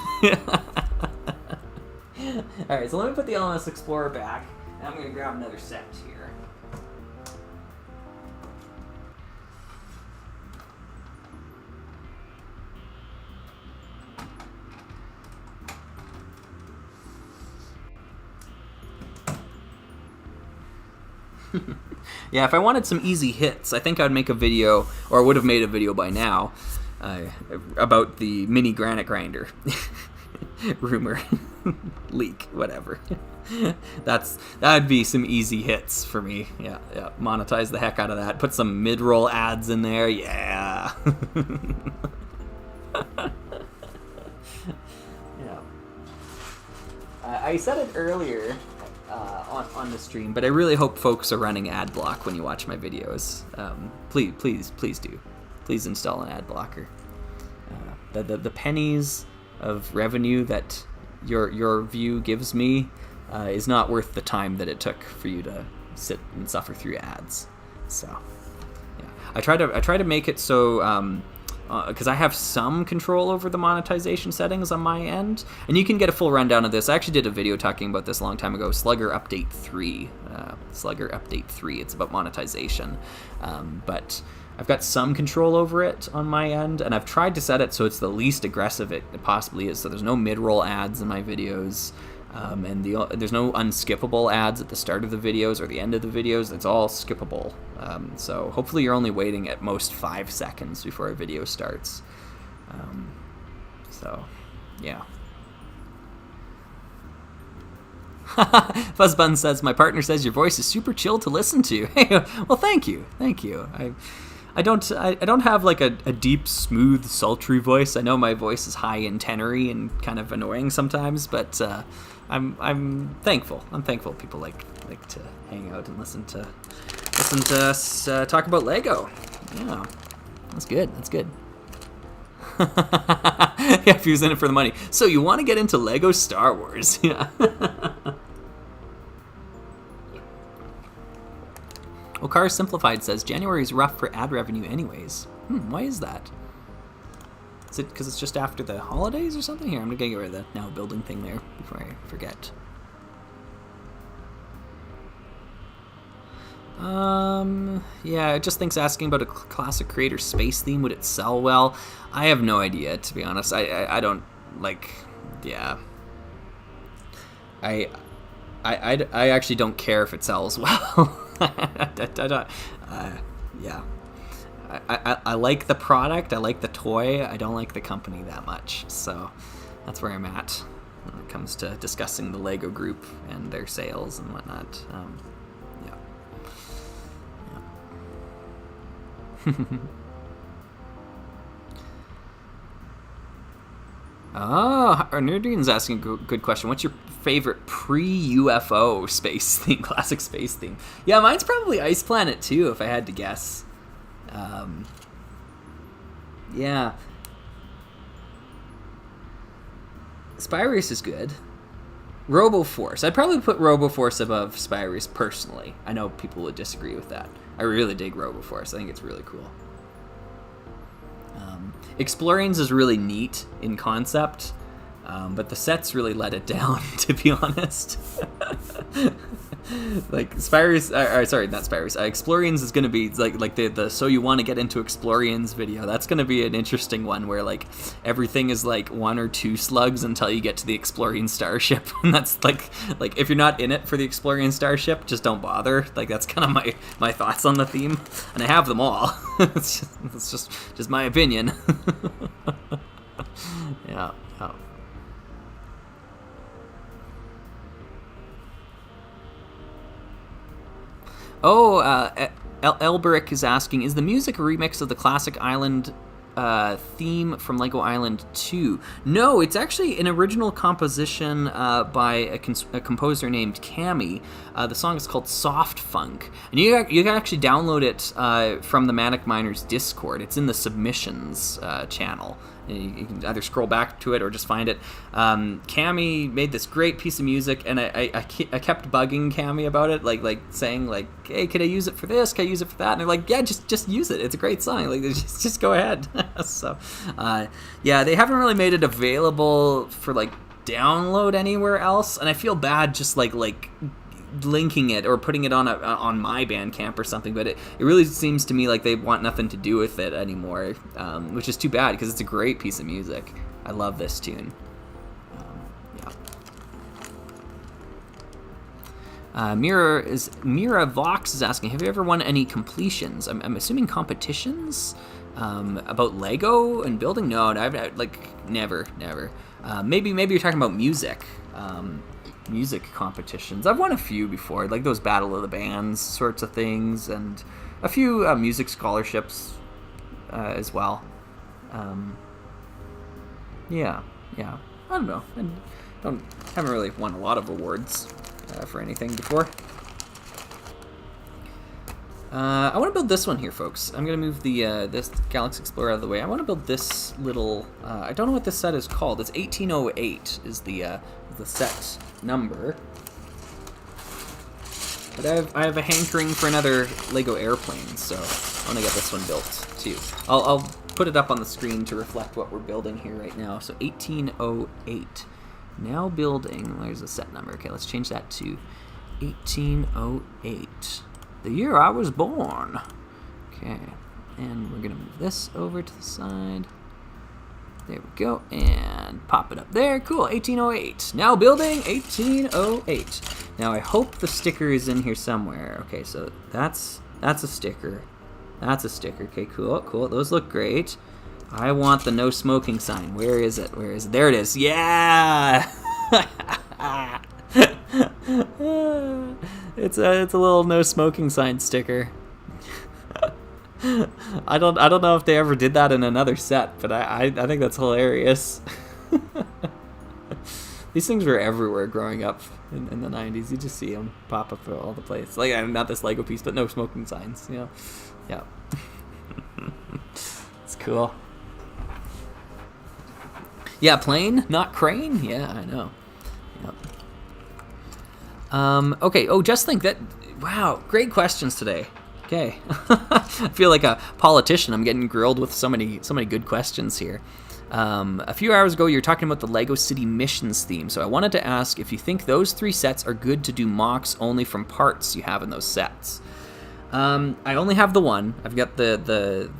Alright, so let me put the LMS Explorer back, And I'm going to grab another set here. Yeah, if I wanted some easy hits, I think I'd make a video, or I would have made a video by now, about the mini granite grinder. Rumor. Leak, whatever. That'd be some easy hits for me. Yeah. Monetize the heck out of that. Put some mid-roll ads in there. Yeah. Yeah. I said it earlier on the stream, but I really hope folks are running ad block when you watch my videos. Please do. Please install an ad blocker. The pennies of revenue that your view gives me is not worth the time that it took for you to sit and suffer through ads. So, yeah, I try to make it so because I have some control over the monetization settings on my end, and you can get a full rundown of this. I actually did a video talking about this a long time ago. Slugger Update 3. Slugger Update 3. It's about monetization, but I've got some control over it on my end, and I've tried to set it so it's the least aggressive it possibly is. So there's no mid-roll ads in my videos, and there's no unskippable ads at the start of the videos or the end of the videos. It's all skippable. So hopefully you're only waiting at most 5 seconds before a video starts. So, yeah. Fuzzbun says, my partner says your voice is super chill to listen to. Hey, well, thank you. I don't have like a deep, smooth, sultry voice. I know my voice is high and tenory and kind of annoying sometimes, but I'm thankful. I'm thankful people like to hang out and listen to us talk about Lego. Yeah, that's good. Yeah, if he was in it for the money. So you want to get into Lego Star Wars? Yeah. Okar Simplified says, January is rough for ad revenue anyways. Why is that? Is it because it's just after the holidays or something? Here, I'm going to get rid of the now building thing there before I forget. Yeah, just thinks asking about a classic creator space theme, would it sell well? I have no idea, to be honest. I don't, like, yeah. I actually don't care if it sells well. Yeah. I like the product, I like the toy, I don't like the company that much. So that's where I'm at when it comes to discussing the Lego group and their sales and whatnot. Yeah. Oh, Nerdine's asking a good question. What's your favorite pre-UFO space theme, classic space theme? Yeah, mine's probably Ice Planet too, if I had to guess. Yeah. Spy Race is good. RoboForce. I'd probably put RoboForce above Spy Race personally. I know people would disagree with that. I really dig RoboForce. I think it's really cool. Explorians is really neat in concept, but the sets really let it down, to be honest. Like Spyros, sorry, not Spyros. Explorians is going to be like the so you want to get into Explorians video. That's going to be an interesting one where like everything is like 1 or 2 slugs until you get to the Explorian starship, and that's like if you're not in it for the Explorian starship, just don't bother. Like that's kind of my thoughts on the theme, and I have them all. It's just my opinion. Yeah. Oh, Elberic is asking, is the music a remix of the classic island theme from Lego Island 2? No, it's actually an original composition by a composer named Cami. The song is called Soft Funk, and you can actually download it from the Manic Miners Discord. It's in the submissions channel. You can either scroll back to it or just find it. Cami made this great piece of music, and I kept bugging Cami about it, like saying like, hey, can I use it for this? Can I use it for that? And they're like, yeah, just use it. It's a great song. Like, just go ahead. So, yeah, they haven't really made it available for like download anywhere else, and I feel bad just like linking it or putting it on my Bandcamp or something, but it really seems to me like they want nothing to do with it anymore, which is too bad because it's a great piece of music. I love this tune. Mira Vox is asking, have you ever won any completions? I'm assuming competitions about Lego and building. No, I've never. Maybe you're talking about music. Music competitions. I've won a few before, like those Battle of the Bands sorts of things, and a few music scholarships as well. Yeah. I don't know. Haven't really won a lot of awards for anything before. I want to build this one here, folks. I'm going to move the this Galaxy Explorer out of the way. I want to build this little... I don't know what this set is called. It's 1808 is the set number. But I have a hankering for another Lego airplane, so I want to get this one built too. I'll put it up on the screen to reflect what we're building here right now. So 1808. Now building... Where's the set number? Okay, let's change that to 1808. The year I was born. Okay, and we're gonna move this over to the side. There we go, and pop it up there. Cool, 1808. Now building 1808. Now I hope the sticker is in here somewhere. Okay, so that's a sticker. That's a sticker. Okay, cool. Those look great. I want the no smoking sign. Where is it? There it is. Yeah. It's a little no smoking sign sticker. I don't know if they ever did that in another set, but I think that's hilarious. These things were everywhere growing up in the 90s. You just see them pop up all the place. Like, not this Lego piece, but no smoking signs. You know, yeah. It's cool. Yeah, plane, not crane. Yeah, I know. Yep. Okay. Oh, just think that. Wow, great questions today. Okay. I feel like a politician. I'm getting grilled with so many good questions here. A few hours ago, you were talking about the Lego City Missions theme, so I wanted to ask if you think those 3 sets are good to do mocks only from parts you have in those sets. I only have the one. I've got the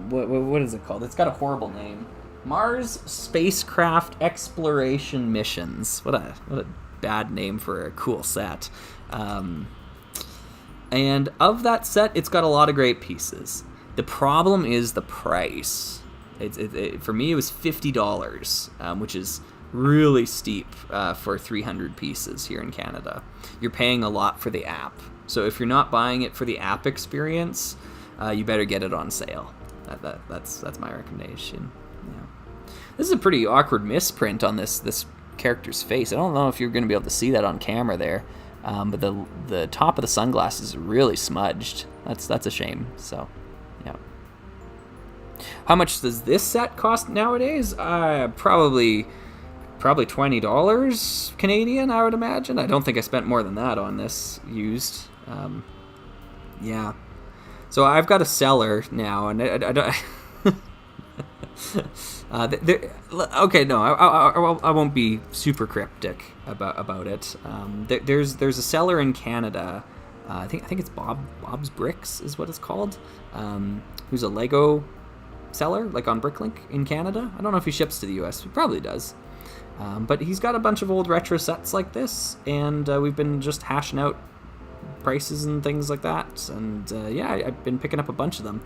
what is it called? It's got a horrible name. Mars Spacecraft Exploration Missions. What a bad name for a cool set. And of that set, it's got a lot of great pieces. The problem is the price. For me, it was $50, which is really steep for 300 pieces here in Canada. You're paying a lot for the app. So if you're not buying it for the app experience, you better get it on sale. That's my recommendation. Yeah. This is a pretty awkward misprint on this character's face. I don't know if you're going to be able to see that on camera there. But the top of the sunglasses is really smudged. That's a shame. So, yeah. How much does this set cost nowadays? Probably $20 Canadian, I would imagine. I don't think I spent more than that on this used. Yeah. So I've got a seller now, and I don't. Okay, no, I won't be super cryptic about it. There's a seller in Canada. I think it's Bob's Bricks is what it's called. Who's a Lego seller, like on Bricklink in Canada. I don't know if he ships to the US. He probably does. But he's got a bunch of old retro sets like this, and we've been just hashing out prices and things like that. And yeah, I've been picking up a bunch of them.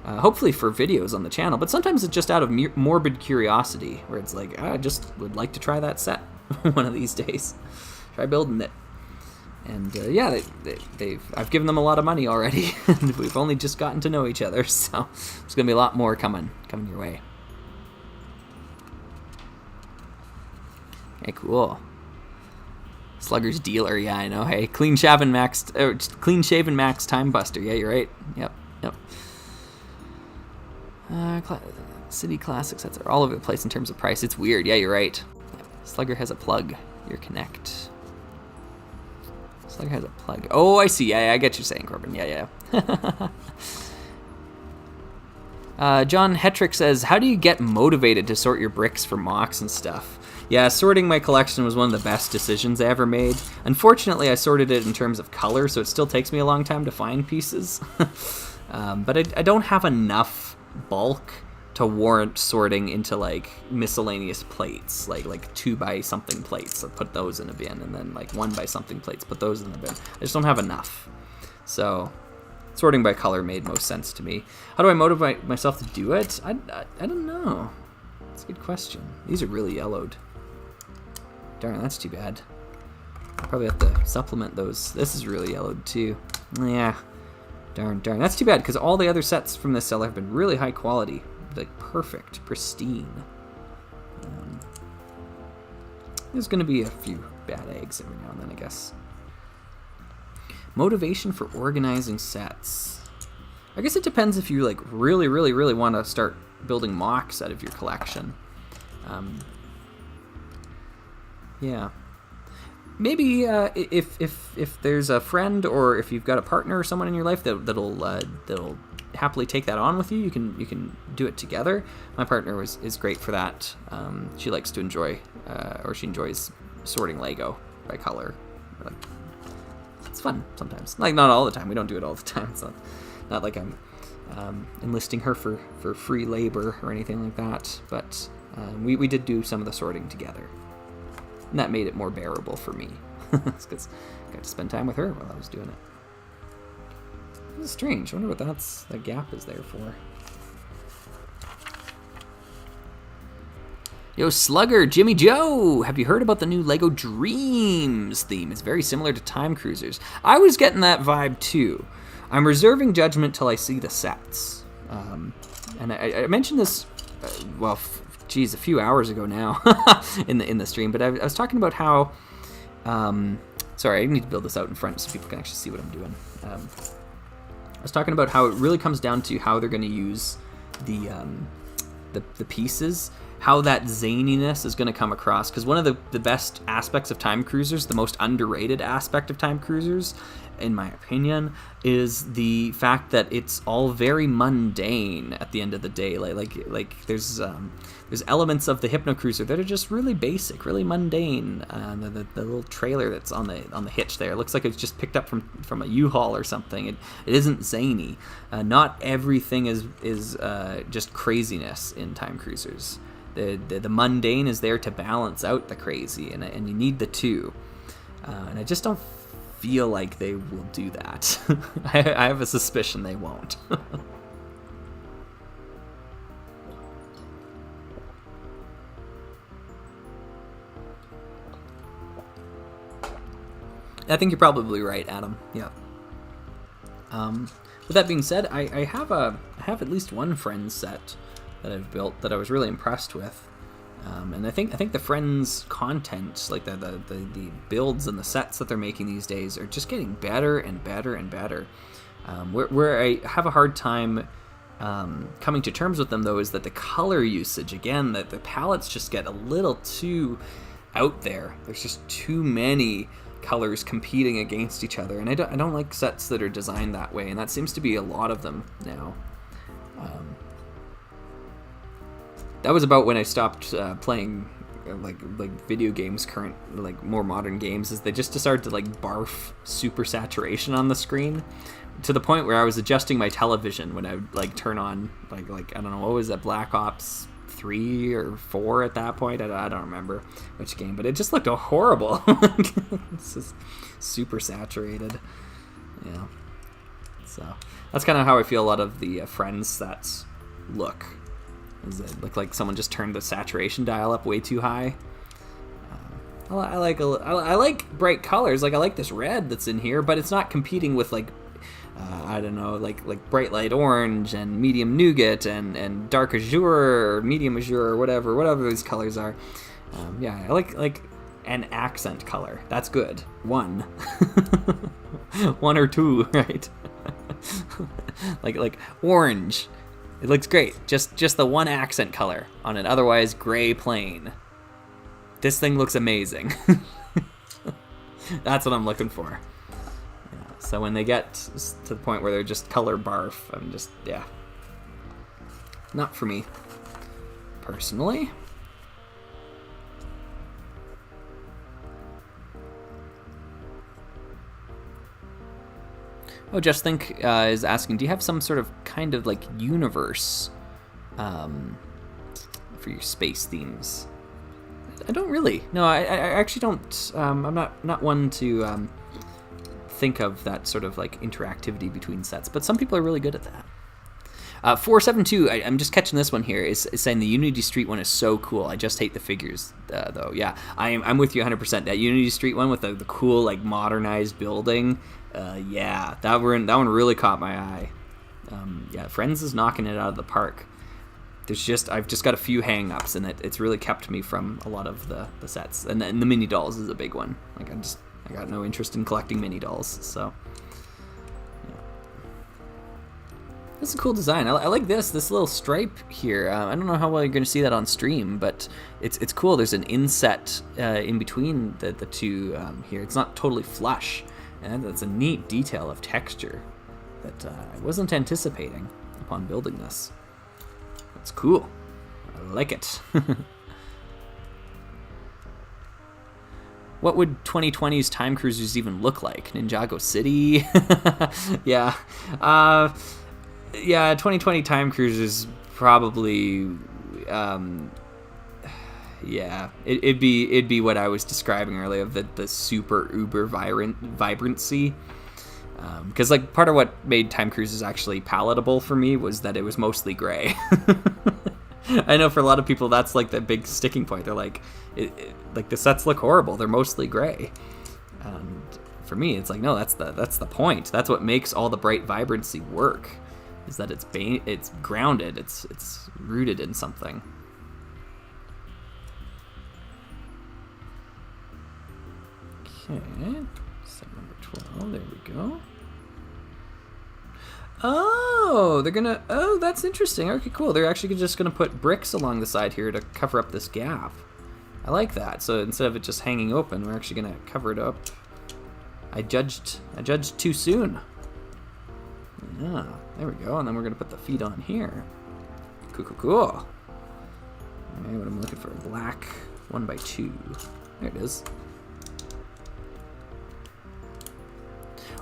Hopefully for videos on the channel, but sometimes it's just out of morbid curiosity, where it's like, I just would like to try that set one of these days. Try building it. And yeah, I've given them a lot of money already, and we've only just gotten to know each other, so there's going to be a lot more coming your way. Okay, cool. Slugger's dealer, yeah, I know. Hey, clean shaven max time buster. Yeah, you're right. Yep. City classic sets are all over the place in terms of price. It's weird. Yeah, you're right. Yep. Slugger has a plug. Your Connect. Slugger has a plug. Oh, I see. Yeah, I get what you're saying, Corbin. Yeah. John Hetrick says, how do you get motivated to sort your bricks for mocks and stuff? Yeah, sorting my collection was one of the best decisions I ever made. Unfortunately, I sorted it in terms of color, so it still takes me a long time to find pieces. But I don't have enough bulk to warrant sorting into like miscellaneous plates, like 2 by something plates. So put those in a bin, and then like 1 by something plates, put those in the bin. I just don't have enough. So sorting by color made most sense to me. How do I motivate myself to do it? I don't know. That's a good question. These are really yellowed. Darn, that's too bad. Probably have to supplement those. This is really yellowed too. Yeah. Darn. That's too bad, because all the other sets from this seller have been really high quality. Like perfect, pristine. There's going to be a few bad eggs every now and then, I guess. Motivation for organizing sets. I guess it depends if you like really want to start building mocks out of your collection. Yeah. Maybe if there's a friend, or if you've got a partner or someone in your life that'll happily take that on with you, you can do it together. My partner is great for that. She likes to enjoy, or she enjoys sorting Lego by color. Like, it's fun sometimes. Like, not all the time. We don't do it all the time. It's not like I'm enlisting her for free labor or anything like that. But we did do some of the sorting together. And that made it more bearable for me. It's because I got to spend time with her while I was doing it. This is strange. I wonder what that gap is there for. Yo, Slugger, Jimmy Joe, have you heard about the new LEGO Dreams theme? It's very similar to Time Cruisers. I was getting that vibe too. I'm reserving judgment till I see the sets. And I mentioned this, a few hours ago now in the stream, but I was talking about how, sorry, I need to build this out in front so people can actually see what I'm doing. I was talking about how it really comes down to how they're going to use the pieces, how that zaniness is going to come across, because one of the best aspects of Time Cruisers, the most underrated aspect of Time Cruisers, in my opinion, is the fact that it's all very mundane at the end of the day. Like there's elements of the Hypno Cruiser that are just really basic, really mundane. The little trailer that's on the hitch there, it looks like it's just picked up from a U-Haul or something. It isn't zany. Not everything is just craziness in Time Cruisers. The mundane is there to balance out the crazy, and you need the two. And I just don't feel like they will do that. I have a suspicion they won't. I think you're probably right, Adam. Yeah. With that being said, I have at least one Friends set that I've built that I was really impressed with. And I think the Friends content, like the builds and the sets that they're making these days, are just getting better and better and better. Where I have a hard time coming to terms with them, though, is that the color usage, again, that the palettes just get a little too out there. There's just too many colors competing against each other, and I don't like sets that are designed that way, and that seems to be a lot of them now. That was about when I stopped playing like video games, more modern games, is they just started to barf super saturation on the screen, to the point where I was adjusting my television when I would turn on I don't know, what was that, Black Ops 3 or 4 at that point? I don't remember which game, but it just looked horrible. It's just super saturated. Yeah. So that's kind of how I feel a lot of the Friends sets look. Does it look like someone just turned the saturation dial up way too high? I like bright colors. I like this red that's in here, but it's not competing with I don't know, like bright light orange and medium nougat and dark azure or medium azure or whatever these colors are. Yeah, I like an accent color. That's good. One. One or two, right? like orange. It looks great. Just the one accent color on an otherwise gray plane. This thing looks amazing. That's what I'm looking for. Yeah, so when they get to the point where they're just color barf, I'm just, yeah. Not for me, personally. Oh, Just Think is asking, do you have some sort of kind of like universe for your space themes? I don't really. No, I actually don't. I'm not one to think of that sort of like interactivity between sets, but some people are really good at that. 472, I'm just catching this one here, is saying the Unity Street one is so cool. I just hate the figures, though. Yeah, I'm with you 100%. That Unity Street one with the cool, like, modernized building, yeah, that one really caught my eye. Yeah, Friends is knocking it out of the park. I've just got a few hang-ups, and it's really kept me from a lot of the sets. And the mini dolls is a big one. Like, I got no interest in collecting mini dolls, so... This is a cool design. I like this little stripe here. I don't know how well you're going to see that on stream, but it's cool. There's an inset in between the two here. It's not totally flush, and that's a neat detail of texture that I wasn't anticipating upon building this. It's cool. I like it. What would 2020's Time Cruisers even look like? Ninjago City? Yeah. Yeah, 2020 Time Cruisers probably, yeah, it'd be what I was describing earlier, of the super uber vibrancy, because like part of what made Time Cruisers actually palatable for me was that it was mostly gray. I know for a lot of people that's like the big sticking point. They're like, like the sets look horrible. They're mostly gray. And for me, it's like, no, that's the point. That's what makes all the bright vibrancy work. Is that it's grounded, it's rooted in something. Okay, set number 12, there we go. Oh, that's interesting. Okay, cool. They're actually just gonna put bricks along the side here to cover up this gap. I like that. So instead of it just hanging open, we're actually gonna cover it up. I judged too soon. Yeah, there we go. And then we're going to put the feet on here. Cool. Okay, what I'm looking for, black 1x2. There it is.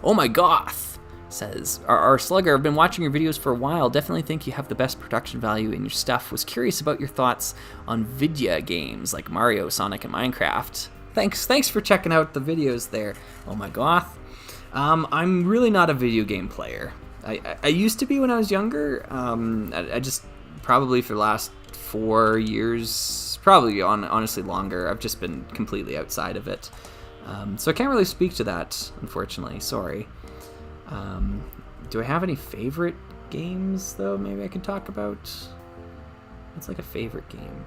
Oh my goth says, our Slugger, I've been watching your videos for a while. Definitely think you have the best production value in your stuff. Was curious about your thoughts on video games like Mario, Sonic, and Minecraft. Thanks for checking out the videos there. Oh my goth. I'm really not a video game player. I used to be when I was younger. I just, probably for the last 4 years, probably honestly longer, I've just been completely outside of it. So I can't really speak to that, unfortunately. Sorry. Do I have any favorite games, though, maybe I can talk about? What's like a favorite game?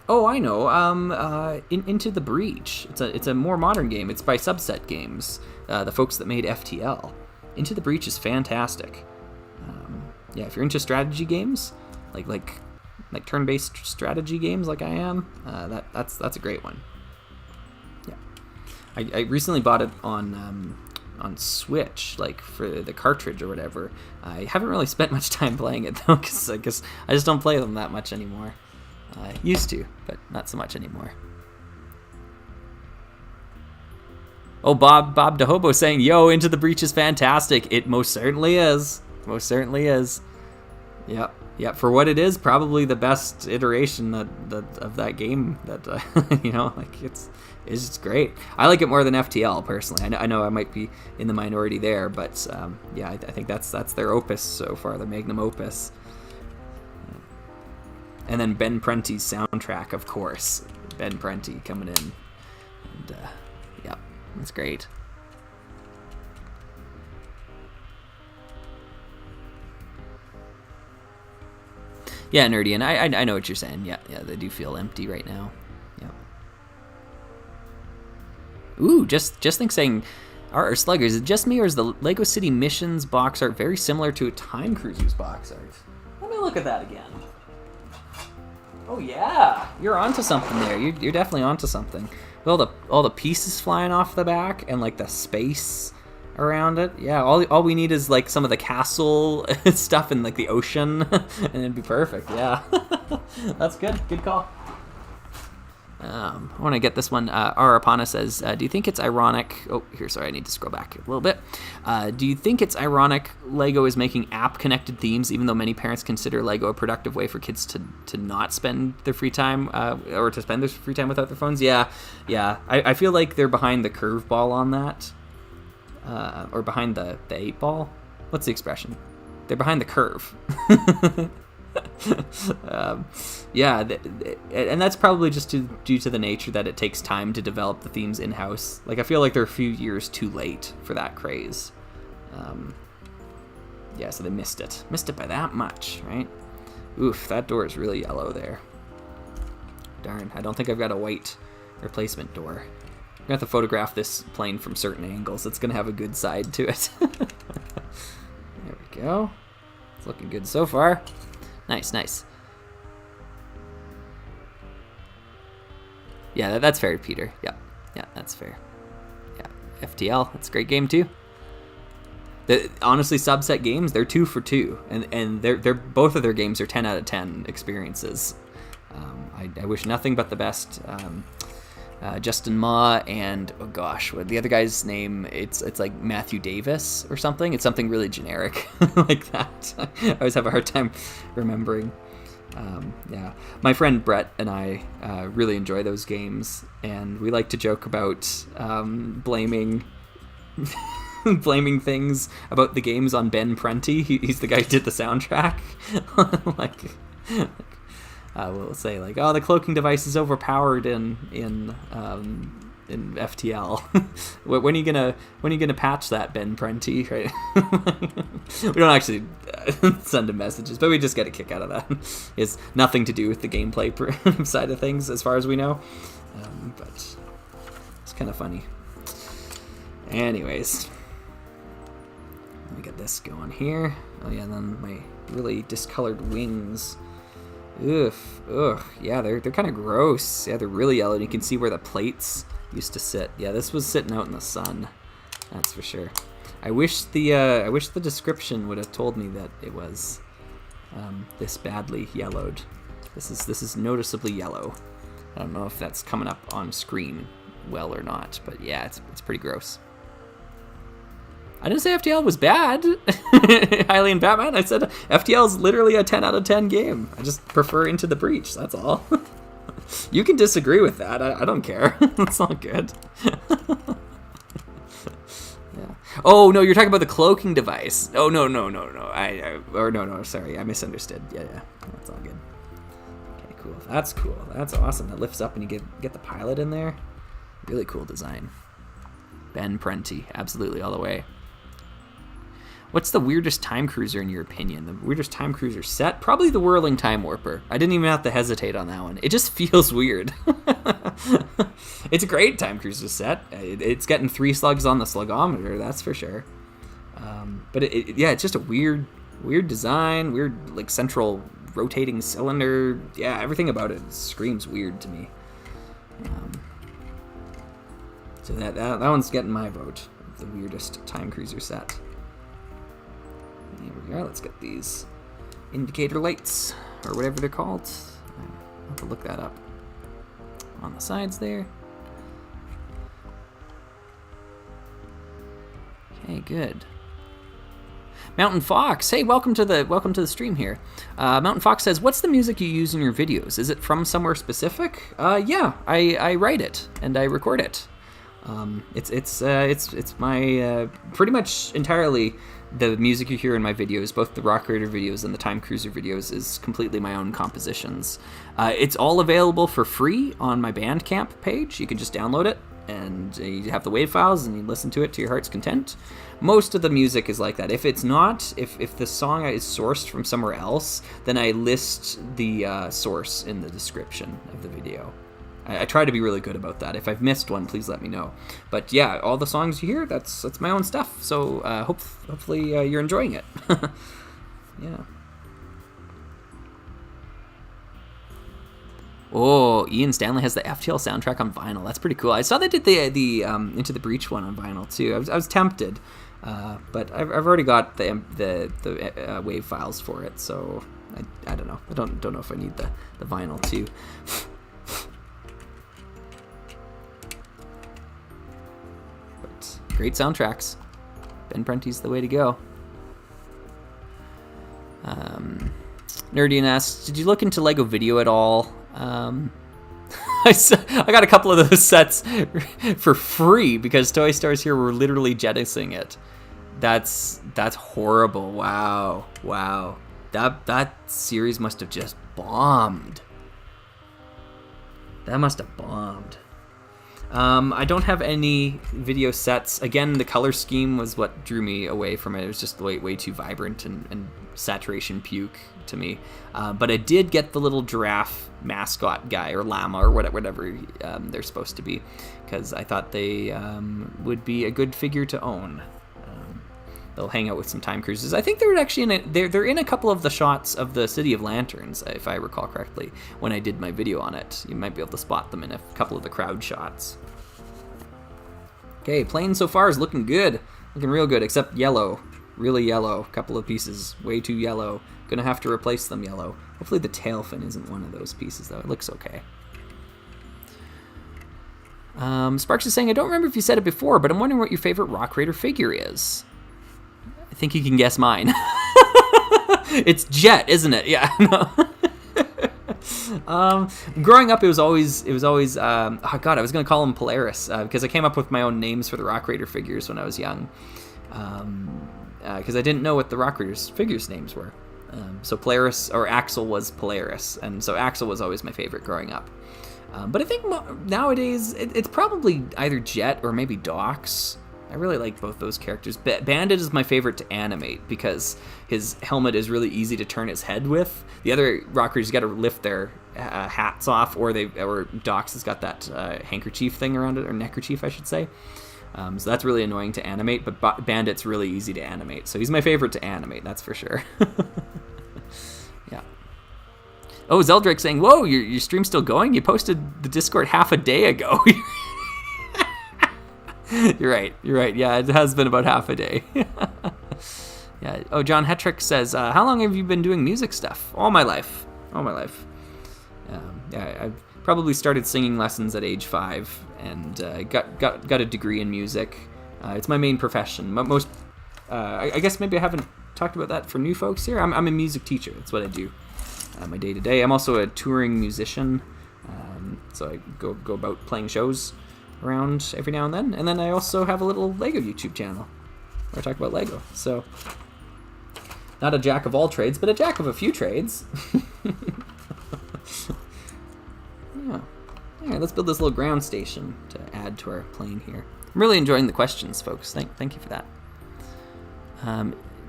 Oh, I know. Into the Breach. It's a more modern game. It's by Subset Games, the folks that made FTL. Into the Breach is fantastic. Yeah, if you're into strategy games, like turn-based strategy games, like I am, that's a great one. Yeah, I recently bought it on Switch, like for the cartridge or whatever. I haven't really spent much time playing it though, because I guess I just don't play them that much anymore. Used to, but not so much anymore. Oh, Bob DeHobo saying, yo, Into the Breach is fantastic. It most certainly is. Most certainly is. Yep. For what it is, probably the best iteration of that game. That like it's just great. I like it more than FTL personally. I know I might be in the minority there, but yeah, I think that's their opus so far, their magnum opus. And then Ben Prenti's soundtrack, of course. Ben Prenti coming in, and yeah. That's great. Yeah, Nerdy, and I know what you're saying. Yeah, they do feel empty right now. Yeah. Ooh, just think saying, our Slugger, is it just me or is the Lego City Missions box art very similar to a Time Cruisers box art? Let me look at that again. Oh yeah, you're onto something there. You're definitely onto something. All the pieces flying off the back and like the space around it. Yeah, all we need is like some of the castle stuff in like the ocean, and it'd be perfect. Yeah, that's good. Good call. I want to get this one. Arapana says, do you think it's ironic? Oh, here, sorry, I need to scroll back a little bit. Do you think it's ironic LEGO is making app-connected themes, even though many parents consider LEGO a productive way for kids to not spend their free time, or to spend their free time without their phones? Yeah. I feel like they're behind the curveball on that, or behind the 8-ball. What's the expression? They're behind the curve. And that's probably just due to the nature that it takes time to develop the themes in-house. Like, I feel like they're a few years too late for that craze. So they missed it by that much, right? Oof, that door is really yellow there. Darn, I don't think I've got a white replacement door. I'm gonna have to photograph this plane from certain angles. It's gonna have a good side to it. There we go. It's looking good so far. Nice. Yeah, that's fair, Peter. Yeah, that's fair. Yeah, FTL, that's a great game too. Honestly, subset games, they're 2 for 2, and they're both of their games are 10 out of 10 experiences. I wish nothing but the best. Justin Ma and the other guy's name, it's like Matthew Davis or something. It's something really generic like that. I always have a hard time remembering. My friend Brett and I really enjoy those games, and we like to joke about blaming things about the games on Ben Prunty. He's the guy who did the soundtrack. We'll say like, oh, the cloaking device is overpowered in FTL. when are you gonna patch that, Ben Prunty? Right? We don't actually send him messages, but we just get a kick out of that. It's nothing to do with the gameplay side of things, as far as we know. But it's kind of funny. Anyways, let me get this going here. Oh yeah, and then my really discolored wings. Ugh, yeah, they're kind of gross. Yeah, they're really yellow, and you can see where the plates used to sit. Yeah, this was sitting out in the sun, that's for sure. I wish the description would have told me that it was this badly yellowed. This is noticeably yellow. I don't know if that's coming up on screen well or not, but yeah, it's pretty gross. I didn't say FTL was bad. Hylian Batman, I said FTL is literally a 10 out of 10 game. I just prefer Into the Breach, that's all. You can disagree with that. I don't care. It's all good. Yeah. Oh, no, you're talking about the cloaking device. Oh, no. Sorry, I misunderstood. Yeah, that's all good. Okay, cool. That's cool. That's awesome. That lifts up and you get the pilot in there. Really cool design. Ben Prunty, absolutely all the way. What's the weirdest time cruiser in your opinion? The weirdest time cruiser set? Probably the Whirling Time Warper. I didn't even have to hesitate on that one. It just feels weird. It's a great time cruiser set. It's getting 3 slugs on the slugometer, that's for sure. But it's just a weird design, weird like central rotating cylinder. Yeah, everything about it screams weird to me. So that one's getting my vote of the weirdest time cruiser set. Here we are. Let's get these indicator lights, or whatever they're called. I'll have to look that up. On the sides there. Okay, good. Mountain Fox, hey, welcome to the stream here. Mountain Fox says, "What's the music you use in your videos? Is it from somewhere specific?" Yeah, I write it and I record it. It's my pretty much entirely the music you hear in my videos, both the Rock Raider videos and the Time Cruiser videos, is completely my own compositions. It's all available for free on my Bandcamp page. You can just download it, and you have the WAV files, and you listen to it to your heart's content. Most of the music is like that. If it's not, if the song is sourced from somewhere else, then I list the source in the description of the video. I try to be really good about that. If I've missed one, please let me know. But yeah, all the songs you hear, that's my own stuff. So hopefully you're enjoying it. Yeah. Oh, Ian Stanley has the FTL soundtrack on vinyl. That's pretty cool. I saw they did the Into the Breach one on vinyl too. I was tempted, but I've already got the WAV files for it. So I don't know. I don't know if I need the vinyl too. Great soundtracks. Ben Prenti's the way to go. Nerdian asks, did you look into Lego Video at all? I got a couple of those sets for free because Toy Stars here were literally jettisoning it. That's horrible. Wow. That series must have just bombed. That must have bombed. I don't have any video sets. Again, the color scheme was what drew me away from it. It was just way too vibrant and saturation puke to me. But I did get the little giraffe mascot guy, or llama, or whatever they're supposed to be, because I thought they would be a good figure to own. They'll hang out with some time cruisers. I think they're actually they're in a couple of the shots of the City of Lanterns, if I recall correctly, when I did my video on it. You might be able to spot them in a couple of the crowd shots. Okay, plane so far is looking good. Looking real good, except yellow. Really yellow. A couple of pieces way too yellow. Gonna have to replace them yellow. Hopefully the tail fin isn't one of those pieces, though. It looks okay. Sparks is saying, I don't remember if you said it before, but I'm wondering what your favorite Rock Raider figure is. I think you can guess mine. It's Jet, isn't it? Yeah. No. Growing up, it was always. Oh God, I was gonna call him Polaris because I came up with my own names for the Rock Raider figures when I was young. Because I didn't know what the Rock Raiders figures' names were. So Polaris or Axel was Polaris, and so Axel was always my favorite growing up. But I think nowadays it's probably either Jet or maybe Dox. I really like both those characters. Bandit is my favorite to animate because his helmet is really easy to turn his head with. The other rockers, you got to lift their hats off, or Dox has got that handkerchief thing around it, or neckerchief, I should say. So that's really annoying to animate, but Bandit's really easy to animate. So he's my favorite to animate, that's for sure. Yeah. Oh, Zeldrake saying, whoa, your stream's still going? You posted the Discord half a day ago. You're right. Yeah, it has been about half a day. Yeah. Oh, John Hetrick says, how long have you been doing music stuff? All my life. Yeah, I've probably started singing lessons at age 5 and got a degree in music. It's my main profession. I guess maybe I haven't talked about that for new folks here. I'm a music teacher. That's what I do my day to day. I'm also a touring musician, so I go about playing shows around every now and then. And then I also have a little Lego YouTube channel where I talk about Lego. So not a jack of all trades, but a jack of a few trades. Yeah. All right, let's build this little ground station to add to our plane here. I'm really enjoying the questions, folks. Thank you for that.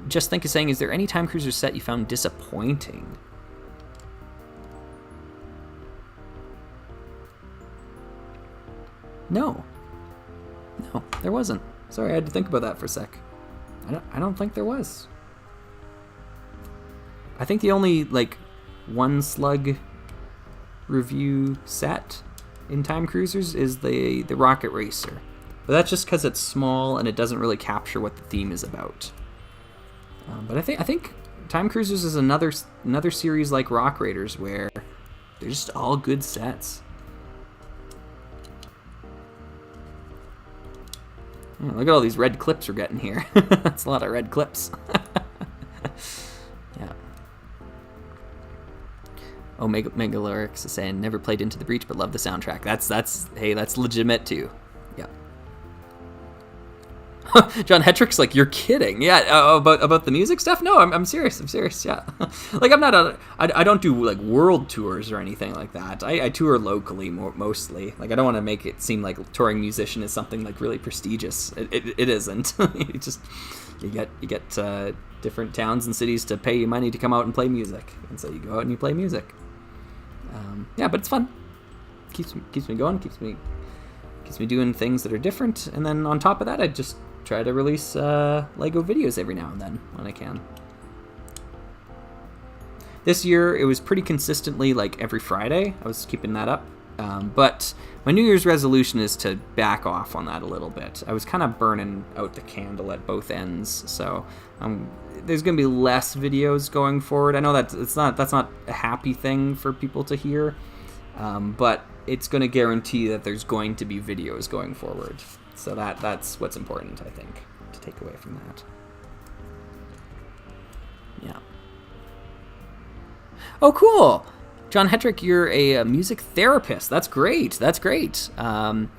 Just Think is saying, is there any Time Cruiser set you found disappointing? No, there wasn't. Sorry, I had to think about that for a sec. I don't think there was. I think the only one slug review set in Time Cruisers is the Rocket Racer, but that's just because it's small and it doesn't really capture what the theme is about. But I think Time Cruisers is another series like Rock Raiders where they're just all good sets. Oh, look at all these red clips we're getting here. That's a lot of red clips. Yeah. Oh, Megalorix is saying, never played Into the Breach, but love the soundtrack. That's legitimate too. Yeah. John Hetrick's like, you're kidding. Yeah, about the music stuff? No, I'm serious. Yeah. I don't do world tours or anything like that. I tour locally mostly. I don't want to make it seem like touring musician is something really prestigious. It isn't. You get different towns and cities to pay you money to come out and play music, and so you go out and you play music. Yeah, but it's fun. Keeps me going. Keeps me doing things that are different, and then on top of that, I just try to release Lego videos every now and then when I can. This year, it was pretty consistently every Friday. I was keeping that up. But my New Year's resolution is to back off on that a little bit. I was kind of burning out the candle at both ends, so there's going to be less videos going forward. I know that's not a happy thing for people to hear, but it's going to guarantee that there's going to be videos going forward. So that's what's important, I think, to take away from that. Yeah. Oh, cool. John Hetrick, you're a music therapist. That's great. That's great. I'm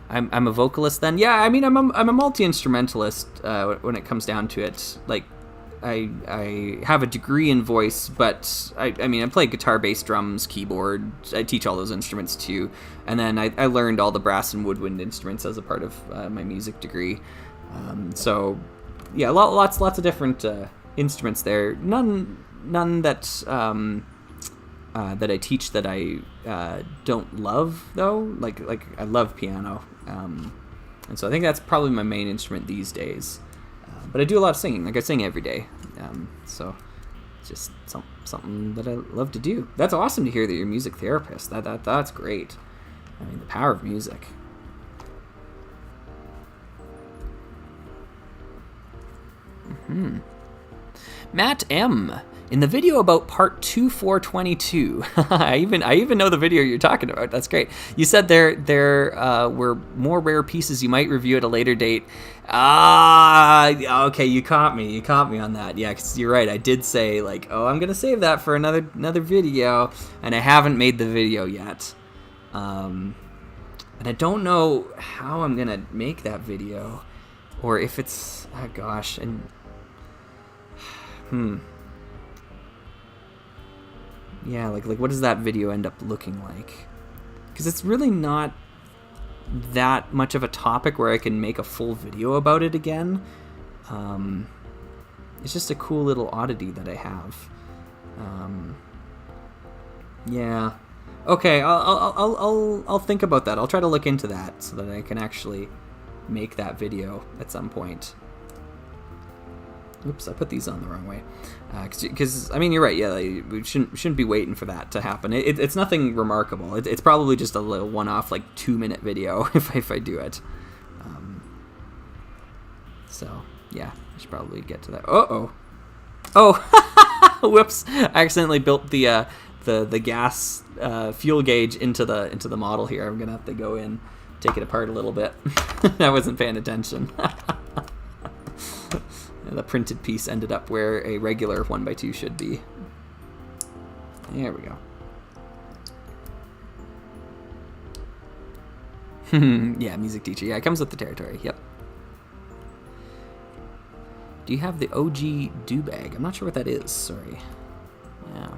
a vocalist then. Yeah, I mean, I'm a multi-instrumentalist when it comes down to it. Like, I have a degree in voice, but I mean, I play guitar, bass, drums, keyboard. I teach all those instruments too. And then I learned all the brass and woodwind instruments as a part of my music degree. So, yeah, lots of different instruments there. None that that I teach that I don't love, though. Like I love piano, and so I think that's probably my main instrument these days. But I do a lot of singing. Like, I sing every day, so it's just something that I love to do. That's awesome to hear that you're a music therapist. That's great. I mean, the power of music. Matt M. In the video about part 2422, I even know the video you're talking about. That's great. You said there were more rare pieces you might review at a later date. Okay, you caught me. You caught me on that. Yeah, 'cause you're right. I did say, like, oh, I'm gonna save that for another video, and I haven't made the video yet. And I don't know how I'm gonna make that video, or if it's gosh, and yeah, like what does that video end up looking like? Because it's really not that much of a topic where I can make a full video about it again. It's just a cool little oddity that I have. Yeah. Okay, I'll think about that. I'll try to look into that so that I can actually make that video at some point. Oops, I put these on the wrong way. Because I mean, you're right. Yeah, like, we shouldn't be waiting for that to happen. It's nothing remarkable. It's probably just a little one-off, like 2-minute video if I do it. So yeah, I should probably get to that. Oh, whoops! I accidentally built the gas fuel gauge into the model here. I'm gonna have to go in, take it apart a little bit. I wasn't paying attention. The printed piece ended up where a regular 1x2 should be. There we go. Yeah, music teacher. Yeah, it comes with the territory. Yep. Do you have the OG do bag? I'm not sure what that is. Sorry. Yeah.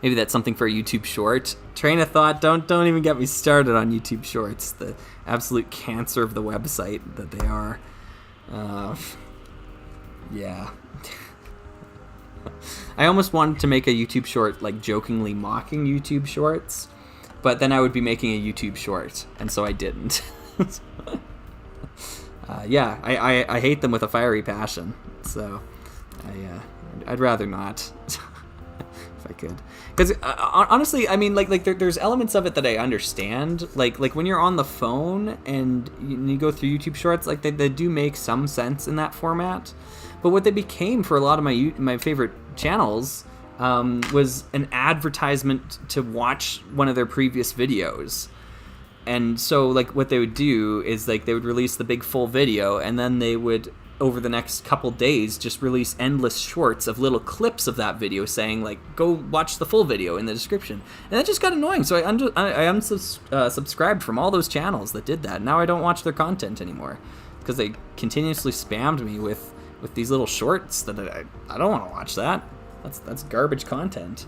Maybe that's something for a YouTube short. Train of thought. Don't even get me started on YouTube shorts. The absolute cancer of the website that they are. Yeah. I almost wanted to make a YouTube short, like, jokingly mocking YouTube shorts, but then I would be making a YouTube short, and so I didn't. Yeah, I hate them with a fiery passion, so I'd rather not. If I could, because honestly, I mean, like there's elements of it that I understand, like when you're on the phone and you go through YouTube Shorts, like they do make some sense in that format, but what they became for a lot of my favorite channels was an advertisement to watch one of their previous videos. And so, like, what they would do is, like, they would release the big full video, and then they would, over the next couple days, just release endless shorts of little clips of that video saying, like, go watch the full video in the description. And that just got annoying, so I unsubscribed from all those channels that did that. Now I don't watch their content anymore, because they continuously spammed me with these little shorts that I don't want to watch that. That's garbage content.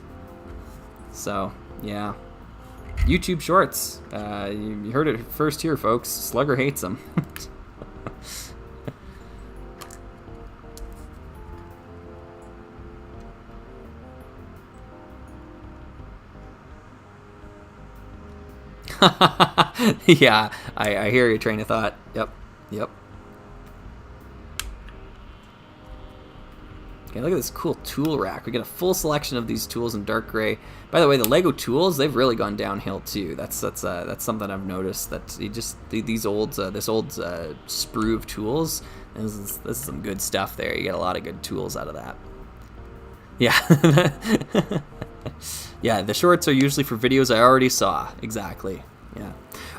So, yeah. YouTube Shorts. You heard it first here, folks. Slugger hates them. Yeah, I hear your train of thought. Yep. Okay, look at this cool tool rack. We get a full selection of these tools in dark gray. By the way, the Lego tools, they've really gone downhill too. That's something I've noticed, that this old sprue of tools, this is some good stuff there. You get a lot of good tools out of that. Yeah. Yeah, the shorts are usually for videos I already saw. Exactly. Yeah.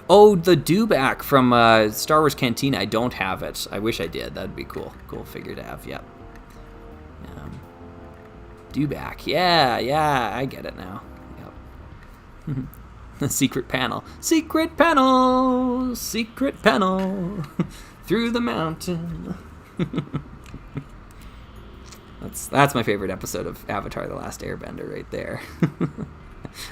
Oh, the dewback from Star Wars Cantina. I don't have it. I wish I did. That'd be cool. Cool figure to have. Yep. Dewback. Yeah, I get it now. Yep. The secret panel. Secret panel. Secret panel. Through the mountain. That's my favorite episode of Avatar: The Last Airbender right there.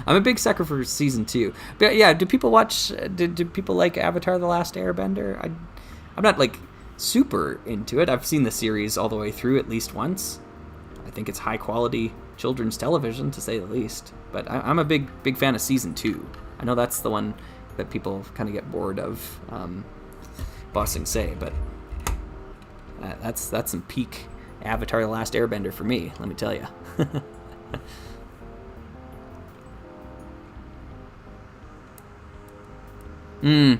I'm a big sucker for season 2. But yeah, do people watch? Do people like Avatar: The Last Airbender? I'm not like super into it. I've seen the series all the way through at least once. I think it's high quality children's television, to say the least. But I'm a big fan of season 2. I know that's the one that people kind of get bored of, Ba Sing Se, but that's some peak Avatar: The Last Airbender for me, let me tell you.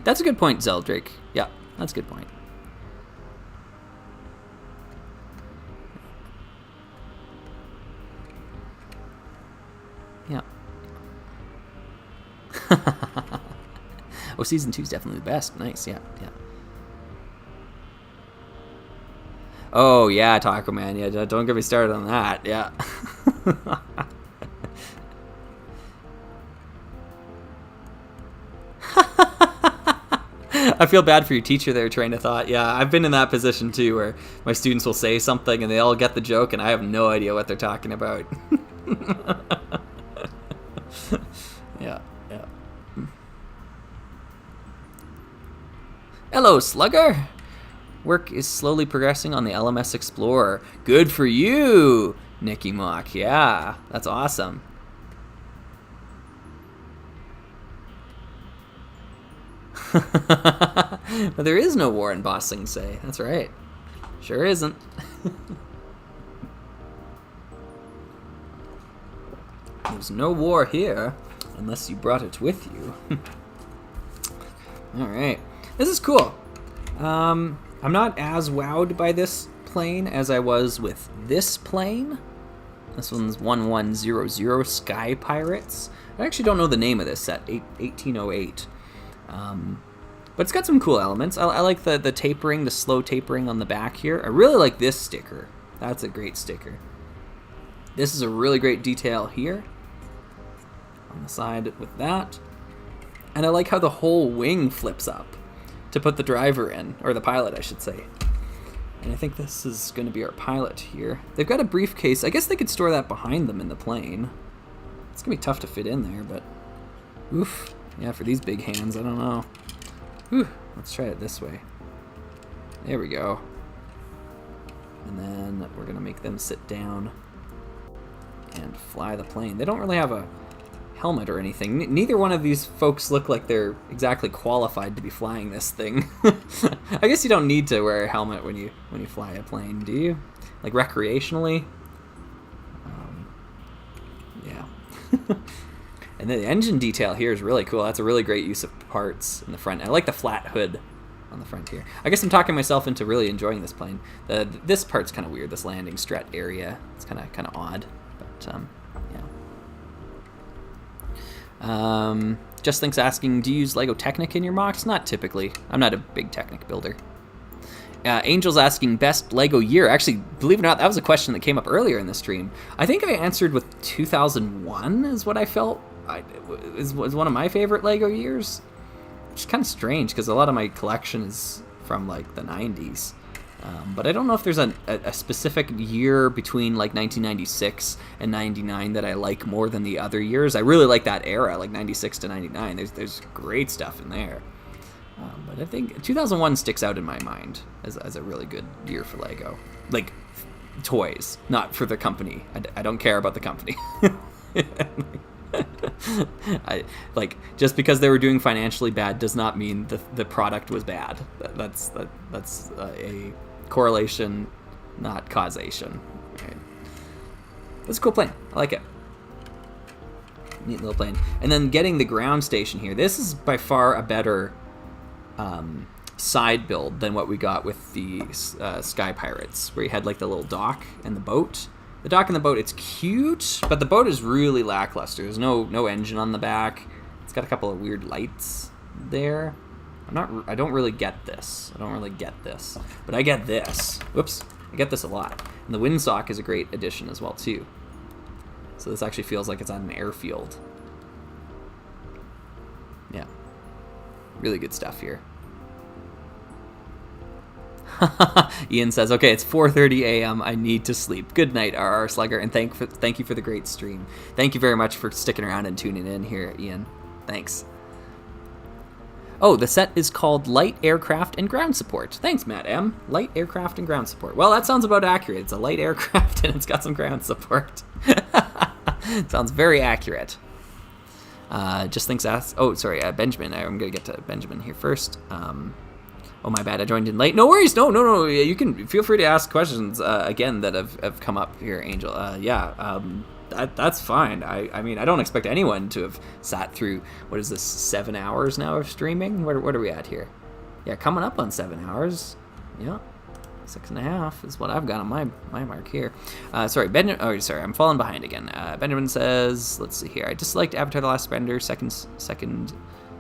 That's a good point, Zeldrake. Yeah, that's a good point. Yeah. Oh, season 2 is definitely the best. Nice, yeah. Oh, yeah, Taco Man. Yeah, don't get me started on that. Yeah. I feel bad for your teacher there, train of thought. Yeah, I've been in that position too, where my students will say something and they all get the joke and I have no idea what they're talking about. Yeah. Hello, Slugger. Work is slowly progressing on the LMS Explorer. Good for you, Nicky Mock. Yeah, that's awesome. But there is no war in Ba Sing Se. That's right. Sure isn't. There's no war here, unless you brought it with you. Alright. This is cool. I'm not as wowed by this plane as I was with this plane. This one's 1100 Sky Pirates. I actually don't know the name of this set, 1808. But it's got some cool elements. I like the tapering, the slow tapering on the back here. I really like this sticker. That's a great sticker. This is a really great detail here on the side with that. And I like how the whole wing flips up to put the driver in, or the pilot, I should say. And I think this is going to be our pilot here. They've got a briefcase. I guess they could store that behind them in the plane. It's going to be tough to fit in there, but oof. Yeah, for these big hands, I don't know. Whew, let's try it this way. There we go. And then we're going to make them sit down and fly the plane. They don't really have a helmet or anything. Neither one of these folks look like they're exactly qualified to be flying this thing. I guess you don't need to wear a helmet when you fly a plane, do you? Like recreationally? Yeah. And the engine detail here is really cool. That's a really great use of parts in the front. I like the flat hood on the front here. I guess I'm talking myself into really enjoying this plane. This part's kind of weird, this landing strut area. It's kind of odd, but yeah. Just Think's asking, do you use Lego Technic in your mocks? Not typically. I'm not a big Technic builder. Angel's asking best Lego year. Actually, believe it or not, that was a question that came up earlier in the stream. I think I answered with 2001 is what I felt was one of my favorite Lego years. Which is kind of strange because a lot of my collection is from like the 90s. But I don't know if there's a specific year between like 1996 and 99 that I like more than the other years. I really like that era, like 96 to 99. There's great stuff in there. But I think 2001 sticks out in my mind as a really good year for Lego. Like, toys, not for the company. I don't care about the company. Just because they were doing financially bad does not mean the product was bad. That's a correlation, not causation. Right. That's a cool plane. I like it. Neat little plane. And then getting the ground station here. This is by far a better side build than what we got with the Sky Pirates, where you had like the little dock and the boat. The dock and the boat, it's cute, but the boat is really lackluster. There's no engine on the back. It's got a couple of weird lights. there. I don't really get this. But I get this. Whoops. I get this a lot. And the windsock is a great addition as well, too. So this actually feels like it's on an airfield. Yeah. Really good stuff here. Ian says, okay, it's 4:30 a.m. I need to sleep. Good night, RR Slugger, and thank you for the great stream. Thank you very much for sticking around and tuning in here, Ian. Thanks. Oh, the set is called Light Aircraft and Ground Support. Thanks, Matt M. Light Aircraft and Ground Support. Well, that sounds about accurate. It's a light aircraft and it's got some ground support. Sounds very accurate. Just thinks ask. Oh, sorry, Benjamin. I'm gonna get to Benjamin here first. Oh, my bad. I joined in late. No worries. No. You can feel free to ask questions again that have come up here, Angel. That's fine. I mean, I don't expect anyone to have sat through, what is this, 7 hours now of streaming? What are we at here? Yeah, coming up on 7 hours. Yeah, 6.5 is what I've got on my mark here. Sorry, Benjamin. Oh, sorry, I'm falling behind again. Benjamin says, let's see here. I disliked Avatar: The Last Bender, second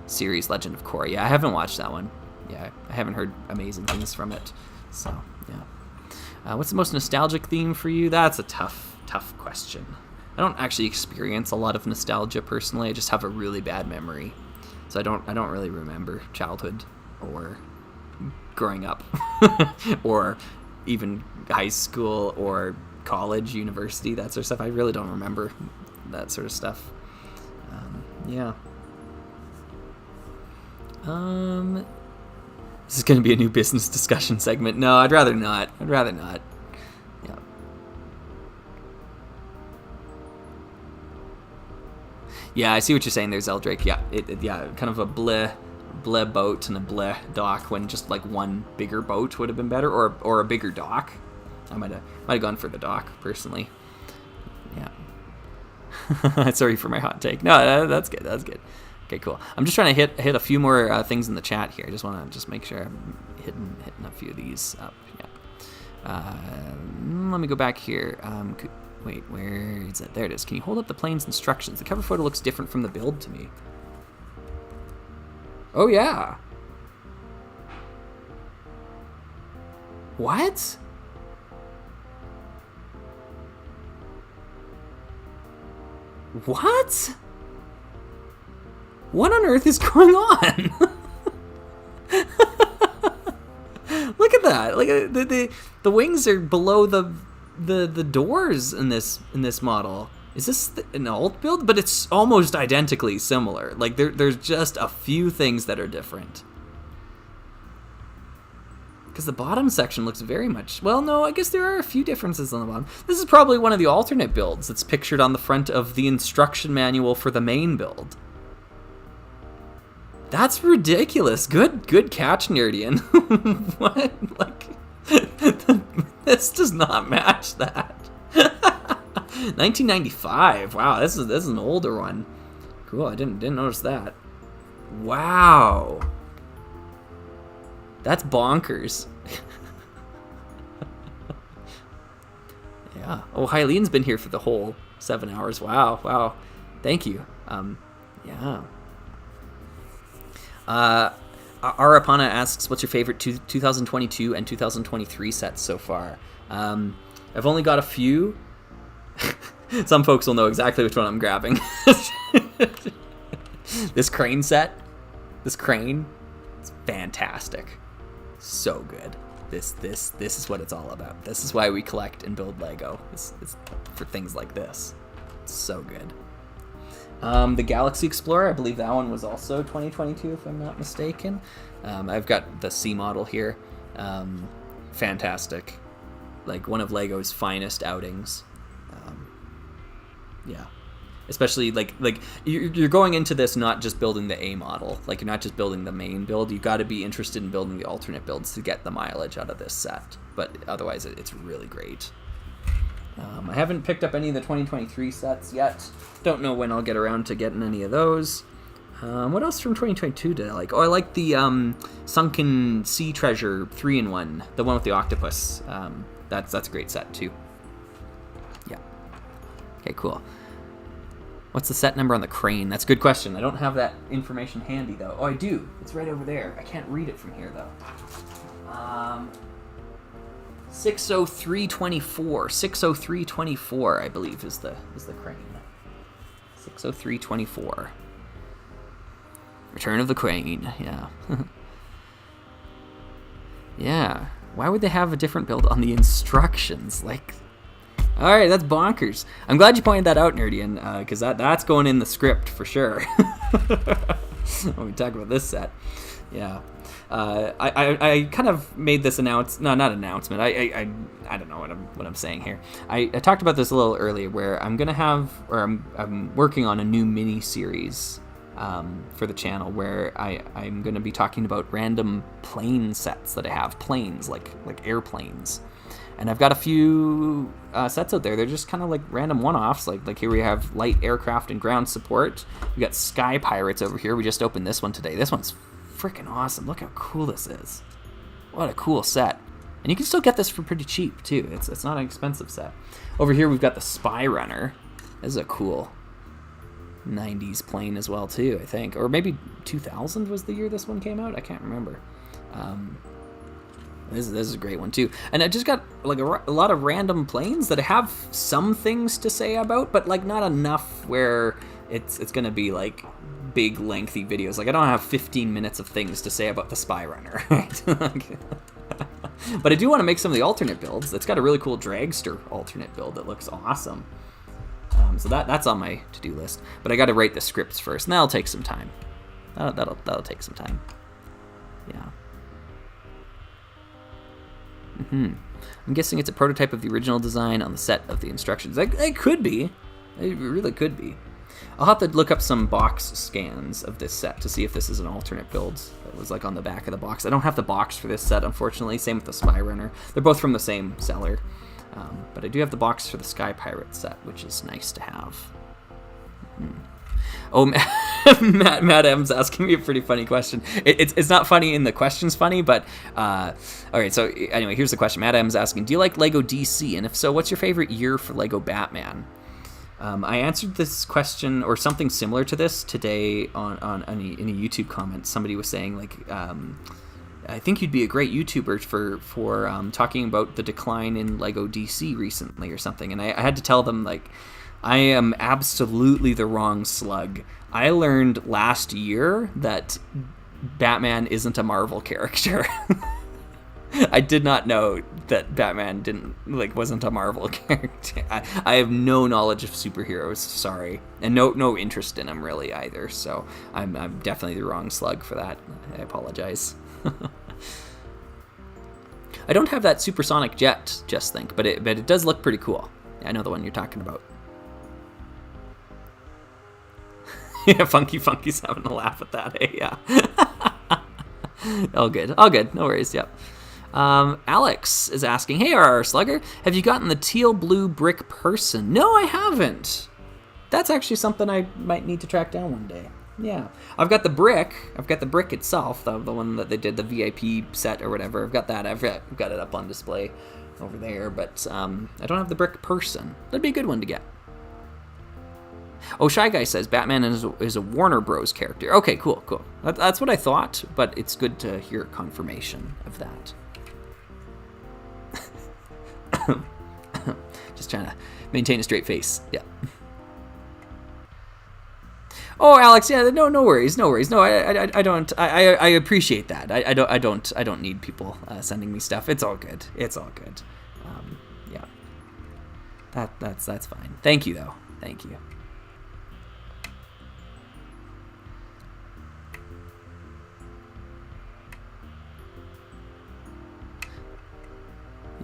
series, Legend of Korra. Yeah, I haven't watched that one. Yeah, I haven't heard amazing things from it. So, yeah. What's the most nostalgic theme for you? That's a tough question. I don't actually experience a lot of nostalgia personally. I just have a really bad memory, so I don't really remember childhood or growing up, or even high school or college, university, that sort of stuff. I really don't remember that sort of stuff. Yeah. This is going to be a new business discussion segment. No, I'd rather not. Yeah. Yeah, I see what you're saying there, Zeldrake. Yeah, yeah, kind of a bleh boat and a bleh dock when just like one bigger boat would have been better, or a bigger dock. I might have gone for the dock personally. Yeah. Sorry for my hot take. No, that's good. Okay, cool. I'm just trying to hit a few more things in the chat here. I just want to make sure I'm hitting a few of these up. Yeah. Let me go back here. Wait, where is it? There it is. Can you hold up the plane's instructions? The cover photo looks different from the build to me. Oh, yeah. What? What? What on earth is going on? Look at that! Like the wings are below the doors in this model. Is this an alt build? But it's almost identically similar. Like there's just a few things that are different. Because the bottom section looks very much... Well, no, I guess there are a few differences on the bottom. This is probably one of the alternate builds that's pictured on the front of the instruction manual for the main build. That's ridiculous. Good catch, Nerdian. What? Like, this does not match that. 1995. Wow, this is an older one. Cool. I didn't notice that. Wow. That's bonkers. Yeah. Oh, Hylene's been here for the whole 7 hours. Wow. Thank you. Yeah. Arapana asks, what's your favorite 2022 and 2023 sets so far? I've only got a few. Some folks will know exactly which one I'm grabbing. This crane set. This crane. It's fantastic. So good. This is what it's all about. This is why we collect and build Lego. It's for things like this. It's so good. The Galaxy Explorer, I believe that one was also 2022, if I'm not mistaken. I've got the C model here. Fantastic. Like, one of Lego's finest outings. Yeah. Especially, like you're going into this not just building the A model. Like, you're not just building the main build. You've got to be interested in building the alternate builds to get the mileage out of this set. But otherwise, it's really great. I haven't picked up any of the 2023 sets yet. Don't know when I'll get around to getting any of those. What else from 2022 did I like? Oh, I like the Sunken Sea Treasure 3-in-1, the one with the octopus. That's a great set too. Yeah. Okay, cool. What's the set number on the crane? That's a good question. I don't have that information handy, though. Oh, I do. It's right over there. I can't read it from here, though. 60324. 60324, I believe, is the crane. 60324. Return of the crane. Yeah. Yeah. Why would they have a different build on the instructions? Like, all right, that's bonkers. I'm glad you pointed that out, Nerdian, because that's going in the script for sure. When we talk about this set. Yeah. I kind of made this not announcement. I don't know what I'm saying here. I talked about this a little earlier, where I'm working on a new mini series for the channel, where I'm going to be talking about random plane sets that I have, planes like airplanes, and I've got a few sets out there. They're just kind of like random one-offs. Like here we have light aircraft and ground support. We got sky pirates over here. We just opened this one today. This one's freaking awesome. Look how cool this is. What a cool set. And you can still get this for pretty cheap too. It's not an expensive set. Over here we've got the Spy Runner. This is a cool 90s plane as well too, I think. Or maybe 2000 was the year this one came out. I can't remember. This is a great one too. And I just got like a lot of random planes that have some things to say about, but like not enough where it's going to be like big lengthy videos. Like I don't have 15 minutes of things to say about the Spy Runner, right? But I do want to make some of the alternate builds. It's got a really cool dragster alternate build that looks awesome. So that's on my to-do list. But I got to write the scripts first, and that'll take some time. That'll take some time. Yeah. I'm guessing it's a prototype of the original design on the set of the instructions. It could be. It really could be. I'll have to look up some box scans of this set to see if this is an alternate build that was like on the back of the box. I don't have the box for this set, unfortunately. Same with the Spy Runner. They're both from the same seller. But I do have the box for the Sky Pirate set, which is nice to have. Oh, Matt M's asking me a pretty funny question. It's not funny in the question's funny, but all right. So anyway, here's the question. Matt M's asking, do you like Lego DC? And if so, what's your favorite year for Lego Batman? I answered this question or something similar to this today in a YouTube comment. Somebody was saying like, I think you'd be a great YouTuber for talking about the decline in Lego DC recently or something. And I had to tell them like, I am absolutely the wrong slug. I learned last year that Batman isn't a Marvel character. I did not know that Batman wasn't a Marvel character. I have no knowledge of superheroes, sorry, and no interest in them really either. So I'm definitely the wrong slug for that. I apologize. I don't have that supersonic jet, just think, but it does look pretty cool. I know the one you're talking about. Yeah, Funky's having a laugh at that. Hey, yeah. All good. No worries. Yep. Alex is asking, hey, RR Slugger, have you gotten the teal blue brick person? No, I haven't. That's actually something I might need to track down one day. Yeah. I've got the brick itself, the one that they did, the VIP set or whatever. I've got that. I've got it up on display over there, but I don't have the brick person. That'd be a good one to get. Oh, Shy Guy says Batman is a Warner Bros. Character. Okay, cool. That's what I thought, but it's good to hear confirmation of that. Just trying to maintain a straight face. Yeah. Oh, Alex. Yeah. No worries. No, I don't. I appreciate that. I don't need people sending me stuff. It's all good. Yeah. That's fine. Thank you though. Thank you.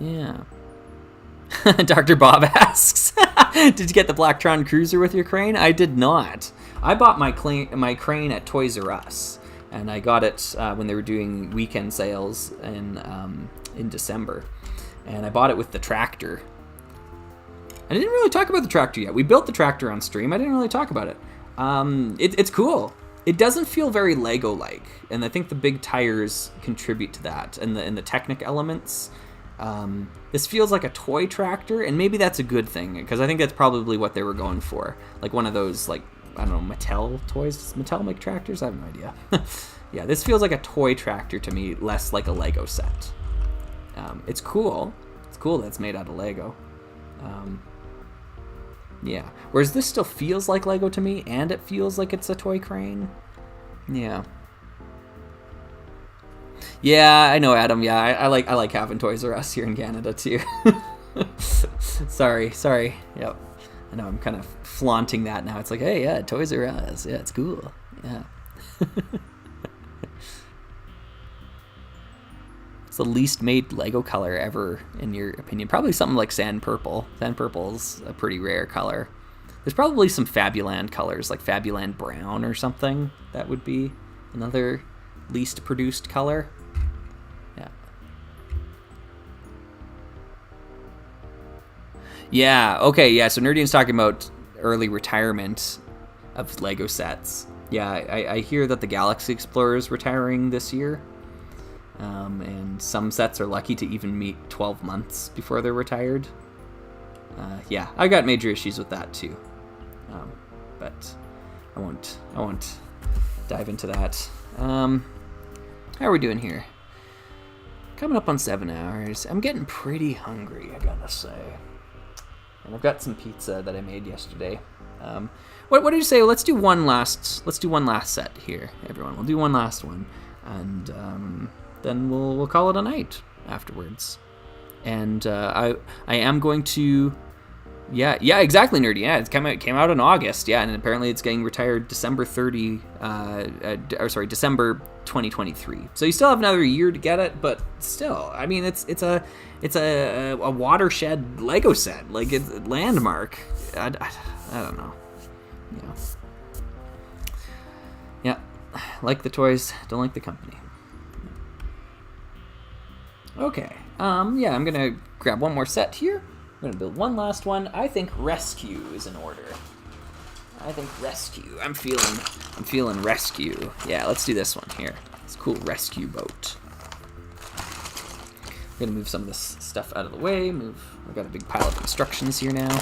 Yeah. Dr. Bob asks, did you get the Blacktron Cruiser with your crane? I did not. I bought my crane at Toys R Us, and I got it when they were doing weekend sales in December, and I bought it with the tractor. I didn't really talk about the tractor yet. We built the tractor on stream. I didn't really talk about it. It's cool. It doesn't feel very Lego-like, and I think the big tires contribute to that, and the Technic elements. This feels like a toy tractor, and maybe that's a good thing, because I think that's probably what they were going for. Like one of those, like, I don't know, Mattel toys? Does Mattel make tractors? I have no idea. Yeah, this feels like a toy tractor to me, less like a Lego set. It's cool. It's cool that it's made out of Lego. Yeah. Whereas this still feels like Lego to me, and it feels like it's a toy crane. Yeah. Yeah, I know, Adam. Yeah, I like having Toys R Us here in Canada too. Sorry. Yep. I know I'm kind of flaunting that now. It's like, hey, yeah, Toys R Us. Yeah, it's cool. Yeah. It's the least made Lego color ever, in your opinion. Probably something like sand purple. Sand purple's a pretty rare color. There's probably some Fabuland colors, like Fabuland brown or something. That would be another least produced color. Yeah. Yeah, okay, yeah, so Nerdian's talking about early retirement of Lego sets. Yeah, I hear that the Galaxy Explorer is retiring this year. And some sets are lucky to even meet 12 months before they're retired. Yeah, I got major issues with that too. But I won't dive into that. How are we doing here? Coming up on 7 hours. I'm getting pretty hungry, I gotta say. And I've got some pizza that I made yesterday. What did you say? Let's do one last set here, everyone. We'll do one last one, and then we'll call it a night afterwards. And I am going to, yeah, exactly, Nerdy. Yeah, it came out in August. Yeah, and apparently it's getting retired December 2023. So you still have another year to get it, but still, I mean, it's a watershed Lego set, like it's a landmark. I don't know. Yeah. Yeah, like the toys, don't like the company. Okay. Yeah, I'm gonna grab one more set here. I'm gonna build one last one. I think rescue is in order. I think rescue. I'm feeling rescue. Yeah, let's do this one here. It's a cool rescue boat. I'm gonna move some of this stuff out of the way. I've got a big pile of instructions here now.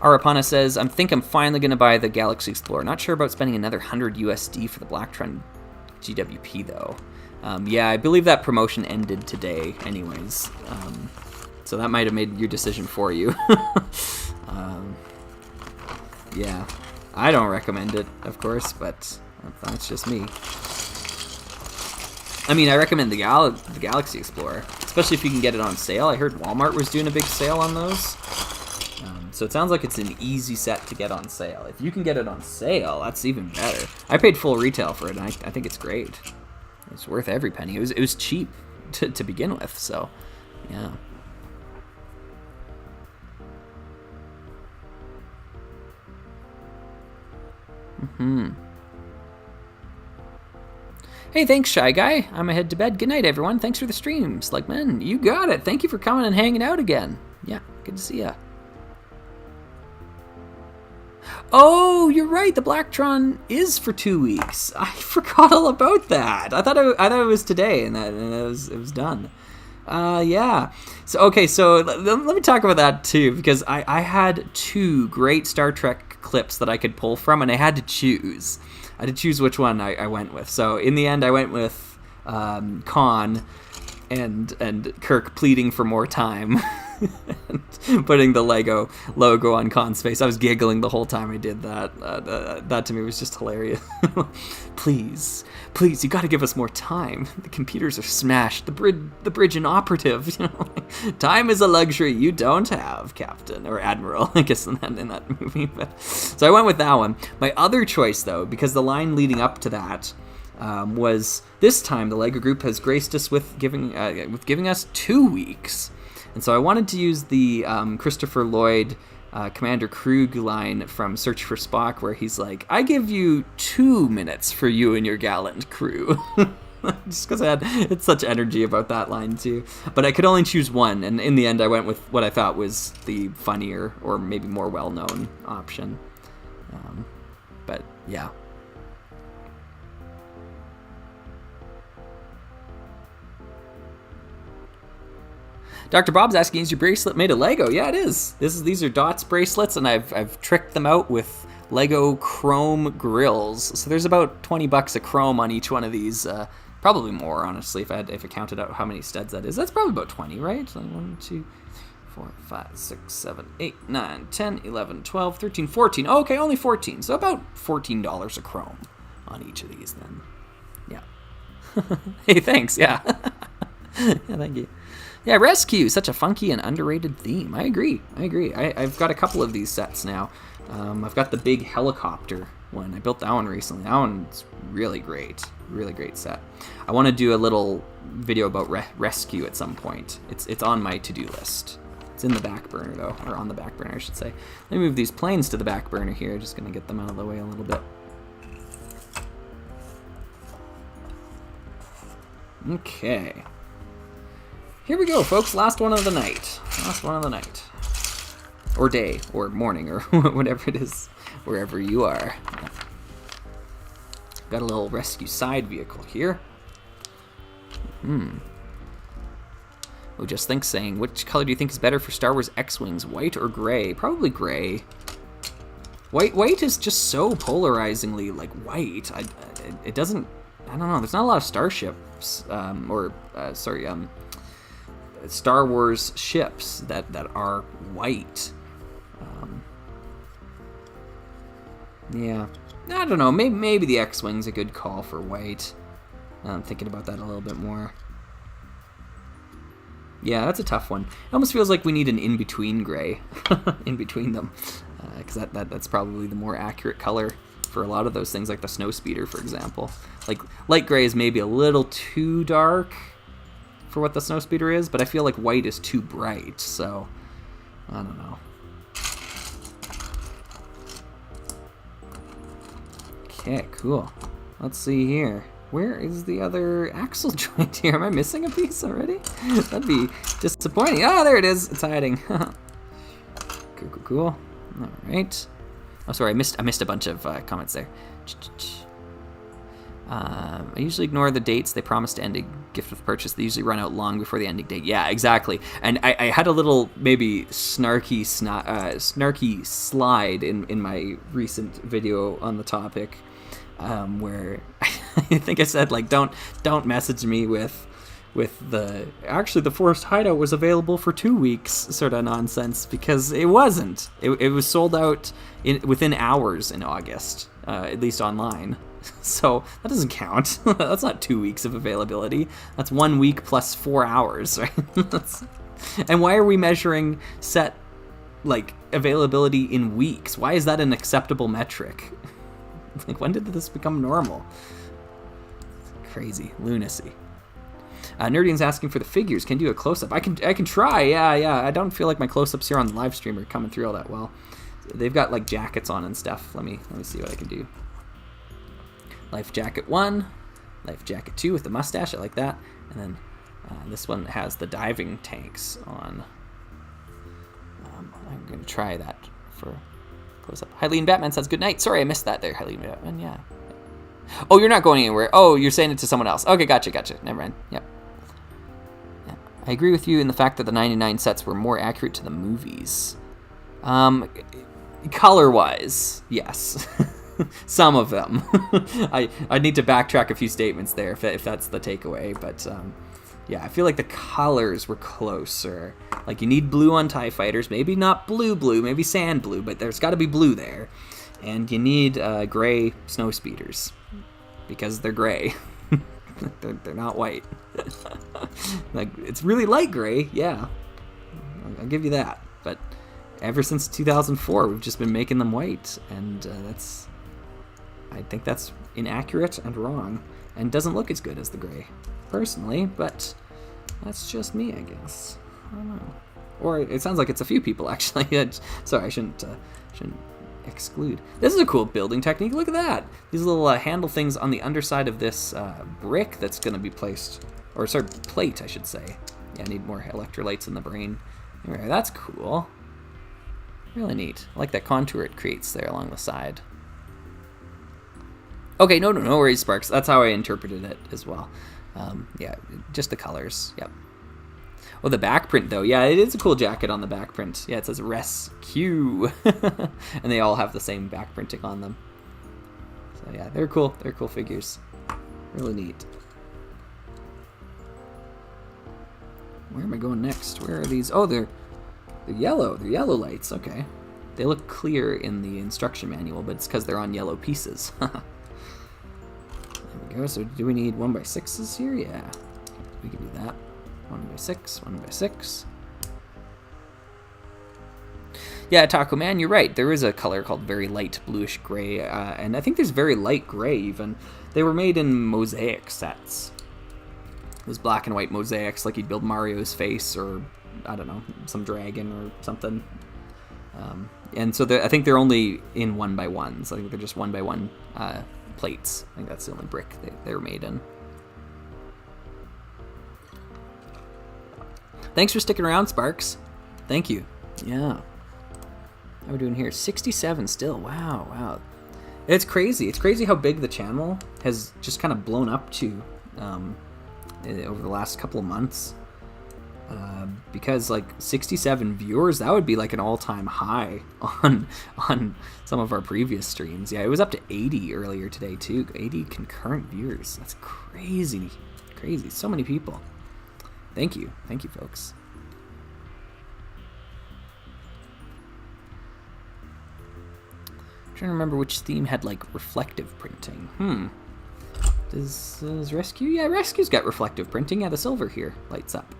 Arapana says, I think I'm finally gonna buy the Galaxy Explorer. Not sure about spending another 100 USD for the Blacktron GWP though. Yeah, I believe that promotion ended today anyways. So that might have made your decision for you. Yeah, I don't recommend it, of course, but that's just me. I mean, I recommend the Galaxy Explorer, especially if you can get it on sale. I heard Walmart was doing a big sale on those. So it sounds like it's an easy set to get on sale. If you can get it on sale, that's even better. I paid full retail for it, and I think it's great. It's worth every penny. It was cheap to begin with, so yeah. Hey, thanks, Shy Guy. I'm head to bed. Good night, everyone. Thanks for the stream, Slugman. You got it. Thank you for coming and hanging out again. Yeah, good to see ya. Oh, you're right. The Blacktron is for 2 weeks. I forgot all about that. I thought it was today, and it was done. Yeah. So okay. So let me talk about that too, because I had 2 great Star Trek clips that I could pull from, and I had to choose. I had to choose which one I went with. So in the end, I went with Khan and Kirk pleading for more time. And putting the Lego logo on Khan's face. I was giggling the whole time I did that. That to me was just hilarious. Please, you got to give us more time. The computers are smashed. The bridge inoperative. You know, time is a luxury you don't have, Captain or Admiral. I guess in that movie. But, so I went with that one. My other choice, though, because the line leading up to that was this time the Lego Group has graced us with giving us 2 weeks. And so I wanted to use the Christopher Lloyd, Commander Krug line from Search for Spock, where he's like, I give you 2 minutes for you and your gallant crew. Just because it's such energy about that line, too. But I could only choose one, and in the end I went with what I thought was the funnier, or maybe more well-known option. But, yeah. Dr. Bob's asking, is your bracelet made of Lego? Yeah, it is. These are Dots bracelets, and I've tricked them out with Lego chrome grills. So there's about $20 of chrome on each one of these. Probably more, honestly, if I counted out how many studs that is. That's probably about 20, right? So 1, 2, 4, 5, 6, 7, 8, 9, 10, 11, 12, 13, 14. Oh, okay, only 14. So about $14 of chrome on each of these then. Yeah. Hey, thanks. Yeah. Yeah, thank you. Yeah, Rescue, such a funky and underrated theme. I agree. I've got a couple of these sets now. I've got the big helicopter one. I built that one recently. That one's really great. Really great set. I want to do a little video about Rescue at some point. It's on my to-do list. It's in the back burner, though. Or on the back burner, I should say. Let me move these planes to the back burner here. Just going to get them out of the way a little bit. Okay. Here we go, folks. Last one of the night. Or day, or morning, or whatever it is, wherever you are. Got a little Rescue side vehicle here. Oh, Just Think saying, which color do you think is better for Star Wars X-Wings, white or gray? Probably gray. White is just so polarizingly, like, white. It doesn't, I don't know, there's not a lot of starships, Star Wars ships that are white. Yeah, I don't know. Maybe the X-Wing's a good call for white. I'm thinking about that a little bit more. Yeah, that's a tough one. It almost feels like we need an in-between gray in between them, because that's probably the more accurate color for a lot of those things, like the Snowspeeder, for example. Like light gray is maybe a little too dark for what the Snowspeeder is, but I feel like white is too bright, so I don't know. Okay, cool. Let's see here. Where is the other axle joint here? Am I missing a piece already? That'd be disappointing. Ah, there it is. It's hiding. Cool. All right. Oh, sorry. I missed a bunch of comments there. I usually ignore the dates they promise to end a gift with purchase. They usually run out long before the ending date. Yeah, exactly. And I had a little maybe snarky slide in my recent video on the topic, where I think I said, like, don't message me with the actually the Forest Hideout was available for 2 weeks sort of nonsense, because it wasn't. It was sold out within hours in August, at least online. So that doesn't count. That's not 2 weeks of availability. That's 1 week plus 4 hours, right? And why are we measuring set, like, availability in weeks? Why is that an acceptable metric? Like, when did this become normal? Crazy lunacy. Nerdian's asking for the figures. Can you do a close-up? I can try. Yeah. I don't feel like my close-ups here on the live stream are coming through all that well. They've got, like, jackets on and stuff. Let me see what I can do. Life Jacket 1, Life Jacket 2 with the mustache, I like that. And then this one has the diving tanks on. I'm going to try that for close-up. Hylian Batman says good night. Sorry, I missed that there, Hylian Batman, yeah. Oh, you're not going anywhere. Oh, you're saying it to someone else. Okay, gotcha. Never mind, yep. Yeah. I agree with you in the fact that the 99 sets were more accurate to the movies. Color-wise, yes. Some of them. I need to backtrack a few statements there if that's the takeaway, but yeah, I feel like the colors were closer. Like, you need blue on TIE Fighters, maybe not blue, maybe sand blue, but there's got to be blue there. And you need gray Snowspeeders, because they're gray. they're not white. Like, it's really light gray, yeah. I'll give you that, but ever since 2004, we've just been making them white, and I think that's inaccurate and wrong, and doesn't look as good as the gray, personally, but that's just me, I guess. I don't know. Or it sounds like it's a few people, actually. Sorry, I shouldn't exclude. This is a cool building technique. Look at that. These little handle things on the underside of this brick that's going to be placed, or sorry, plate, I should say. Yeah, I need more electrolytes in the brain. Anyway, that's cool. Really neat. I like that contour it creates there along the side. Okay, no worries, Sparks. That's how I interpreted it as well. Yeah, just the colors. Yep. Oh, the back print, though. Yeah, it is a cool jacket on the back print. Yeah, it says Rescue. And they all have the same back printing on them. So, yeah, they're cool. They're cool figures. Really neat. Where am I going next? Where are these? Oh, they're yellow. They're yellow lights. Okay. They look clear in the instruction manual, but it's because they're on yellow pieces. There we go. So do we need 1x6s here? Yeah. We can do that. 1x6, 1x6. Yeah, Taco Man, you're right. There is a color called very light bluish gray, and I think there's very light gray even. They were made in mosaic sets. Those black and white mosaics, like you'd build Mario's face, or I don't know, some dragon or something. And so I think they're only in 1x1s. I think they're just 1x1 plates. I think that's the only brick they were made in. Thanks for sticking around, Sparks. Thank you. Yeah. How are we doing here? 67 still. Wow, wow. It's crazy. It's crazy how big the channel has just kind of blown up to over the last couple of months. Because like 67 viewers, that would be like an all-time high on some of our previous streams. Yeah, it was up to 80 earlier today too. 80 concurrent viewers. That's crazy. Crazy. So many people. Thank you, folks. I'm trying to remember which theme had like reflective printing. Does Rescue? Yeah, Rescue's got reflective printing. Yeah, the silver here lights up.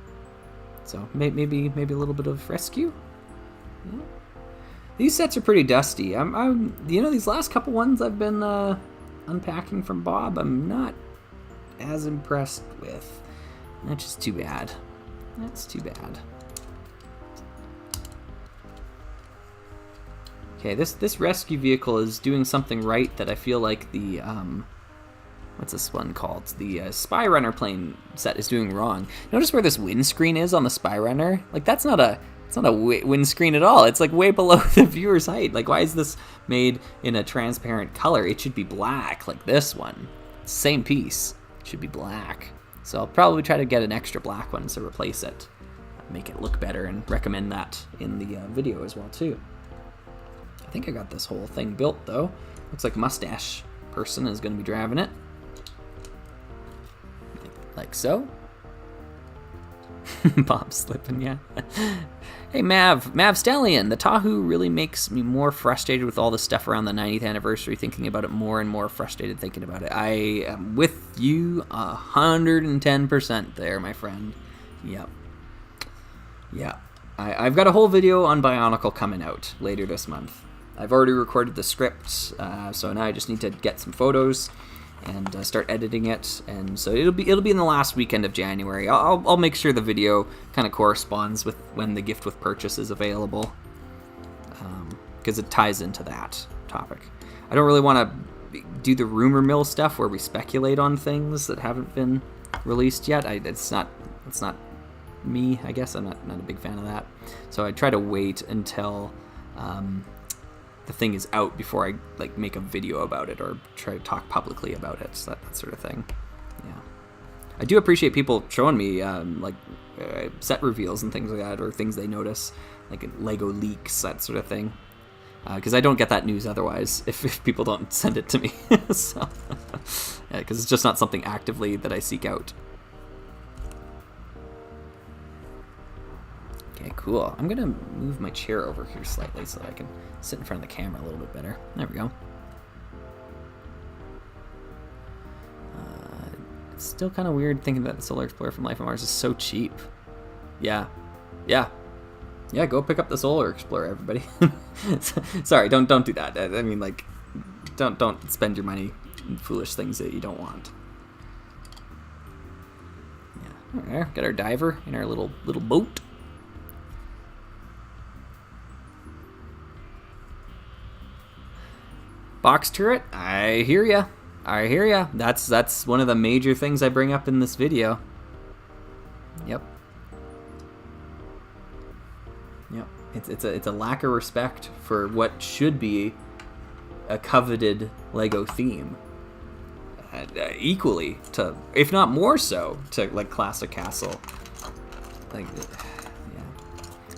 So maybe a little bit of Rescue. Yeah. These sets are pretty dusty. I'm these last couple ones I've been unpacking from Bob, I'm not as impressed with. That's just too bad. That's too bad. Okay, this rescue vehicle is doing something right that I feel like the what's this one called? The Spy Runner plane set is doing wrong. Notice where this windscreen is on the Spy Runner? Like it's not a windscreen at all. It's like way below the viewer's height. Like why is this made in a transparent color? It should be black like this one. Same piece. It should be black. So I'll probably try to get an extra black one to replace it. Make it look better and recommend that in the video as well too. I think I got this whole thing built though. Looks like Mustache Person is going to be driving it. Like so. Bob's slipping, yeah. Hey Mav Stallion, the Tahoe really makes me more frustrated with all the stuff around the 90th anniversary, thinking about it more and more frustrated thinking about it. I am with you 110% there, my friend. Yep. Yeah. I've got a whole video on Bionicle coming out later this month. I've already recorded the script, so now I just need to get some photos and start editing it, and so it'll be in the last weekend of January. I'll make sure the video kind of corresponds with when the gift with purchase is available, because it ties into that topic. I don't really want to do the rumor mill stuff where we speculate on things that haven't been released yet. It's not me, I guess. I'm not a big fan of that, so I try to wait until the thing is out before I like make a video about it or try to talk publicly about it, so that sort of thing. Yeah, I do appreciate people showing me set reveals and things like that, or things they notice, like Lego leaks, that sort of thing, because I don't get that news otherwise if people don't send it to me. So yeah, because it's just not something actively that I seek out. Okay, cool. I'm gonna move my chair over here slightly so that I can sit in front of the camera a little bit better. There we go. It's still kind of weird thinking that the Solar Explorer from Life on Mars is so cheap. Yeah. Go pick up the Solar Explorer, everybody. Sorry, don't do that. I mean, like, don't spend your money on foolish things that you don't want. Yeah. There, got our diver in our little boat. Box turret, I hear ya. That's one of the major things I bring up in this video. Yep. It's a lack of respect for what should be a coveted Lego theme. Equally to, if not more so, to like Classic Castle. Like, yeah.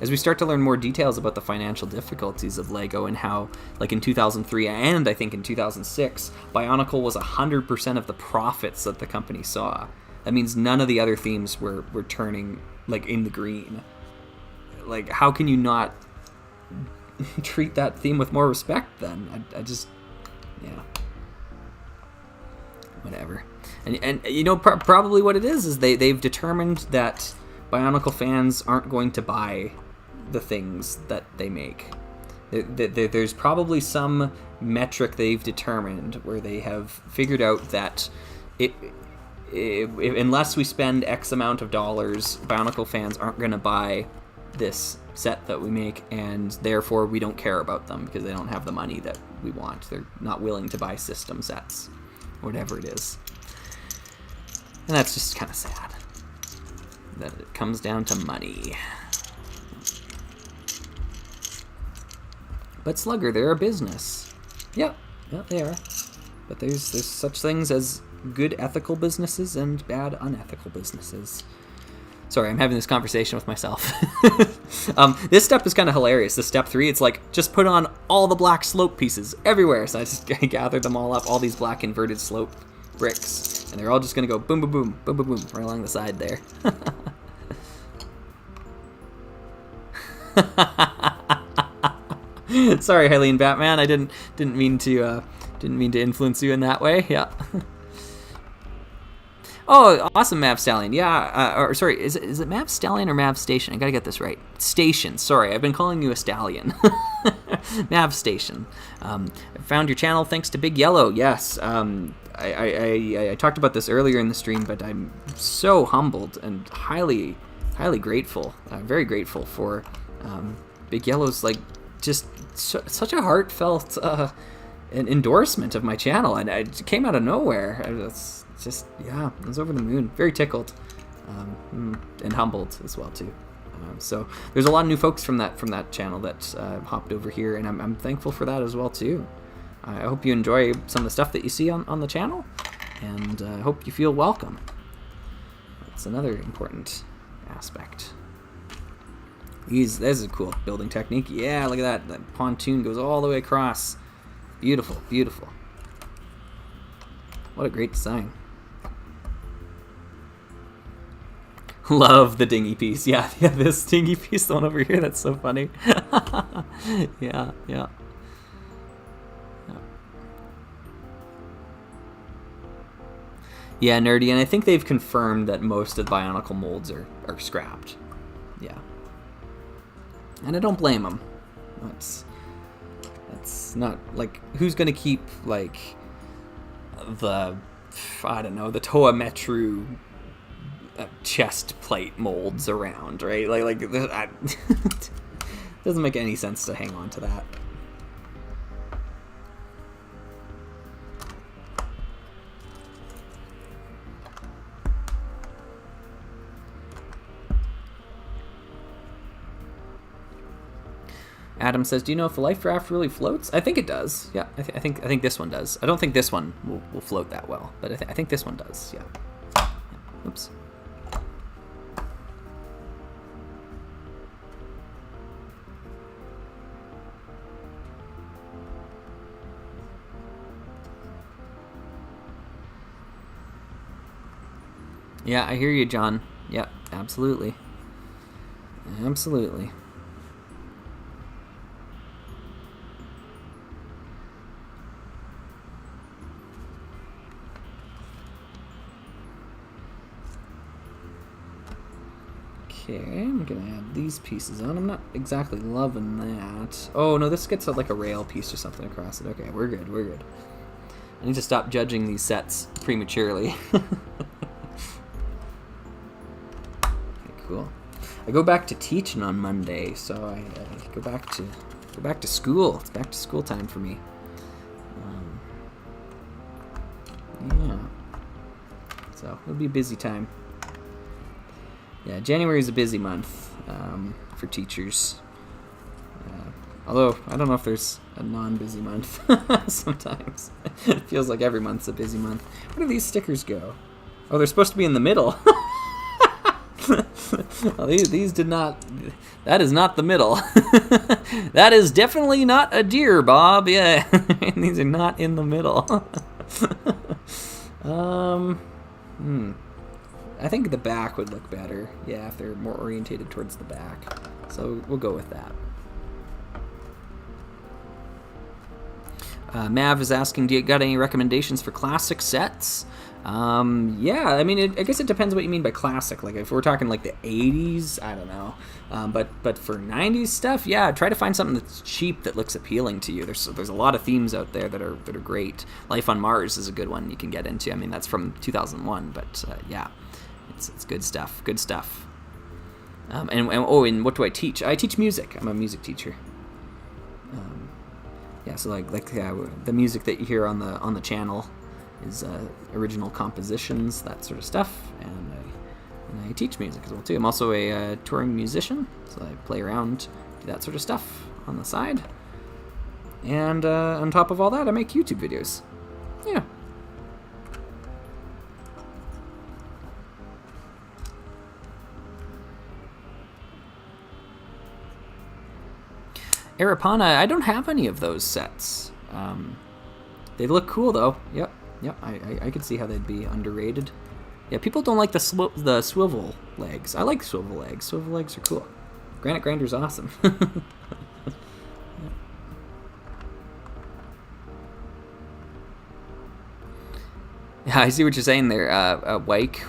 As we start to learn more details about the financial difficulties of LEGO and how, like in 2003 and I think in 2006, Bionicle was 100% of the profits that the company saw. That means none of the other themes were turning, like, in the green. Like, how can you not treat that theme with more respect then? I just, yeah. Whatever. And you know, probably what it is they've determined that Bionicle fans aren't going to buy the things that they make. There's probably some metric they've determined where they have figured out that unless we spend X amount of dollars, Bionicle fans aren't going to buy this set that we make, and therefore we don't care about them because they don't have the money that we want. They're not willing to buy system sets, whatever it is. And that's just kind of sad that it comes down to money. But Slugger, they're a business. Yep, they are. But there's such things as good ethical businesses and bad unethical businesses. Sorry, I'm having this conversation with myself. This step is kind of hilarious. This step 3, it's like, just put on all the black slope pieces everywhere. So I just gathered them all up, all these black inverted slope bricks. And they're all just going to go boom, boom, boom, boom, boom, boom, right along the side there. Sorry, Eileen Batman. I didn't mean to influence you in that way. Yeah. Oh, awesome, Mav Stallion. Yeah, sorry, is it Mav Stallion or Mav Station? I gotta get this right. Station. Sorry, I've been calling you a stallion. Mav Station. I found your channel thanks to Big Yellow. Yes. I talked about this earlier in the stream, but I'm so humbled and highly grateful. Very grateful for Big Yellow's, like, just such a heartfelt an endorsement of my channel, and it came out of nowhere. It's just, yeah, I was over the moon. Very tickled, and humbled as well too. So there's a lot of new folks from that channel that hopped over here, and I'm thankful for that as well too. I hope you enjoy some of the stuff that you see on the channel, and I hope you feel welcome. That's another important aspect. This is a cool building technique. Yeah, look at that. That pontoon goes all the way across. Beautiful, beautiful. What a great design. Love the dinghy piece. Yeah, this dinghy piece, the one over here, that's so funny. Yeah. Yeah, Nerdy, and I think they've confirmed that most of the Bionicle molds are scrapped. Yeah. And I don't blame them. That's not, like, who's gonna keep, like, the, I don't know, the Toa Metru chest plate molds around, right? Like doesn't make any sense to hang on to that. Adam says, "Do you know if the life raft really floats?" I think it does. Yeah, I think this one does. I don't think this one will float that well, but I think this one does. Yeah. Oops. Yeah, I hear you, John. Yeah, absolutely. Absolutely. Okay, I'm gonna add these pieces on. I'm not exactly loving that. Oh no, this gets like a rail piece or something across it. Okay, we're good, we're good. I need to stop judging these sets prematurely. Okay, cool. I go back to teaching on Monday, so I go back to school. It's back to school time for me. Yeah. So it'll be a busy time. Yeah, January is a busy month for teachers. Although, I don't know if there's a non-busy month sometimes. It feels like every month's a busy month. Where do these stickers go? Oh, they're supposed to be in the middle. Well, these did not. That is not the middle. That is definitely not a deer, Bob. Yeah, these are not in the middle. I think the back would look better. Yeah, if they're more orientated towards the back. So we'll go with that. Mav is asking, do you got any recommendations for classic sets? Yeah, I mean, I guess it depends what you mean by classic. Like, if we're talking like the 80s, I don't know. But for 90s stuff, yeah, try to find something that's cheap that looks appealing to you. There's a lot of themes out there that are great. Life on Mars is a good one you can get into. I mean, that's from 2001, but yeah, it's good stuff. Good stuff. And what do I teach? I teach music. I'm a music teacher. Yeah, so the music that you hear on the channel is original compositions, that sort of stuff, and I teach music as well too. I'm also a touring musician, so I play around, do that sort of stuff on the side, and on top of all that, I make YouTube videos. Yeah. Arapana, I don't have any of those sets. They look cool though. Yep, I could see how they'd be underrated. Yeah, people don't like the swivel legs. I like swivel legs. Swivel legs are cool. Granite Grinder's awesome. Yeah, I see what you're saying there. Wike?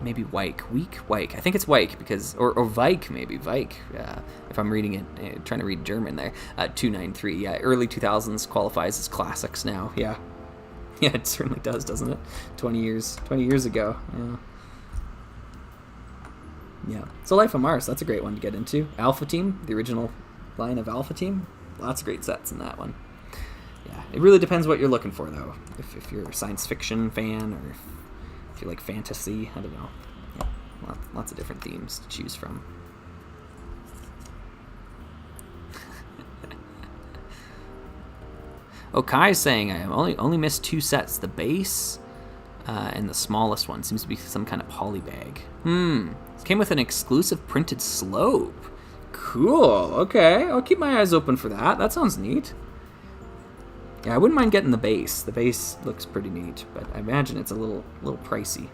Maybe Wike. Wike. I think it's Wike because, or Vike maybe. Vike, if I'm reading it, trying to read German there. 293, yeah, early 2000s qualifies as classics now, yeah. Yeah, it certainly does, doesn't it? 20 years ago, yeah. Yeah, so Life on Mars, that's a great one to get into. Alpha Team, the original line of Alpha Team, lots of great sets in that one. Yeah, it really depends what you're looking for, though. If you're a science fiction fan, or if you like fantasy, I don't know. Yeah, lots of different themes to choose from. Oh, Kai's saying I only missed 2 sets. The base and the smallest one seems to be some kind of poly bag. It came with an exclusive printed slope. Cool. Okay, I'll keep my eyes open for that. That sounds neat. Yeah, I wouldn't mind getting the base. The base looks pretty neat, but I imagine it's a little pricey.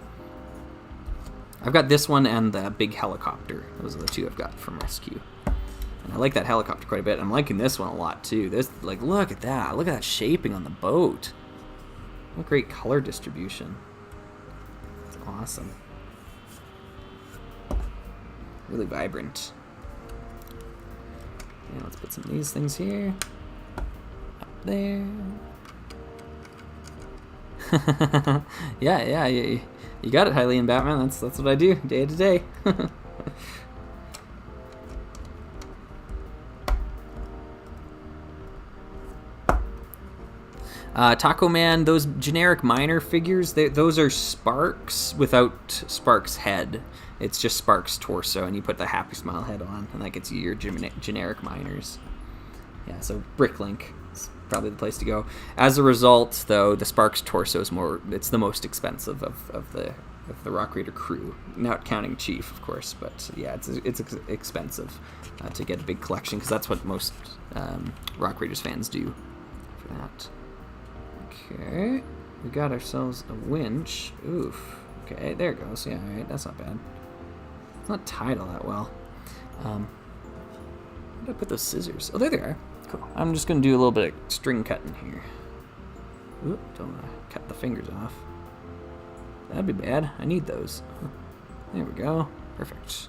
I've got this one and the big helicopter. Those are the 2 I've got from Rescue. And I like that helicopter quite a bit. I'm liking this one a lot too. This, like, look at that. Look at that shaping on the boat. What great color distribution. It's awesome. Really vibrant. Yeah, let's put some of these things here. There. yeah, you got it, Hylian Batman. That's what I do day to day. Taco Man, those generic miner figures, those are Sparks without Spark's head. It's just Spark's torso, and you put the Happy Smile head on, and that gets you your generic miners. Yeah, so Bricklink is probably the place to go. As a result, though, the Spark's torso is it's the most expensive of the Rock Raider crew, not counting Chief, of course. But yeah, it's expensive to get a big collection, because that's what most Rock Raiders fans do for that. Okay, we got ourselves a winch. Oof. Okay, there it goes. Yeah, alright, that's not bad. It's not tied all that well. Where did I put those scissors? Oh, there they are. Cool. I'm just going to do a little bit of string cutting here. Oop, don't want to cut the fingers off. That'd be bad. I need those. There we go. Perfect.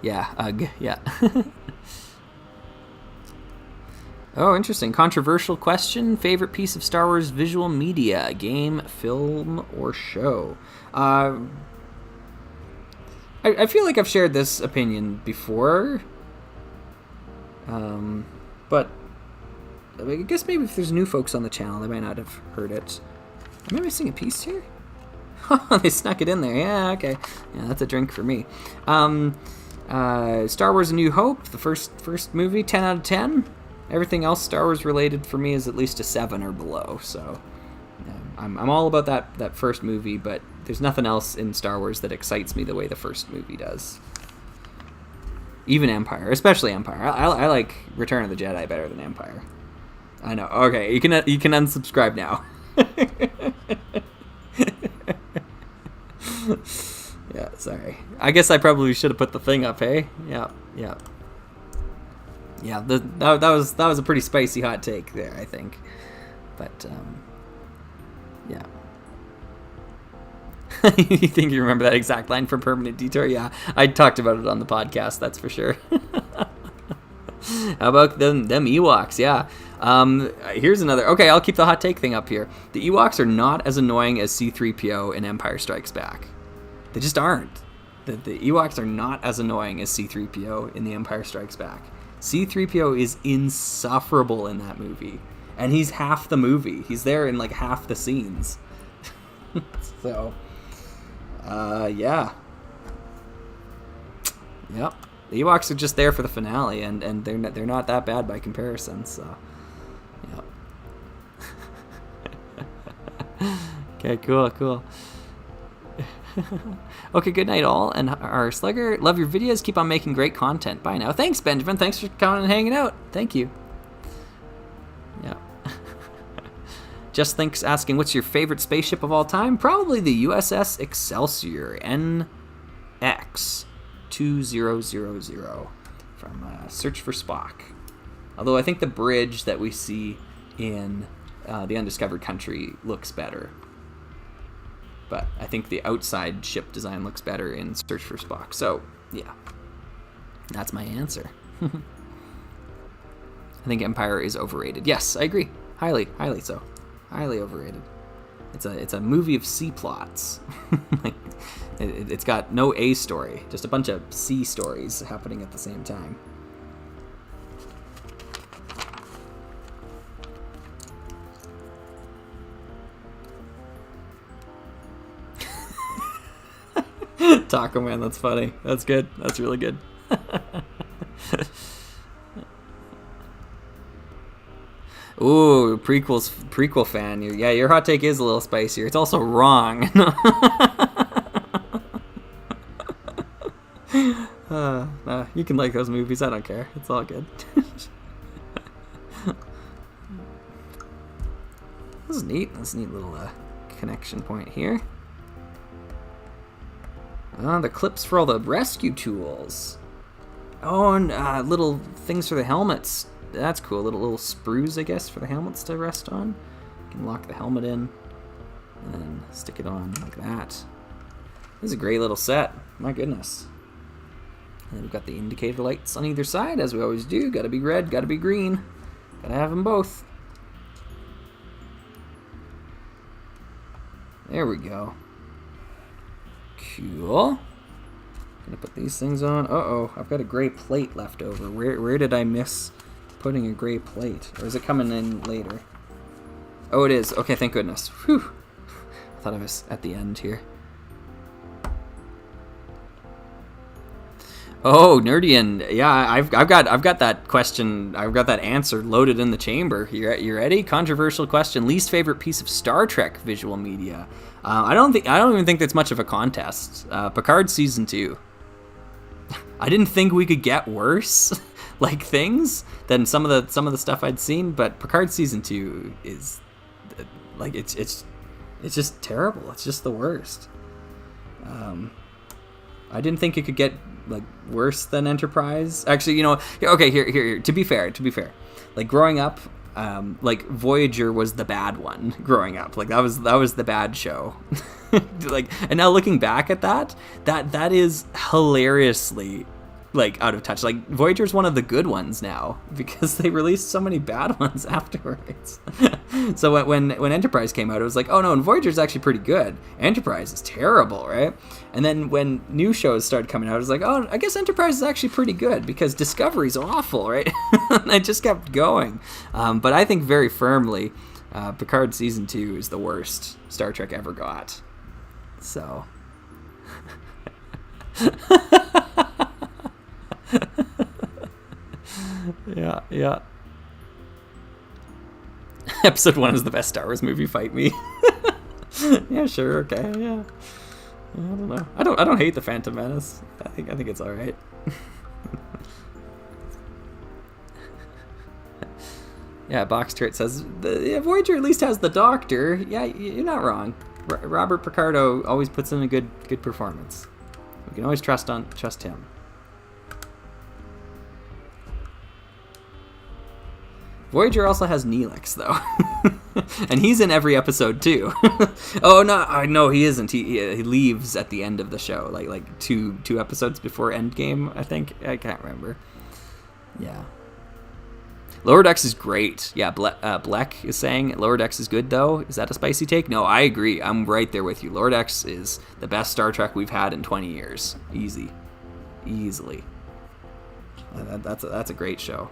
Yeah, ugh, yeah. Oh, interesting. Controversial question. Favorite piece of Star Wars visual media? Game, film, or show? I feel like I've shared this opinion before. But I guess maybe if there's new folks on the channel, they might not have heard it. Am I missing a piece here? They snuck it in there. Yeah, okay. Yeah, that's a drink for me. Star Wars A New Hope, the first movie, 10 out of 10. Everything else Star Wars related for me is at least a 7 or below. So I'm all about that first movie, but there's nothing else in Star Wars that excites me the way the first movie does. Even Empire, especially Empire. I like Return of the Jedi better than Empire. I know. Okay, you can unsubscribe now. Yeah, sorry. I guess I probably should have put the thing up, hey? Yeah. That was a pretty spicy hot take there, I think. But yeah. You think you remember that exact line from Permanent Detour? Yeah, I talked about it on the podcast, that's for sure. How about them Ewoks? Yeah. Here's another. Okay, I'll keep the hot take thing up here. The Ewoks are not as annoying as C-3PO in Empire Strikes Back. They just aren't. The Ewoks are not as annoying as C-3PO in The Empire Strikes Back. C-3PO is insufferable in that movie. And he's half the movie. He's there in like half the scenes. So, yeah. Yep. The Ewoks are just there for the finale, and they're not that bad by comparison, so, yep. Okay, cool. Okay, good night all, and our Slugger, love your videos, keep on making great content. Bye now. Thanks, Benjamin. Thanks for coming and hanging out. Thank you. Yeah. Just Thinks asking, what's your favorite spaceship of all time? Probably the USS Excelsior, NX 2000 from Search for Spock. Although I think the bridge that we see in The Undiscovered Country looks better. But I think the outside ship design looks better in Search for Spock. So, yeah. That's my answer. I think Empire is overrated. Yes, I agree. Highly so. Highly overrated. It's a movie of C plots. Like, it's got no A story, just a bunch of C stories happening at the same time. Taco Man, that's funny. That's good. That's really good. Ooh, prequel fan. Yeah, your hot take is a little spicier. It's also wrong. You can like those movies. I don't care. It's all good. This is neat. This neat little connection point here. The clips for all the rescue tools. Oh, and little things for the helmets. That's cool. Little sprues, I guess, for the helmets to rest on. You can lock the helmet in and then stick it on like that. This is a great little set. My goodness. And then we've got the indicator lights on either side, as we always do. Gotta be red, gotta be green. Gotta have them both. There we go. Cool. Gonna put these things on. Uh-oh, I've got a gray plate left over. Where did I miss putting a gray plate? Or is it coming in later? Oh, it is. Okay, thank goodness. Whew. I thought I was at the end here. Oh, Nerdian. Yeah, I've got that question. I've got that answer loaded in the chamber. You ready? Controversial question. Least favorite piece of Star Trek visual media. I don't even think that's much of a contest. Picard season 2. I didn't think we could get worse, like things than some of the stuff I'd seen. But Picard season 2 is like it's just terrible. It's just the worst. I didn't think it could get like worse than Enterprise. Actually, okay, here. To be fair, like growing up, like Voyager was the bad one growing up. Like that was the bad show. Like, and now looking back at that is hilariously like out of touch. Like Voyager's one of the good ones now because they released so many bad ones afterwards. So when Enterprise came out, it was like, oh no, and Voyager's actually pretty good. Enterprise is terrible, right? And then when new shows started coming out, it was like, oh, I guess Enterprise is actually pretty good because Discovery's awful, right? And I just kept going. But I think very firmly Picard season 2 is the worst Star Trek ever got. So yeah. Episode 1 is the best Star Wars movie. Fight me. Yeah, sure. Okay. Yeah. I don't know. I don't hate the Phantom Menace. I think it's all right. Yeah, Box Turret says Voyager at least has the Doctor. Yeah, you're not wrong. Robert Picardo always puts in a good performance. We can always trust him. Voyager also has Neelix though, and he's in every episode too. Oh no, he isn't. He leaves at the end of the show, like two episodes before Endgame. I think I can't remember. Yeah. Lower Decks is great. Yeah, Bleck is saying Lower Decks is good, though. Is that a spicy take? No, I agree. I'm right there with you. Lower Decks is the best Star Trek we've had in 20 years. Easily. That's a great show.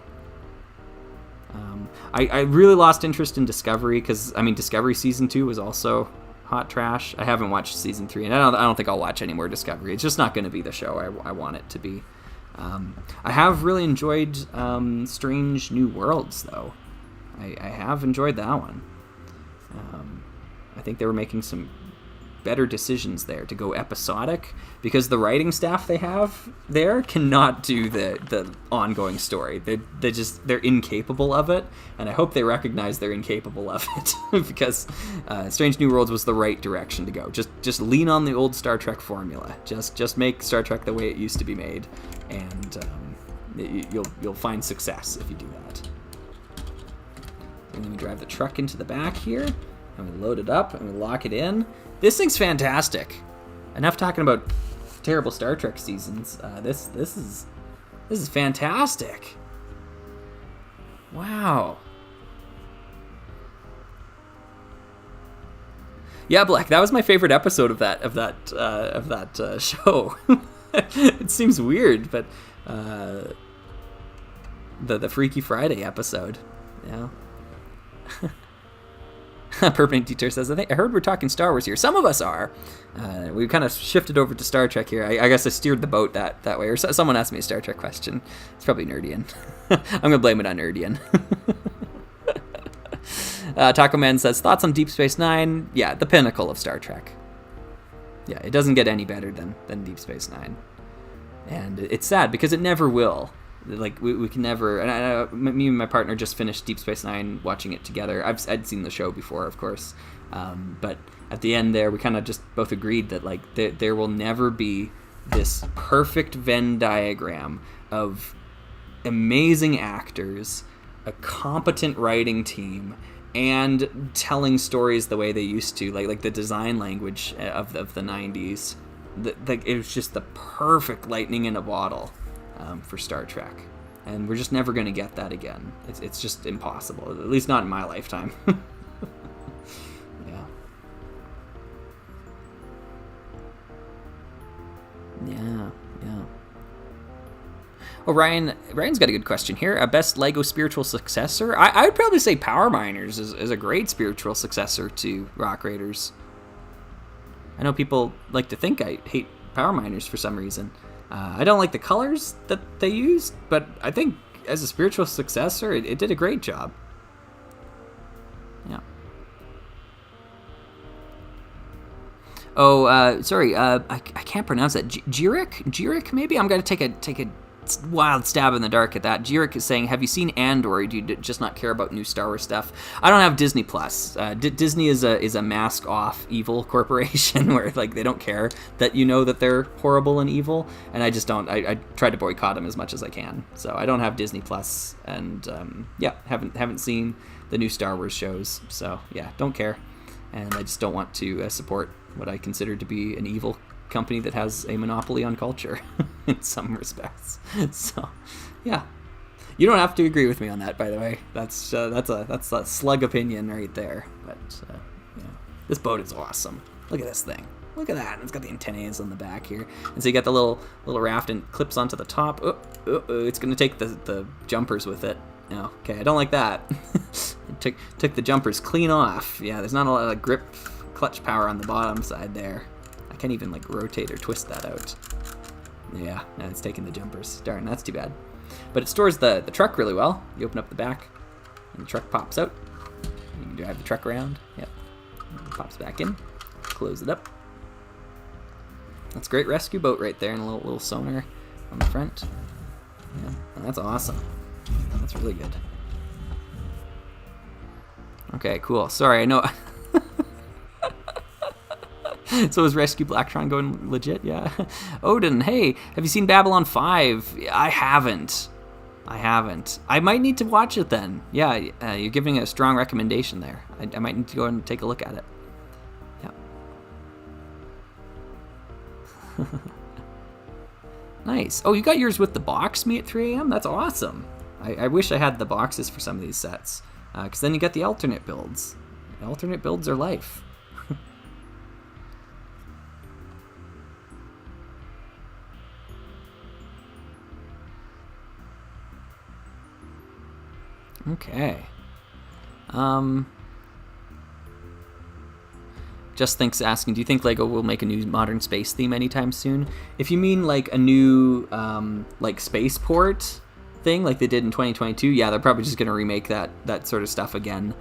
I really lost interest in Discovery because, Discovery Season 2 was also hot trash. I haven't watched Season 3, and I don't think I'll watch any more Discovery. It's just not going to be the show I want it to be. I have really enjoyed Strange New Worlds, though. I have enjoyed that one. I think they were making some better decisions there to go episodic, because the writing staff they have there cannot do the ongoing story. They're incapable of it, and I hope they recognize they're incapable of it because Strange New Worlds was the right direction to go. Just lean on the old Star Trek formula. Just make Star Trek the way it used to be made, and you'll find success if you do that. And then we drive the truck into the back here, and we load it up, and we lock it in. This thing's fantastic. Enough talking about terrible Star Trek seasons. This is fantastic. Wow. Yeah, Black. That was my favorite episode of that show. It seems weird, but the Freaky Friday episode. Yeah. Permanent Detour says, I heard we're talking Star Wars here. Some of us are. We've kind of shifted over to Star Trek here. I guess I steered the boat that way. Or someone asked me a Star Trek question. It's probably Nerdian. I'm going to blame it on Nerdian. Taco Man says, thoughts on Deep Space Nine? Yeah, the pinnacle of Star Trek. Yeah, it doesn't get any better than Deep Space Nine. And it's sad because it never will. Like, we can never... And me and my partner just finished Deep Space Nine, watching it together. I'd seen the show before, of course. But at the end there, we kind of just both agreed that, like, there will never be this perfect Venn diagram of amazing actors, a competent writing team, and telling stories the way they used to, like the design language of the 90s. It was just the perfect lightning in a bottle. For Star Trek, and we're just never going to get that again. It's just impossible, at least not in my lifetime. Yeah. Oh, Ryan's got a good question here. A best Lego spiritual successor? I would probably say Power Miners is a great spiritual successor to Rock Raiders. I know people like to think I hate Power Miners for some reason. I don't like the colors that they used, but I think as a spiritual successor, it did a great job. Yeah. Oh, sorry, I can't pronounce that. Jirik, maybe? I'm going to take a wild stab in the dark at that. Jirik is saying, have you seen Andor, or do you just not care about new Star Wars stuff? I don't have Disney Plus. Disney is a mask off evil corporation where, like, they don't care that you know that they're horrible and evil, and I just don't. I try to boycott them as much as I can. So I don't have Disney Plus, and haven't seen the new Star Wars shows. So yeah, don't care, and I just don't want to support what I consider to be an evil company that has a monopoly on culture in some respects. So yeah, you don't have to agree with me on that, by the way. That's a slug opinion right there. But this boat is awesome. Look at this thing. Look at that. It's got the antennae on the back here, and so you got the little raft and clips onto the top. It's gonna take the jumpers with it. Okay, I don't like that. It took the jumpers clean off. Yeah, there's not a lot of grip clutch power on the bottom side there. I can't even like rotate or twist that out. Yeah, it's taking the jumpers. Darn, that's too bad. But it stores the truck really well. You open up the back, and the truck pops out. You can drive the truck around. Yep. Pops back in. Close it up. That's a great rescue boat right there, and a little sonar on the front. Yeah, that's awesome. That's really good. Okay, cool. Sorry, I know. So is Rescue Blacktron going legit? Yeah. Odin, hey, have you seen Babylon 5? I haven't. I might need to watch it then. Yeah, you're giving a strong recommendation there. I might need to go and take a look at it. Yeah. Nice. Oh, you got yours with the box, me at 3 a.m.? That's awesome. I wish I had the boxes for some of these sets. Because then you get the alternate builds. The alternate builds are life. Okay. Just Thinks asking, do you think LEGO will make a new modern space theme anytime soon? If you mean like a new like spaceport thing like they did in 2022, yeah, they're probably just going to remake that sort of stuff again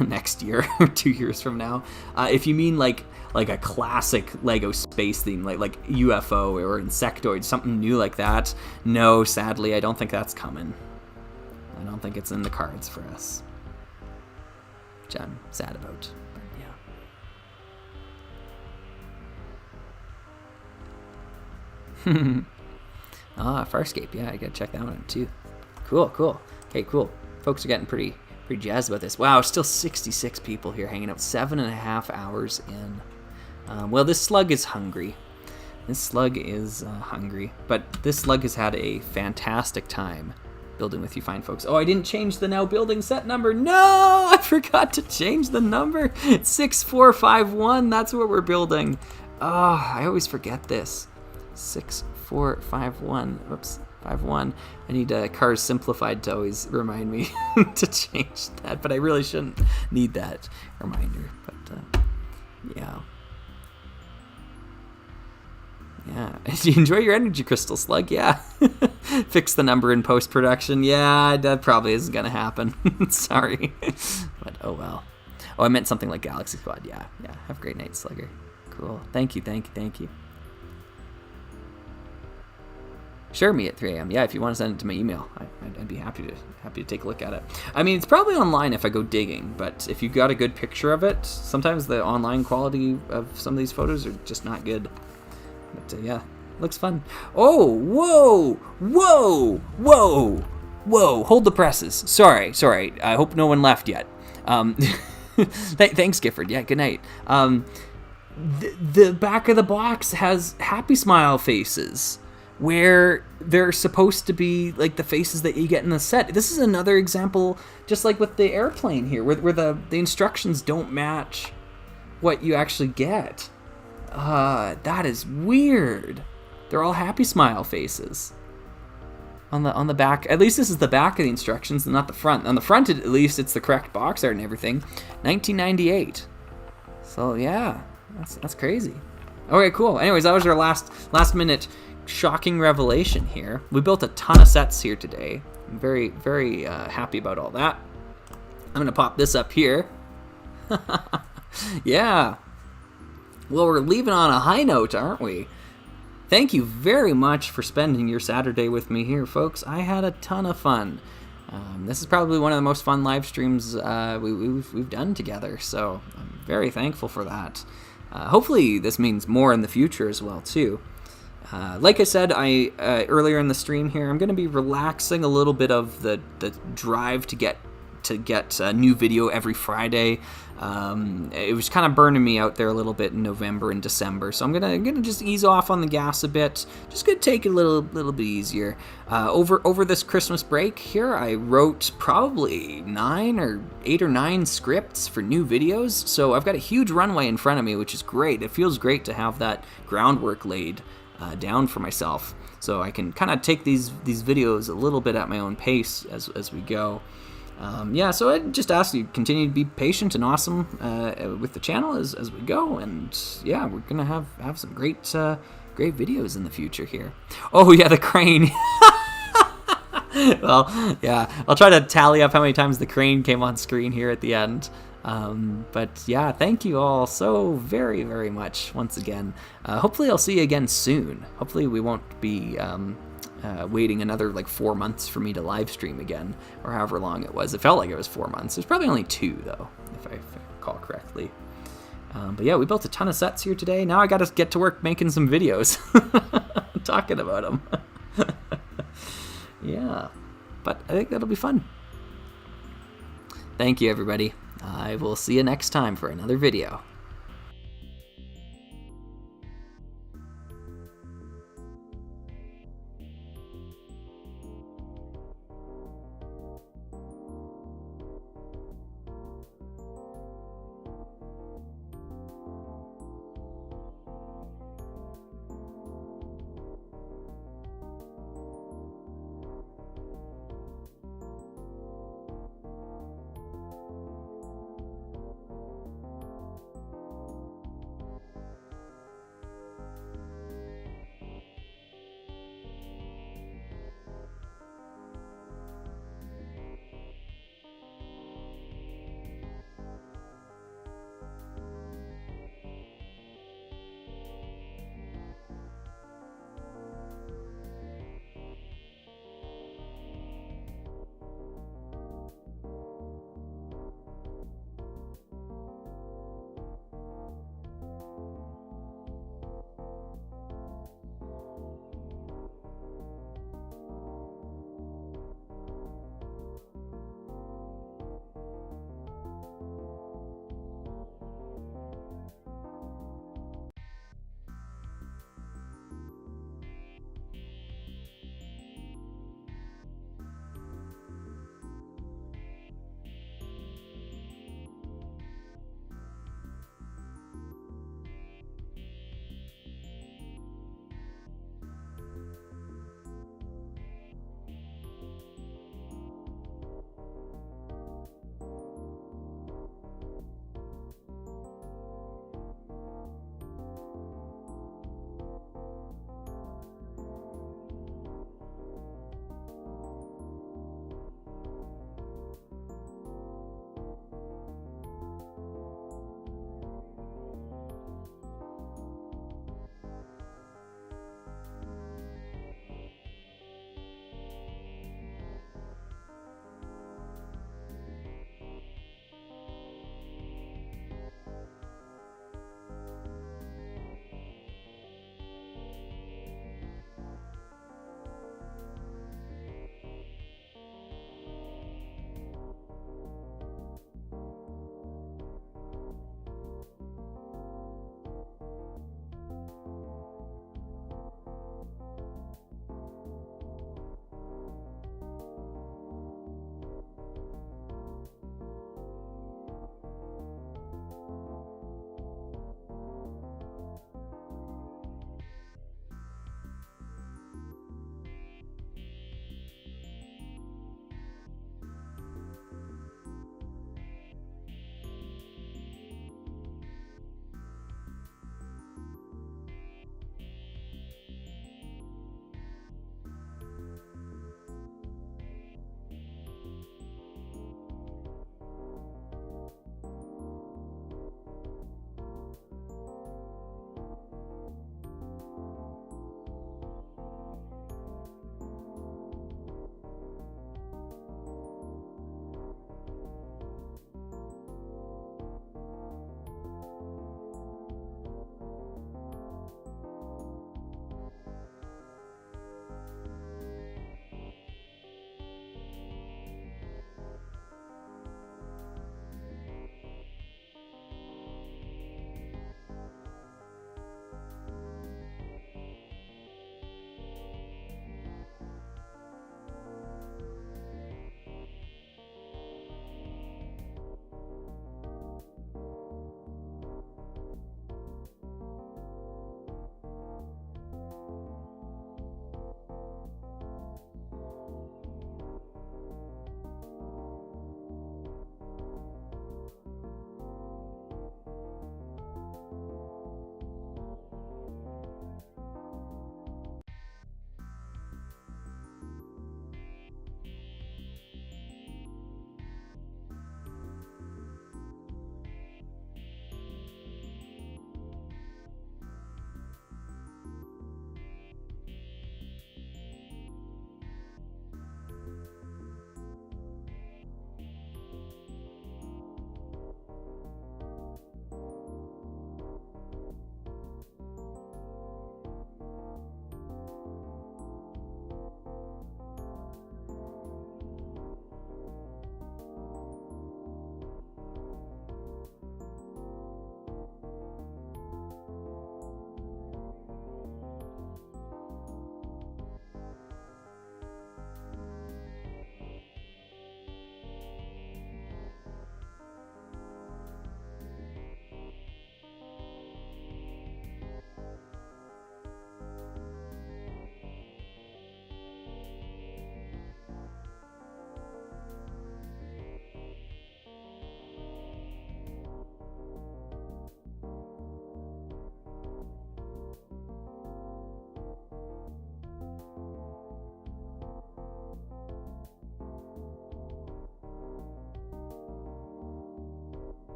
next year or 2 years from now. If you mean like a classic LEGO space theme, like UFO or Insectoid, something new like that, no, sadly, I don't think that's coming. I don't think it's in the cards for us, which I'm sad about. But yeah. Farscape. Yeah, I gotta check that one out too. Cool. Okay, cool. Folks are getting pretty jazzed about this. Wow, still 66 people here hanging out. 7.5 hours in. Well, this slug is hungry. But this slug has had a fantastic time building with you fine folks. Oh, I didn't change the now building set number. No, I forgot to change the number. It's 6451. That's what we're building. Oh, I always forget this. 6451. Oops, 51. I need Cars Simplified to always remind me to change that, but I really shouldn't need that reminder. But yeah. Yeah. Do you enjoy your energy crystal, Slug? Yeah. Fix the number in post-production. Yeah, that probably isn't going to happen. Sorry. But oh well. Oh, I meant something like Galaxy Squad. Yeah. Have a great night, Slugger. Cool. Thank you. Sure, me at 3 a.m. Yeah, if you want to send it to my email, I'd be happy to take a look at it. I mean, it's probably online if I go digging, but if you got a good picture of it, sometimes the online quality of some of these photos are just not good. But yeah, looks fun. Oh, whoa! Hold the presses. Sorry. I hope no one left yet. Thanks, Gifford. Yeah, good night. The back of the box has happy smile faces, where they're supposed to be like the faces that you get in the set. This is another example, just like with the airplane here, where the instructions don't match what you actually get. That is weird. They're all happy smile faces on the back. At least this is the back of the instructions and not the front. On the front, at least, it's the correct box art and everything. 1998. So yeah, that's crazy. Okay, cool. Anyways, that was our last minute shocking revelation here. We built a ton of sets here today. I'm very, very happy about all that. I'm gonna pop this up here. Yeah. Well, we're leaving on a high note, aren't we? Thank you very much for spending your Saturday with me here, folks. I had a ton of fun. This is probably one of the most fun live streams we've done together, so I'm very thankful for that. Hopefully this means more in the future as well, too. Like I said earlier in the stream here, I'm going to be relaxing a little bit of the drive to get a new video every Friday. It was kind of burning me out there a little bit in November and December, so I'm gonna just ease off on the gas a bit. Just gonna take it a little bit easier. Over this Christmas break here, I wrote probably 8 or 9 scripts for new videos, so I've got a huge runway in front of me, which is great. It feels great to have that groundwork laid down for myself, so I can kind of take these videos a little bit at my own pace as we go. So I just ask you continue to be patient and awesome with the channel as we go, and yeah, we're gonna have some great videos in the future here. Oh yeah, the crane. Well, yeah, I'll try to tally up how many times the crane came on screen here at the end. But yeah, thank you all so very, very much once again. Hopefully I'll see you again soon. Hopefully we won't be waiting another like 4 months for me to live stream again, or however long it was. It felt like it was 4 months. It was probably only 2 though, if I recall correctly. But yeah, we built a ton of sets here today. Now I got to get to work making some videos, talking about them. Yeah, but I think that'll be fun. Thank you, everybody. I will see you next time for another video.